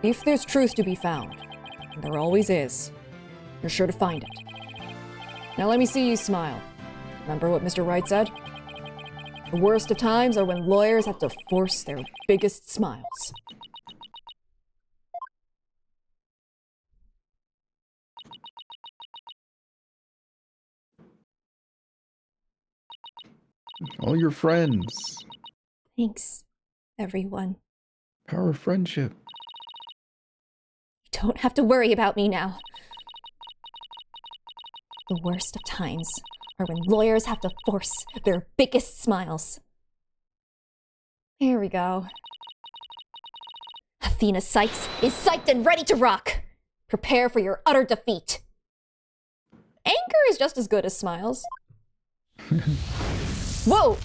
If there's truth to be found, and there always is, you're sure to find it. Now let me see you smile. Remember what Mr. Wright said? The worst of times are when lawyers have to force their biggest smiles. All your friends. Thanks, everyone. Power of friendship. You don't have to worry about me now. The worst of times are when lawyers have to force their biggest smiles. Here we go. Athena Sykes is psyched and ready to rock. Prepare for your utter defeat. Anger is just as good as smiles. Whoa!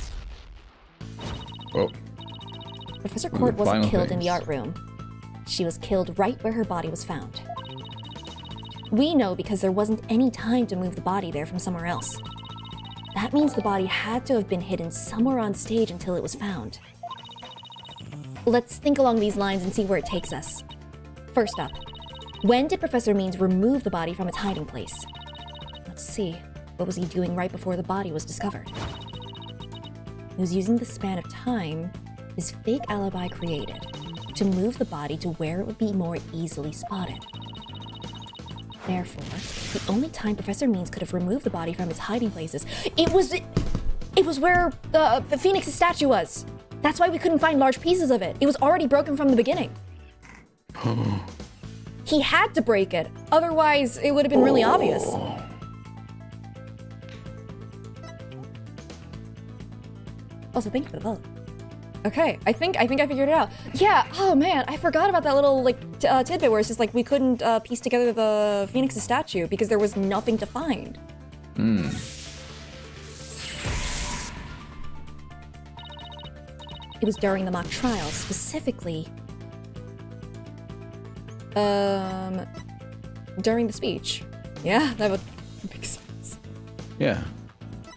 Oh, Professor What are Court the wasn't final killed in the things? art room. She was killed right where her body was found. We know because there wasn't any time to move the body there from somewhere else. That means the body had to have been hidden somewhere on stage until it was found. Let's think along these lines and see where it takes us. First up, when did Professor Means remove the body from its hiding place? Let's see, what was he doing right before the body was discovered? He was using the span of time his fake alibi created to move the body to where it would be more easily spotted. Therefore, the only time Professor Means could have removed the body from its hiding places, it was where the Phoenix's statue was. That's why we couldn't find large pieces of it. It was already broken from the beginning. He had to break it, otherwise it would have been really obvious. Also, thank you for the vote. Okay, I think I figured it out. Yeah, oh man, I forgot about that little tidbit where it's just like we couldn't piece together the Phoenix's statue because there was nothing to find. It was during the mock trial, specifically during the speech. Yeah, that would make sense. yeah.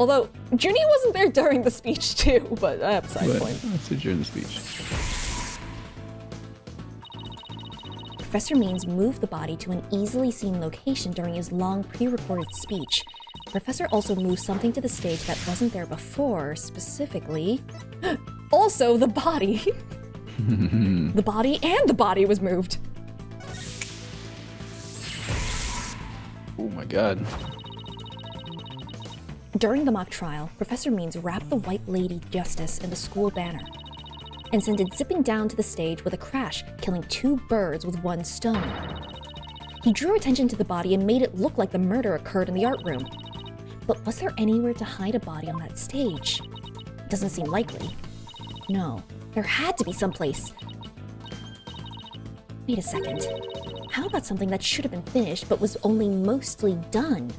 Although Junie wasn't there during the speech too, but beside the point. That's it during the speech. Professor Means moved the body to an easily seen location during his long pre-recorded speech. Professor also moved something to the stage that wasn't there before, specifically... also the body. The body and the body was moved. Oh my god. During the mock trial, Professor Means wrapped the White Lady Justice in the school banner and sent it zipping down to the stage with a crash, killing 2 birds with 1 stone. He drew attention to the body and made it look like the murder occurred in the art room. But was there anywhere to hide a body on that stage? Doesn't seem likely. No, there had to be someplace. Wait a second. How about something that should have been finished but was only mostly done?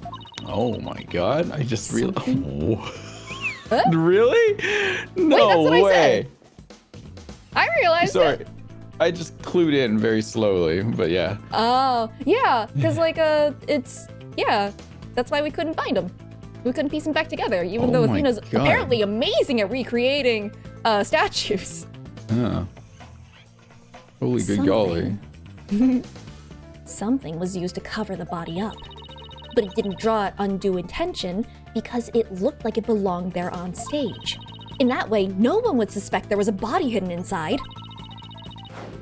Oh my god. I just realized. Huh? Really? No Wait, that's what way. I said. I realized Sorry. it. I just clued in very slowly, but yeah. Oh, yeah, because that's why we couldn't find them. We couldn't piece them back together, even though Oh my Athena's God. apparently amazing at recreating statues. Huh. Holy good golly. Something was used to cover the body up, but it didn't draw undue attention because it looked like it belonged there on stage. In that way, no one would suspect there was a body hidden inside,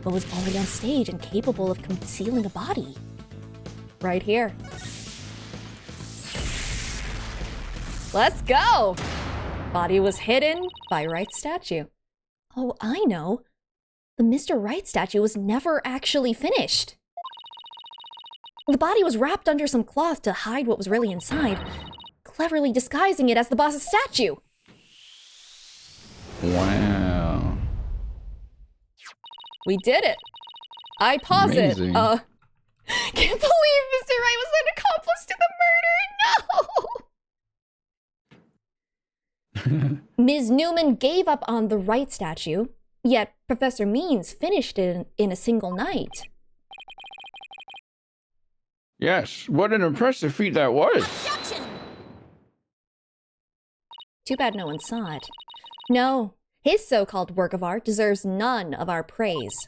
but was already on stage and capable of concealing a body. Right here. Let's go! Body was hidden by Wright statue. Oh, I know. The Mr. Wright statue was never actually finished. The body was wrapped under some cloth to hide what was really inside, cleverly disguising it as the boss's statue. Wow. We did it. I pause Amazing. it. Can't believe Mr. Wright was an accomplice to the murder. No. Ms. Newman gave up on the Wright statue, yet Professor Means finished it in a single night. Yes, what an impressive feat that was. Objection! Too bad no one saw it. No, his so-called work of art deserves none of our praise.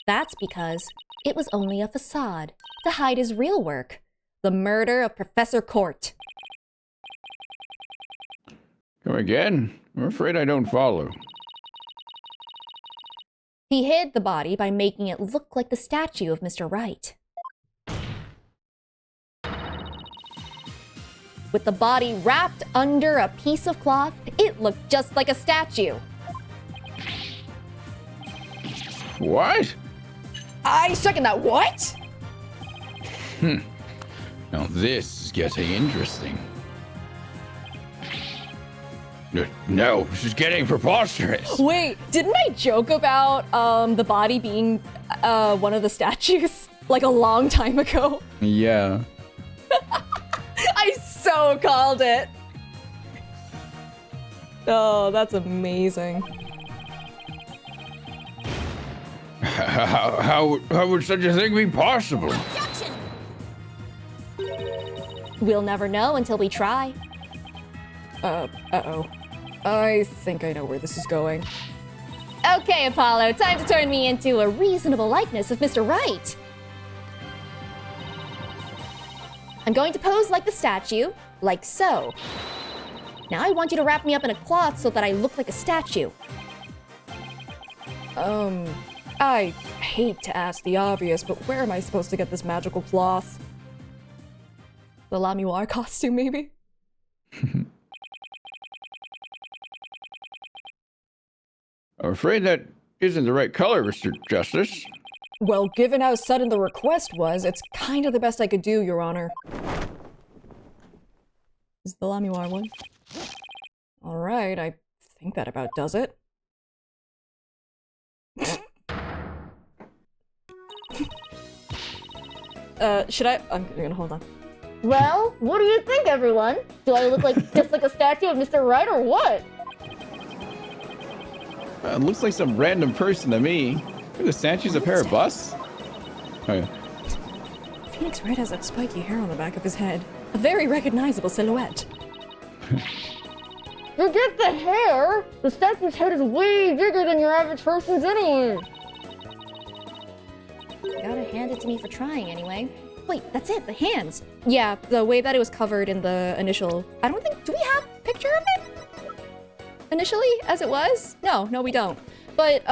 That's because it was only a facade to hide his real work, the murder of Professor Court. Come again? I'm afraid I don't follow. He hid the body by making it look like the statue of Mr. Wright. with the body wrapped under a piece of cloth. It looked just like a statue. What? I second that. What? Now this is getting interesting. No, this is getting preposterous. Wait, didn't I joke about the body being one of the statues like a long time ago? Yeah. I so called it. Oh, that's amazing. How would such a thing be possible? Objection! We'll never know until we try. Uh-oh. I think I know where this is going. Okay, Apollo, time to turn me into a reasonable likeness of Mr. Right. I'm going to pose like the statue, like so. Now I want you to wrap me up in a cloth so that I look like a statue. I hate to ask the obvious, but where am I supposed to get this magical cloth? The Lamuar costume, maybe? I'm afraid that isn't the right color, Mr. Justice. Well, given how sudden the request was, it's kind of the best I could do, Your Honor. Is the Lamuar one? Alright, I think that about does it. Should I? I'm gonna hold on. Well, what do you think, everyone? Do I look like just like a statue of Mr. Right or what? It looks like some random person to me. The statue's a pair of busts? Oh, yeah. Phoenix Wright has that spiky hair on the back of his head. A very recognizable silhouette. Forget the hair! The statue's head is way bigger than your average person's anyway. Gotta hand it to me for trying anyway. Wait, that's it, the hands. Yeah, the way that it was covered in the initial... I don't think... Do we have a picture of it? Initially, as it was? No, we don't. But,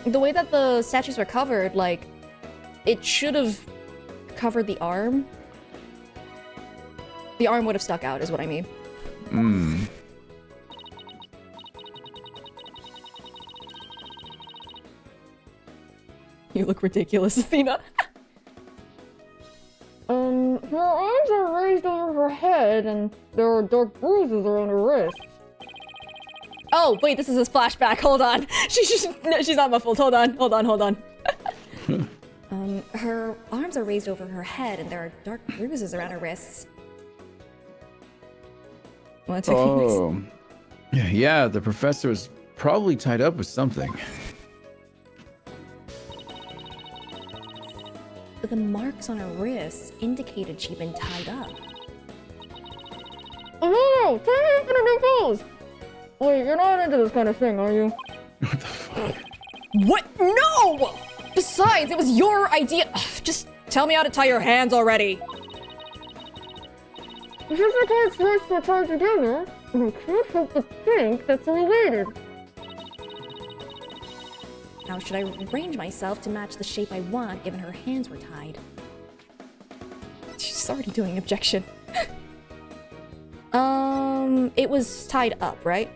the way that the statues were covered, like, it should have covered the arm. The arm would have stuck out, is what I mean. You look ridiculous, Athena. Her arms are raised over her head, and there are dark bruises around her wrists. Oh, wait, this is a flashback. Hold on. No, she's not muffled. Hold on. Her arms are raised over her head, and there are dark bruises around her wrists. Oh. Yeah, the professor was probably tied up with something. The marks on her wrists indicated she'd been tied up. Oh, turn me up in a new pose! Wait, you're not into this kind of thing, are you? What the fuck? What? No! Besides, it was your idea. Ugh, just tell me how to tie your hands already. This is the card's wrists are tied together, and I can't help but think that's related. How should I arrange myself to match the shape I want, given her hands were tied? She's already doing objection. It was tied up, right?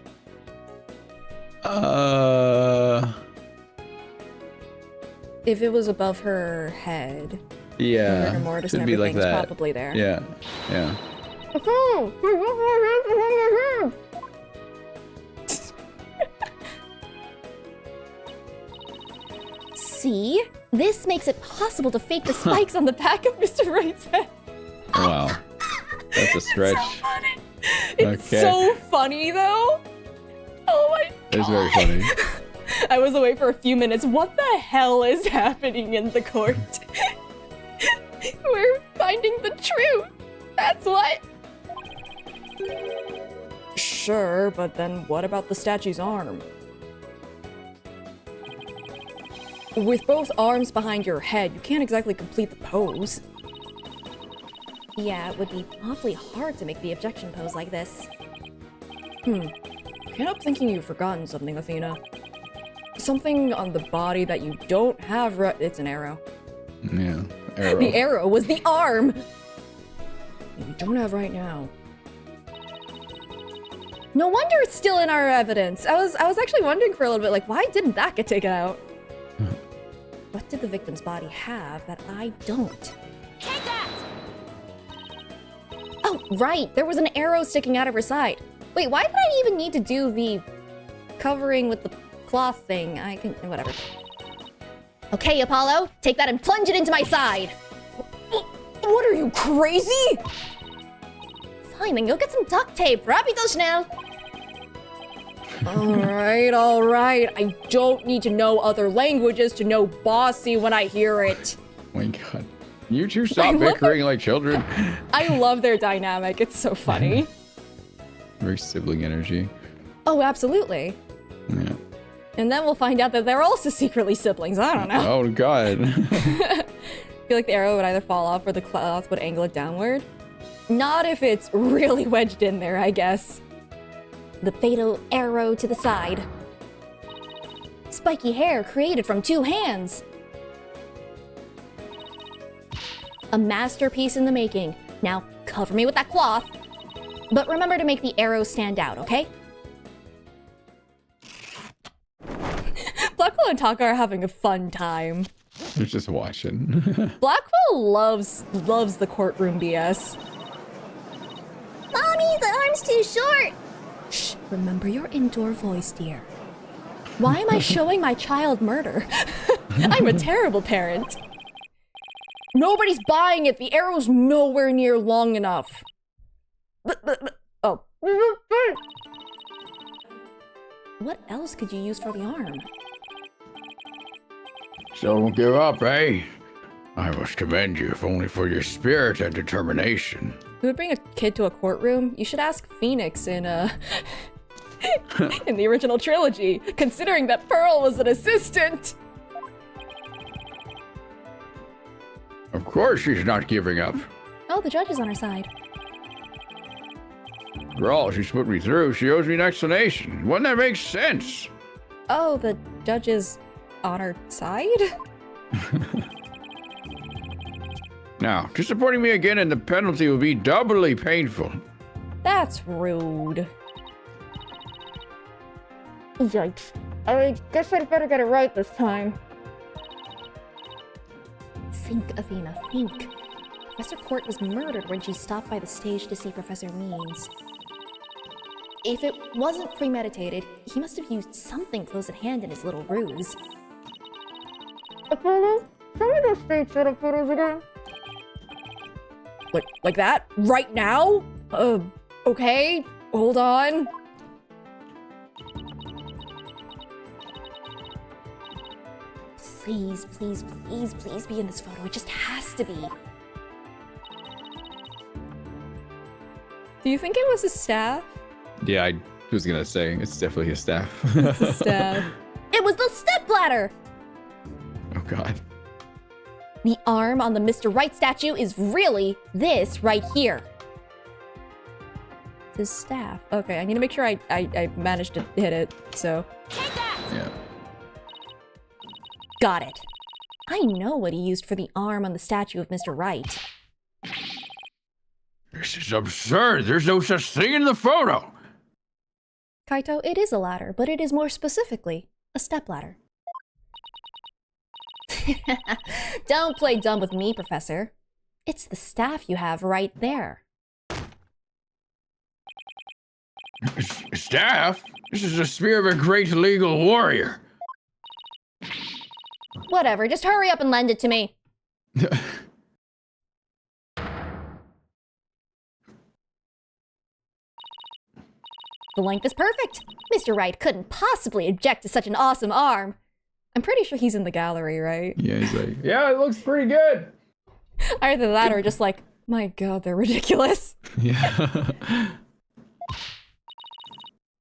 If it was above her head, Yeah, her mortise should and be like everything's that. probably there. Yeah. See? This makes it possible to fake the spikes on the back of Mr. Wright's head. Wow. That's a stretch. It's so funny. It's Okay. so funny, though. Oh my god. It's very funny. I was away for a few minutes. What the hell is happening in the court? We're finding the truth. That's what. Sure, but then what about the statue's arm? With both arms behind your head, you can't exactly complete the pose. Yeah, it would be awfully hard to make the objection pose like this. Can't help thinking you've forgotten something, Athena. Something on the body that you don't have it's an arrow. Yeah. Arrow. The arrow was the arm! That you don't have right now. No wonder it's still in our evidence. I was actually wondering for a little bit, like, why didn't that get taken out? What did the victim's body have that I don't? Take that! Oh, right. There was an arrow sticking out of her side. Wait, why did I even need to do the covering with the cloth thing? I can... whatever. Okay, Apollo. Take that and plunge it into my side. What are you, crazy? Fine, then go get some duct tape. Rapido now. All right. I don't need to know other languages to know bossy when I hear it. Oh my god. You two stop bickering like children. I love their dynamic. It's so funny. Very sibling energy. Oh, absolutely. Yeah. And then we'll find out that they're also secretly siblings. I don't know. Oh god. I feel like the arrow would either fall off or the cloth would angle it downward. Not if it's really wedged in there, I guess. The fatal arrow to the side. Spiky hair created from 2 hands. A masterpiece in the making. Now, cover me with that cloth. But remember to make the arrow stand out, okay? Blackwell and Taka are having a fun time. They're just watching. Blackwell loves the courtroom BS. Mommy, the arm's too short. Shh, remember your indoor voice, dear. Why am I showing my child murder? I'm a terrible parent. Nobody's buying it. The arrow's nowhere near long enough. Oh. What else could you use for the arm? So don't give up, eh? I must commend you, if only for your spirit and determination. Who would bring a kid to a courtroom? You should ask Phoenix in in the original trilogy, considering that Pearl was an assistant. Of course she's not giving up. Oh, the judge is on her side. For all she's put me through, she owes me an explanation. Wouldn't that make sense? Oh, the judge is on her side? Now, disappointing me again and the penalty will be doubly painful. That's rude. Yikes. I guess I'd better get it right this time. Think, Athena, think. Professor Court was murdered when she stopped by the stage to see Professor Means. If it wasn't premeditated, he must have used something close at hand in his little ruse. Apollo, show me those stage setup photos again. Like that? Right now? Okay. Hold on. Please, please, please, please be in this photo. It just has to be. Do you think it was a staff? Yeah, I was gonna say, it's definitely a staff. It's a staff. It was the stepladder! Oh god. The arm on the Mr. Right statue is really this right here. His staff. Okay, I need to make sure I managed to hit it, so. Take that! Yeah. Got it. I know what he used for the arm on the statue of Mr. Right. This is absurd. There's no such thing in the photo. Kaito, it is a ladder, but it is more specifically a stepladder. Don't play dumb with me, Professor. It's the staff you have right there. Staff? This is the spear of a great legal warrior. Whatever, just hurry up and lend it to me. The length is perfect. Mr. Wright couldn't possibly object to such an awesome arm. I'm pretty sure he's in the gallery, right? Yeah, he's like, yeah, it looks pretty good. Either that or just like, my god, they're ridiculous. Yeah.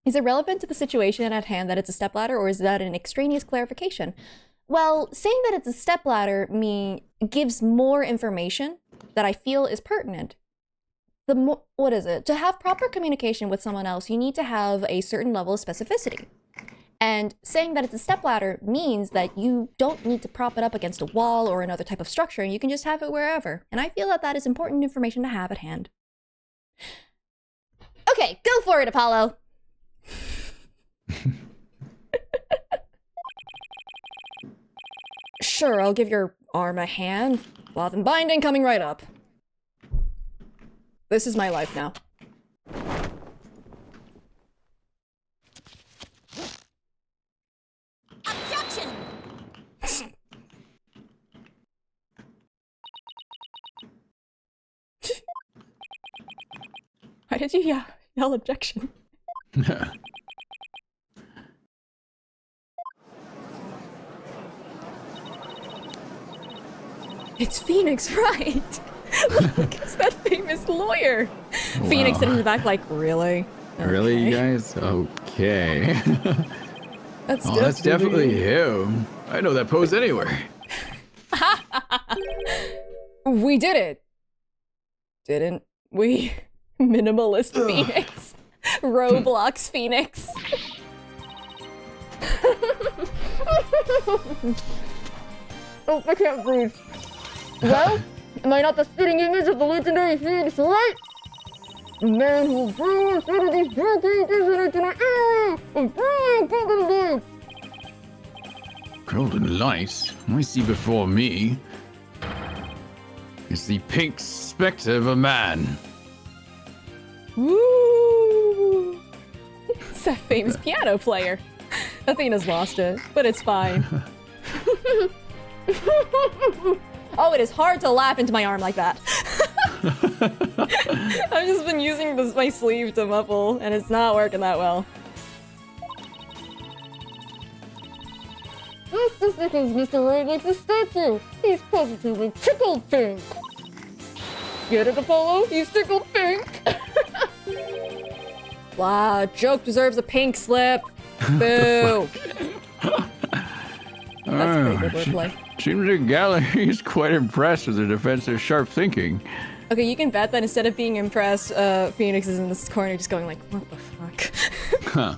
Is it relevant to the situation at hand that it's a stepladder, or is that an extraneous clarification? Well, saying that it's a stepladder gives more information that I feel is pertinent. What is it? To have proper communication with someone else, you need to have a certain level of specificity. And saying that it's a stepladder means that you don't need to prop it up against a wall or another type of structure, and you can just have it wherever. And I feel that that is important information to have at hand. Okay, go for it, Apollo. Sure, I'll give your arm a hand. Cloth and binding coming right up. This is my life now. Objection! Why did you yell objection? It's Phoenix, right? Look, it's that famous lawyer. Wow. Phoenix sitting in the back like, really? Really, you Okay. guys? Okay. That's definitely him. I know that pose anywhere. We did it. Didn't we? Minimalist Phoenix. Roblox Phoenix. Oh, I can't breathe. Well, am I not the spitting image of the legendary Phoenix, right? The man who grew instead of these broken into my era of golden light. Golden light? I see before me is the pink spectre of a man. Woo! It's that famous piano player. Athena's lost it, but it's fine. Oh, it is hard to laugh into my arm like that. I've just been using my sleeve to muffle, and it's not working that well. That's just because Mr. Ray makes a statue. He's positively tickled pink. Get it, Apollo? He's tickled pink. Wow, joke deserves a pink slip. Boo. That's pretty good wordplay. Seems the gallery is quite impressed with the defense's sharp thinking. Okay, you can bet that instead of being impressed, Phoenix is in this corner just going like, what the fuck? Huh.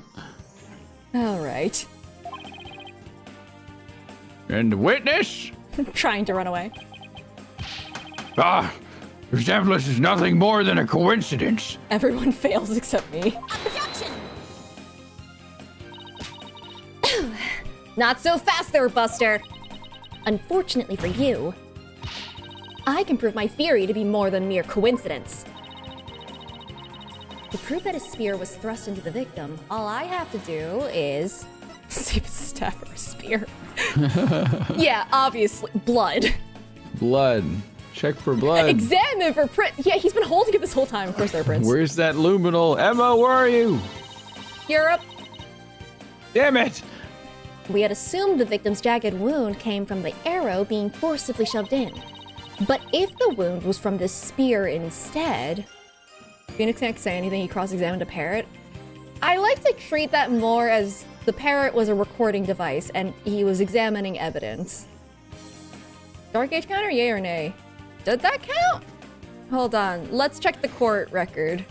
Alright. And the witness? Trying to run away. Ah, resemblance is nothing more than a coincidence. Everyone fails except me. Objection! Not so fast there, Buster. Unfortunately for you, I can prove my theory to be more than mere coincidence. to prove that a spear was thrust into the victim, All I have to do is see if it's a staff or a spear. Yeah, obviously. Blood. Blood. Check for blood. Examine for print. Yeah, he's been holding it this whole time. Of course, there are prints. Where's that luminal? Emma, where are you? Europe. Damn it! we had assumed the victim's jagged wound came from the arrow being forcibly shoved in. But if the wound was from the spear instead... Phoenix can't say anything. He cross-examined a parrot. I like to treat that more as the parrot was a recording device and he was examining evidence. Dark Age counter, yay or nay? Did that count? Hold on. Let's check the court record.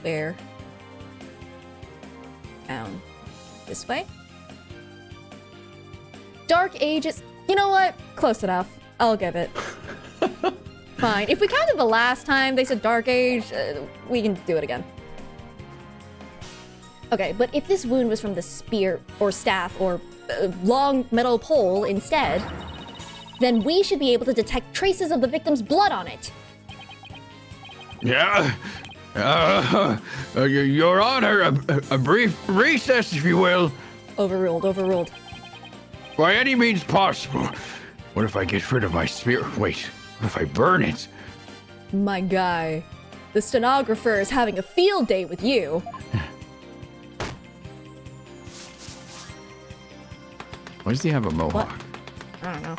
Where? Down. This way? Dark Ages. You know what? Close enough. I'll give it. Fine. If we counted the last time they said Dark Age, we can do it again. Okay, but if this wound was from the spear or staff or long metal pole instead, then we should be able to detect traces of the victim's blood on it. Yeah. Your Honor, a brief recess, if you will. Overruled, overruled. By any means possible. What if I get rid of my spear? Wait, what if I burn it? My guy. The stenographer is having a field day with you. Why does he have a mohawk? I don't know.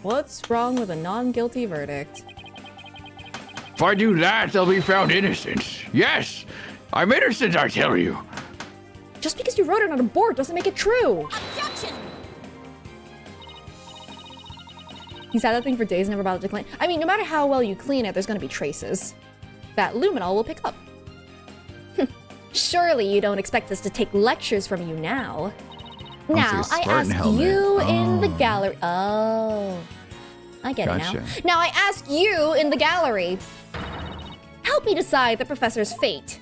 What's wrong with a non-guilty verdict? If I do that, I'll be found innocent. Yes, I'm innocent, I tell you. Just because you wrote it on a board doesn't make it true. Objection! He's had that thing for days, never bothered to clean. I mean, no matter how well you clean it, there's gonna be traces. That luminol will pick up. Surely you don't expect us to take lectures from you now. Now, it's a I Spartan ask helmet. you in the Oh. gallery. Oh. I get it Gotcha. now. Now I ask you in the gallery. Help me decide the professor's fate.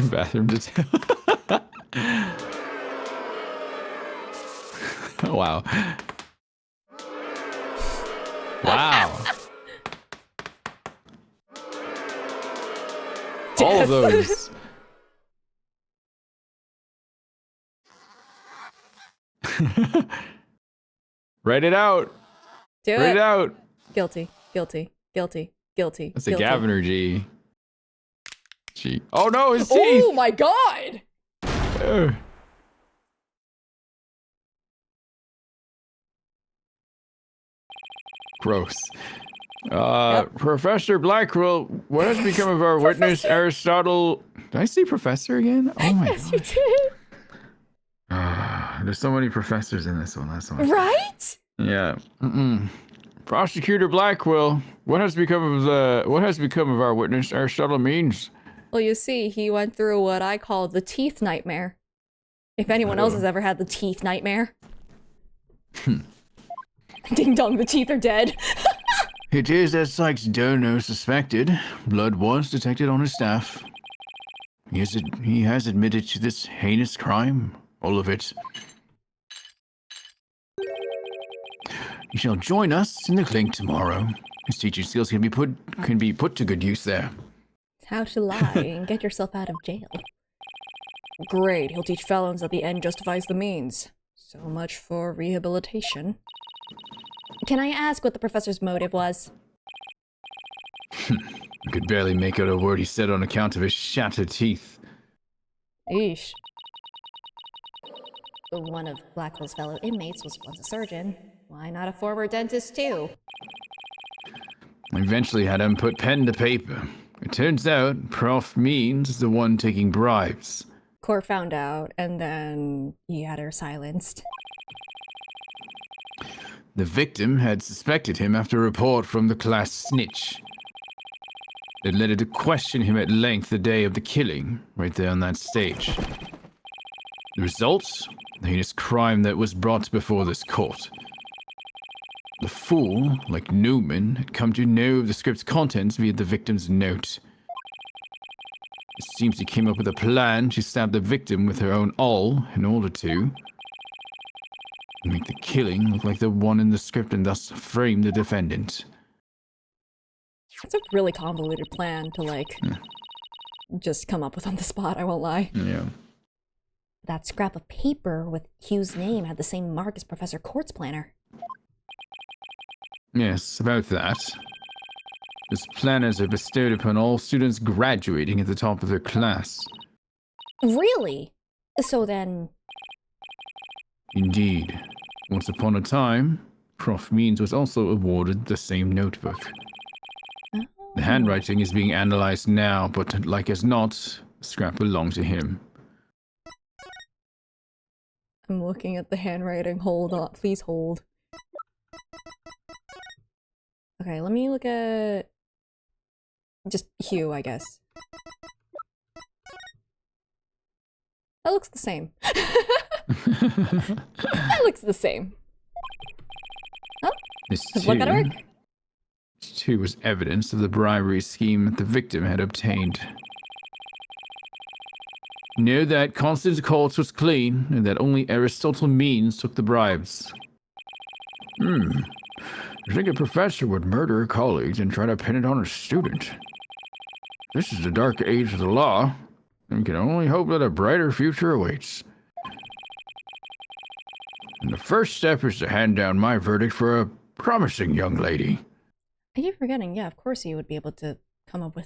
Bathroom detail. Wow. Wow. All of those. Write it out. Do Write it it. out. Guilty. Guilty. Guilty. Guilty. That's a guilty. Gavin or G. G. Oh no, his teeth. Oh my god! Ugh. Gross. Professor Blackwell, what has become of our witness Aristotle? Did I say professor again? Oh my Yes, you god. did. There's so many professors in this one. That's one. Right? Yeah. Prosecutor Blackwell, what has become of our witness Aristotle means? Well, you see, he went through what I call the teeth nightmare. If anyone else has ever had the teeth nightmare. Ding dong, the teeth are dead. It is as Sykes Dono suspected. Blood was detected on his staff. He has admitted to this heinous crime. All of it. He shall join us in the clink tomorrow. His teaching skills can be put to good use there. How to lie and get yourself out of jail. Great, he'll teach felons that the end justifies the means. So much for rehabilitation. Can I ask what the professor's motive was? I could barely make out a word he said on account of his shattered teeth. Eesh. One of Blackwell's fellow inmates was once a surgeon. Why not a former dentist too? I eventually had him put pen to paper. It turns out Prof. Means is the one taking bribes. Court found out, and then he had her silenced. The victim had suspected him after a report from the class snitch. It led her to question him at length the day of the killing, right there on that stage. The result? The heinous crime that was brought before this court. The fool, like Newman, had come to know of the script's contents via the victim's note. It seems he came up with a plan to stab the victim with her own awl in order to make the killing look like the one in the script and thus frame the defendant. It's a really convoluted plan to, like, just come up with on the spot, I won't lie. Yeah. That scrap of paper with Hugh's name had the same mark as Professor Court's planner. Yes, about that. His planners are bestowed upon all students graduating at the top of their class. Really? So then... Indeed. Once upon a time, Prof. Means was also awarded the same notebook. The handwriting is being analyzed now, but like as not, the scrap belonged to him. I'm looking at the handwriting. Hold on. Please hold. Okay, let me look at... just Hugh, I guess. That looks the same. That looks the same. Oh, This look at her. too was evidence of the bribery scheme that the victim had obtained. Know that Constance Courts was clean, and that only Aristotle Means took the bribes. I think a professor would murder a colleague and try to pin it on a student. This is the dark age of the law, and we can only hope that a brighter future awaits. And the first step is to hand down my verdict for a promising young lady. I keep forgetting, yeah, of course he would be able to come up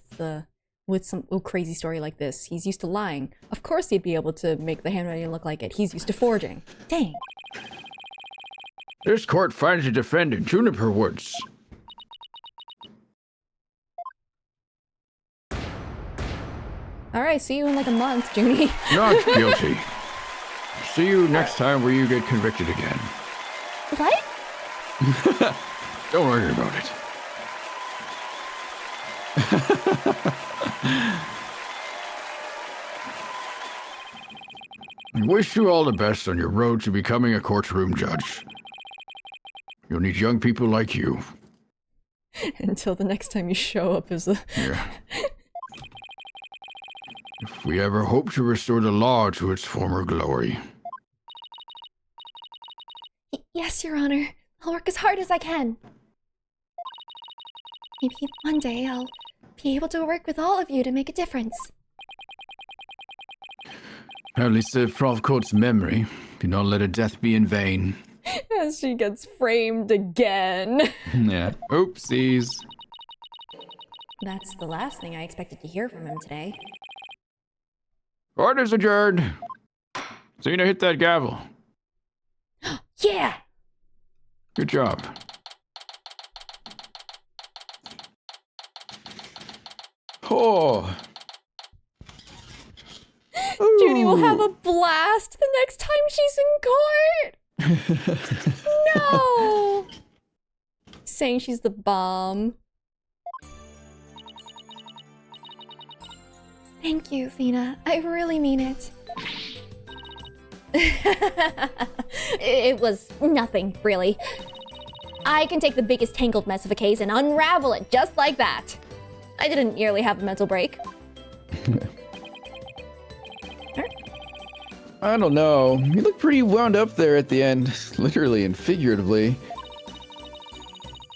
with some crazy story like this. He's used to lying. Of course he'd be able to make the handwriting look like it. He's used to forging. Dang. This court finds a defendant, Juniper Woods. Alright, see you in like a month, Junie. Not guilty. See you next time where you get convicted again. What? Don't worry about it. I wish you all the best on your road to becoming a courtroom judge. You'll need young people like you. Until the next time you show up as a... Yeah. if we ever hope to restore the law to its former glory. Yes, Your Honor. I'll work as hard as I can. Maybe one day I'll be able to work with all of you to make a difference. At least save Prof. Coates' memory. Do not let her death be in vain. As she gets framed again. Yeah. Oopsies. That's the last thing I expected to hear from him today. Court is adjourned. Xena, hit that gavel. Yeah! Good job. Oh. Judy will have a blast the next time she's in court! No! Saying she's the bomb. Thank you, Athena. I really mean it. It was nothing, really. I can take the biggest tangled mess of a case and unravel it just like that. I didn't nearly have a mental break. I don't know. You look pretty wound up there at the end, literally and figuratively.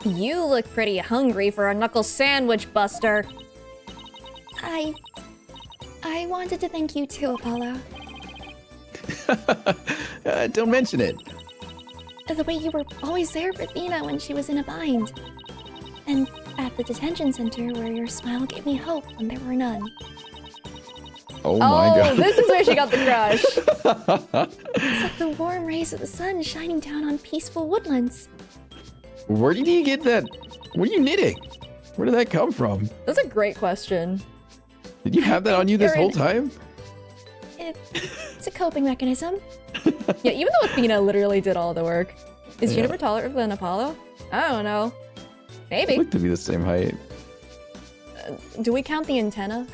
You look pretty hungry for a knuckle sandwich, Buster. I wanted to thank you too, Apollo. Don't mention it. The way you were always there for Athena when she was in a bind. And at the detention center where your smile gave me hope when there were none. Oh my god. This is where she got the crush. It's like the warm rays of the sun shining down on peaceful woodlands. Where did you get that? What are you knitting? Where did that come from? That's a great question. Did you have that on you this whole time? It's a coping mechanism. Yeah, even though Athena literally did all the work. Is Juniper taller than Apollo? I don't know. They Maybe. look to be the same height. Do we count the antenna?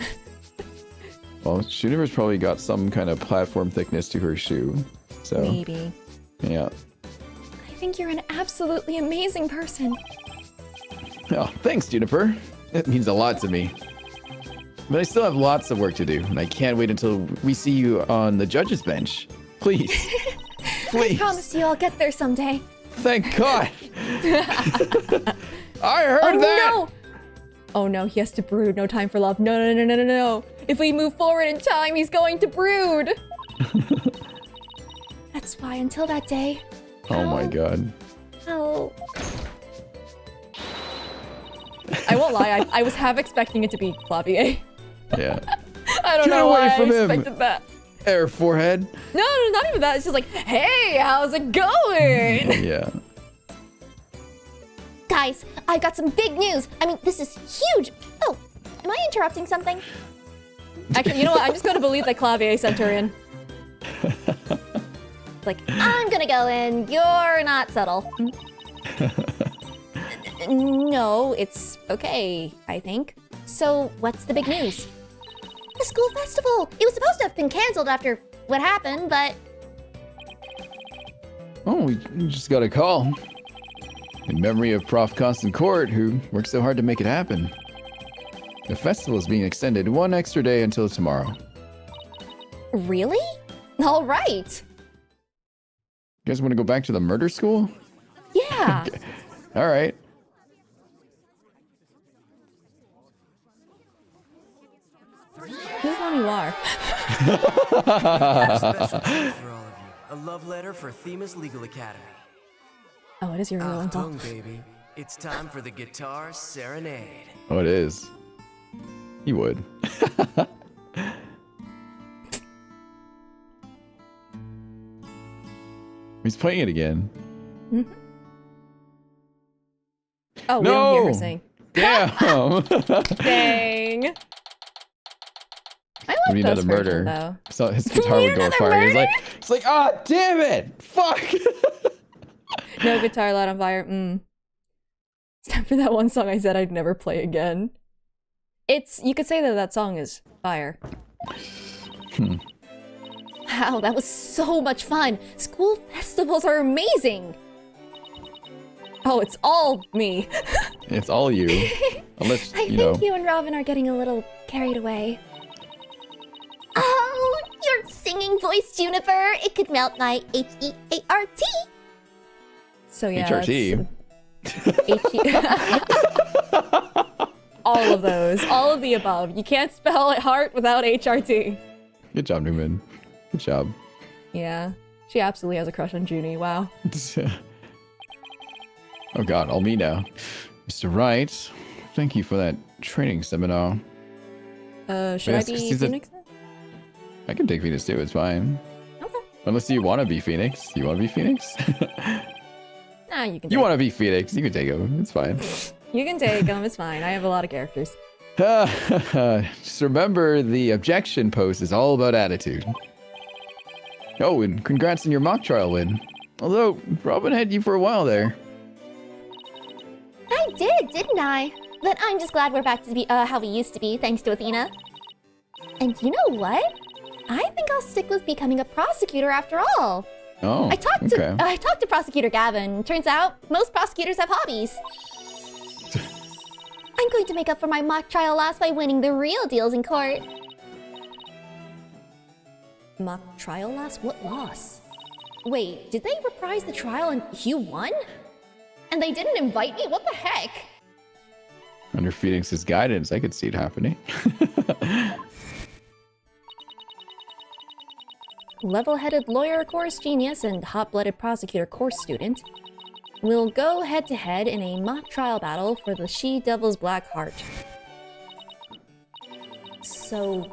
Well, Juniper's probably got some kind of platform thickness to her shoe. So, Maybe. yeah. I think you're an absolutely amazing person. Oh, thanks, Juniper. It means a lot to me. But I still have lots of work to do, and I can't wait until we see you on the judge's bench. Please. Please. I promise you I'll get there someday. Thank God. I heard that. No! Oh no, he has to brood. No time for love. No, no, no, no, no, no. If we move forward in time, he's going to brood. That's why until that day. Oh my God. Oh. I won't lie, I was half expecting it to be Clavier. Yeah. I don't Get know away why from I him. expected that. Air forehead. No, no, not even that. It's just like, hey, how's it going? Yeah. Guys, I've got some big news. I mean, this is huge. Oh, am I interrupting something? Actually, you know what? I'm just going to believe that Clavier sent her in. Like, I'm gonna go in. You're not subtle. No, it's okay, I think. So, what's the big news? The school festival! It was supposed to have been canceled after what happened, but... Oh, we just got a call. In memory of Prof. Constant Court, who worked so hard to make it happen. The festival is being extended one extra day until tomorrow. Really? All right. You guys want to go back to the murder school? Yeah. Okay. All right. Who's one you are? Special treat for all of you. A love letter for Themis Legal Academy. Oh, it is your real uncle. Achtung, baby. It's time for the guitar serenade. Oh, it is. You would. He's playing it again. Mm-hmm. Oh, we No! don't hear her sing. Damn! Dang. I We need like those another versions, murder. though. So his guitar would go fire. It's like, ah, damn it! Fuck! No guitar light on fire. It's time for that one song I said I'd never play again. You could say that song is fire. Wow, that was so much fun. School festivals are amazing. Oh, it's all me. It's all you. Unless, I you know. think you and Robin are getting a little carried away. singing voice, Juniper. It could melt my H-E-A-R-T. So yeah, HRT. all of those, all of the above. You can't spell it heart without HRT. Good job, Newman. Good job. Yeah, she absolutely has a crush on Junie. Wow. Oh god, all me now. Mr. Wright, thank you for that training seminar. Should Yes, I 'cause be he's a- Phoenix? I can take Phoenix too, it's fine. Okay. Unless you want to be Phoenix. You want to be Phoenix? Nah, you can. You take want to be Phoenix. You can take him. It's fine. You can take them. It's fine. I have a lot of characters. Just remember, the objection post is all about attitude. Oh, and congrats on your mock trial win. Although, Robin had you for a while there. I did, didn't I? But I'm just glad we're back to be how we used to be, thanks to Athena. And you know what? I think I'll stick with becoming a prosecutor after all. Oh, I talked to Prosecutor Gavin. Turns out most prosecutors have hobbies. I'm going to make up for my mock trial loss by winning the real deals in court. Mock trial loss? What loss? Wait, did they reprise the trial and you won? And they didn't invite me? What the heck? Under Phoenix's guidance, I could see it happening. Level-headed lawyer course genius and hot-blooded prosecutor course student will go head-to-head in a mock trial battle for the She-Devil's Black Heart. So,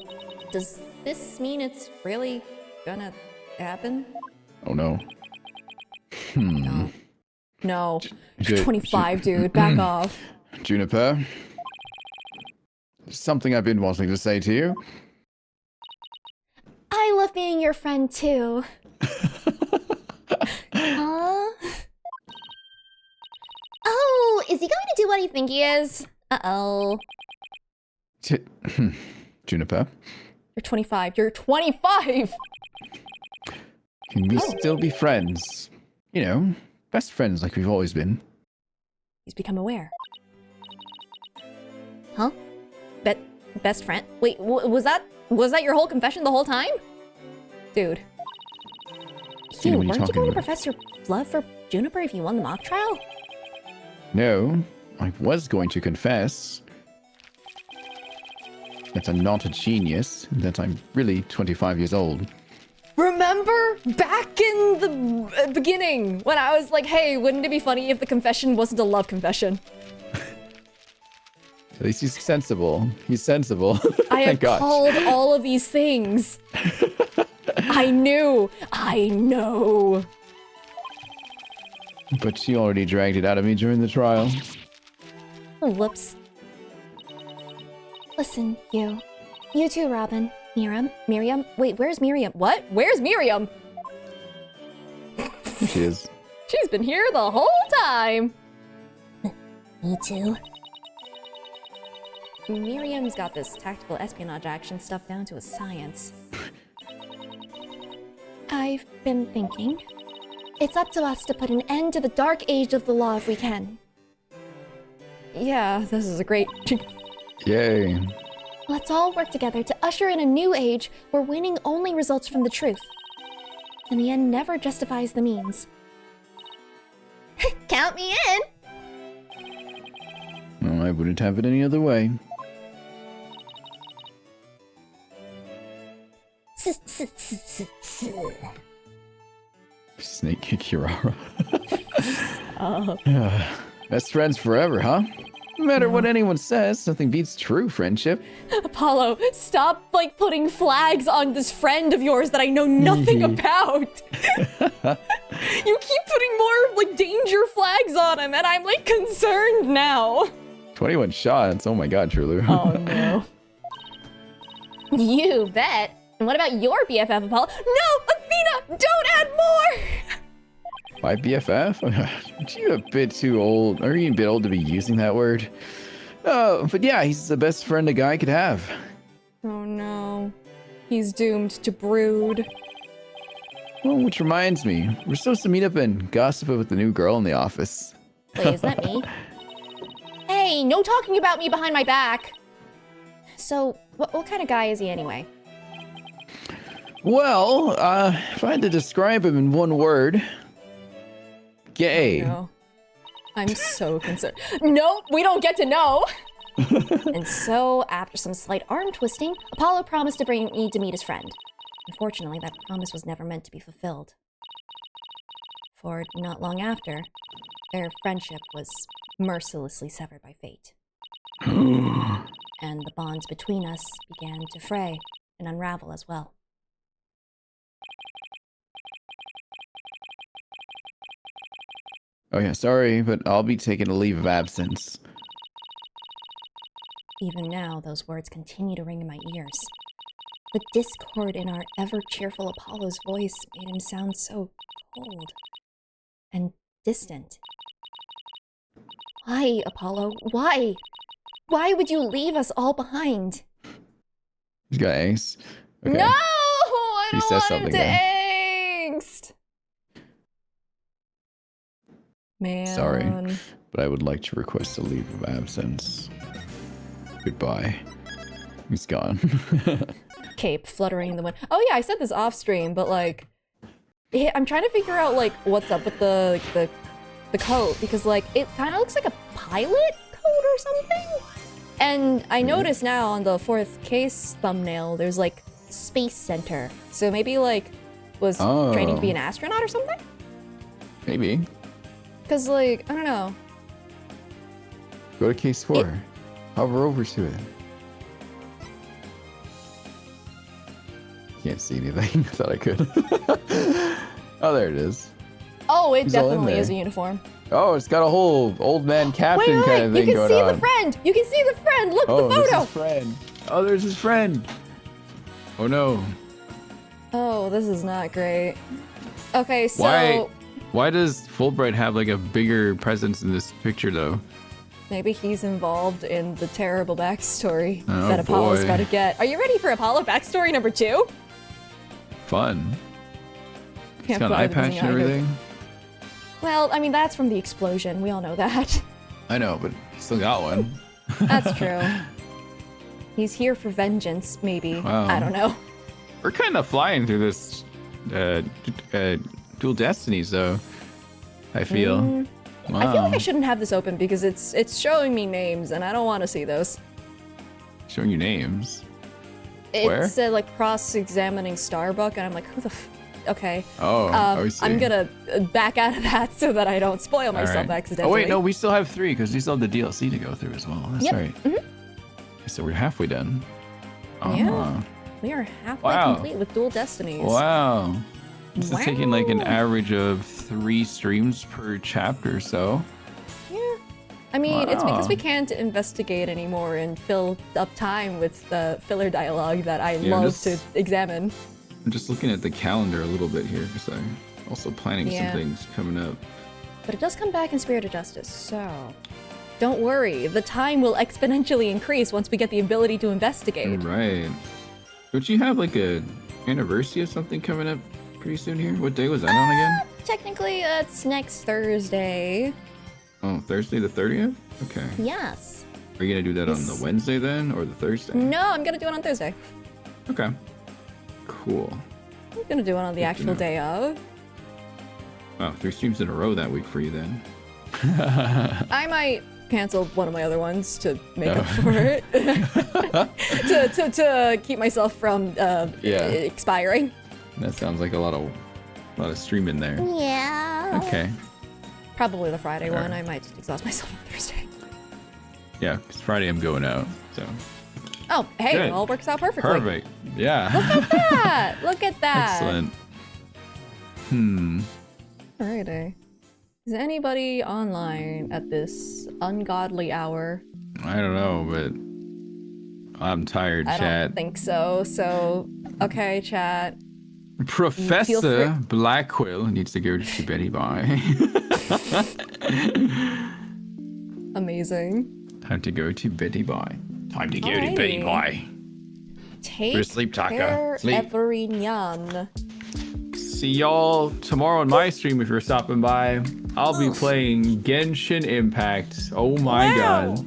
does this mean it's really gonna happen? Oh no. No. You're 25, dude. Back off. Juniper, something I've been wanting to say to you. I love being your friend too. Oh, is he going to do what you think he is? Uh-oh. Juniper, You're 25. You're 25! can we still be friends? You know, best friends like we've always been. He's become aware. Huh? Best friend? Wait, was that your whole confession the whole time? Dude. You know what Weren't you're you talking going to about. profess your love for Juniper if you won the mock trial? No, I was going to confess that I'm not a genius, that I'm really 25 years old. Remember back in the beginning when I was like, hey, wouldn't it be funny if the confession wasn't a love confession? At least he's sensible. He's sensible. I have Thank God. called all of these things. I knew. I know. But she already dragged it out of me during the trial. Oh, whoops. Listen, you too, Robin. Miriam? Wait, where's Miriam? What? Where's Miriam? She is. She's been here the whole time. Me too. Miriam's got this tactical espionage action stuff down to a science. I've been thinking. It's up to us to put an end to the dark age of the law if we can. Yeah, this is a great... Yay. Let's all work together to usher in a new age where winning only results from the truth. And the end never justifies the means. Count me in! Well, I wouldn't have it any other way. Snake kick Kirara. Best friends forever, huh? No matter what anyone says, nothing beats true friendship. Apollo, stop, like, putting flags on this friend of yours that I know nothing about. You keep putting more, like, danger flags on him, and I'm, like, concerned now. 21 shots. Oh my god, Trulu. Oh, no. You bet. And what about your BFF, Apollo? No, Athena, don't add more! My BFF? Aren't you a bit too old? Are you a bit old to be using that word? Oh, but yeah, he's the best friend a guy could have. Oh, no. He's doomed to brood. Well, which reminds me, we're supposed to meet up and gossip with the new girl in the office. Wait, is that me? Hey, no talking about me behind my back. So, what kind of guy is he anyway? Well, if I had to describe him in one word, gay. No. I'm so concerned. Nope, we don't get to know. And so, after some slight arm twisting, Apollo promised to bring me to meet his friend. Unfortunately, that promise was never meant to be fulfilled. For not long after, their friendship was mercilessly severed by fate. And the bonds between us began to fray and unravel as well. Oh yeah, sorry, but I'll be taking a leave of absence. Even now, those words continue to ring in my ears. The discord in our ever-cheerful Apollo's voice made him sound so cold and distant. Why, Apollo? Why? Why would you leave us all behind? He's got angst. Okay. No! I He don't says want something him to then. angst! Man. Sorry, but I would like to request a leave of absence. Goodbye. He's gone. Cape fluttering in the wind. Oh yeah, I said this off stream, but like, I'm trying to figure out like what's up with the coat, because like it kind of looks like a pilot coat or something. And I noticed now on the 4th case thumbnail, there's like Space Center. So maybe like was training to be an astronaut or something? Maybe. Cause like, I don't know. Go to case 4. Hover over to it. Can't see anything. I thought I could. Oh, there it is. Oh, it He's all in definitely there. is a uniform. Oh, it's got a whole old man captain Wait, kind of thing you can going see on. the friend! You can see the friend! Look, Oh, the there's photo! his friend. Oh, there's his friend. Oh no. Oh, this is not great. Okay, so Why does Fulbright have like a bigger presence in this picture though? maybe he's involved in the terrible backstory Oh, that Apollo's boy. about to get. Are you ready for Apollo backstory number 2? Fun. He's Can't got an eye believe it patch doesn't and either. everything. Well, I mean, that's from the explosion. We all know that. I know, but he still got one. That's true. He's here for vengeance, maybe. Wow. I don't know. We're kind of flying through this dual destinies though. I feel. Wow. I feel like I shouldn't have this open because it's showing me names and I don't want to see those. Showing you names. It Where? said like cross-examining Starbuck and I'm like, who the okay. Oh, I see. I'm gonna back out of that so that I don't spoil myself Alright. accidentally. Oh wait, no, we still have 3 because we still have the DLC to go through as well. That's Yep. right. Mhm. So we're halfway done. Oh. Yeah. We are halfway Wow. complete with dual destinies. Wow. This is taking like an Wow. average of 3 streams per chapter, so. Yeah. I mean, it's because Wow. we can't investigate anymore and fill up time with the filler dialogue that I Yeah, love just- to examine. I'm just looking at the calendar a little bit here because I'm also planning Yeah. some things coming up. But it does come back in Spirit of Justice, so don't worry. The time will exponentially increase once we get the ability to investigate. Right. Don't you have like a anniversary of something coming up pretty soon here? What day was that on again? Technically, it's next Thursday. Oh, Thursday the 30th? Okay. Yes. Are you gonna do that on the Yes. Wednesday then, or the Thursday? No, I'm gonna do it on Thursday. Okay. Cool. I'm gonna do it on the Good to actual know. day of. Wow, 3 streams in a row that week for you then. I might cancel one of my other ones to make Oh. up for it. to keep myself from Yeah. expiring. That sounds like a lot of streaming there. Yeah. Okay. Probably the Friday one. Alright. I might just exhaust myself on Thursday. Yeah, 'cause Friday I'm going out, so. Oh, hey, Good. it all works out perfectly. Perfect. Yeah. Look at that. Excellent. Alrighty. Is anybody online at this ungodly hour? I don't know, but I'm tired, I chat. don't think so. So, okay, chat. Professor free- Blackquill needs to go to Betty Bye. Amazing. Time to go to Betty Bye. Time to go to Alrighty. Betty Bye. Take Go to sleep, Taka. care, Sleep. everyone. See y'all tomorrow on my stream if you're stopping by. I'll be playing Genshin Impact. Oh my Wow. god.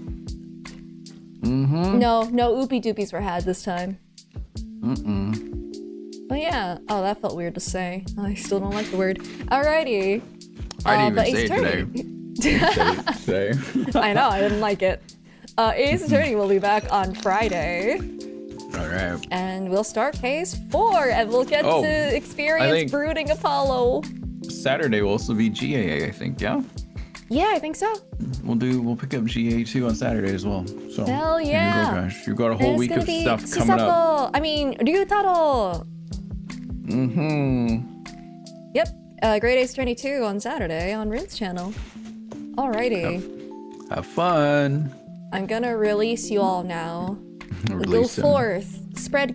No oopie doopies were had this time. Oh yeah. Oh, that felt weird to say. I still don't like the word. Alrighty. I didn't but even Ace say it Attorney- today. Say. I know, I didn't like it. Ace Attorney will be back on Friday. All right. And we'll start case 4, and we'll get Oh, to experience think- Brooding Apollo. Saturday will also be GAA, I think. Yeah. Yeah, I think so. We'll pick up GA2 on Saturday as well. So Hell there yeah. you go, guys. You've got a And whole it's week gonna of be stuff coming up. I mean, Ryutaro. Yep. Great Ace Attorney 2 on Saturday on Rin's channel. Alrighty. Have fun. I'm gonna release you all now. Go Release him. forth. Spread